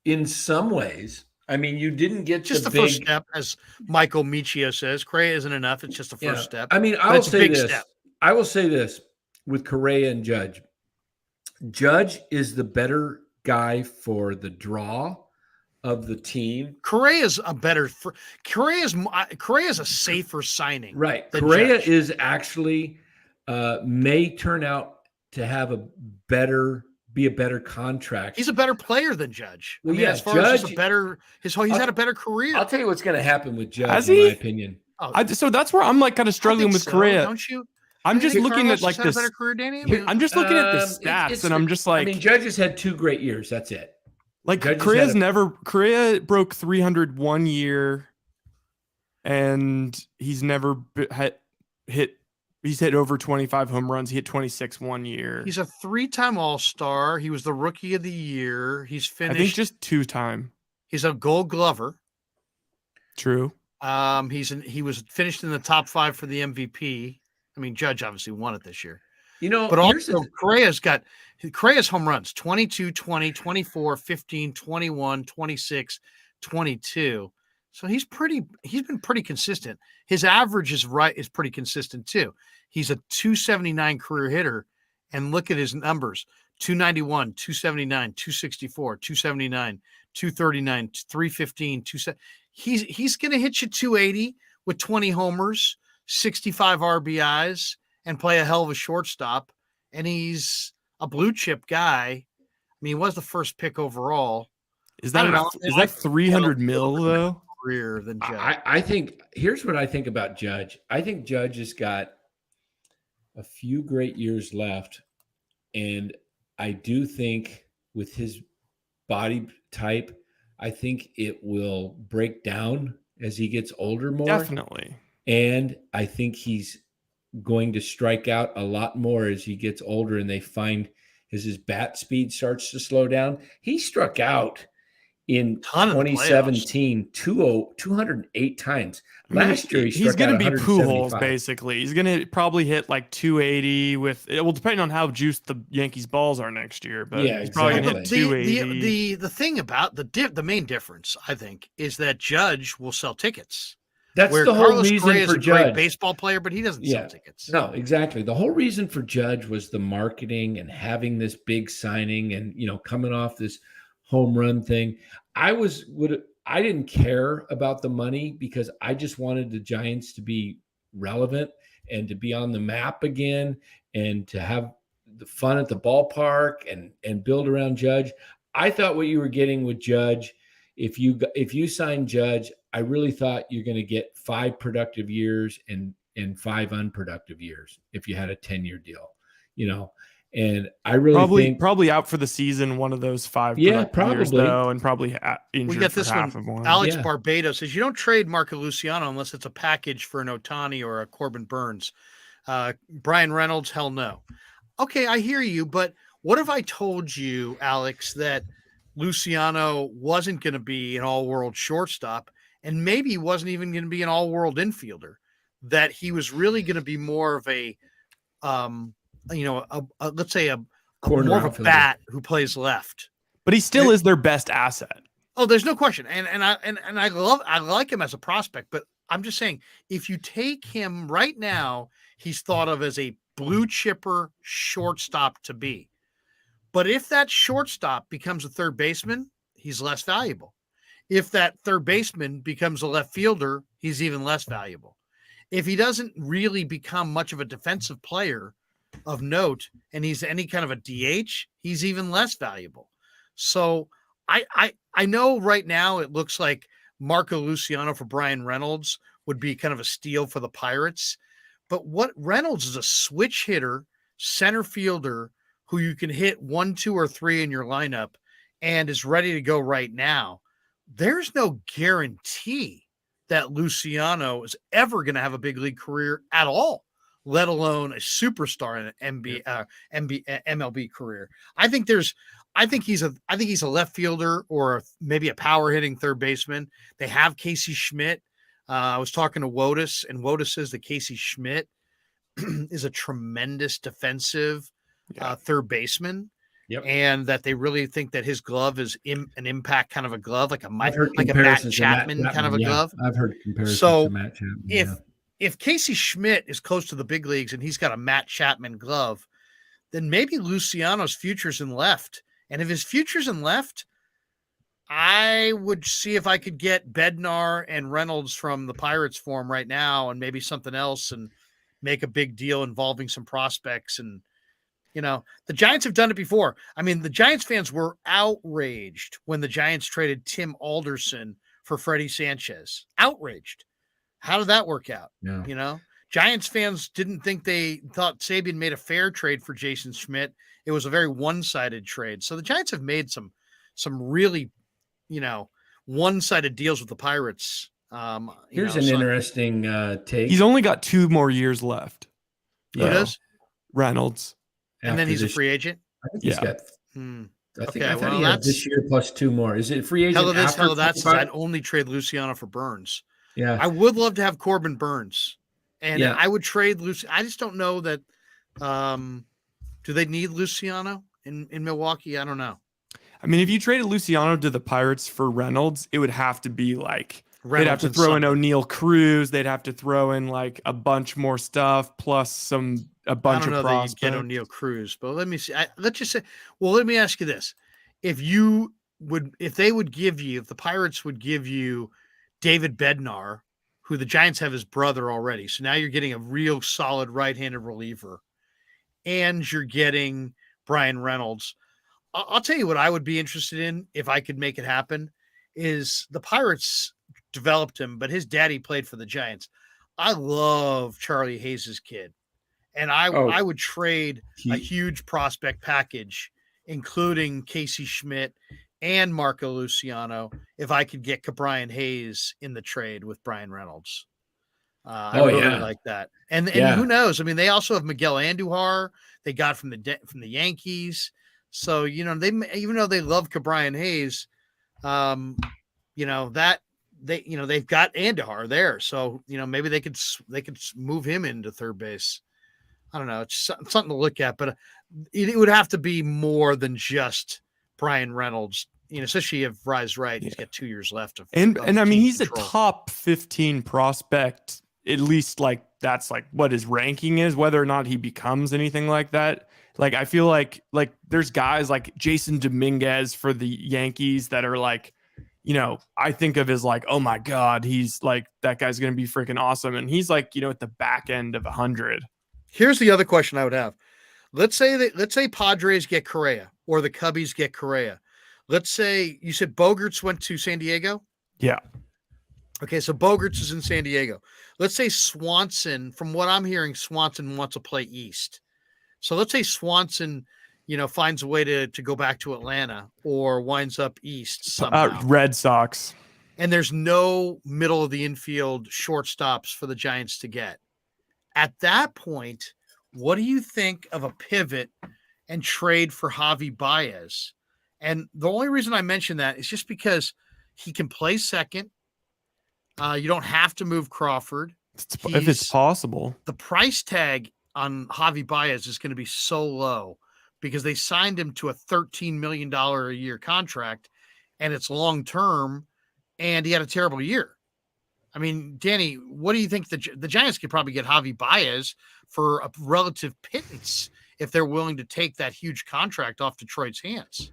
in some ways, you didn't get just the first step, as Michael Michio says. Correa isn't enough. It's just the first step. I will say this. I will say this with Correa and Judge. Judge is the better guy for the draw of the team. Correa's a safer signing. Right. Correa is actually may turn out to have be a better contract. He's a better player than Judge. Well, as far Judge, as he's had a better career. I'll tell you what's going to happen with Judge, in my opinion. So that's where I'm kind of struggling with Correa. Don't you? I'm just looking at this. Better career, Danny? I'm just looking at the stats, and I'm just like, Judge has had 2 great years. That's it. Correa broke 300 1 year, and he's never hit. He's hit over 25 home runs. He hit 26 1 year. He's a 3-time All-Star. He was the Rookie of the Year. He's finished. I think just 2-time. He's a Gold Glover. True. He was finished in the top 5 for the MVP. Judge obviously won it this year. But also Correa's home runs 22, 20, 24, 15, 21, 26, 22. So he's been pretty consistent. His average is pretty consistent too. He's a 279 career hitter, and look at his numbers: 291, 279, 264, 279, 239, 315, 270. He's going to hit you 280 with 20 homers, 65 RBIs, and play a hell of a shortstop. And he's a blue chip guy. He was the first pick overall. Is that 300 mil though? Career than Judge. I think here's what I think about Judge. I think Judge has got a few great years left, and I do think with his body type, I think it will break down as he gets older more. Definitely. And I think he's going to strike out a lot more as he gets older, and they find as his bat speed starts to slow down. He struck out in 2017 208 times. Last year he's going to be Pujols basically. He's going to probably hit like 280 depending on how juiced the Yankees balls are next year, but he's probably going to hit 280. The thing about the main difference, I think, is that Judge will sell tickets. That's the whole Carlos reason Correa for is a Judge. great baseball player, but he doesn't sell tickets. No, exactly. The whole reason for Judge was the marketing and having this big signing and coming off this home run thing. I didn't care about the money because I just wanted the Giants to be relevant and to be on the map again and to have the fun at the ballpark and build around Judge. I thought what you were getting with Judge, if you sign Judge, I really thought you're going to get 5 productive years and 5 unproductive years if you had a 10-year deal, And I really think probably out for the season, one of those 5 probably years, though, and probably injured we got this for half one. of one. Alex Barbado says you don't trade Marco Luciano unless it's a package for an Ohtani or a Corbin Burns. Brian Reynolds, hell no. Okay, I hear you, but what if I told you, Alex, that Luciano wasn't going to be an all-world shortstop, and maybe he wasn't even going to be an all-world infielder, that he was really going to be more of a let's say a more of a bat who plays left, but he still is their best asset. Oh, there's no question, and I like him as a prospect, but I'm just saying if you take him right now, he's thought of as a blue chipper shortstop to be, but if that shortstop becomes a third baseman, he's less valuable. If that third baseman becomes a left fielder, he's even less valuable. If he doesn't really become much of a defensive player of note, and he's any kind of a DH, he's even less valuable. So I know right now it looks like Marco Luciano for Brian Reynolds would be kind of a steal for the Pirates. But what Reynolds is a switch hitter, center fielder who you can hit 1, 2, or 3 in your lineup and is ready to go right now. There's no guarantee that Luciano is ever going to have a big league career at all, let alone a superstar in an MLB career. I think he's a left fielder or maybe a power hitting third baseman. They have Casey Schmidt. I was talking to Wotus, and Wotus says that Casey Schmidt is a tremendous defensive third baseman. Yep. And that they really think that his glove is an impact kind of a glove, like a Matt Chapman kind of a glove. I've heard comparisons to Matt Chapman. If Casey Schmidt is close to the big leagues and he's got a Matt Chapman glove, then maybe Luciano's future's in left. And if his future's in left, I would see if I could get Bednar and Reynolds from the Pirates for him right now and maybe something else and make a big deal involving some prospects. And the Giants have done it before. I mean, the Giants fans were outraged when the Giants traded Tim Alderson for Freddie Sanchez. Outraged. How did that work out? Yeah. Giants fans thought Sabian made a fair trade for Jason Schmidt. It was a very one-sided trade. So the Giants have made some really, one-sided deals with the Pirates. Here's an interesting take. He's only got 2 more years left. Who does? Reynolds. And then he's a free agent? I think he's got. I thought he had this year plus 2 more. Is it free agent? Hell of that. I'd only trade Luciano for Burns. Yeah. I would love to have Corbin Burns. And I would trade Luciano. I just don't know that. Do they need Luciano in Milwaukee? I don't know. I mean, if you traded Luciano to the Pirates for Reynolds, it would have to be like Reynolds they'd have to throw in O'Neal Cruz. They'd have to throw in like a bunch more stuff plus a bunch of prospects. I don't know that you get O'Neal Cruz, but let me see. Let's just say. Well, let me ask you this: if the Pirates would give you David Bednar, who the Giants have his brother already, so now you're getting a real solid right-handed reliever, and you're getting Brian Reynolds. I'll tell you what I would be interested in if I could make it happen is the Pirates developed him, but his daddy played for the Giants. I love Charlie Hayes' kid, and I would trade a huge prospect package, including Casey Schmidt and Marco Luciano, if I could get Brian Hayes in the trade with Brian Reynolds. I really like that. And who knows? I mean, they also have Miguel Andujar they got from the Yankees. So, they, even though they love Brian Hayes, they've got Andujar there. So, maybe they could move him into third base. I don't know. It's something to look at, but it would have to be more than just Brian Reynolds, especially if Rye's right. He's got 2 years left. And I mean, he's control. A top 15 prospect, at least like that's like what his ranking is, whether or not he becomes anything like that. Like, I feel like there's guys like Jason Dominguez for the Yankees that are like, I think of as like, oh my God, he's like, that guy's going to be freaking awesome. And he's like, at the back end of 100. Here's the other question I would have. Let's say Padres get Correa or the Cubbies get Correa. Let's say you said Bogaerts went to San Diego. Yeah. Okay. So Bogaerts is in San Diego. Let's say Swanson, from what I'm hearing, Swanson wants to play East. So let's say Swanson, finds a way to go back to Atlanta or winds up East somehow. Red Sox. And there's no middle of the infield shortstops for the Giants to get. At that point, what do you think of a pivot and trade for Javi Baez? And the only reason I mention that is just because he can play second. You don't have to move Crawford. If it's possible. The price tag on Javi Baez is going to be so low because they signed him to a $13 million a year contract and it's long-term and he had a terrible year. I mean, Danny, what do you think? The Giants could probably get Javi Baez for a relative pittance if they're willing to take that huge contract off Detroit's hands.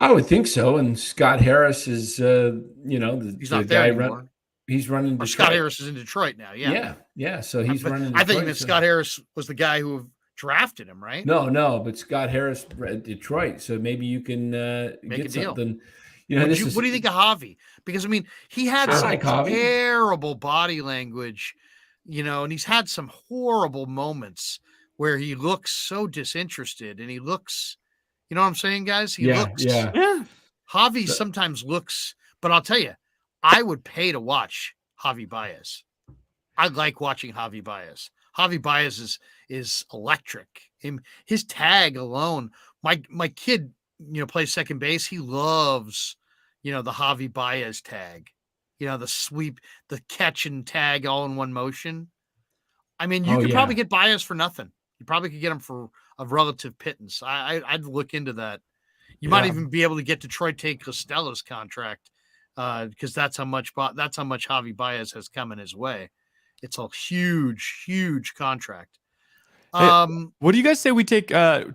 I would think so. And Scott Harris is, he's not there anymore. He's running Detroit. Scott Harris is in Detroit now. Yeah. So he's running Detroit. I think Scott Harris was the guy who drafted him, right? No, but Scott Harris at Detroit. So maybe you can make get a deal. something. You know, what do you think of Javi? Because I mean, he had some terrible body language, you know, and he's had some horrible moments where he looks so disinterested, and he looks, you know what I'm saying, guys? Javi sometimes looks, but I'll tell you, I would pay to watch Javi Baez. I like watching Javi Baez. Javi Baez is electric. His tag alone. My kid, you know, plays second base. He loves, you know, the Javi Baez tag. You know, the sweep, the catch and tag all in one motion. I mean, you could probably get Baez for nothing. You probably could get him for a relative pittance. I'd look into that. You might even be able to get Detroit take Costella's contract because that's how much Javi Baez has come in his way. It's a huge, huge contract. What do you guys say we take a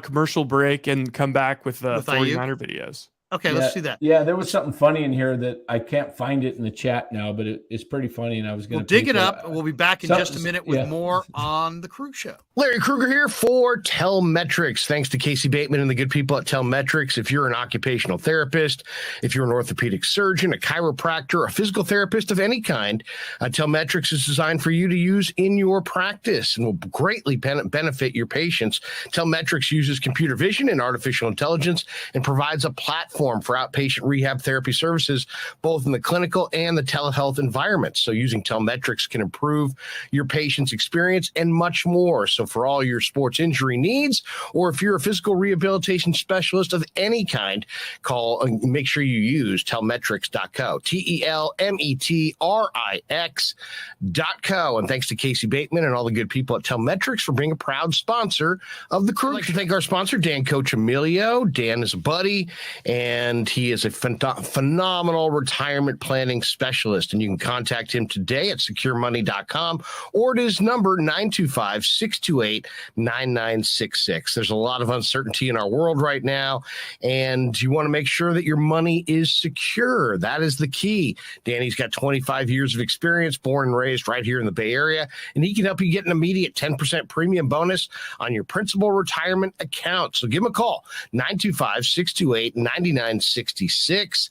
commercial break and come back with 49er videos? Okay, let's do that. Yeah, there was something funny in here that I can't find it in the chat now, but it's pretty funny, and I was going to dig it up. And we'll be back in just a minute with more on the Krueg Show. Larry Krueger here for Telmetrics. Thanks to Casey Bateman and the good people at Telmetrics. If you're an occupational therapist, if you're an orthopedic surgeon, a chiropractor, a physical therapist of any kind, Telmetrics is designed for you to use in your practice and will greatly benefit your patients. Telmetrics uses computer vision and artificial intelligence and provides a platform for outpatient rehab therapy services, both in the clinical and the telehealth environments. So using Telmetrics can improve your patient's experience and much more. So for all your sports injury needs, or if you're a physical rehabilitation specialist of any kind, call and make sure you use telmetrics.co, Telmetrix.co. And thanks to Casey Bateman and all the good people at Telmetrics for being a proud sponsor of the Krueg. I'd like to thank our sponsor, Dan Coach Emilio. Dan is a buddy, and he is a phenomenal retirement planning specialist. And you can contact him today at securemoney.com or at his number 925-628-9966. There's a lot of uncertainty in our world right now, and you want to make sure that your money is secure. That is the key. Danny's got 25 years of experience, born and raised right here in the Bay Area, and he can help you get an immediate 10% premium bonus on your principal retirement account. So give him a call, 925-628-9966.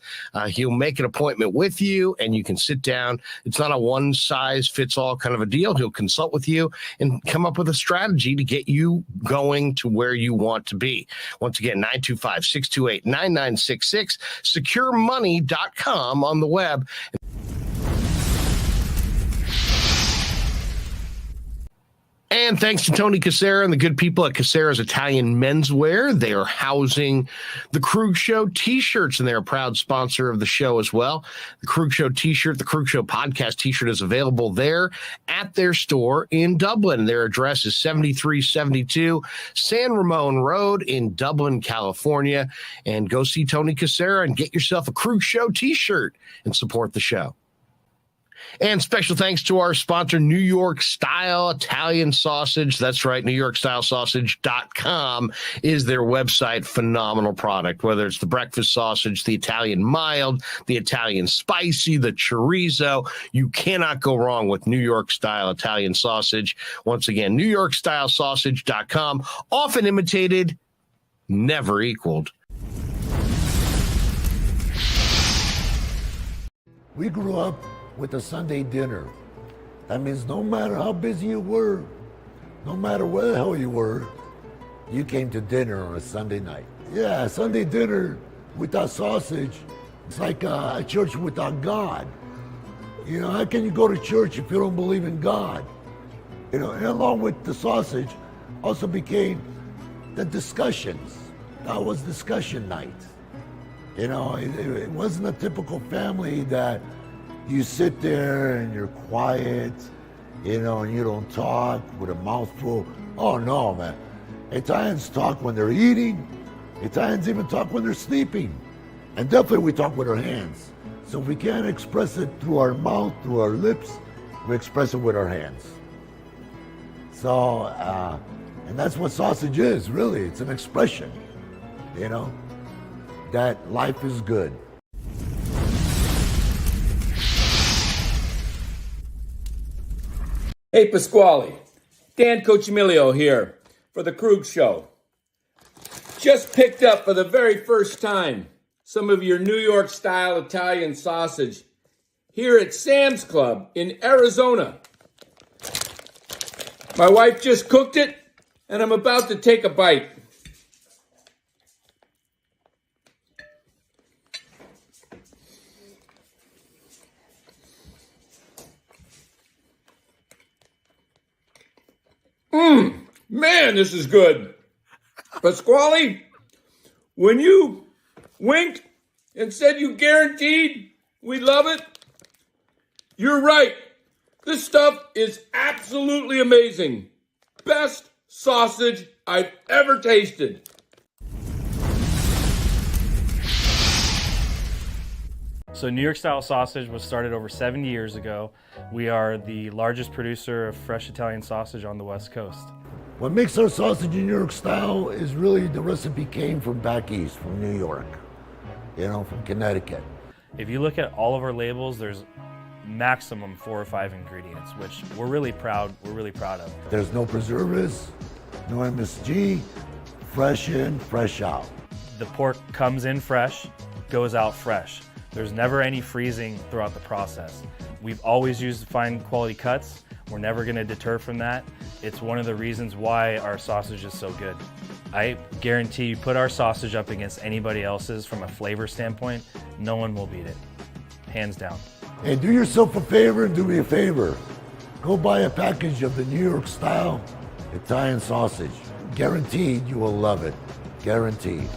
He'll make an appointment with you, and you can sit down. It's not a one-size-fits-all kind of a deal. He'll consult with you and come up with a strategy to get you going to where you want to be. Once again, 925-628-9966, securemoney.com on the web. And thanks to Tony Cassera and the good people at Cassera's Italian Menswear. They are housing the Krueg Show t-shirts, and they're a proud sponsor of the show as well. The Krueg Show t-shirt, the Krueg Show podcast t-shirt is available there at their store in Dublin. Their address is 7372 San Ramon Road in Dublin, California. And go see Tony Cassera and get yourself a Krueg Show t-shirt and support the show. And special thanks to our sponsor, New York Style Italian Sausage. That's right, NewYorkStyleSausage.com is their website. Phenomenal product, whether it's the breakfast sausage, the Italian mild, the Italian spicy, the chorizo. You cannot go wrong with New York Style Italian Sausage. Once again, NewYorkStyleSausage.com. Often imitated, never equaled. We grew up with a Sunday dinner. That means no matter how busy you were, no matter where the hell you were, you came to dinner on a Sunday night. Yeah, Sunday dinner without sausage, it's like a church without God. You know, how can you go to church if you don't believe in God? You know, and along with the sausage also became the discussions. That was discussion night. You know, it wasn't a typical family that you sit there and you're quiet, you know, and you don't talk with a mouthful. Oh no, man. Italians talk when they're eating. Italians even talk when they're sleeping. And definitely we talk with our hands. So if we can't express it through our mouth, through our lips, we express it with our hands. So, and that's what sausage is, really. It's an expression, you know, that life is good. Hey Pasquale, Dan Coach Emilio here for the Krueg Show. Just picked up for the very first time some of your New York style Italian sausage here at Sam's Club in Arizona. My wife just cooked it, and I'm about to take a bite. Man, this is good. Pasquale, when you winked and said you guaranteed we love it, you're right. This stuff is absolutely amazing. Best sausage I've ever tasted. So New York style sausage was started over 70 years ago. We are the largest producer of fresh Italian sausage on the West Coast. What makes our sausage in New York style is really the recipe came from back east, from New York, from Connecticut. If you look at all of our labels, there's maximum 4 or 5 ingredients, which we're really proud of. There's no preservatives, no MSG, fresh in, fresh out. The pork comes in fresh, goes out fresh. There's never any freezing throughout the process. We've always used fine quality cuts. We're never going to deter from that. It's one of the reasons why our sausage is so good. I guarantee you put our sausage up against anybody else's from a flavor standpoint, no one will beat it, hands down. Hey, do yourself a favor and do me a favor. Go buy a package of the New York style Italian sausage. Guaranteed you will love it. Guaranteed.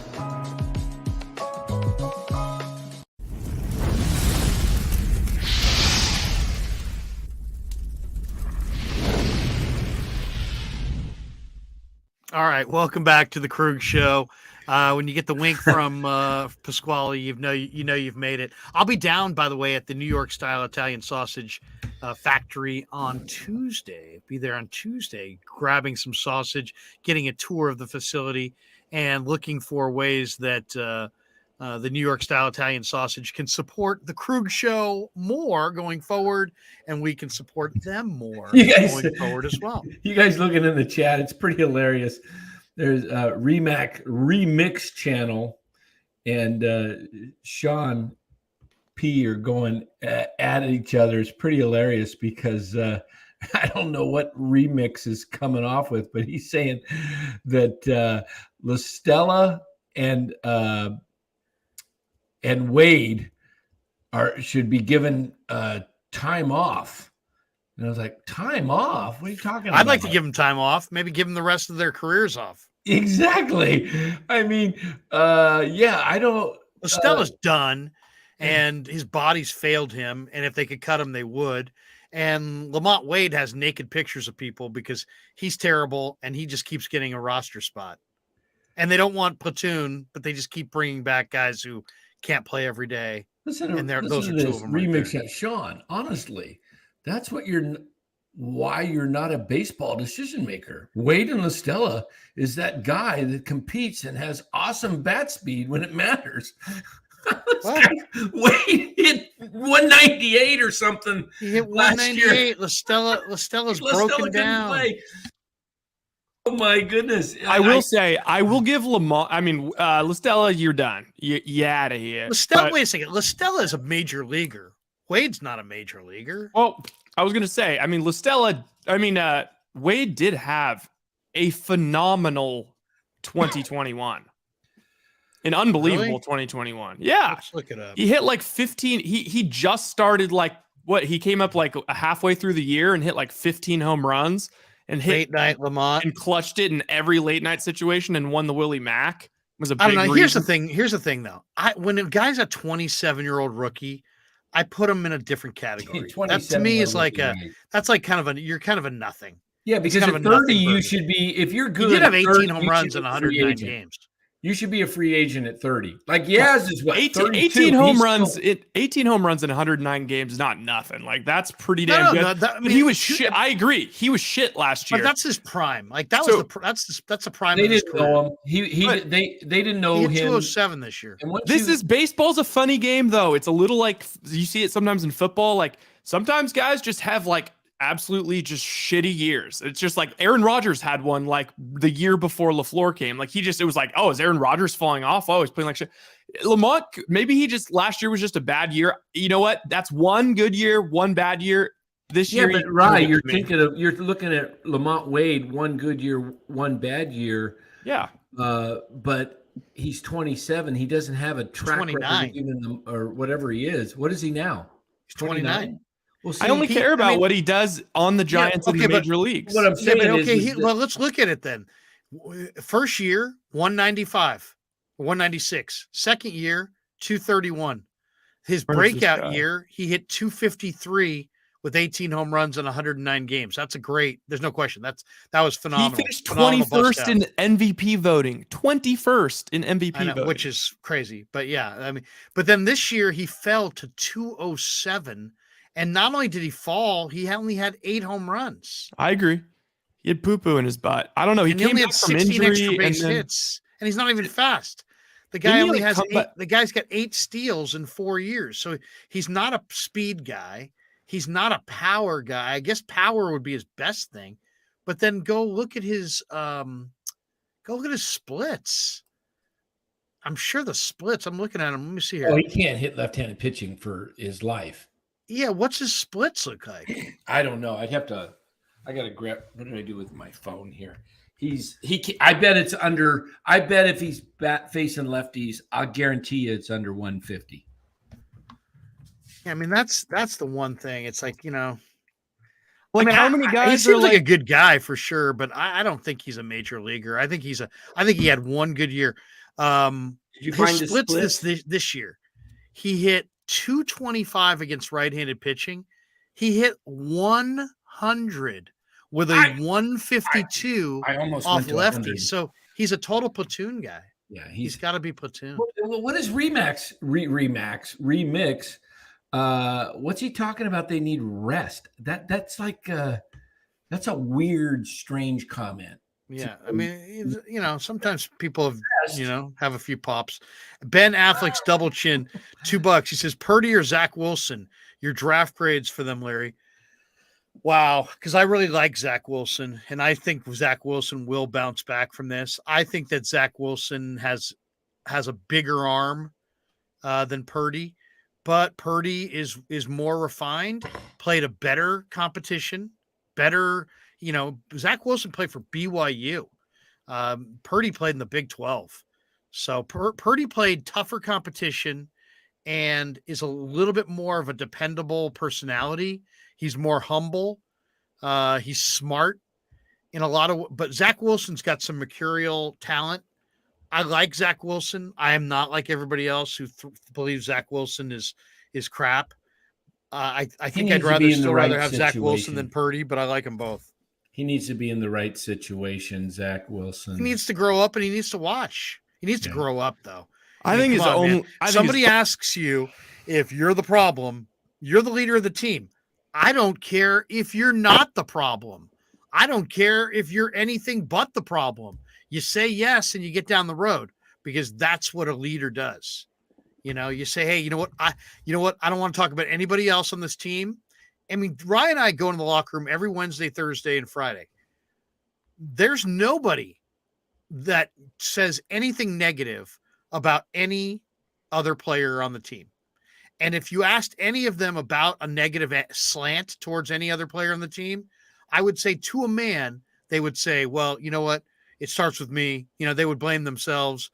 All right, welcome back to the Krueg Show. When you get the wink from Pasquale, you know you've made it. I'll be down, by the way, at the New York style Italian sausage factory on Tuesday. Be there on Tuesday, grabbing some sausage, getting a tour of the facility, and looking for ways that the New York style Italian sausage can support the Krueg Show more going forward, and we can support them more going forward as well. You guys looking in the chat, it's pretty hilarious. There's a Remix channel, and Sean P are going at each other. It's pretty hilarious because I don't know what Remix is coming off with, but he's saying that LaStella and Wade should be given time off. And I was like, time off? What are you talking about? I'd like to give them time off. Maybe give them the rest of their careers off. Exactly. I mean, I don't. LaStella's done, and his body's failed him. And if they could cut him, they would. And Lamont Wade has naked pictures of people because he's terrible, and he just keeps getting a roster spot. And they don't want platoon, but they just keep bringing back guys who can't play every day. Those are two of them. Remix right, Sean, honestly, that's why you're not a baseball decision maker. Wade and LaStella is that guy that competes and has awesome bat speed when it matters. Wade hit 198 or something. He hit 198. LaStella's broken down. Play. Oh my goodness! I will say, I will give Lamont. I mean, LaStella, you're done. You out of here. LaStella, wait a second. LaStella is a major leaguer. Wade's not a major leaguer. Well, I was going to say, I mean, Wade did have a phenomenal 2021. An unbelievable 2021. Yeah. Let's look it up. He hit like 15. He just started he came up like halfway through the year and hit like 15 home runs and hit late night Lamont and clutched it in every late night situation and won the Willie Mack. It was a big reason. Here's the thing though. When a guy's a 27-year-old rookie, I put him in a different category. That to me is like you're kind of a nothing. Yeah, because at 30 you should be, if you're good. He did have 18 home runs in 109 games. You should be a free agent at 30. Like Yaz is what? 18 home runs. 18 home runs in 109 games is not nothing. Like that's pretty damn good. But he was shit. I agree. He was shit last year. But that's his prime. Like that's the prime. They didn't know him. They didn't know him. He hit 207 this year. Baseball's a funny game though. It's a little like you see it sometimes in football. Like sometimes guys just have like absolutely just shitty years. It's just like Aaron Rodgers had one like the year before LaFleur came. Like it was like, oh, is Aaron Rodgers falling off? Oh, he's playing like shit. Lamont, maybe last year was just a bad year. You know what? That's one good year, one bad year. This year, but right, you're looking at Lamont Wade, one good year, one bad year. Yeah. But he's 27. He doesn't have a track record even or whatever he is. What is he now? He's 29. Well, I only care about what he does on the Giants in the major leagues. What I'm saying well, let's look at it then. First year, 195, 196. Second year, 231. His breakout year, he hit 253 with 18 home runs in 109 games. That's there's no question. That was phenomenal. He finished 21st in MVP voting. 21st in MVP voting. Which is crazy. But yeah, I mean, but then this year he fell to 207. And not only did he fall, he only had 8 home runs. I agree. He had poo-poo in his butt. I don't know. He came only back had from 16 injury extra base hits, and he's not even fast. The guy only has 8. The guy's got 8 steals in 4 years. So he's not a speed guy. He's not a power guy. I guess power would be his best thing. But then go look at his splits. I'm sure the splits. I'm looking at him. Let me see here. Oh, he can't hit left-handed pitching for his life. Yeah, what's his splits look like? I don't know. I got to grab. What did I do with my phone here? I bet it's under. I bet if he's facing lefties, I'll guarantee you it's under 150. Yeah, I mean that's the one thing. It's like, like how many guys? He seems like a good guy for sure, but I don't think he's a major leaguer. I think he had one good year. Did you find his splits this year? He hit 225 against right-handed pitching. He hit 100 with a 152 off lefty. So he's a total platoon guy. Yeah, he's got to be platoon. What is remix? What's he talking about? They need rest. That's like that's a weird, strange comment. Yeah, I mean, sometimes people have a few pops. Ben Affleck's double chin, $2. He says, Purdy or Zach Wilson, your draft grades for them, Larry. Wow, because I really like Zach Wilson, and I think Zach Wilson will bounce back from this. I think that Zach Wilson has a bigger arm than Purdy, but Purdy is more refined, played a better competition, better. Zach Wilson played for BYU. Purdy played in the Big 12. So Purdy played tougher competition and is a little bit more of a dependable personality. He's more humble. He's smart in a lot of, but Zach Wilson's got some mercurial talent. I like Zach Wilson. I am not like everybody else who believes Zach Wilson is crap. I think I'd rather have Zach Wilson than Purdy, but I like them both. He needs to be in the right situation, Zach Wilson. He needs to grow up and he needs to watch. He needs to grow up, though. I think his own. Somebody asks you if you're the problem, you're the leader of the team. I don't care if you're not the problem. I don't care if you're anything but the problem. You say yes and you get down the road because that's what a leader does. You say, hey, you know what? I don't want to talk about anybody else on this team. I mean, Ryan and I go into the locker room every Wednesday, Thursday, and Friday. There's nobody that says anything negative about any other player on the team. And if you asked any of them about a negative slant towards any other player on the team, I would say to a man, they would say, well, you know what? It starts with me. They would blame themselves.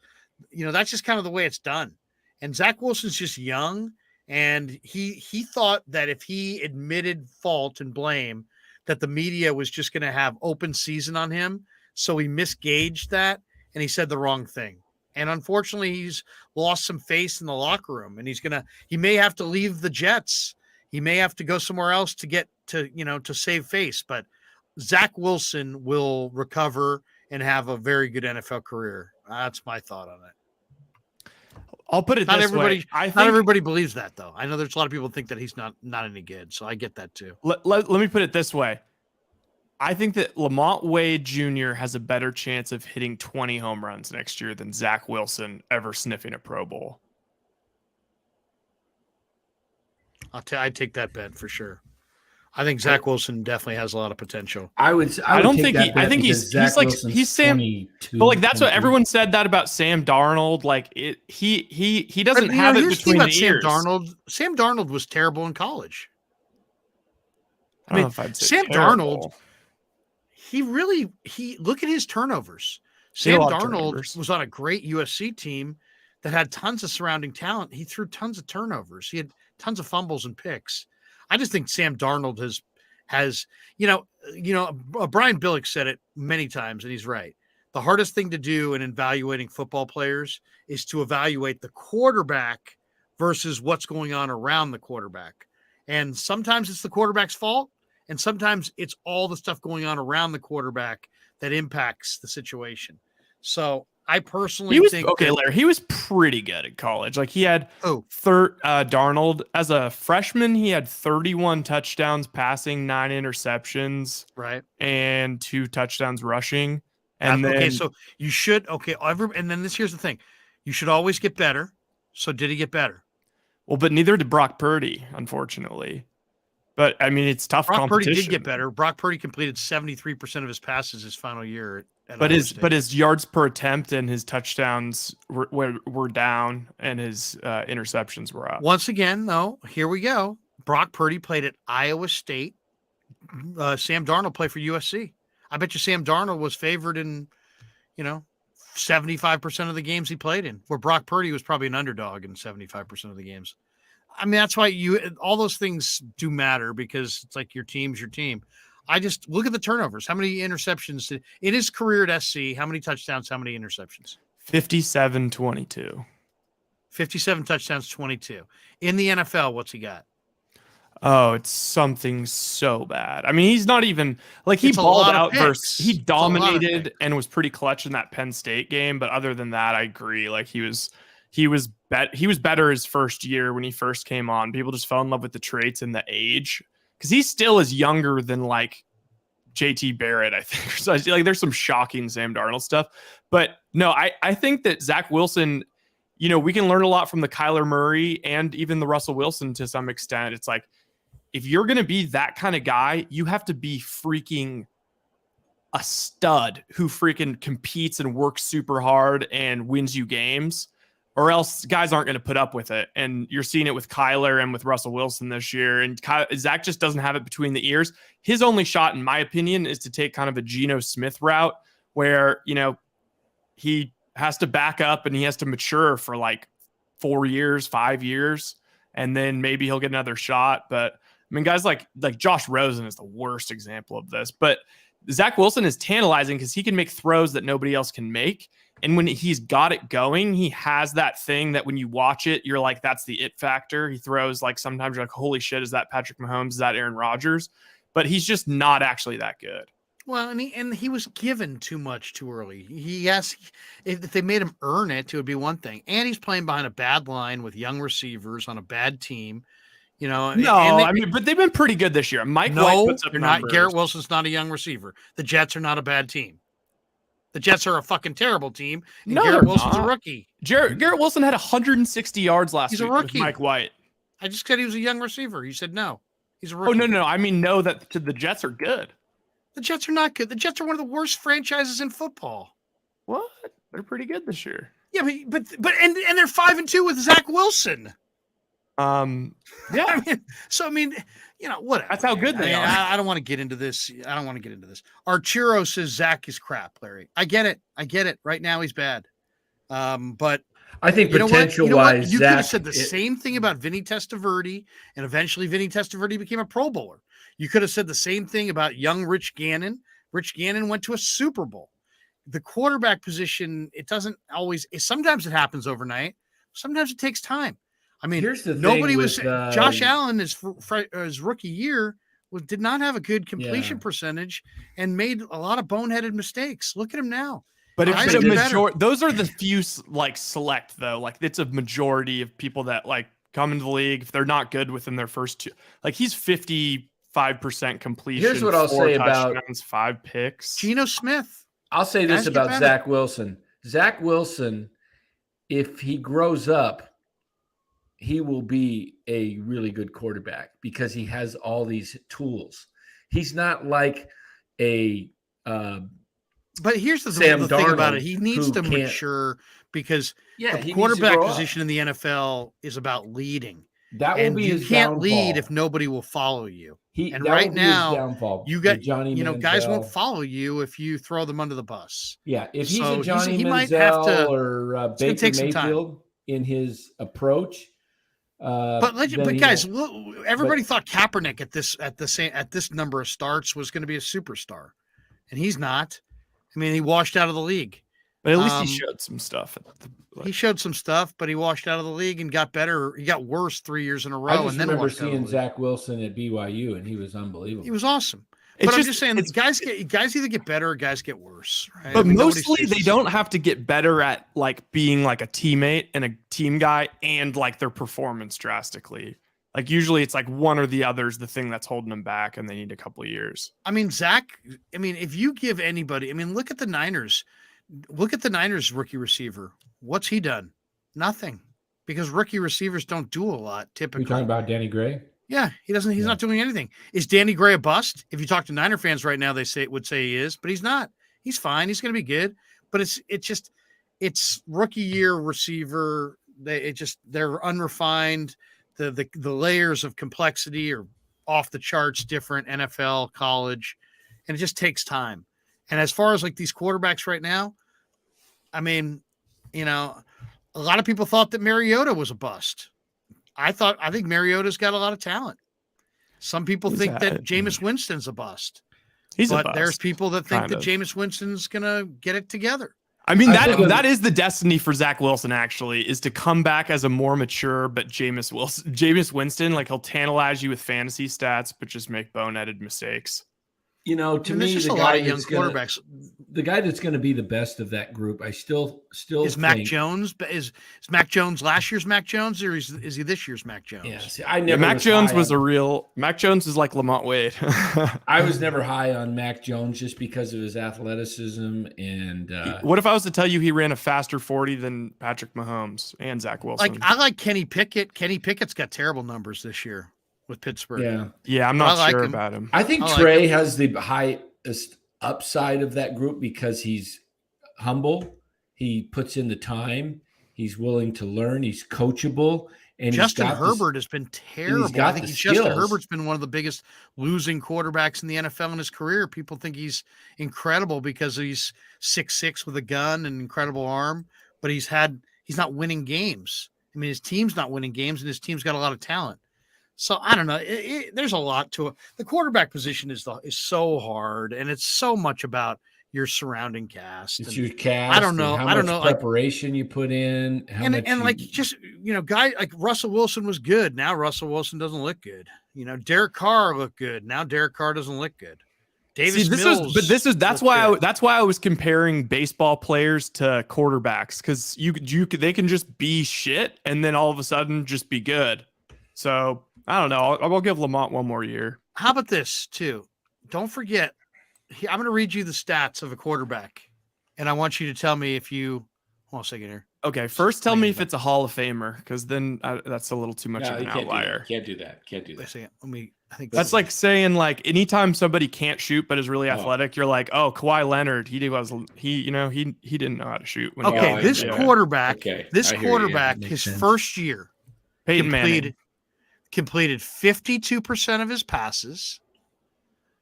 That's just kind of the way it's done. And Zach Wilson's just young. And he thought that if he admitted fault and blame, that the media was just going to have open season on him. So he misgauged that and he said the wrong thing. And unfortunately, he's lost some face in the locker room and he may have to leave the Jets. He may have to go somewhere else to get to save face. But Zach Wilson will recover and have a very good NFL career. That's my thought on it. I'll put it this way. Not everybody believes that, though. I know there's a lot of people think that he's not any good, so I get that too. Let me put it this way. I think that Lamont Wade Jr. has a better chance of hitting 20 home runs next year than Zach Wilson ever sniffing a Pro Bowl. I'd take that bet for sure. I think Zach Wilson definitely has a lot of potential. I would I don't take think that he. I bet think because he's like Wilson's he's Sam. 22, But like that's what 23. everyone said that about Sam Darnold. Like he doesn't But, have it here's the thing between about the ears. Sam Darnold was terrible in college. I don't know if I'd say Sam terrible. Darnold, he look at his turnovers. He had Sam a lot of Darnold turnovers. was on a great USC team that had tons of surrounding talent. He threw tons of turnovers. He had tons of fumbles and picks. I just think Sam Darnold has Brian Billick said it many times, and he's right. The hardest thing to do in evaluating football players is to evaluate the quarterback versus what's going on around the quarterback. And sometimes it's the quarterback's fault, and sometimes it's all the stuff going on around the quarterback that impacts the situation. So I personally think Larry, he was pretty good at college. Like he had Darnold as a freshman, he had 31 touchdowns passing, 9 interceptions, right, and 2 touchdowns rushing. And then, so you should and then here's the thing. You should always get better. So did he get better? Well, but neither did Brock Purdy, unfortunately. But I mean, it's tough Brock competition. Purdy did get better. Brock Purdy completed 73% of his passes his final year. But his yards per attempt and his touchdowns were down, and his interceptions were up. Once again, though, here we go. Brock Purdy played at Iowa State. Sam Darnold played for USC. I bet you Sam Darnold was favored in, 75% of the games he played in, where Brock Purdy was probably an underdog in 75% of the games. I mean, that's why all those things do matter, because it's like your team's your team. I just look at the turnovers. How many interceptions in his career at SC? How many touchdowns? How many interceptions? 57-22. 57 touchdowns, 22. In the NFL, what's he got? Oh, it's something so bad. I mean, he's not even like he balled out versus he dominated and was pretty clutch in that Penn State game. But other than that, I agree. Like he was better his first year when he first came on. People just fell in love with the traits and the age, because he still is younger than like JT Barrett, I think. So like there's some shocking Sam Darnold stuff. But no, I think that Zach Wilson, we can learn a lot from the Kyler Murray and even the Russell Wilson to some extent. It's like, if you're going to be that kind of guy, you have to be freaking a stud who freaking competes and works super hard and wins you games, or else guys aren't going to put up with it. And you're seeing it with Kyler and with Russell Wilson this year. And Zach just doesn't have it between the ears. His only shot, in my opinion, is to take kind of a Geno Smith route where, he has to back up and he has to mature for like 4 years, 5 years, and then maybe he'll get another shot. But I mean, guys like Josh Rosen is the worst example of this. But Zach Wilson is tantalizing because he can make throws that nobody else can make. And when he's got it going, he has that thing that when you watch it, you're like, that's the it factor. He throws like sometimes you're like, holy shit, is that Patrick Mahomes? Is that Aaron Rodgers? But he's just not actually that good. Well, and he was given too much too early. If they made him earn it, it would be one thing. And he's playing behind a bad line with young receivers on a bad team. But they've been pretty good this year. White puts up numbers. Garrett Wilson's not a young receiver. The Jets are not a bad team. The Jets are a fucking terrible team. And Garrett Wilson's a rookie. Garrett Wilson had 160 yards last week. He's a rookie. With Mike White. I just said he was a young receiver. You said no. He's a rookie. Oh, no. I mean, no, that the Jets are good. The Jets are not good. The Jets are one of the worst franchises in football. What? They're pretty good this year. Yeah, but they're 5-2 with Zach Wilson. Yeah. Whatever. That's how good they are. I don't want to get into this. Archiro says Zach is crap, Larry. I get it. Right now he's bad. But I think potential-wise, you could have said the same thing about Vinny Testaverde, and eventually Vinny Testaverde became a Pro Bowler. You could have said the same thing about young Rich Gannon. Rich Gannon went to a Super Bowl. The quarterback position, it doesn't always. Sometimes it happens overnight. Sometimes it takes time. I mean, here's the nobody thing was. Josh Allen, his rookie year, did not have a good completion percentage and made a lot of boneheaded mistakes. Look at him now. But it's a majority. Those are the few select though. Like it's a majority of people that like come into the league. If they're not good within their first two, like he's 55% completion. Here's what I'll say about 5 picks. Geno Smith. I'll say this about Zach Wilson. Zach Wilson, if he grows up, he will be a really good quarterback because he has all these tools. He's not like a but here's the Sam thing about Darnold it. He needs to who can't- mature because Yeah, the he needs to quarterback grow up. position in the NFL is about leading. That will And be you his can't downfall. lead if nobody will follow you. That And will right be his now, downfall you with got Johnny guys won't Manziel. follow you if you throw them under the bus. Yeah, if he's So a Johnny he might have to Manziel or it's gonna Baker take some time. Mayfield in his approach, But then he guys, won't. everybody thought Kaepernick at this number of starts was going to be a superstar, and he's not. I mean, he washed out of the league. But at least he showed some stuff. He showed some stuff, but he washed out of the league and got better. He got worse 3 years in a row. I just and then remember washed out of the seeing league. Zach Wilson at BYU, and he was unbelievable. He was awesome. It's But I'm just saying, guys either get better or guys get worse. Right? But I mean, nobody mostly stays they the don't same. have to get better at like being like a teammate and a team guy and like their performance drastically. Like usually it's like one or the other is the thing that's holding them back and they need a couple of years. I mean, Zach, if you give anybody, look at the Niners. Look at the Niners rookie receiver. What's he done? Nothing. Because rookie receivers don't do a lot typically. You're talking about Danny Gray? Yeah, he doesn't. He's not doing anything. Is Danny Gray a bust? If you talk to Niner fans right now, they would say he is, but he's not. He's fine. He's going to be good. But it's rookie year receiver. They're unrefined. The layers of complexity are off the charts. Different NFL, college, and it just takes time. And as far as like these quarterbacks right now, a lot of people thought that Mariota was a bust. I think Mariota's got a lot of talent. Some people think that Jameis Winston's a bust. He's a but bust. There's people that think Kind that of. Jameis Winston's gonna get it together. I mean, that is the destiny for Zach Wilson, actually, is to come back as a more mature, but Jameis Winston, like he'll tantalize you with fantasy stats, but just make boneheaded mistakes. To there's me, just the a lot guy of young that's gonna, quarterbacks. the guy that's going to be the best of that group, I still Is Mac think- Jones? Is Mac Jones last year's Mac Jones, or is he this year's Mac Jones? Yeah, see, I never. Mac Jones high was on- Mac Jones is like Lamont Wade. I was never high on Mac Jones just because of his athleticism and. What if I was to tell you he ran a faster 40 than Patrick Mahomes and Zach Wilson? I like Kenny Pickett. Kenny Pickett's got terrible numbers this year with Pittsburgh. Yeah, I'm But not I like sure him. about him. I think I like Trey him. has the highest upside of that group because he's humble. He puts in the time. He's willing to learn. He's coachable. And Justin he's got Herbert has been terrible. got I think the Justin skills. Herbert's been one of the biggest losing quarterbacks in the NFL in his career. People think he's incredible because he's 6'6" with a gun and incredible arm, but he's not winning games. His team's not winning games, and his team's got a lot of talent. So I don't know. There's a lot to it. The quarterback position is so hard, and it's so much about your surrounding cast. It's and your cast. I don't know. How I don't much know. preparation you put in. Guy like Russell Wilson was good. Now Russell Wilson doesn't look good. Derek Carr looked good. Now Derek Carr doesn't look good. Davis Mills. That's why I was comparing baseball players to quarterbacks, because they can just be shit and then all of a sudden just be good. So I don't know. I'll give Lamont one more year. How about this too? Don't forget, I'm going to read you the stats of a quarterback, and I want you to tell me if you. Hold on a second here. Okay, first tell me if it's a Hall of Famer, because then that's a little too much of an outlier. Can't do that. Wait a second. I think That's like saying like anytime somebody can't shoot but is really athletic, you're like, oh, Kawhi Leonard, he didn't know how to shoot. Okay, this quarterback, Okay, I hear you. Makes his sense. first year, Peyton Manning. completed 52% of his passes,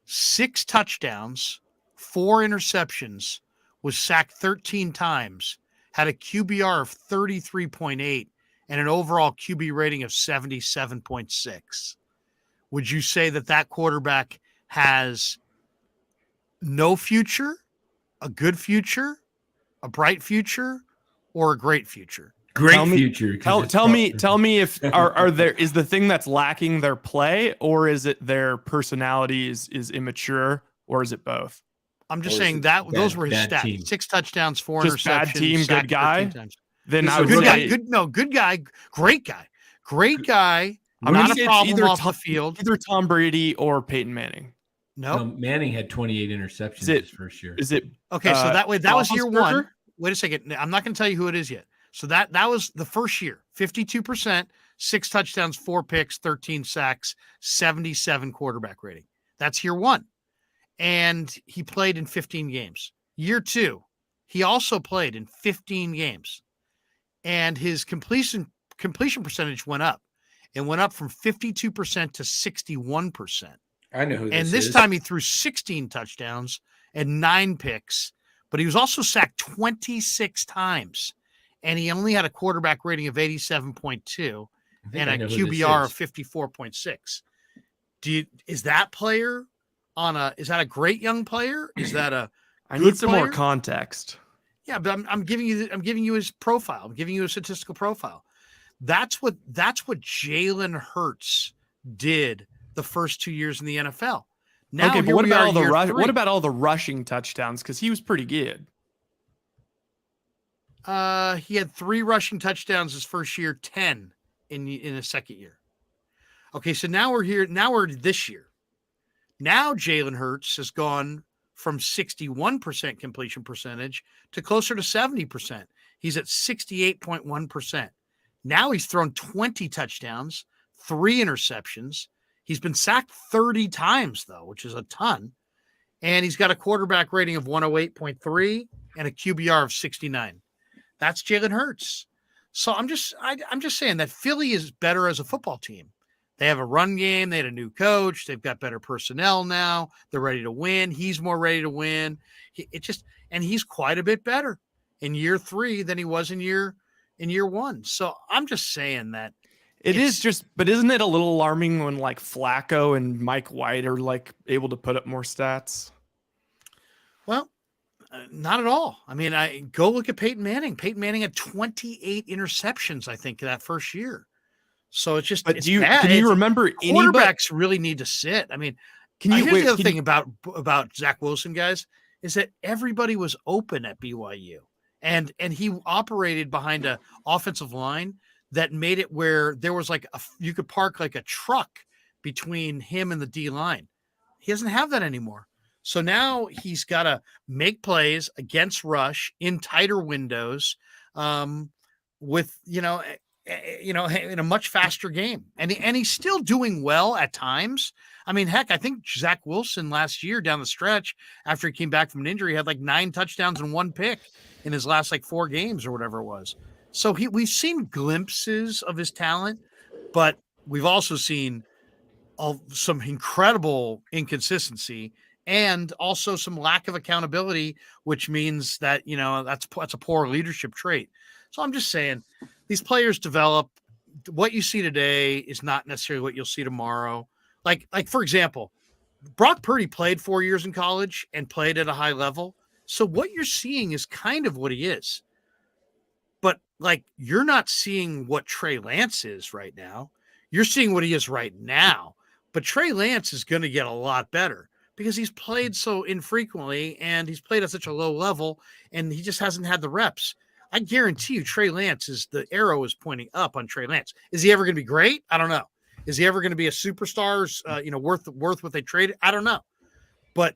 6 touchdowns, 4 interceptions, was sacked 13 times, had a QBR of 33.8, and an overall QB rating of 77.6. Would you say that quarterback has no future, a good future, a bright future, or a great future? Great future. Tell me if is the thing that's lacking their play, or is it their personality is immature, or is it both? I'm just Or is saying it that those were his bad stats. team? 6 touchdowns, 4 Just interceptions. bad team, good sacked guy? 13 times. Then I would Good say guy, great guy. I'm Not gonna a say it's problem either off the field. either Tom Brady or Peyton Manning. No. Manning had 28 interceptions Is it- his first year. Is it Okay, so that was year one. Roethlisberger? Wait a second. I'm not going to tell you who it is yet. So that was the first year, 52%, 6 touchdowns, 4 picks, 13 sacks, 77 quarterback rating. That's year 1. And he played in 15 games. Year 2, he also played in 15 games. And his completion percentage went up. It went up from 52% to 61%. I know who this is. And this time he threw 16 touchdowns and 9 picks, but he was also sacked 26 times. And he only had a quarterback rating of 87.2 and a QBR of 54.6. Is that player is that a great young player? Is that a I need some more context. Yeah, but I'm giving you his profile. I'm giving you a statistical profile. That's what Jalen Hurts did the first 2 years in the NFL. Now, okay, but what about all the rushing touchdowns? Because he was pretty good. He had 3 rushing touchdowns his first year, 10 in his second year. Okay, so now we're here. Now we're this year. Now Jalen Hurts has gone from 61% completion percentage to closer to 70%. He's at 68.1%. Now he's thrown 20 touchdowns, 3 interceptions. He's been sacked 30 times, though, which is a ton. And he's got a quarterback rating of 108.3 and a QBR of 69. That's Jalen Hurts. So I'm just saying that Philly is better as a football team. They have a run game. They had a new coach. They've got better personnel now. They're ready to win. He's more ready to win. And he's quite a bit better in year 3 than he was in year 1. So I'm just saying that but isn't it a little alarming when like Flacco and Mike White are like able to put up more stats? Well, not at all. I mean, go look at Peyton Manning. Peyton Manning had 28 interceptions, I think, that first year. So it's just. But can you remember quarterbacks really need to sit? I mean, here's the other thing about Zach Wilson, guys, is that everybody was open at BYU, and he operated behind an offensive line that made it where there was like you could park like a truck between him and the D line. He doesn't have that anymore. So now he's got to make plays against rush in tighter windows, with in a much faster game, and he's still doing well at times. I mean, heck, I think Zach Wilson last year down the stretch after he came back from an injury had like 9 touchdowns and 1 pick in his last like 4 games or whatever it was. So we've seen glimpses of his talent, but we've also seen some incredible inconsistency and also some lack of accountability, which means that, that's a poor leadership trait. So I'm just saying these players develop. What you see today is not necessarily what you'll see tomorrow. Like for example, Brock Purdy played 4 years in college and played at a high level. So what you're seeing is kind of what he is. But like, you're not seeing what Trey Lance is right now. You're seeing what he is right now. But Trey Lance is going to get a lot better because he's played so infrequently and he's played at such a low level and he just hasn't had the reps. I guarantee you Trey Lance the arrow is pointing up on Trey Lance. Is he ever going to be great? I don't know. Is he ever going to be a superstar, worth what they traded? I don't know. But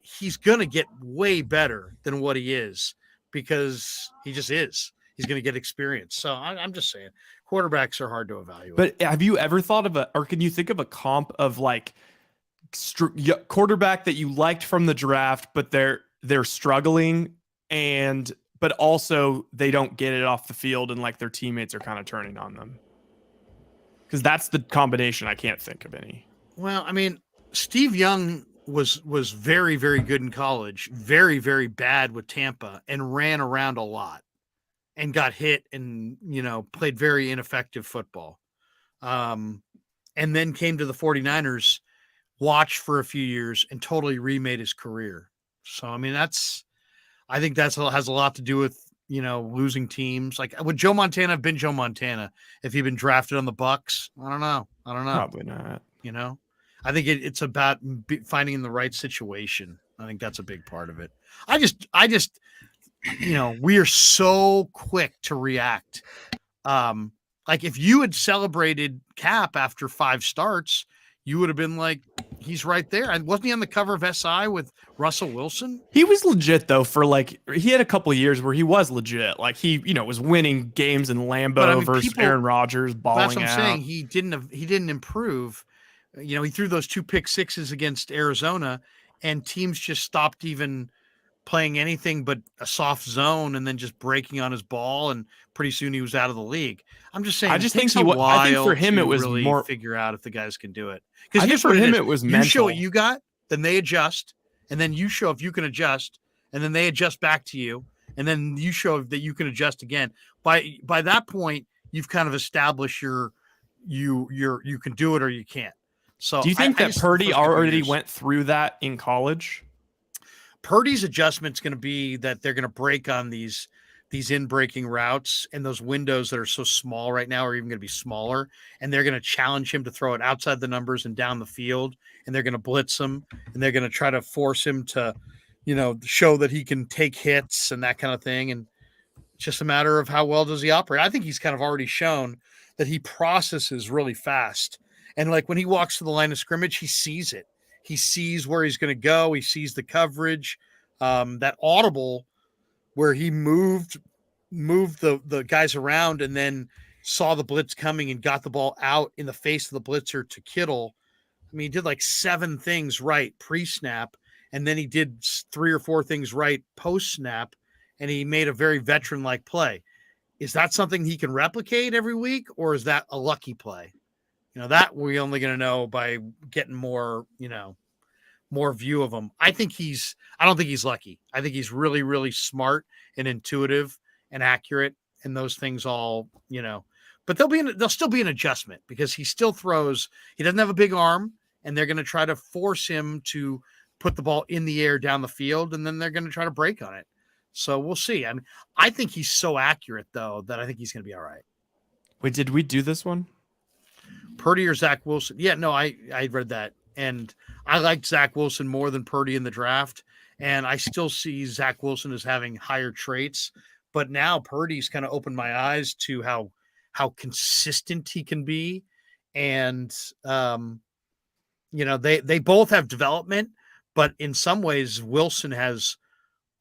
he's going to get way better than what he is because he just is. He's going to get experience. So I'm just saying quarterbacks are hard to evaluate. But have you ever thought of or can you think of a comp of like quarterback that you liked from the draft, but they're struggling but also they don't get it off the field and like their teammates are kind of turning on them? Because that's the combination. I can't think of any. Well, I mean, Steve Young was very, very good in college, very, very bad with Tampa and ran around a lot and got hit and, played very ineffective football. And then came to the 49ers, watched for a few years and totally remade his career. So, I mean, I think that has a lot to do with, losing teams. Like, would Joe Montana have been Joe Montana if he'd been drafted on the Bucs? I don't know. Probably not. I think it's about finding the right situation. I think that's a big part of it. I just, we are so quick to react. Like if you had celebrated Cap after 5 starts, you would have been like, He's right there. And wasn't he on the cover of SI with Russell Wilson? He was legit though he had a couple of years where he was legit. Like he, was winning games in Lambeau versus Aaron Rodgers, balling That's what I'm out. saying. He didn't improve. He threw those 2 pick sixes against Arizona, and teams just stopped even playing anything but a soft zone and then just breaking on his ball, and pretty soon he was out of the league. I'm just saying. I think for him it was really more figure out if the guys can do it. I think for him it was mental. You show what you got, then they adjust, and then you show if you can adjust, and then they adjust back to you, and then you show that you can adjust again. By that point, you've kind of established you can do it or you can't. So do you think that Purdy already went through that in college? Purdy's adjustment's going to be that they're going to break on these in-breaking routes, and those windows that are so small right now are even going to be smaller, and they're going to challenge him to throw it outside the numbers and down the field, and they're going to blitz him, and they're going to try to force him to, show that he can take hits and that kind of thing. And it's just a matter of how well does he operate. I think he's kind of already shown that he processes really fast. And like when he walks to the line of scrimmage, he sees it. He sees where he's going to go. He sees the coverage. That audible where he moved the guys around and then saw the blitz coming and got the ball out in the face of the blitzer to Kittle. I mean, he did like 7 things right pre-snap, and then he did 3 or 4 things right post-snap, and he made a very veteran-like play. Is that something he can replicate every week, or is that a lucky play? That we're only going to know by getting more view of him. I don't think he's lucky. I think he's really, really smart and intuitive and accurate, and those things all, but there'll still be an adjustment because he still throws. He doesn't have a big arm, and they're going to try to force him to put the ball in the air down the field, and then they're going to try to break on it. So we'll see. I mean, I think he's so accurate though that I think he's going to be all right. Wait, did we do this one? Purdy or Zach Wilson? Yeah, no, I read that. And I liked Zach Wilson more than Purdy in the draft. And I still see Zach Wilson as having higher traits. But now Purdy's kind of opened my eyes to how consistent he can be. And, they both have development. But in some ways, Wilson has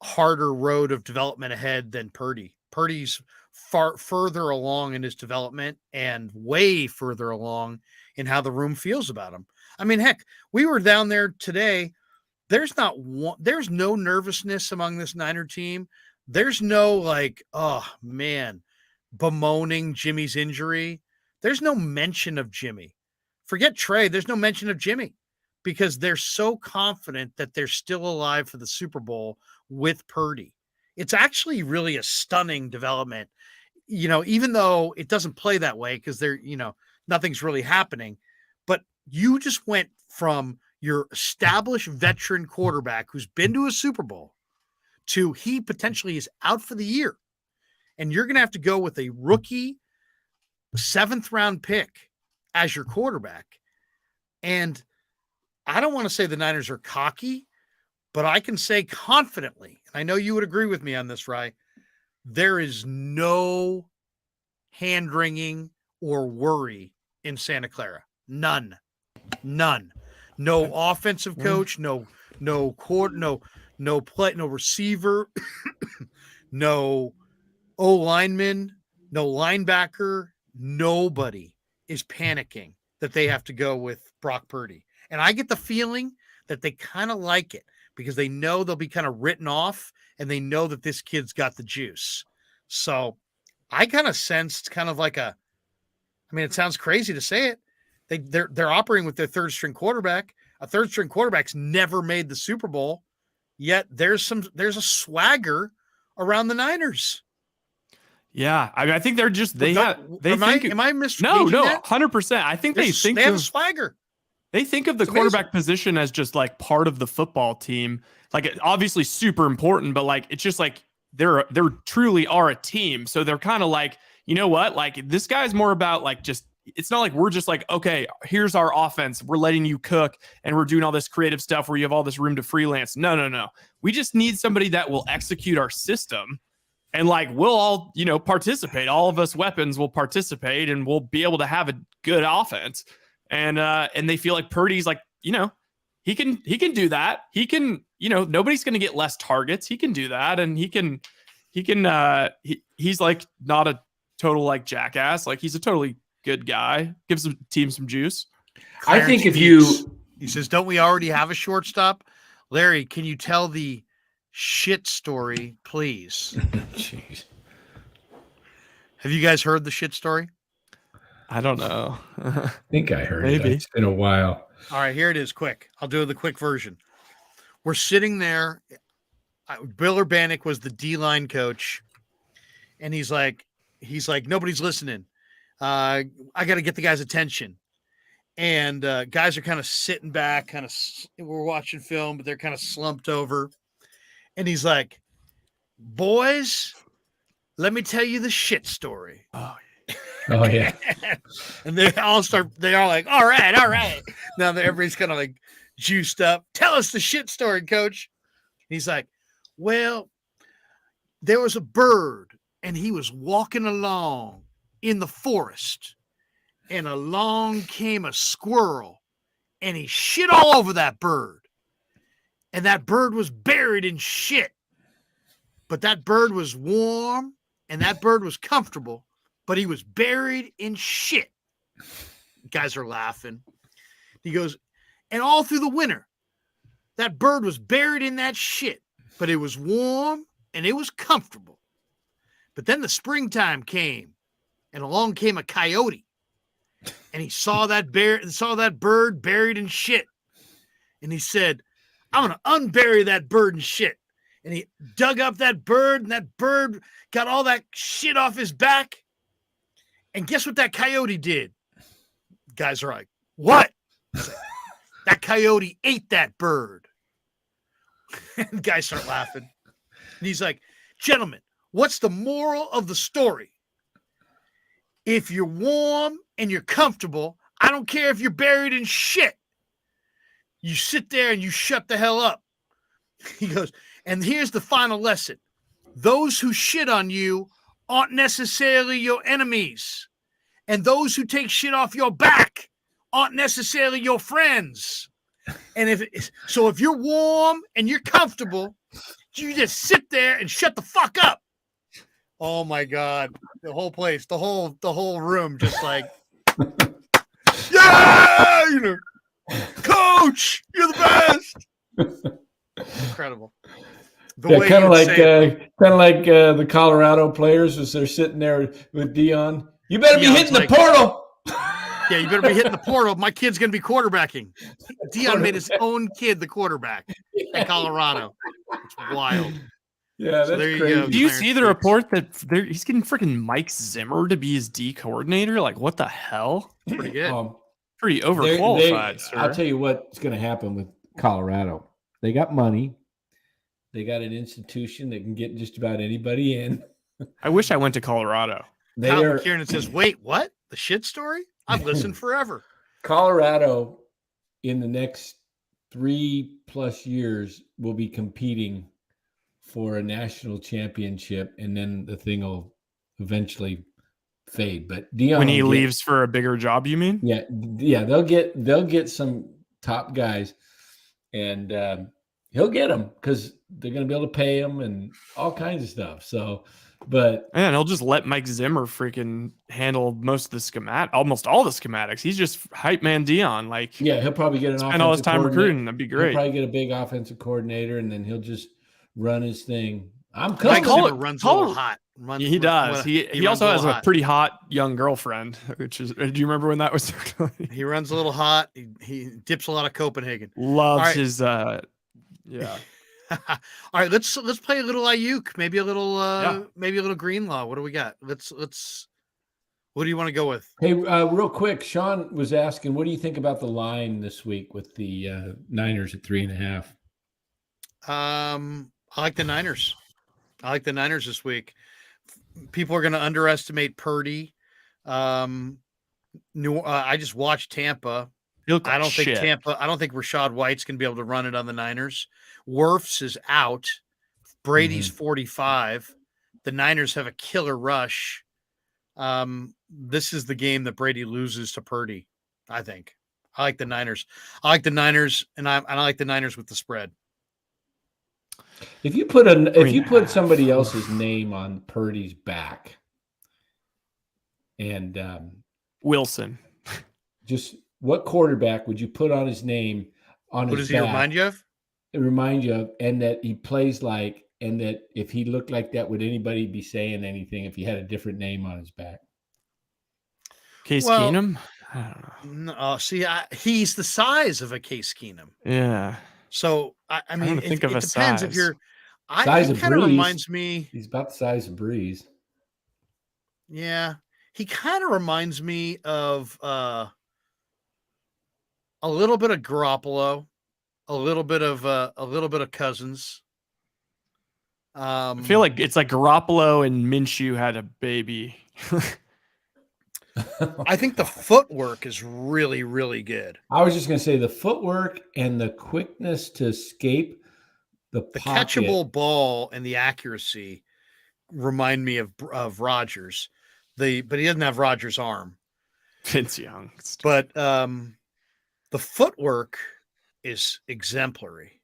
harder road of development ahead than Purdy. Purdy's far further along in his development and way further along in how the room feels about him. I mean, heck, we were down there today. There's no nervousness among this Niner team. There's no bemoaning Jimmy's injury. There's no mention of Jimmy. Forget Trey. There's no mention of Jimmy because they're so confident that they're still alive for the Super Bowl with Purdy. It's actually really a stunning development, even though it doesn't play that way because nothing's really happening. But you just went from your established veteran quarterback who's been to a Super Bowl to he potentially is out for the year. And you're going to have to go with a rookie 7th round pick as your quarterback. And I don't want to say the Niners are cocky, but I can say confidently, and I know you would agree with me on this, Rye, there is no hand-wringing or worry in Santa Clara. None. No offensive coach, no receiver, no O-lineman, no linebacker. Nobody is panicking that they have to go with Brock Purdy. And I get the feeling that they kind of like it because they know they'll be kind of written off and they know that this kid's got the juice. So I kind of sensed kind of like it sounds crazy to say it. They're operating with their 3rd string quarterback. A 3rd string quarterback's never made the Super Bowl, yet there's a swagger around the Niners. Yeah, I mean, I think they're just am I misreading that? 100%. I think they have swagger. They think of the quarterback position as just like part of the football team. Like obviously super important, but like it's just like they're truly are a team. So they're kind of like, you know what? Like this guy's more about like just it's not like we're just like, okay, here's our offense. We're letting you cook and we're doing all this creative stuff where you have all this room to freelance. No. We just need somebody that will execute our system. And like, we'll all, participate. All of us weapons will participate and we'll be able to have a good offense. And they feel like Purdy's like, he can do that. He can, nobody's going to get less targets. He can do that. And he's like not a total like jackass. Like he's a totally good guy. Gives the team some juice. I think if he says, don't we already have a shortstop? Larry, can you tell the shit story, please? Jeez. Have you guys heard the shit story? I don't know. I think I heard Maybe. it. It's been a while. All right, here it is. Quick. I'll do the quick version. We're sitting there. Bill Urbanek was the D-line coach. And he's like, nobody's listening. I got to get the guy's attention. And guys are kind of sitting back, we're watching film, but they're kind of slumped over. And he's like, boys, let me tell you the shit story. Oh, yeah. And they're all like, all right. Now everybody's kind of like juiced up. Tell us the shit story, coach. And he's like, well, there was a bird and he was walking along in the forest and along came a squirrel and he shit all over that bird. And that bird was buried in shit. But that bird was warm and that bird was comfortable, but he was buried in shit. Guys are laughing. He goes, and all through the winter, that bird was buried in that shit, but it was warm and it was comfortable. But then the springtime came and along came a coyote and he saw that bird buried in shit. And he said, I'm going to unbury that bird in shit. And he dug up that bird and that bird got all that shit off his back. And guess what that coyote did? Guys are like, what? Like, that coyote ate that bird. And guys start laughing. And he's like, gentlemen, what's the moral of the story? If you're warm and you're comfortable, I don't care if you're buried in shit. You sit there and you shut the hell up. He goes, and here's the final lesson. Those who shit on you aren't necessarily your enemies. And those who take shit off your back aren't necessarily your friends. And if you're warm and you're comfortable, you just sit there and shut the fuck up. Oh my God. The whole place, the whole room just like, yeah, coach, you're the best. Incredible. Kind of like the Colorado players as they're sitting there with Dion. You better be hitting the portal. Yeah, you better be hitting the portal. My kid's going to be quarterbacking. Dion made his own kid the quarterback at Colorado. It's wild. Yeah, that's crazy. Do you see the report that he's getting freaking Mike Zimmer to be his D coordinator? Like, what the hell? Pretty good. Pretty overqualified, sir. I'll tell you what's going to happen with Colorado. They got money. They got an institution that can get just about anybody in. I wish I went to Colorado. Kyle Kieran says, wait, what? The shit story? I've listened forever. Colorado in the next 3+ years will be competing for a national championship, and then the thing will eventually fade. But Dion, when he leaves for a bigger job, you mean? Yeah, they'll get some top guys, and he'll get them because they're going to be able to pay him and all kinds of stuff. So, but and he'll just let Mike Zimmer freaking handle most of the almost all the schematics. He's just hype man Dion. Like, yeah, he'll probably get spend all his time recruiting. That'd be great. He'll probably get a big offensive coordinator, and then he'll just run his thing. Mike Zimmer runs a little hot. He does. He also has a pretty hot young girlfriend, which is. Do you remember when that was? He runs a little hot. He dips a lot of Copenhagen. Loves his. Yeah. All right, let's play a little Aiyuk, maybe a little Greenlaw. What do we got? Let's. What do you want to go with? Hey, real quick, Sean was asking, what do you think about the line this week with the Niners at 3.5? I like the Niners. I like the Niners this week. People are going to underestimate Purdy. I just watched Tampa. I don't think Rachaad White's going to be able to run it on the Niners. Wirfs is out. Brady's 45. The Niners have a killer rush. This is the game that Brady loses to Purdy, I think. I like the Niners. I like the Niners, and I like the Niners with the spread. If you put somebody else's name on Purdy's back, and Wilson, just what quarterback would you put on his name on What his does he back? remind you of? It remind you of, and that he plays like, and that if he looked like that, would anybody be saying anything if he had a different name on his back? Case Keenum. I don't know. No, see, he's the size of a Case Keenum. Yeah. So I mean, to think of it a depends if size. you're. Size He of kind of Breeze. reminds me. He's about the size of Breeze. Yeah, he kind of reminds me of a little bit of Garoppolo, a little bit of Cousins. I feel like it's like Garoppolo and Minshew had a baby. I think the footwork is really, really good. I was just going to say the footwork and the quickness to escape the pocket. Catchable ball and the accuracy remind me of Rodgers. But he doesn't have Rodgers' arm. Vince Young. But the footwork is exemplary.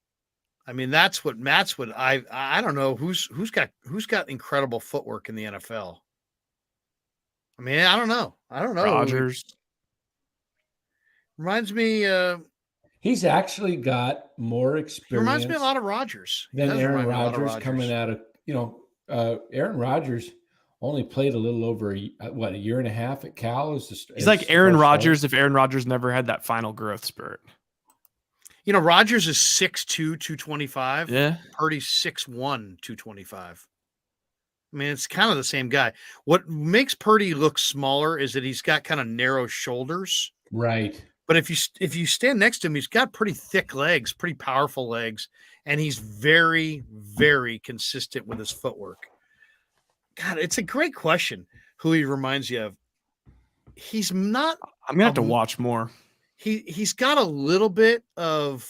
I mean, that's what I don't know who's got incredible footwork in the NFL. I mean, I don't know. Rodgers reminds me. He's actually got more experience. He reminds me a lot of Rodgers than Aaron Rodgers coming out of Aaron Rodgers only played a little over a year and a half at Cal. He's like Aaron Rodgers if Aaron Rodgers never had that final growth spurt. Rodgers is 6'2", 225. Yeah. Purdy's 6'1", 225. I mean, it's kind of the same guy. What makes Purdy look smaller is that he's got kind of narrow shoulders. Right. But if you stand next to him, he's got pretty thick legs, pretty powerful legs, and he's very, very consistent with his footwork. God, it's a great question. Who he reminds you of? He's not. I'm gonna have to watch more. He's got a little bit of.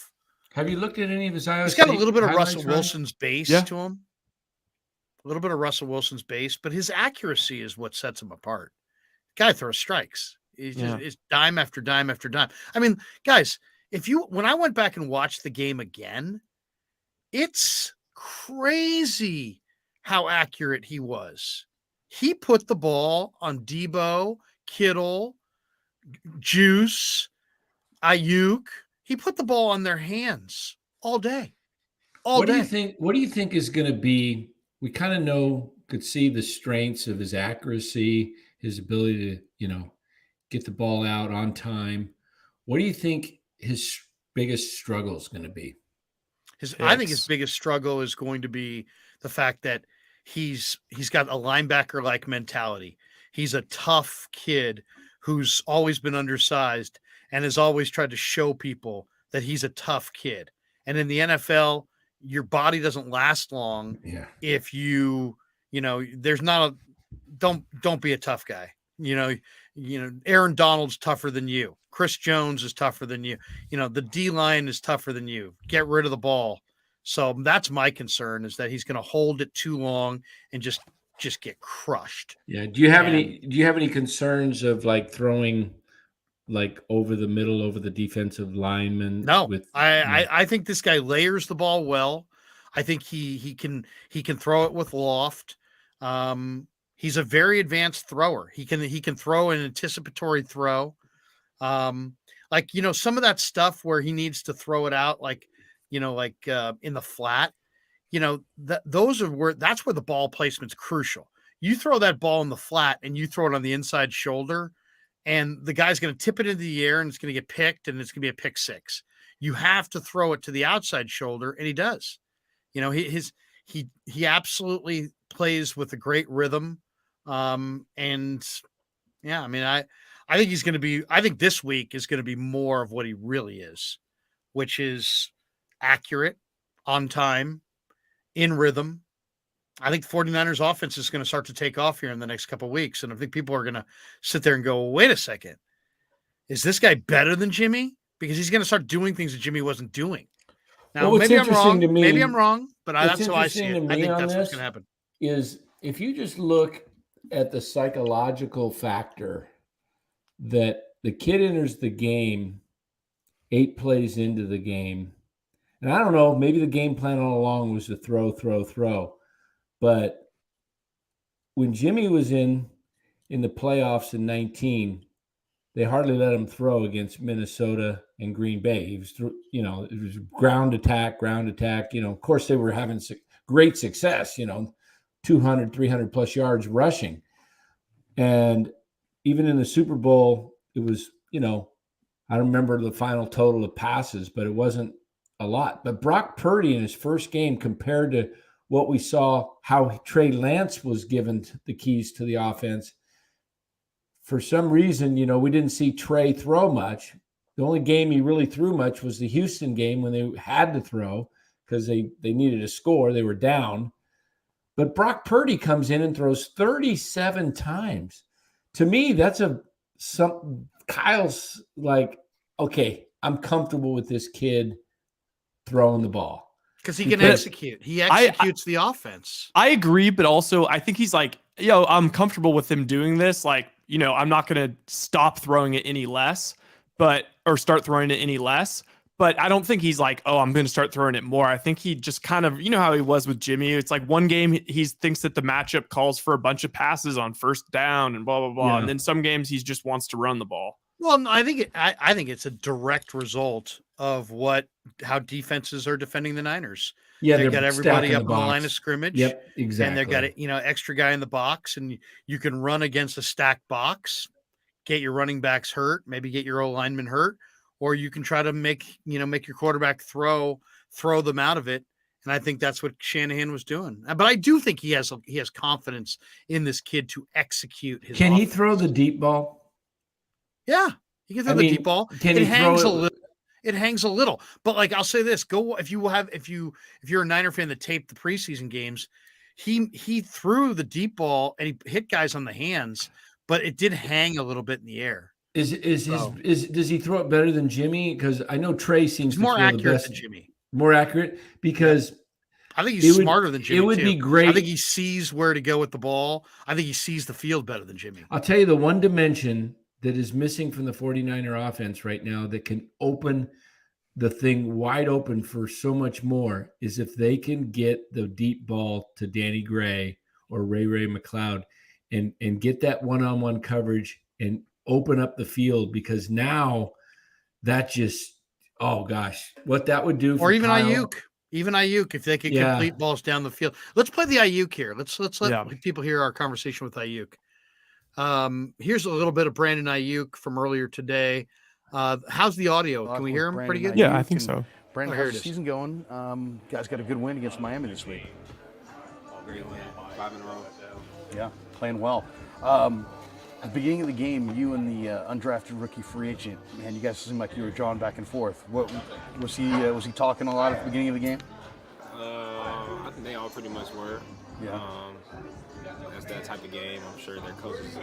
Have you looked at any of his Iowa He's got a State little bit of highlights, Russell Ryan? Wilson's base to him. A little bit of Russell Wilson's base, but his accuracy is what sets him apart. Guy throws strikes. It's dime after dime after dime. I mean, guys, when I went back and watched the game again, it's crazy how accurate he was. He put the ball on Debo, Kittle, Juice, Aiyuk. He put the ball on their hands all day. What do you think is going to be? We kind of could see the strengths of his accuracy, his ability to, get the ball out on time. What do you think his biggest struggle is going to be? I think his biggest struggle is going to be the fact that he's got a linebacker-like mentality. He's a tough kid who's always been undersized and has always tried to show people that he's a tough kid. And in the NFL, your body doesn't last long if there's not don't be a tough guy. Aaron Donald's tougher than you. Chris Jones is tougher than you. The D line is tougher than you. Get rid of the ball. So that's my concern, is that he's going to hold it too long and just get crushed. Yeah. Do you have any concerns of like throwing like over the middle, over the defensive lineman? No, I think this guy layers the ball well. I think he can throw it with loft. He's a very advanced thrower. He can throw an anticipatory throw. Some of that stuff where he needs to throw it out, in the flat, that's where the ball placement's crucial. You throw that ball in the flat and you throw it on the inside shoulder, and the guy's going to tip it into the air and it's going to get picked and it's going to be a pick six. You have to throw it to the outside shoulder, and he does. He absolutely plays with a great rhythm. I think this week is going to be more of what he really is, which is accurate, on time, in rhythm. I think the 49ers offense is going to start to take off here in the next couple of weeks. And I think people are going to sit there and go, wait a second, is this guy better than Jimmy? Because he's going to start doing things that Jimmy wasn't doing. Now, maybe I'm wrong. Maybe I'm wrong, but that's how I see it. I think that's what's going to happen. Is if you just look at the psychological factor that the kid enters the game 8 plays into the game. And I don't know, maybe the game plan all along was to throw. But when Jimmy was in the playoffs in 19, they hardly let him throw against Minnesota and Green Bay. He was, it was ground attack. Of course, they were having great success, 200, 300 plus yards rushing. And even in the Super Bowl, it was, I don't remember the final total of passes, but it wasn't a lot. But Brock Purdy in his first game, compared to what we saw, how Trey Lance was given the keys to the offense, for some reason, we didn't see Trey throw much. The only game he really threw much was the Houston game when they had to throw because they needed a score. They were down. But Brock Purdy comes in and throws 37 times. To me, that's Kyle's like, okay, I'm comfortable with this kid throwing the ball. Because he can execute. He executes the offense. I agree, but also I think he's like, I'm comfortable with him doing this. Like, I'm not going to stop throwing it any less, or start throwing it any less. But I don't think he's like, I'm going to start throwing it more. I think he just kind of, how he was with Jimmy. It's like one game he thinks that the matchup calls for a bunch of passes on first down and blah, blah, blah. Yeah. And then some games he just wants to run the ball. Well, I think it's a direct result of how defenses are defending the Niners. Yeah, they've got everybody up on the line of scrimmage. Yep, exactly. And they've got extra guy in the box, and you can run against a stacked box, get your running backs hurt, maybe get your O-lineman hurt, or you can try to make your quarterback throw them out of it. And I think that's what Shanahan was doing. But I do think he has confidence in this kid to execute his. Can he throw the deep ball? Yeah, he can throw the deep ball. It hangs a little. It hangs a little, but like I'll say this: if you're a Niner fan that taped the preseason games, he threw the deep ball and he hit guys on the hands, but it did hang a little bit in the air. Does he throw it better than Jimmy? Because I know Trey seems to more throw accurate the best, than Jimmy. More accurate because I think he's smarter than Jimmy. It would be great. I think he sees where to go with the ball. I think he sees the field better than Jimmy. I'll tell you the one dimension that is missing from the 49er offense right now that can open the thing wide open for so much more is if they can get the deep ball to Danny Gray or Ray McLeod and get that one-on-one coverage and open up the field, because now that just, oh gosh, what that would do for or even Kyle. Aiyuk, if they could complete balls down the field. Let's play the Aiyuk here. Let's let people hear our conversation with Aiyuk. Here's a little bit of Brandon Aiyuk from earlier today. How's the audio? Can we hear him pretty good? Yeah, I think so. Brandon, how's the season going? Guys got a good win against Miami this week. Great win, 5 in a row. Yeah, playing well. At the beginning of the game, you and the undrafted rookie free agent, man, you guys seemed like you were drawn back and forth. What was he talking a lot at the beginning of the game? I think they all pretty much were. Yeah. That's that type of game. I'm sure their coaches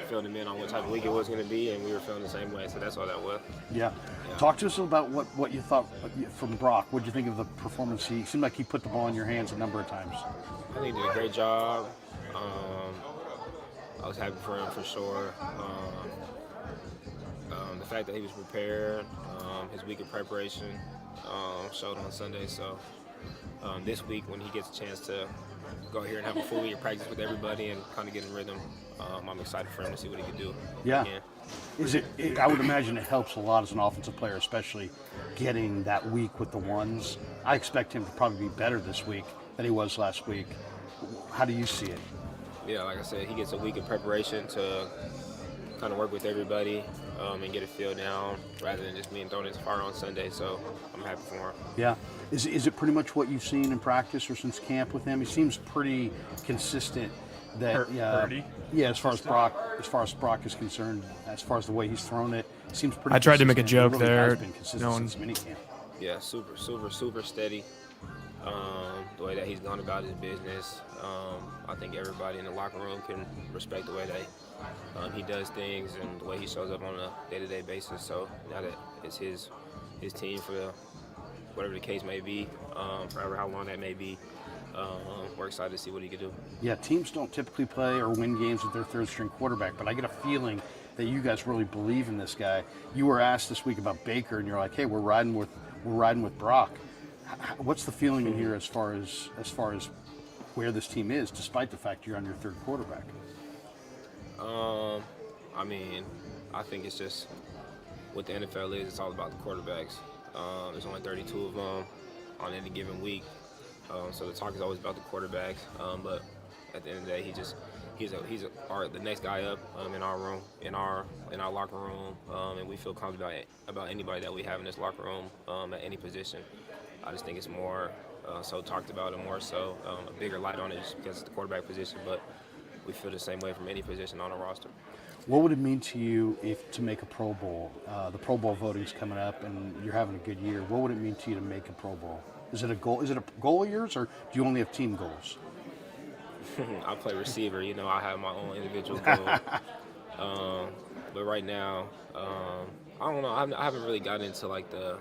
filled them in on what type of week it was going to be, and we were feeling the same way. So that's all that was. Yeah. Talk to us about what you thought from Brock. What did you think of the performance? He seemed like he put the ball in your hands a number of times. I think he did a great job. I was happy for him for sure. The fact that he was prepared, his week of preparation showed on Sunday. So this week, when he gets a chance to go here and have a full week of practice with everybody and kind of get in rhythm, I'm excited for him to see what he can do. Yeah. I would imagine it helps a lot as an offensive player, especially getting that week with the ones. I expect him to probably be better this week than he was last week. How do you see it? Yeah, like I said, he gets a week of preparation to kind of work with everybody and get a feel down rather than just being thrown as far on Sunday. So I'm happy for him. Yeah. Is it pretty much what you've seen in practice or since camp with him? He seems pretty consistent. Purdy? Yeah, as far as Brock is concerned, as far as the way he's thrown it, seems pretty. I tried to make a joke really there. Has been consistent since minicamp. Yeah, super steady. The way that he's gone about his business, I think everybody in the locker room can respect the way that he does things and the way he shows up on a day-to-day basis. So now that it's his team for whatever the case may be, forever how long that may be, we're excited to see what he can do. Yeah, teams don't typically play or win games with their third-string quarterback, but I get a feeling that you guys really believe in this guy. You were asked this week about Baker, and you're like, hey, we're riding with Brock. What's the feeling in here as far as where this team is, despite the fact you're on your third quarterback? I mean, I think it's just what the NFL is. It's all about the quarterbacks. There's only 32 of them on any given week, so the talk is always about the quarterbacks. But at the end of the day, he's the next guy up in our room, in our locker room, and we feel confident about anybody that we have in this locker room at any position. I just think it's more so talked about and more so a bigger light on it just because it's the quarterback position, but we feel the same way from any position on the roster. What would it mean to you to make a Pro Bowl? The Pro Bowl voting's coming up, and you're having a good year. What would it mean to you to make a Pro Bowl? Is it a goal? Is it a goal of yours, or do you only have team goals? I play receiver. I have my own individual goal. But right now, I don't know. I haven't really gotten into like the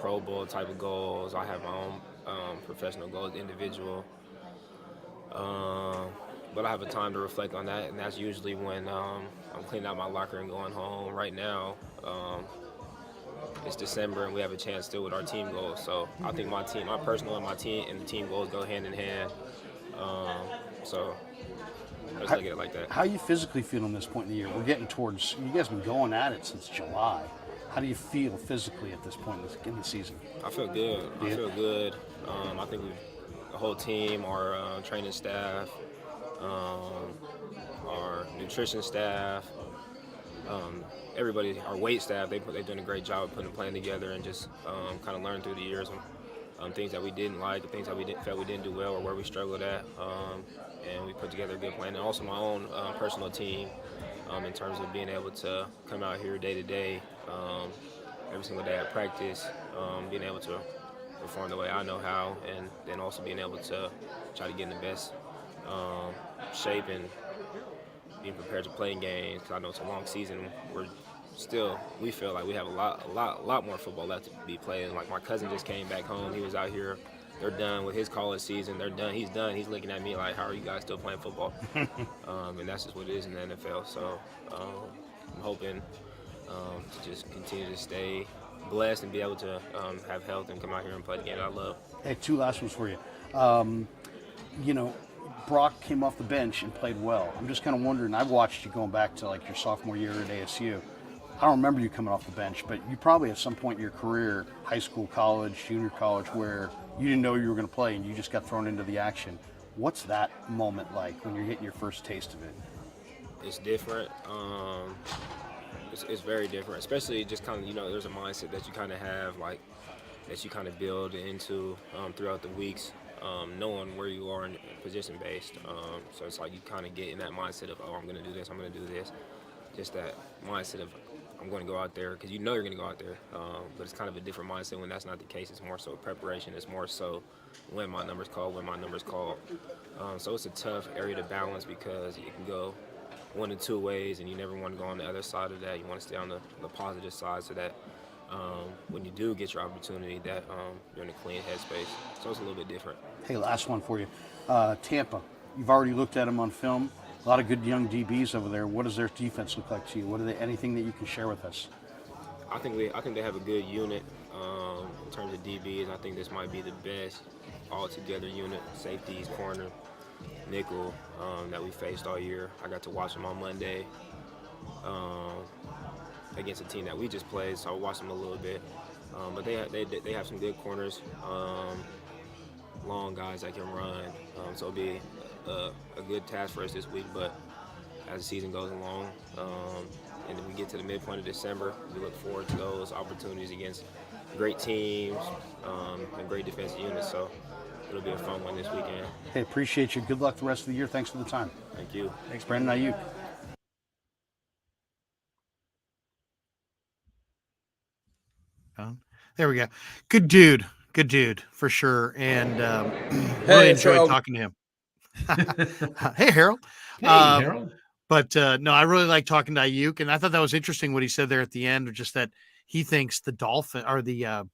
Pro Bowl type of goals. I have my own professional goals, individual. But I have a time to reflect on that, and that's usually when I'm cleaning out my locker and going home. Right now, it's December, and we have a chance still with our team goals. So I think my personal and the team goals go hand in hand. So let's look at it like that. How are you physically feeling at this point in the year? We're getting towards, you guys have been going at it since July. How do you feel physically at this point in the season? I feel good. I feel good. I think the whole team, our training staff, our nutrition staff, everybody, our weight staff, they've done a great job of putting a plan together and just kind of learned through the years things that we didn't like, things that we felt we didn't do well, or where we struggled at, and we put together a good plan. And also my own personal team in terms of being able to come out here day to day, every single day at practice, being able to perform the way I know how, and then also being able to try to get in the best shape and being prepared to play games. Because I know it's a long season. We feel like we have a lot more football left to be played. Like my cousin just came back home. He was out here. They're done with his college season. They're done. He's done. He's looking at me like, how are you guys still playing football? And that's just what it is in the NFL. So I'm hoping to just continue to stay blessed and be able to have health and come out here and play the game I love. Hey, two last ones for you. Brock came off the bench and played well. I'm just kind of wondering, I've watched you going back to like your sophomore year at ASU. I don't remember you coming off the bench, but you probably at some point in your career, high school, college, junior college, where you didn't know you were going to play and you just got thrown into the action. What's that moment like when you're getting your first taste of it? It's different. It's very different, especially just kind of, there's a mindset that you kind of have, like, that you kind of build into throughout the weeks, knowing where you are in position based. So it's like you kind of get in that mindset of, I'm going to do this, I'm going to do this. Just that mindset of, I'm going to go out there, because you're going to go out there. But it's kind of a different mindset when that's not the case. It's more so preparation. It's more so when my number's called, so it's a tough area to balance because it can go one of two ways, and you never want to go on the other side of that. You want to stay on the positive side so that when you do get your opportunity, that you're in a clean headspace. So it's a little bit different. Hey, last one for you. Tampa, you've already looked at them on film. A lot of good young DBs over there. What does their defense look like to you? Anything that you can share with us? I think they have a good unit in terms of DBs. I think this might be the best all-together unit, safeties, corner, nickel, that we faced all year. I got to watch them on Monday against a team that we just played, so I watched them a little bit. But they have some good corners, long guys that can run. So it'll be a good task for us this week. But as the season goes along, and then we get to the midpoint of December, we look forward to those opportunities against great teams and great defensive units. So it'll be a fun one this weekend. Hey, appreciate you. Good luck the rest of the year. Thanks for the time. Thank you. Thanks, Brandon Aiyuk. There we go. Good dude for sure. And really enjoyed talking to him. Hey, Harold. Hey, Harold. But no, I really like talking to Aiyuk, and I thought that was interesting what he said there at the end, just that he thinks the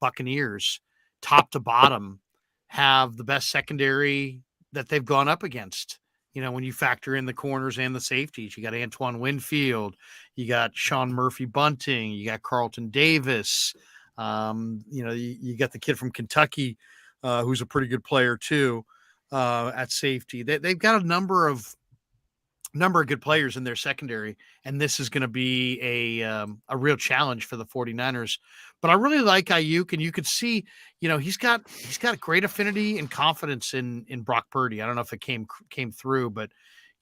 Buccaneers, top to bottom, have the best secondary that they've gone up against when you factor in the corners and the safeties. You got Antoine Winfield, you got Sean Murphy Bunting, you got Carlton Davis. You got the kid from Kentucky, who's a pretty good player too, at safety. They've got a number of good players in their secondary, and this is going to be a real challenge for the 49ers. But I really like Aiyuk, and you could see, he's got a great affinity and confidence in Brock Purdy. I don't know if it came through, but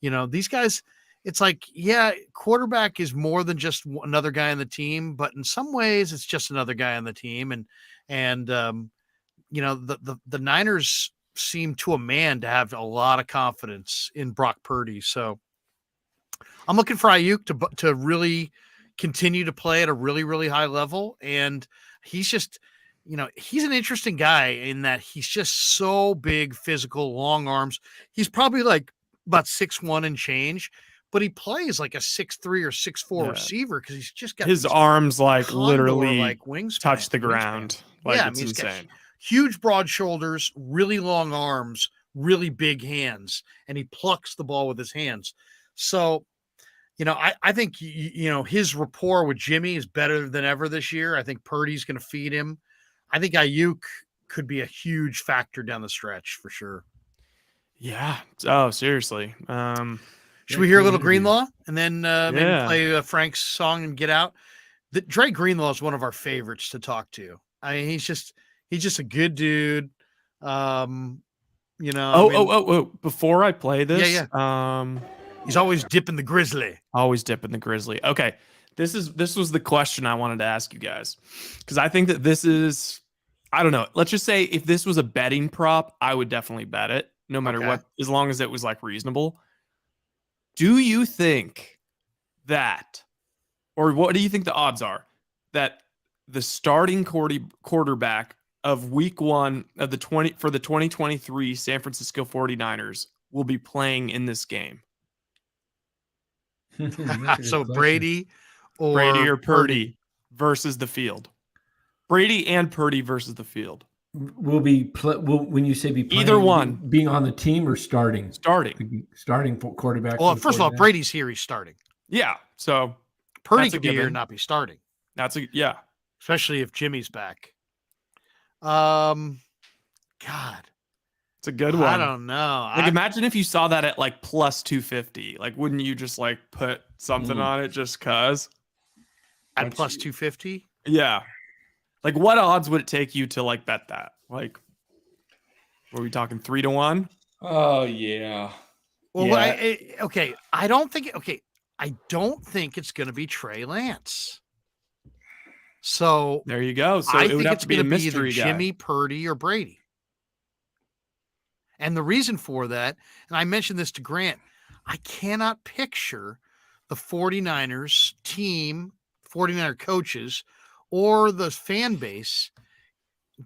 these guys, it's like, yeah, quarterback is more than just another guy on the team, but in some ways it's just another guy on the team. And the Niners seem to a man to have a lot of confidence in Brock Purdy. So I'm looking for Aiyuk to really continue to play at a really, really high level. And he's just, he's an interesting guy in that he's just so big, physical, long arms. He's probably like about 6'1" and change, but he plays like a 6'3" or 6'4" receiver because he's just got his arms like literally like wingspan, touch the ground. Like, yeah, it's insane. Huge, broad shoulders, really long arms, really big hands, and he plucks the ball with his hands. So, I think, his rapport with Jimmy is better than ever this year. I think Purdy's going to feed him. I think Aiyuk could be a huge factor down the stretch for sure. Yeah. Oh, seriously. Should we hear a little Greenlaw and then maybe play Frank's song and get out? Dre Greenlaw is one of our favorites to talk to. I mean, he's just a good dude. Before I play this, he's always dipping the grizzly. Okay. This was the question I wanted to ask you guys, because I think that this is, I don't know. Let's just say if this was a betting prop, I would definitely bet it, no matter what, as long as it was like reasonable. Do you think that, or what do you think the odds are that the starting quarterback of week 1 of the 2023 San Francisco 49ers will be playing in this game? So Brady or Purdy versus the field. Brady and Purdy versus the field. Will when you say be playing, either one, being on the team or starting for quarterback. Well, first of all, Brady's here; he's starting. Yeah, so Purdy could be here and not be starting. Especially if Jimmy's back. God, it's a good one. I don't know. Like, imagine if you saw that at like plus 250. Like, wouldn't you just like put something on it just cause? At plus 250? Yeah. Like, what odds would it take you to like bet that? Like, were we talking 3-1? Oh yeah. Well, yeah. I don't think it's going to be Trey Lance. So there you go. So I it would think have it's to be a going to be mystery either guy. Jimmy, Purdy, or Brady. And the reason for that, and I mentioned this to Grant, I cannot picture the 49ers team, 49er coaches, or the fan base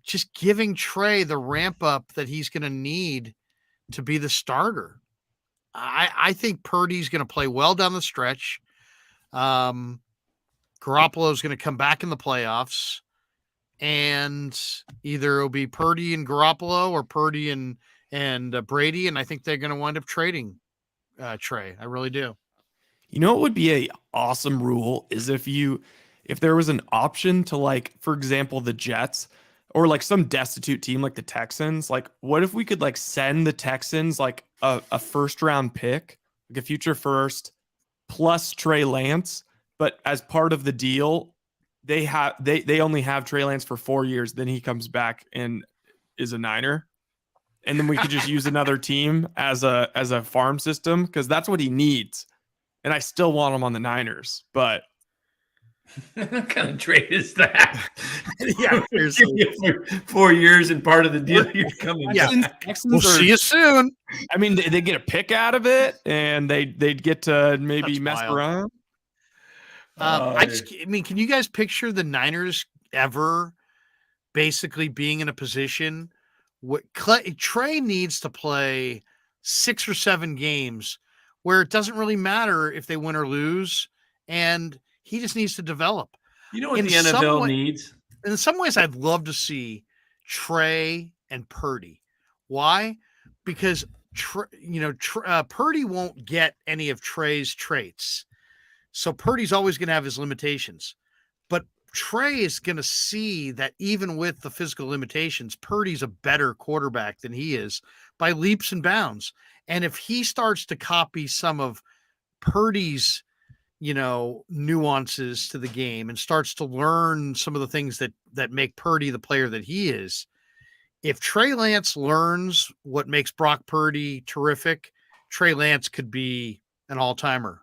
just giving Trey the ramp up that he's going to need to be the starter. I think Purdy's going to play well down the stretch. Garoppolo's going to come back in the playoffs, and either it'll be Purdy and Garoppolo or Purdy and Brady, and I think they're going to wind up trading Trey. I really do. You know what would be a awesome rule is if there was an option to, like, for example, the Jets or like some destitute team like the Texans. Like, what if we could like send the Texans like a first round pick, like a future first plus Trey Lance, but as part of the deal, they only have Trey Lance for 4 years. Then he comes back and is a Niner. And then we could just use another team as a farm system, because that's what he needs. And I still want him on the Niners, but what kind of trade is that? Yeah, for 4 years and part of the deal you're coming. Yeah, we'll see you soon. I mean, they get a pick out of it, and they'd get to maybe mess around. I mean, can you guys picture the Niners ever basically being in a position what Trey needs to play 6 or 7 games where it doesn't really matter if they win or lose, and he just needs to develop. You know what the NFL needs? In some ways, I'd love to see Trey and Purdy. Why? Because Purdy won't get any of Trey's traits. So Purdy's always going to have his limitations. But Trey is going to see that even with the physical limitations, Purdy's a better quarterback than he is by leaps and bounds. And if he starts to copy some of Purdy's, nuances to the game and starts to learn some of the things that make Purdy the player that he is, if Trey Lance learns what makes Brock Purdy terrific, Trey Lance could be an all-timer.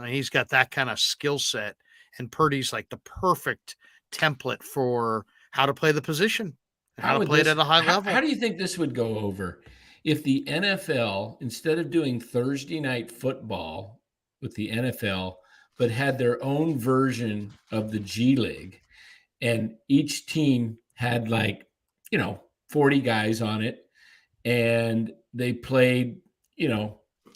He's got that kind of skill set, and Purdy's like the perfect template for how to play the position, how to play it at a high level. How do you think this would go over if the NFL, instead of doing Thursday night football with the NFL, but had their own version of the G League, and each team had 40 guys on it, and they played,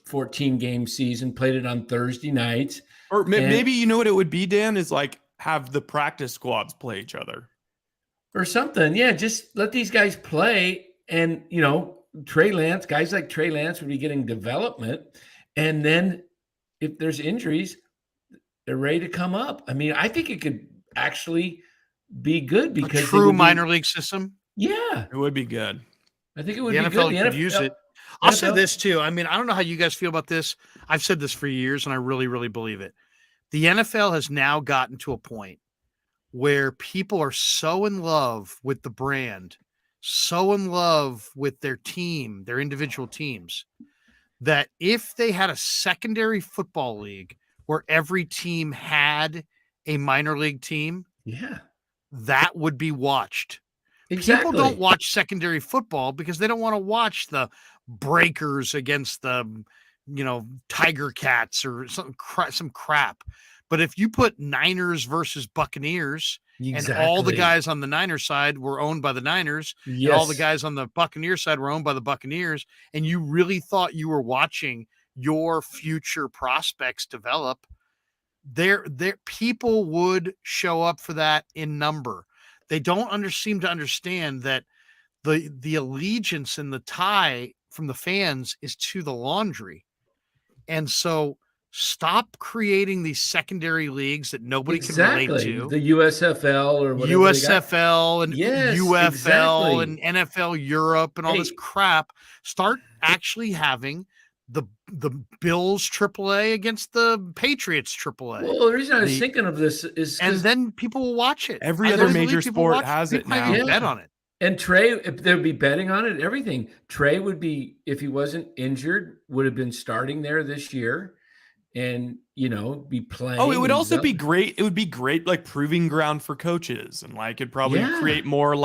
14-game season, played it on Thursday nights. Or maybe you know what it would be, Dan, is have the practice squads play each other. Or something. Yeah, just let these guys play. And, Trey Lance, guys like Trey Lance would be getting development. And then if there's injuries, they're ready to come up. I mean, I think it could actually be good because a true minor league system. Yeah. It would be good. I think it would be good. The NFL could use it. I'll say this too. I mean, I don't know how you guys feel about this. I've said this for years, and I really, really believe it. The NFL has now gotten to a point where people are so in love with the brand, so in love with their team, their individual teams, that if they had a secondary football league where every team had a minor league team, that would be watched. Exactly. People don't watch secondary football because they don't want to watch the Breakers against the, Tiger Cats or some crap. But if you put Niners versus Buccaneers, and all the guys on the Niners side were owned by the Niners, and all the guys on the Buccaneers side were owned by the Buccaneers, and you really thought you were watching your future prospects develop, there people would show up for that in number. They don't seem to understand that the allegiance and the tie from the fans is to the laundry. And so stop creating these secondary leagues that nobody can relate to. The USFL or whatever. USFL and UFL and NFL Europe and all this crap. Start actually having the Bills AAA against the Patriots AAA. Well, the reason I was thinking of this is, and then people will watch it. Every other major sport has it now. Bet on it. And Trey, if they'd be betting on it, everything. Trey would be, if he wasn't injured, would have been starting there this year, and be playing. Oh, it would also be great. It would be great, proving ground for coaches, and it'd probably create more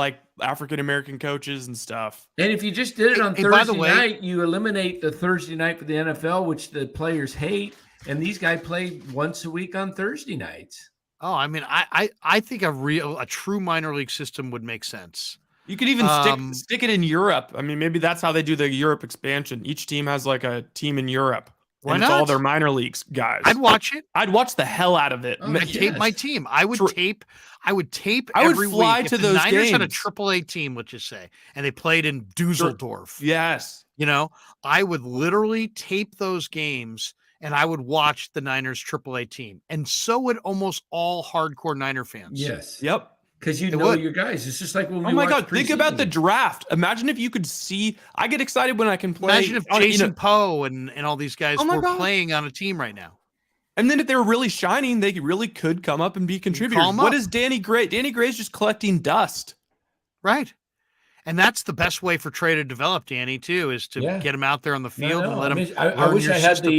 African American coaches and stuff. And if you just did it on Thursday night, you eliminate the Thursday night for the NFL, which the players hate, and these guys play once a week on Thursday nights. Oh, I mean, I think a true minor league system would make sense. You could even stick it in Europe. I mean, maybe that's how they do the Europe expansion. Each team has a team in Europe. Why and not? It's all their minor leagues guys. I'd watch it. I'd watch the hell out of it. I'd tape my team. I would tape. I would fly week. to if those the Niners games. had a AAA team, let's just say, and they played in Dusseldorf. Yes. I would literally tape those games and I would watch the Niners AAA team. And so would almost all hardcore Niner fans. Yes. Yep. Because your guys. It's just like when we my God, think about the draft. Imagine if you could see. I get excited when I can play. Imagine if Jason Poe and all these guys were playing on a team right now. And then if they were really shining, they really could come up and be contributors. What is Danny Gray? Danny Gray's just collecting dust. Right. And that's the best way for Trey to develop, Danny, too, is to get him out there on the field and let him. I wish I had system.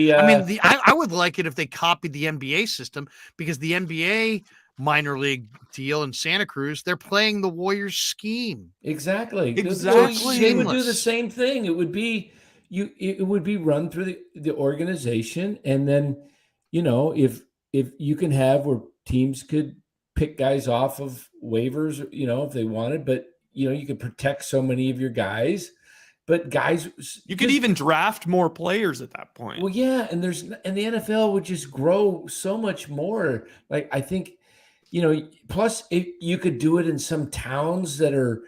I would like it if they copied the NBA system, because the NBA minor league deal in Santa Cruz, they're playing the Warriors scheme. They would do the same thing. It would be it would be run through the organization, and then if you can have where teams could pick guys off of waivers, if they wanted, but you could protect so many of your guys. But guys, you could even draft more players at that point. Well, yeah, and the NFL would just grow so much more. I think, plus you could do it in some towns that are,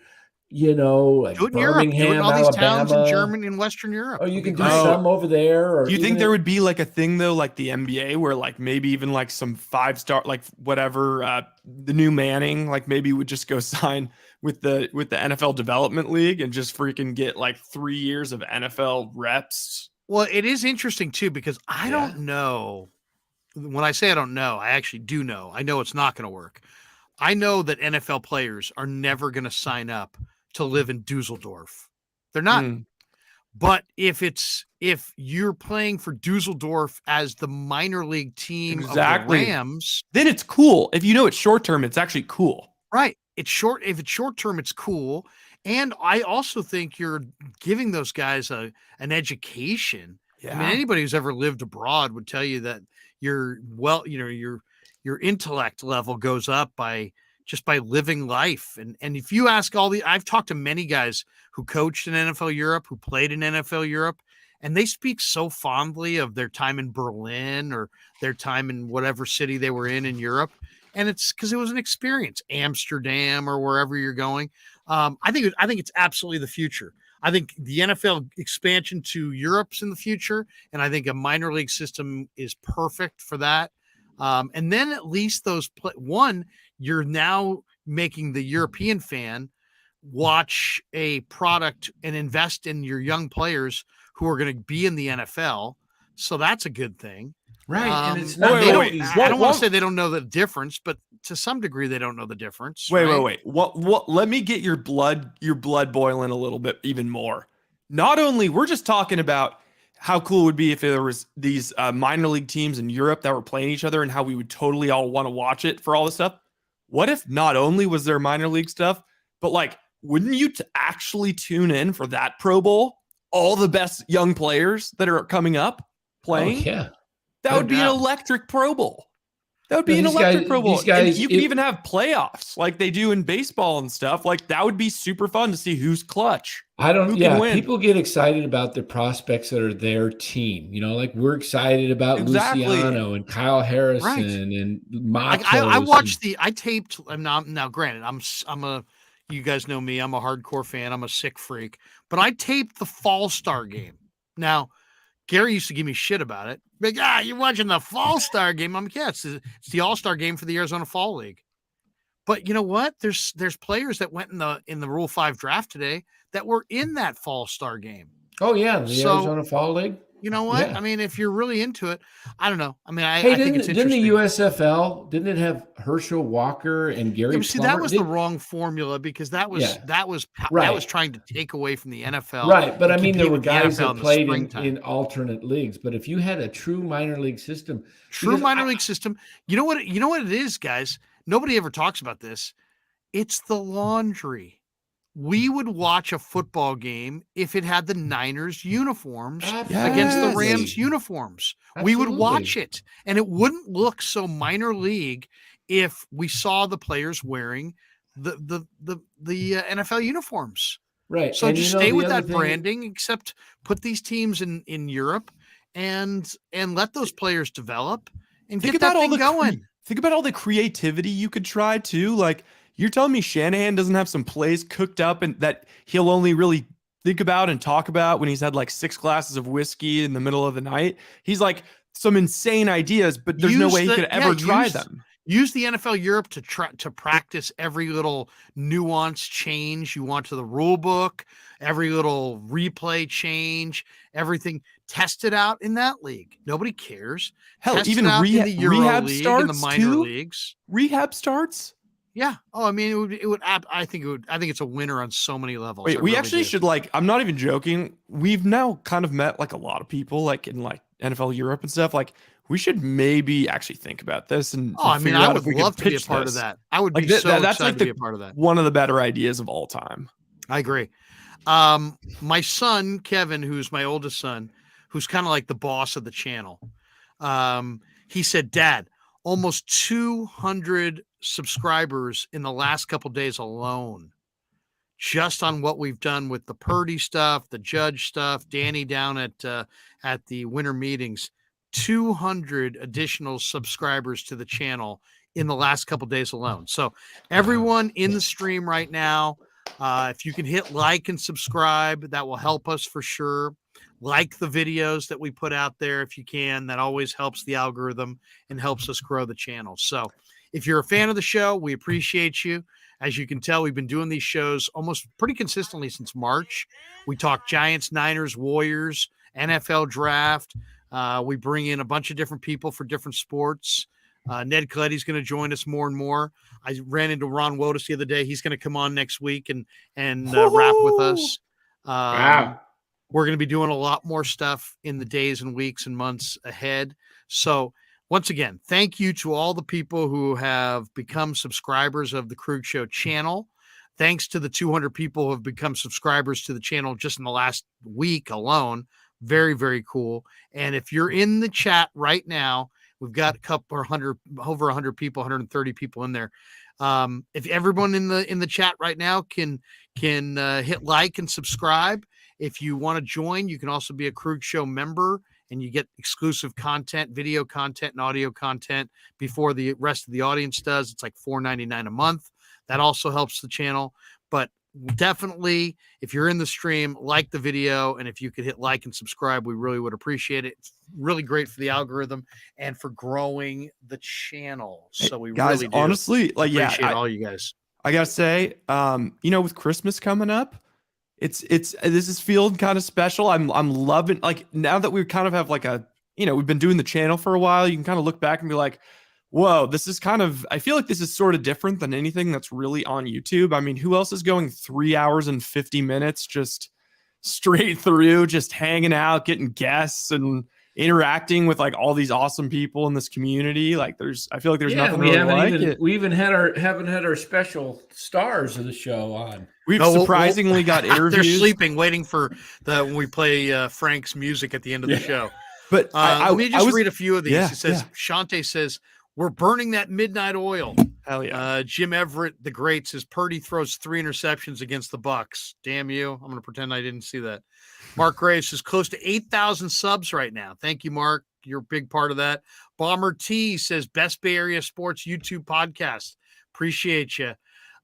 you know, like Do it in Europe. Do it in Birmingham, all these towns in Alabama. Germany and Western Europe. Or you can do great. some over there. Or Do you think even there would be like a thing though, like the NBA, where like maybe even like some 5-star, like whatever, the new Manning, like maybe would just go sign with the NFL Development League and just freaking get like 3 years of NFL reps? Well, it is interesting too, because I don't know. When I say I don't know, I actually do know. I know it's not going to work. I know that NFL players are never going to sign up to live in Dusseldorf. They're not. But if you're playing for Dusseldorf as the minor league team of the Rams, then it's cool. If you know it's short term, it's actually cool. Right. It's short. If it's short term, it's cool. And I also think you're giving those guys an education. Yeah. I mean, anybody who's ever lived abroad would tell you that your intellect level goes up by living life. And if you ask I've talked to many guys who coached in NFL Europe, who played in NFL Europe, and they speak so fondly of their time in Berlin or their time in whatever city they were in Europe. And it's because it was an experience, Amsterdam or wherever you're going. I think it's absolutely the future. I think the NFL expansion to Europe's in the future, and I think a minor league system is perfect for that. And then at least you're now making the European fan watch a product and invest in your young players who are going to be in the NFL. So that's a good thing. Right. And it's not, I don't want to say they don't know the difference, but to some degree they don't know the difference. Wait. What let me get your blood boiling a little bit even more. Not only we're just talking about how cool it would be if there was these minor league teams in Europe that were playing each other and how we would totally all want to watch it for all this stuff. What if not only was there minor league stuff, but like, wouldn't you actually tune in for that Pro Bowl? All the best young players that are coming up playing? Oh, yeah. That would be an electric Pro Bowl. That would be an electric Pro Bowl. And you can even have playoffs like they do in baseball and stuff. Like that would be super fun to see who's clutch. Who can win. People get excited about the prospects that are their team. You know, like we're excited about Luciano and Kyle Harrison and Matos. I watched I taped. Now, granted, you guys know me. I'm a hardcore fan. I'm a sick freak. But I taped the Fall Star game. Now, Gary used to give me shit about it. Like, you're watching the Fall Star game. I'm like, yeah, it's the All-Star game for the Arizona Fall League. But you know what? There's players that went in the Rule 5 draft today that were in that Fall Star game. Oh yeah, the Arizona Fall League. You know what? Yeah. I mean, if you're really into it, I don't know. I mean, I think it's didn't interesting. the USFL didn't it have Herschel Walker and Gary? See, that was the wrong formula because that was trying to take away from the NFL. Right, but I mean, there were guys that played in alternate leagues. But if you had a true minor league system, system, you know what it is, guys. Nobody ever talks about this. It's the laundry. We would watch a football game if it had the Niners uniforms against the Rams uniforms. Absolutely. We would watch it, and it wouldn't look so minor league if we saw the players wearing the NFL uniforms. Right. So just stay with that branding, except put these teams in Europe and let those players develop and get that thing going. Think about all the creativity you could try too. Like, you're telling me Shanahan doesn't have some plays cooked up and that he'll only really think about and talk about when he's had like 6 glasses of whiskey in the middle of the night? He's like some insane ideas, but there's no way he could ever try them. Use the NFL Europe to practice every little nuance change you want to the rule book, every little replay change, everything. Test it out in that league. Nobody cares. Hell, Test even rehab starts in the minor leagues. Rehab starts. Yeah. Oh, I mean, it would. I think it's a winner on so many levels. Wait, we actually should I'm not even joking. We've now kind of met like a lot of people like in like NFL Europe and stuff. Like we should maybe actually think about this and. Oh, I mean, I would love to be a part of that. I would be so excited to be a part of that. One of the better ideas of all time. I agree. My son, Kevin, who's my oldest son, who's kind of like the boss of the channel. He said, Dad, almost 200 subscribers in the last couple days alone, just on what we've done with the Purdy stuff, the Judge stuff, Danny down at the winter meetings. 200 additional subscribers to the channel in the last couple days alone. So everyone in the stream right now, If you can hit like and subscribe, that will help us for sure. Like the videos that we put out there if you can. That always helps the algorithm and helps us grow the channel. So if you're a fan of the show, we appreciate you. As you can tell, we've been doing these shows almost pretty consistently since March. We talk Giants, Niners, Warriors, NFL draft. We bring in a bunch of different people for different sports. Ned Coletti's going to join us more and more. I ran into Ron Wotus the other day. He's going to come on next week and rap with us. Wow. We're going to be doing a lot more stuff in the days and weeks and months ahead. So once again, thank you to all the people who have become subscribers of the Krueg Show channel. Thanks to the 200 people who have become subscribers to the channel just in the last week alone. Very, very cool. And if you're in the chat right now, we've got over 100 people, 130 people in there. If everyone in the chat right now can hit like and subscribe. If you want to join, you can also be a Krueg Show member, and you get exclusive content, video content, and audio content before the rest of the audience does. It's like $4.99 a month. That also helps the channel. But definitely, if you're in the stream, like the video, and if you could hit like and subscribe, we really would appreciate it. It's really great for the algorithm and for growing the channel. So we guys, really do honestly, appreciate all you guys. I gotta say, with Christmas coming up, this is feeling kind of special. I'm loving, like, now that we kind of have like we've been doing the channel for a while, you can kind of look back and be like, whoa, this is I feel like this is sort of different than anything that's really on YouTube. I mean, who else is going 3 hours and 50 minutes just straight through, just hanging out, getting guests and interacting with like all these awesome people in this community? Like I feel like there's nothing really like it. We even haven't had our special stars of the show on. We've surprisingly got interviews. They're sleeping, waiting for when we play Frank's music at the end of the show. But let me just read a few of these. Yeah, It says, Shante says, we're burning that midnight oil. Hell yeah. Jim Everett, the great, says Purdy throws 3 interceptions against the Bucks. Damn you. I'm going to pretend I didn't see that. Mark Graves says close to 8,000 subs right now. Thank you, Mark. You're a big part of that. Bomber T says best Bay Area sports YouTube podcast. Appreciate you.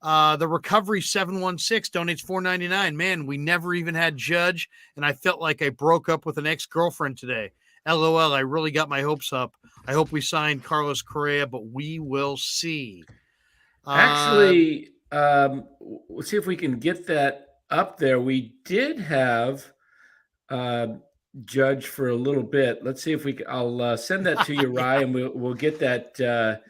The Recovery 716 donates $4.99. Man, we never even had Judge, and I felt like I broke up with an ex-girlfriend today. LOL, I really got my hopes up. I hope we signed Carlos Correa, but we will see. Actually, let's see if we can get that up there. We did have Judge for a little bit. Let's see if I'll send that to you, Rye, and we'll get that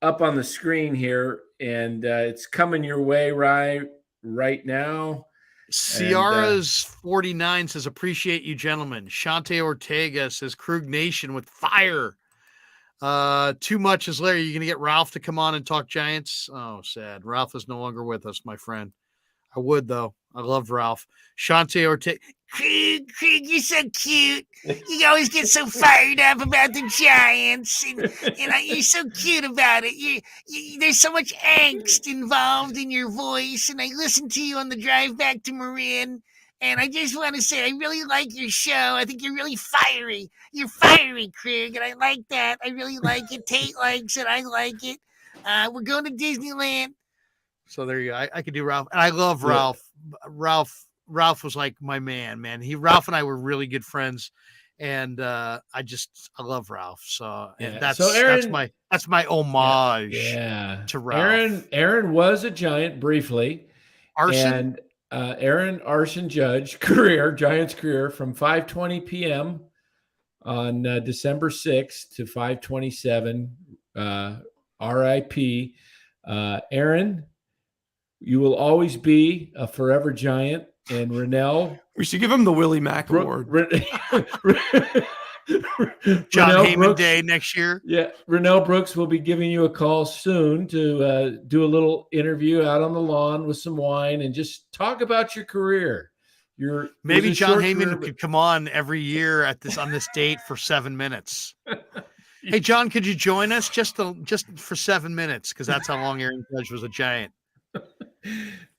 up on the screen here. And it's coming your way, Rye, right now. Ciara's 49 says, appreciate you, gentlemen. Shante Ortega says, Krueg Nation with fire. Too much is Larry. You're going to get Ralph to come on and talk Giants? Oh, sad. Ralph is no longer with us, my friend. I would, though. I love Ralph. Shante Ortega. Krueg, you're so cute. You always get so fired up about the Giants, and you're so cute about it. There's so much angst involved in your voice, and I listened to you on the drive back to Marin, and I just want to say I really like your show. I think you're really fiery. You're fiery, Krueg, and I like that. I really like it. Tate likes it. I like it. We're going to Disneyland. So there you go. I could do Ralph. And I love Ralph. Ralph was like my man. Ralph and I were really good friends, and I love Ralph. So that's my homage to Ralph. Aaron was a Giant briefly. Arson. And Aaron Arson Judge Giants career from 5:20 p.m. on December 6th to 5:27. R.I.P. Aaron, you will always be a forever Giant. And Rennell, we should give him the Willie Mack Award. John Heyman Day next year. Yeah, Rennell Brooks will be giving you a call soon to do a little interview out on the lawn with some wine and just talk about your career. Maybe John Heyman could come on every year on this date for 7 minutes. Hey, John, could you join us just for 7 minutes? Because that's how long Aaron Judge was a Giant.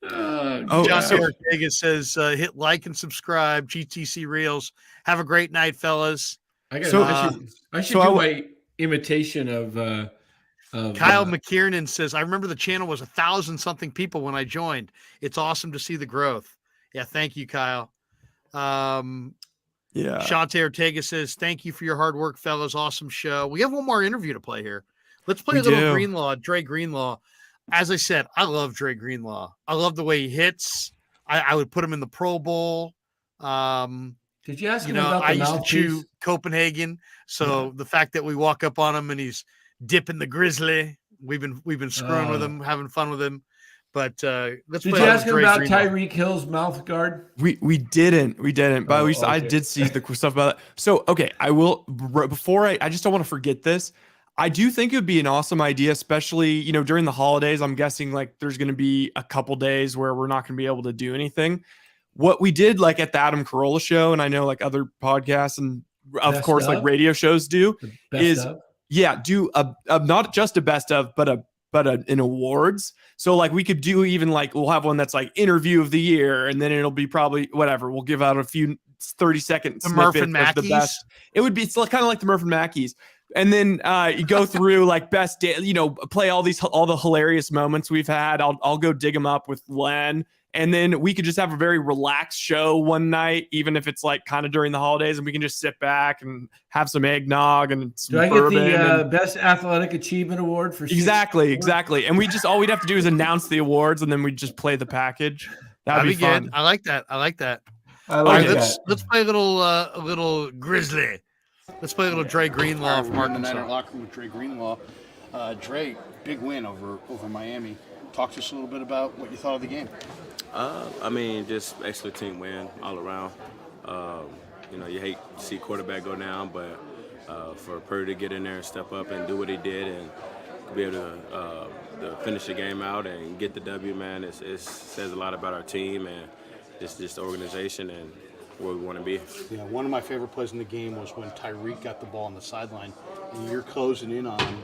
John Ortega says, hit like and subscribe. GTC Reels. Have a great night, fellas. I should do my imitation of Kyle McKiernan says, I remember the channel was 1,000-something people when I joined. It's awesome to see the growth. Yeah, thank you, Kyle. Shante Ortega says, thank you for your hard work, fellas. Awesome show. We have one more interview to play here. Let's play a little Greenlaw, Dre Greenlaw. As I said, I love Dre Greenlaw. I love the way he hits. I would put him in the Pro Bowl. Did you ask him about the I used to mouthpiece? chew Copenhagen. So the fact that we walk up on him and he's dipping the grizzly, we've been screwing with him, having fun with him. But let's. Did play you ask him about Greenlaw. Tyreek Hill's mouth guard? We didn't, but I okay. did see the stuff about that. So okay, I will before I just don't want to forget this. I do think it would be an awesome idea, especially during the holidays. I'm guessing like there's going to be a couple days where we're not going to be able to do anything. What we did like at the Adam Carolla show, and I know like other podcasts and of course like radio shows do, is do a not just a best of, but an awards. So like we could do even like we'll have one that's like interview of the year, and then it'll be probably whatever. We'll give out a few 30-second the Murph and snippets of the best. It would be kind of like the Murph and Mackeys. And then you go through like best day, play all the hilarious moments we've had. I'll go dig them up with Len. And then we could just have a very relaxed show one night, even if it's like kind of during the holidays, and we can just sit back and have some eggnog and some bourbon. Do I get the best athletic achievement award for exactly. And all we'd have to do is announce the awards, and then we'd just play the package. That'd be fun. Good. I like that. Let's play a little grizzly. Let's play a little Dre Greenlaw from Arkansas. Night locker room with Dre Greenlaw. Dre, big win over Miami. Talk to us a little bit about what you thought of the game. Just excellent team win all around. You hate to see quarterback go down, but for Purdy to get in there and step up and do what he did and be able to finish the game out and get the W, man, it says a lot about our team and just the organization and where we want to be. Yeah, one of my favorite plays in the game was when Tyreek got the ball on the sideline and you're closing in on him,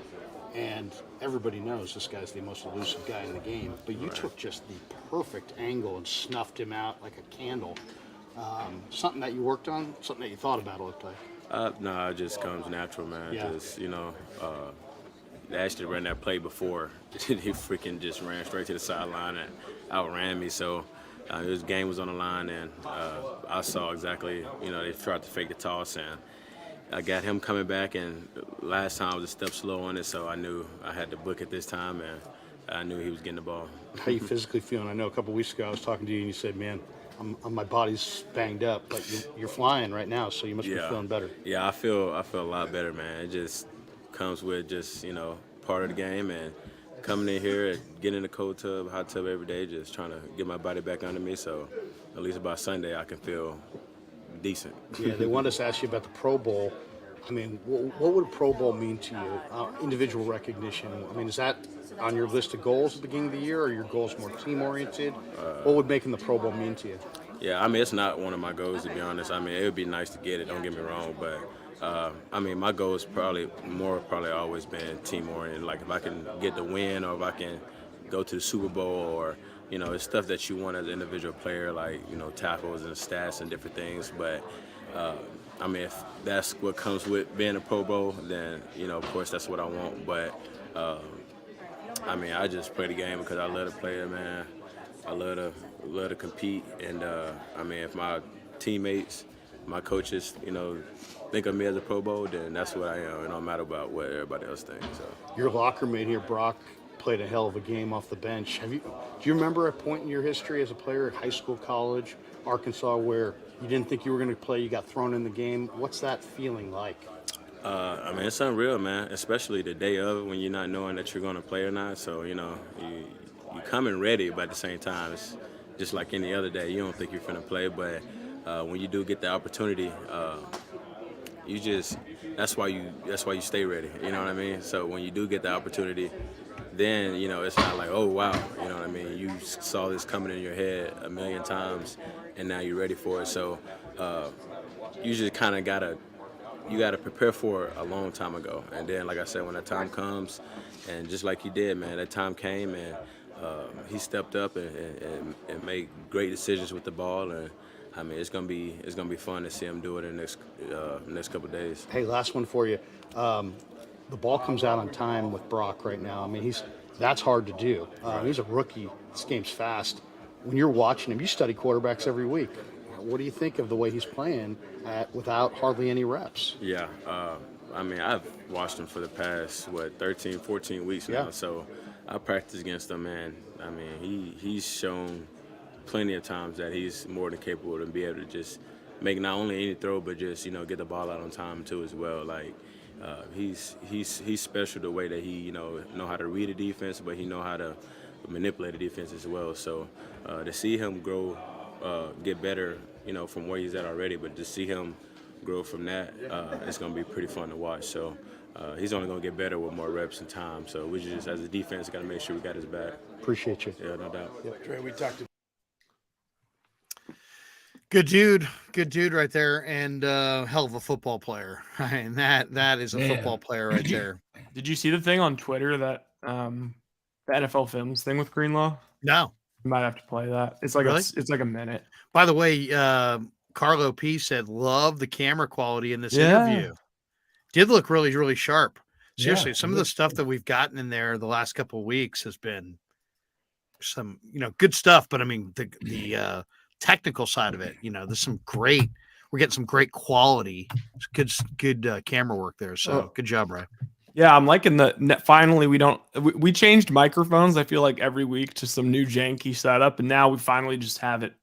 and everybody knows this guy's the most elusive guy in the game, but you took just the perfect angle and snuffed him out like a candle. Something that you worked on, something that you thought about, it looked like? No, it just comes natural, man. Yeah. They actually ran that play before. He freaking just ran straight to the sideline and outran me, so his game was on the line, and I saw exactly, they tried to fake the toss, and I got him coming back, and last time I was a step slow on it, so I knew I had to book it this time, and I knew he was getting the ball. How you physically feeling? I know a couple weeks ago I was talking to you, and you said, man, my body's banged up, but you're flying right now, so you must be feeling better. Yeah, I feel a lot better, man. It just comes with just, part of the game, and coming in here and getting in the cold tub, hot tub every day, just trying to get my body back under me, so at least by Sunday I can feel decent. Yeah, they want us to ask you about the Pro Bowl. I mean, what would a Pro Bowl mean to you? Individual recognition. I mean, is that on your list of goals at the beginning of the year, or are your goals more team-oriented? What would making the Pro Bowl mean to you? Yeah, I mean, it's not one of my goals, to be honest. I mean, it would be nice to get it, don't get me wrong, but my goal has probably always been team-oriented. Like, if I can get the win, or if I can go to the Super Bowl, or, it's stuff that you want as an individual player, like, tackles and stats and different things. But, if that's what comes with being a Pro Bowl, then, of course, that's what I want. But, I just play the game because I love to play it, man. I love to compete. And, if my teammates, my coaches, think of me as a Pro Bowl, then that's what I am. It don't matter about what everybody else thinks. So. Your locker mate here, Brock, played a hell of a game off the bench. Do you remember a point in your history as a player, high school, college, Arkansas, where you didn't think you were going to play, you got thrown in the game? What's that feeling like? It's unreal, man, especially the day of it when you're not knowing that you're going to play or not. So, you come in ready, but at the same time, it's just like any other day. You don't think you're going to play, but when you do get the opportunity, that's why you stay ready. You know what I mean? So when you do get the opportunity, then, it's not like, oh, wow, you know what I mean? You saw this coming in your head a million times, and now you're ready for it. So you just kind of got to prepare for it a long time ago. And then, like I said, when that time comes, and just like he did, man, that time came, and he stepped up and made great decisions with the ball. And, it's gonna be fun to see him do it in the next couple of days. Hey, last one for you. The the ball comes out on time with Brock right now. I mean, that's hard to do. He's a rookie. This game's fast. When you're watching him, you study quarterbacks every week. What do you think of the way he's playing without hardly any reps? Yeah, I mean, I've watched him for the past, 13, 14 weeks now. So I practice against him, and I mean, he's shown plenty of times that he's more than capable to be able to just make not only any throw, but just, get the ball out on time too as well. Like, he's special the way that he, know how to read a defense, but he know how to manipulate the defense as well. So to see him grow, get better, from where he's at already, but to see him grow from that, it's going to be pretty fun to watch. So he's only going to get better with more reps and time. So we just, as a defense, got to make sure we got his back. Appreciate you. Yeah, no doubt. Yeah. Trey, we talked to Good dude right there, and hell of a football player. I mean, that is a football player right there. Did you see the thing on Twitter that the NFL Films thing with Greenlaw? No, you might have to play that. It's like really? it's like a minute. By the way, Carlo P said, "Love the camera quality in this interview. Did look really, really sharp. Seriously, some of the stuff that we've gotten in there the last couple of weeks has been some, good stuff. But I mean, the technical side of it, there's we're getting some great quality, good camera work there. So good job, Ryan. Yeah, I'm liking finally we changed microphones. I feel like every week to some new janky setup, and now we finally just have it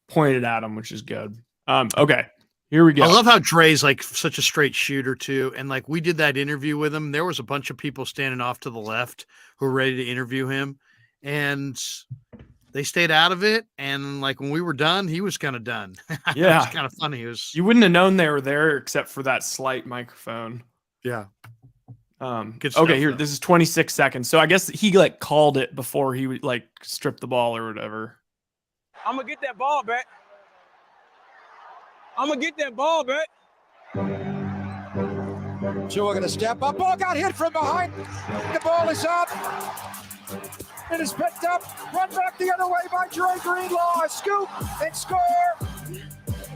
pointed at them, which is good. Okay, here we go. I love how Dre's like such a straight shooter too, and like we did that interview with him. There was a bunch of people standing off to the left who were ready to interview him, and they stayed out of it, and like when we were done, he was kind of done. Yeah, it was kind of funny. You wouldn't have known they were there except for that slight microphone. Yeah. Good stuff, here, this is 26 seconds. So I guess he like called it before he would like strip the ball or whatever. I'm gonna get that ball back. So we're gonna step up. Ball got hit from behind. The ball is up. It is picked up. Run back the other way by Dre Greenlaw. A scoop and score.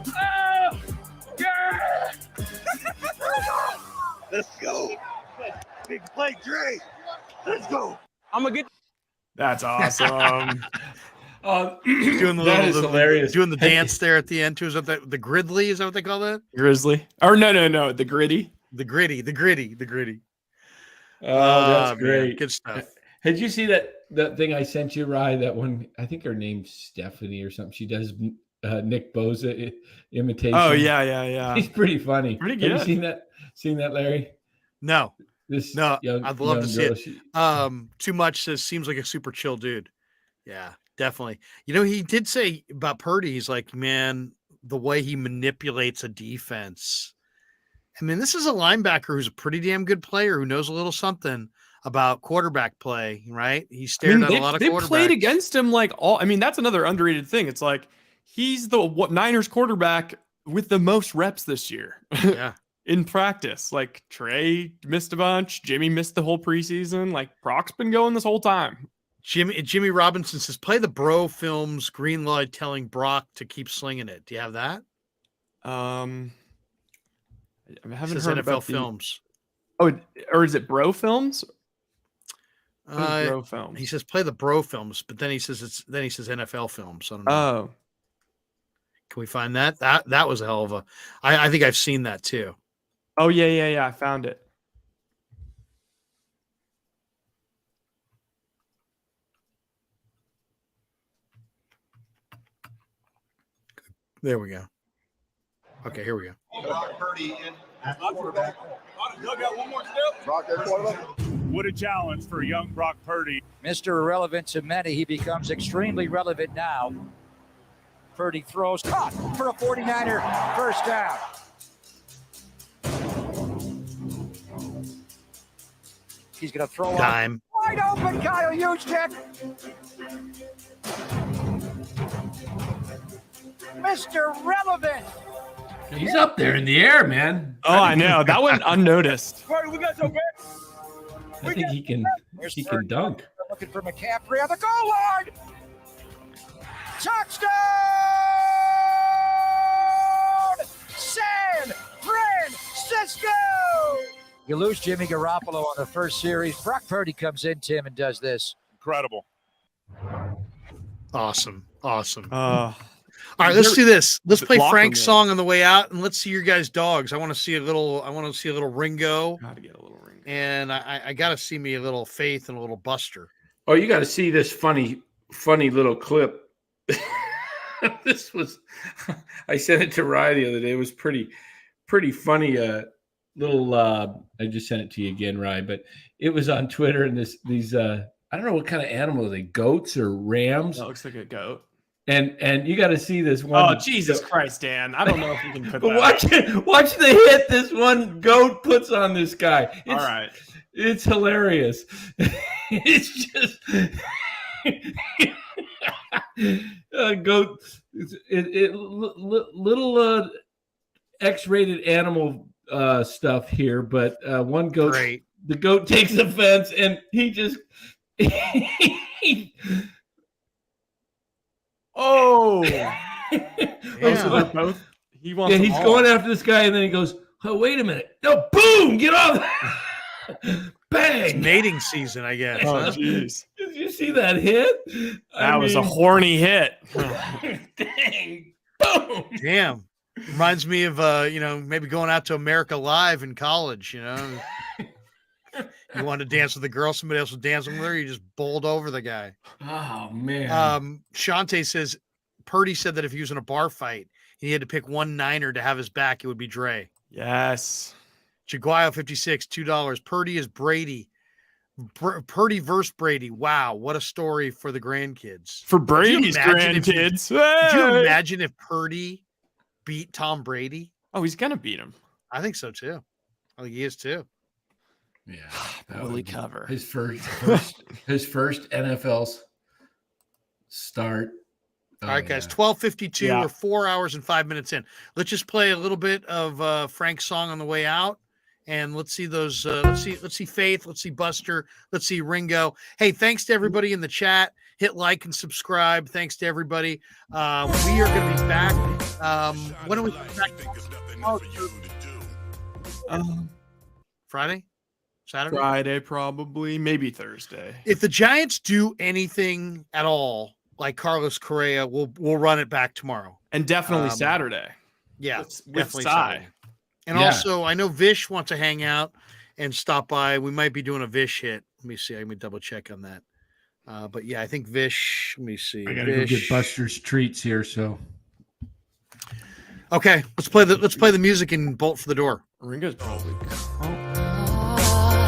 Oh, yeah! Let's go. Big play, Dre. Let's go. I'm gonna get. That's awesome. Doing the that is hilarious. Doing the dance there at the end too. Is that the Gridley? Is that what they call that? Grizzly? Or no, the Gritty. The gritty. Oh, that's great. Man, good stuff. Did you see that thing I sent you, Rye? That one, I think her name's Stephanie or something. She does Nick Bosa imitation. Oh yeah. He's pretty funny. Pretty good. Have you seen that, Larry? No. I'd love to see girl, it. Too much seems like a super chill dude. Yeah, definitely. He did say about Purdy, he's like, man, the way he manipulates a defense. I mean, this is a linebacker who's a pretty damn good player who knows a little something about quarterback play, right? He stared at a lot of quarterbacks. They played against him that's another underrated thing. It's like he's the Niners quarterback with the most reps this year. Yeah. In practice. Like Trey missed a bunch. Jimmy missed the whole preseason. Like Brock's been going this whole time. Jimmy Robinson says, play the bro films, Greenlaw telling Brock to keep slinging it. Do you have that? I haven't heard heard NFL about films. Or is it bro films? Bro films. He says play the bro films, but then he says NFL films. I don't know. Oh. Can we find that? That was a hell of a. I think I've seen that too. Oh yeah. I found it. There we go. Okay, here we go. Brock Purdy in at quarterback. Got one more step. Brock at quarterback. What a challenge for young Brock Purdy. Mr. Irrelevant to many, he becomes extremely relevant now. Purdy throws, caught for a 49er first down. He's going to throw Dime. Wide open, Kyle Juszczyk. Mr. Relevant. He's up there in the air, man. Oh, I know. That went unnoticed. We got so bad. I think he can dunk. Looking for McCaffrey on the goal line. Touchdown! San Francisco! You lose Jimmy Garoppolo on the first series. Brock Purdy comes in, Tim, and does this. Incredible. Awesome. All All right, let's do this. Let's play Lock Frank's them song on the way out, and let's see your guys' dogs. I want to see a little Ringo. Gotta get a little Ringo. And I got to see me a little Faith and a little Buster. Oh, you got to see this funny little clip. This was, I sent it to Rye the other day. It was pretty funny. Little, I just sent it to you again, Rye, but it was on Twitter, and these I don't know what kind of animal are they, goats or rams? That looks like a goat. And you got to see this one. Oh, Jesus Christ, Dan! I don't know if you can put but that. watch the hit this one goat puts on this guy. All right, it's hilarious. It's just goat. Little X-rated animal stuff here, but one goat. Great. The goat takes offense, and he just. Oh, yeah. So they're both. He wants. Yeah, he's going after this guy, and then he goes, "Oh, wait a minute! No, boom! Get off!" Bang! It's mating season, I guess. Oh, jeez! Did you see that hit? That was a horny hit. Dang! Boom! Damn. Reminds me of maybe going out to America Live in college. You wanted to dance with a girl, somebody else was dancing with her, you just bowled over the guy. Oh man. Shante says Purdy said that if he was in a bar fight, he had to pick one Niner to have his back, it would be Dre. Yes. Chiguayo 56, $2. Purdy is Brady. Purdy versus Brady. Wow, what a story for the grandkids. For Brady's grandkids. Could you imagine if Purdy beat Tom Brady? Oh, he's gonna beat him. I think so too. I think he is too. Yeah, will he cover his first NFL start? All right, guys, 12:52. Yeah. We're 4 hours and 5 minutes in. Let's just play a little bit of Frank's song on the way out, and let's see those. Let's see Faith. Let's see Buster. Let's see Ringo. Hey, thanks to everybody in the chat. Hit like and subscribe. Thanks to everybody. We are going to be back. When are we back? Friday? Saturday? Friday, probably, maybe Thursday. If the Giants do anything at all, like Carlos Correa, we'll run it back tomorrow. And definitely Saturday. Yeah, with definitely Cy. Saturday. And also, I know Vish wants to hang out and stop by. We might be doing a Vish hit. Let me see. Let me double check on that. But yeah, I think Vish. Let me see. I gotta go get Buster's treats here. So okay, let's play the music and bolt for the door. Ringo's probably.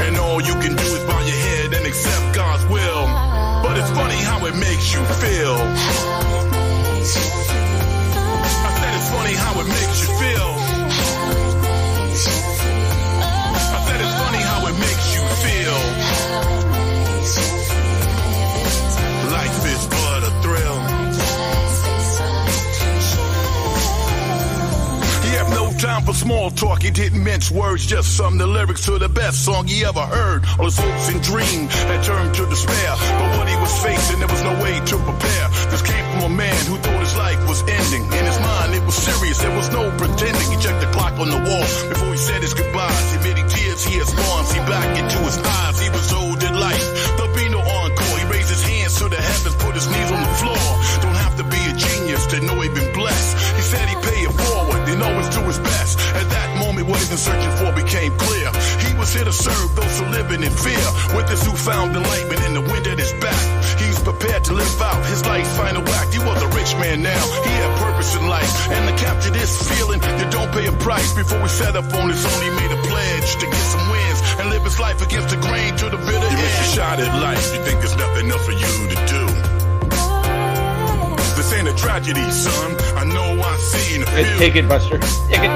And all you can do is bow your head and accept God's will. But it's funny how it makes you feel. I said it's funny how it makes you feel. I said it's funny how it makes you feel. Life is but a thrill. He had no time for small talk. He didn't mince words, just sum the lyrics to the best song he ever heard. All his hopes and dreams had turned to despair. But what he was facing, there was no way to prepare. This came from a man who thought his life was ending. In his mind, it was serious. There was no pretending. He checked the clock on the wall before he said his goodbyes. Emitting tears, he has gone. See back into his eyes. He was old in life. There'll be no encore. He raised his hands to the heavens, put his knees on the floor. Don't have to be a genius to know he'd been blessed. He said he'd pay it forward and always do his best. At that moment, what he's been searching for became clear. He was here to serve those who living in fear. With this newfound enlightenment in the wind at his back, he's prepared to live out his life's final act. He was a rich man now. He had purpose in life. And to capture this feeling, you don't pay a price. Before we set up on his own, he made a pledge to get some wins and live his life against the grain to the bitter end. You miss a shot at life. You think there's nothing else for you to do. This ain't a tragedy, son. I know I've seen a few. Take it, Buster. Take it.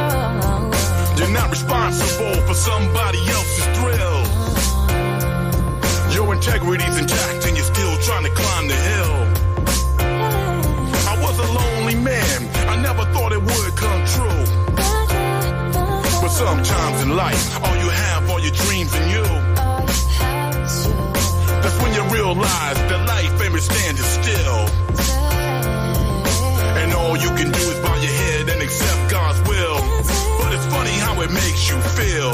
You're not responsible for somebody else's thrill. Your integrity's intact and you're still trying to climb the hill. I was a lonely man. I never thought it would come true. But sometimes in life, all you have are your dreams and you. That's when you realize that life ain't standing still. And all you can do is bow your head and accept God's will. But it's funny how it makes you feel.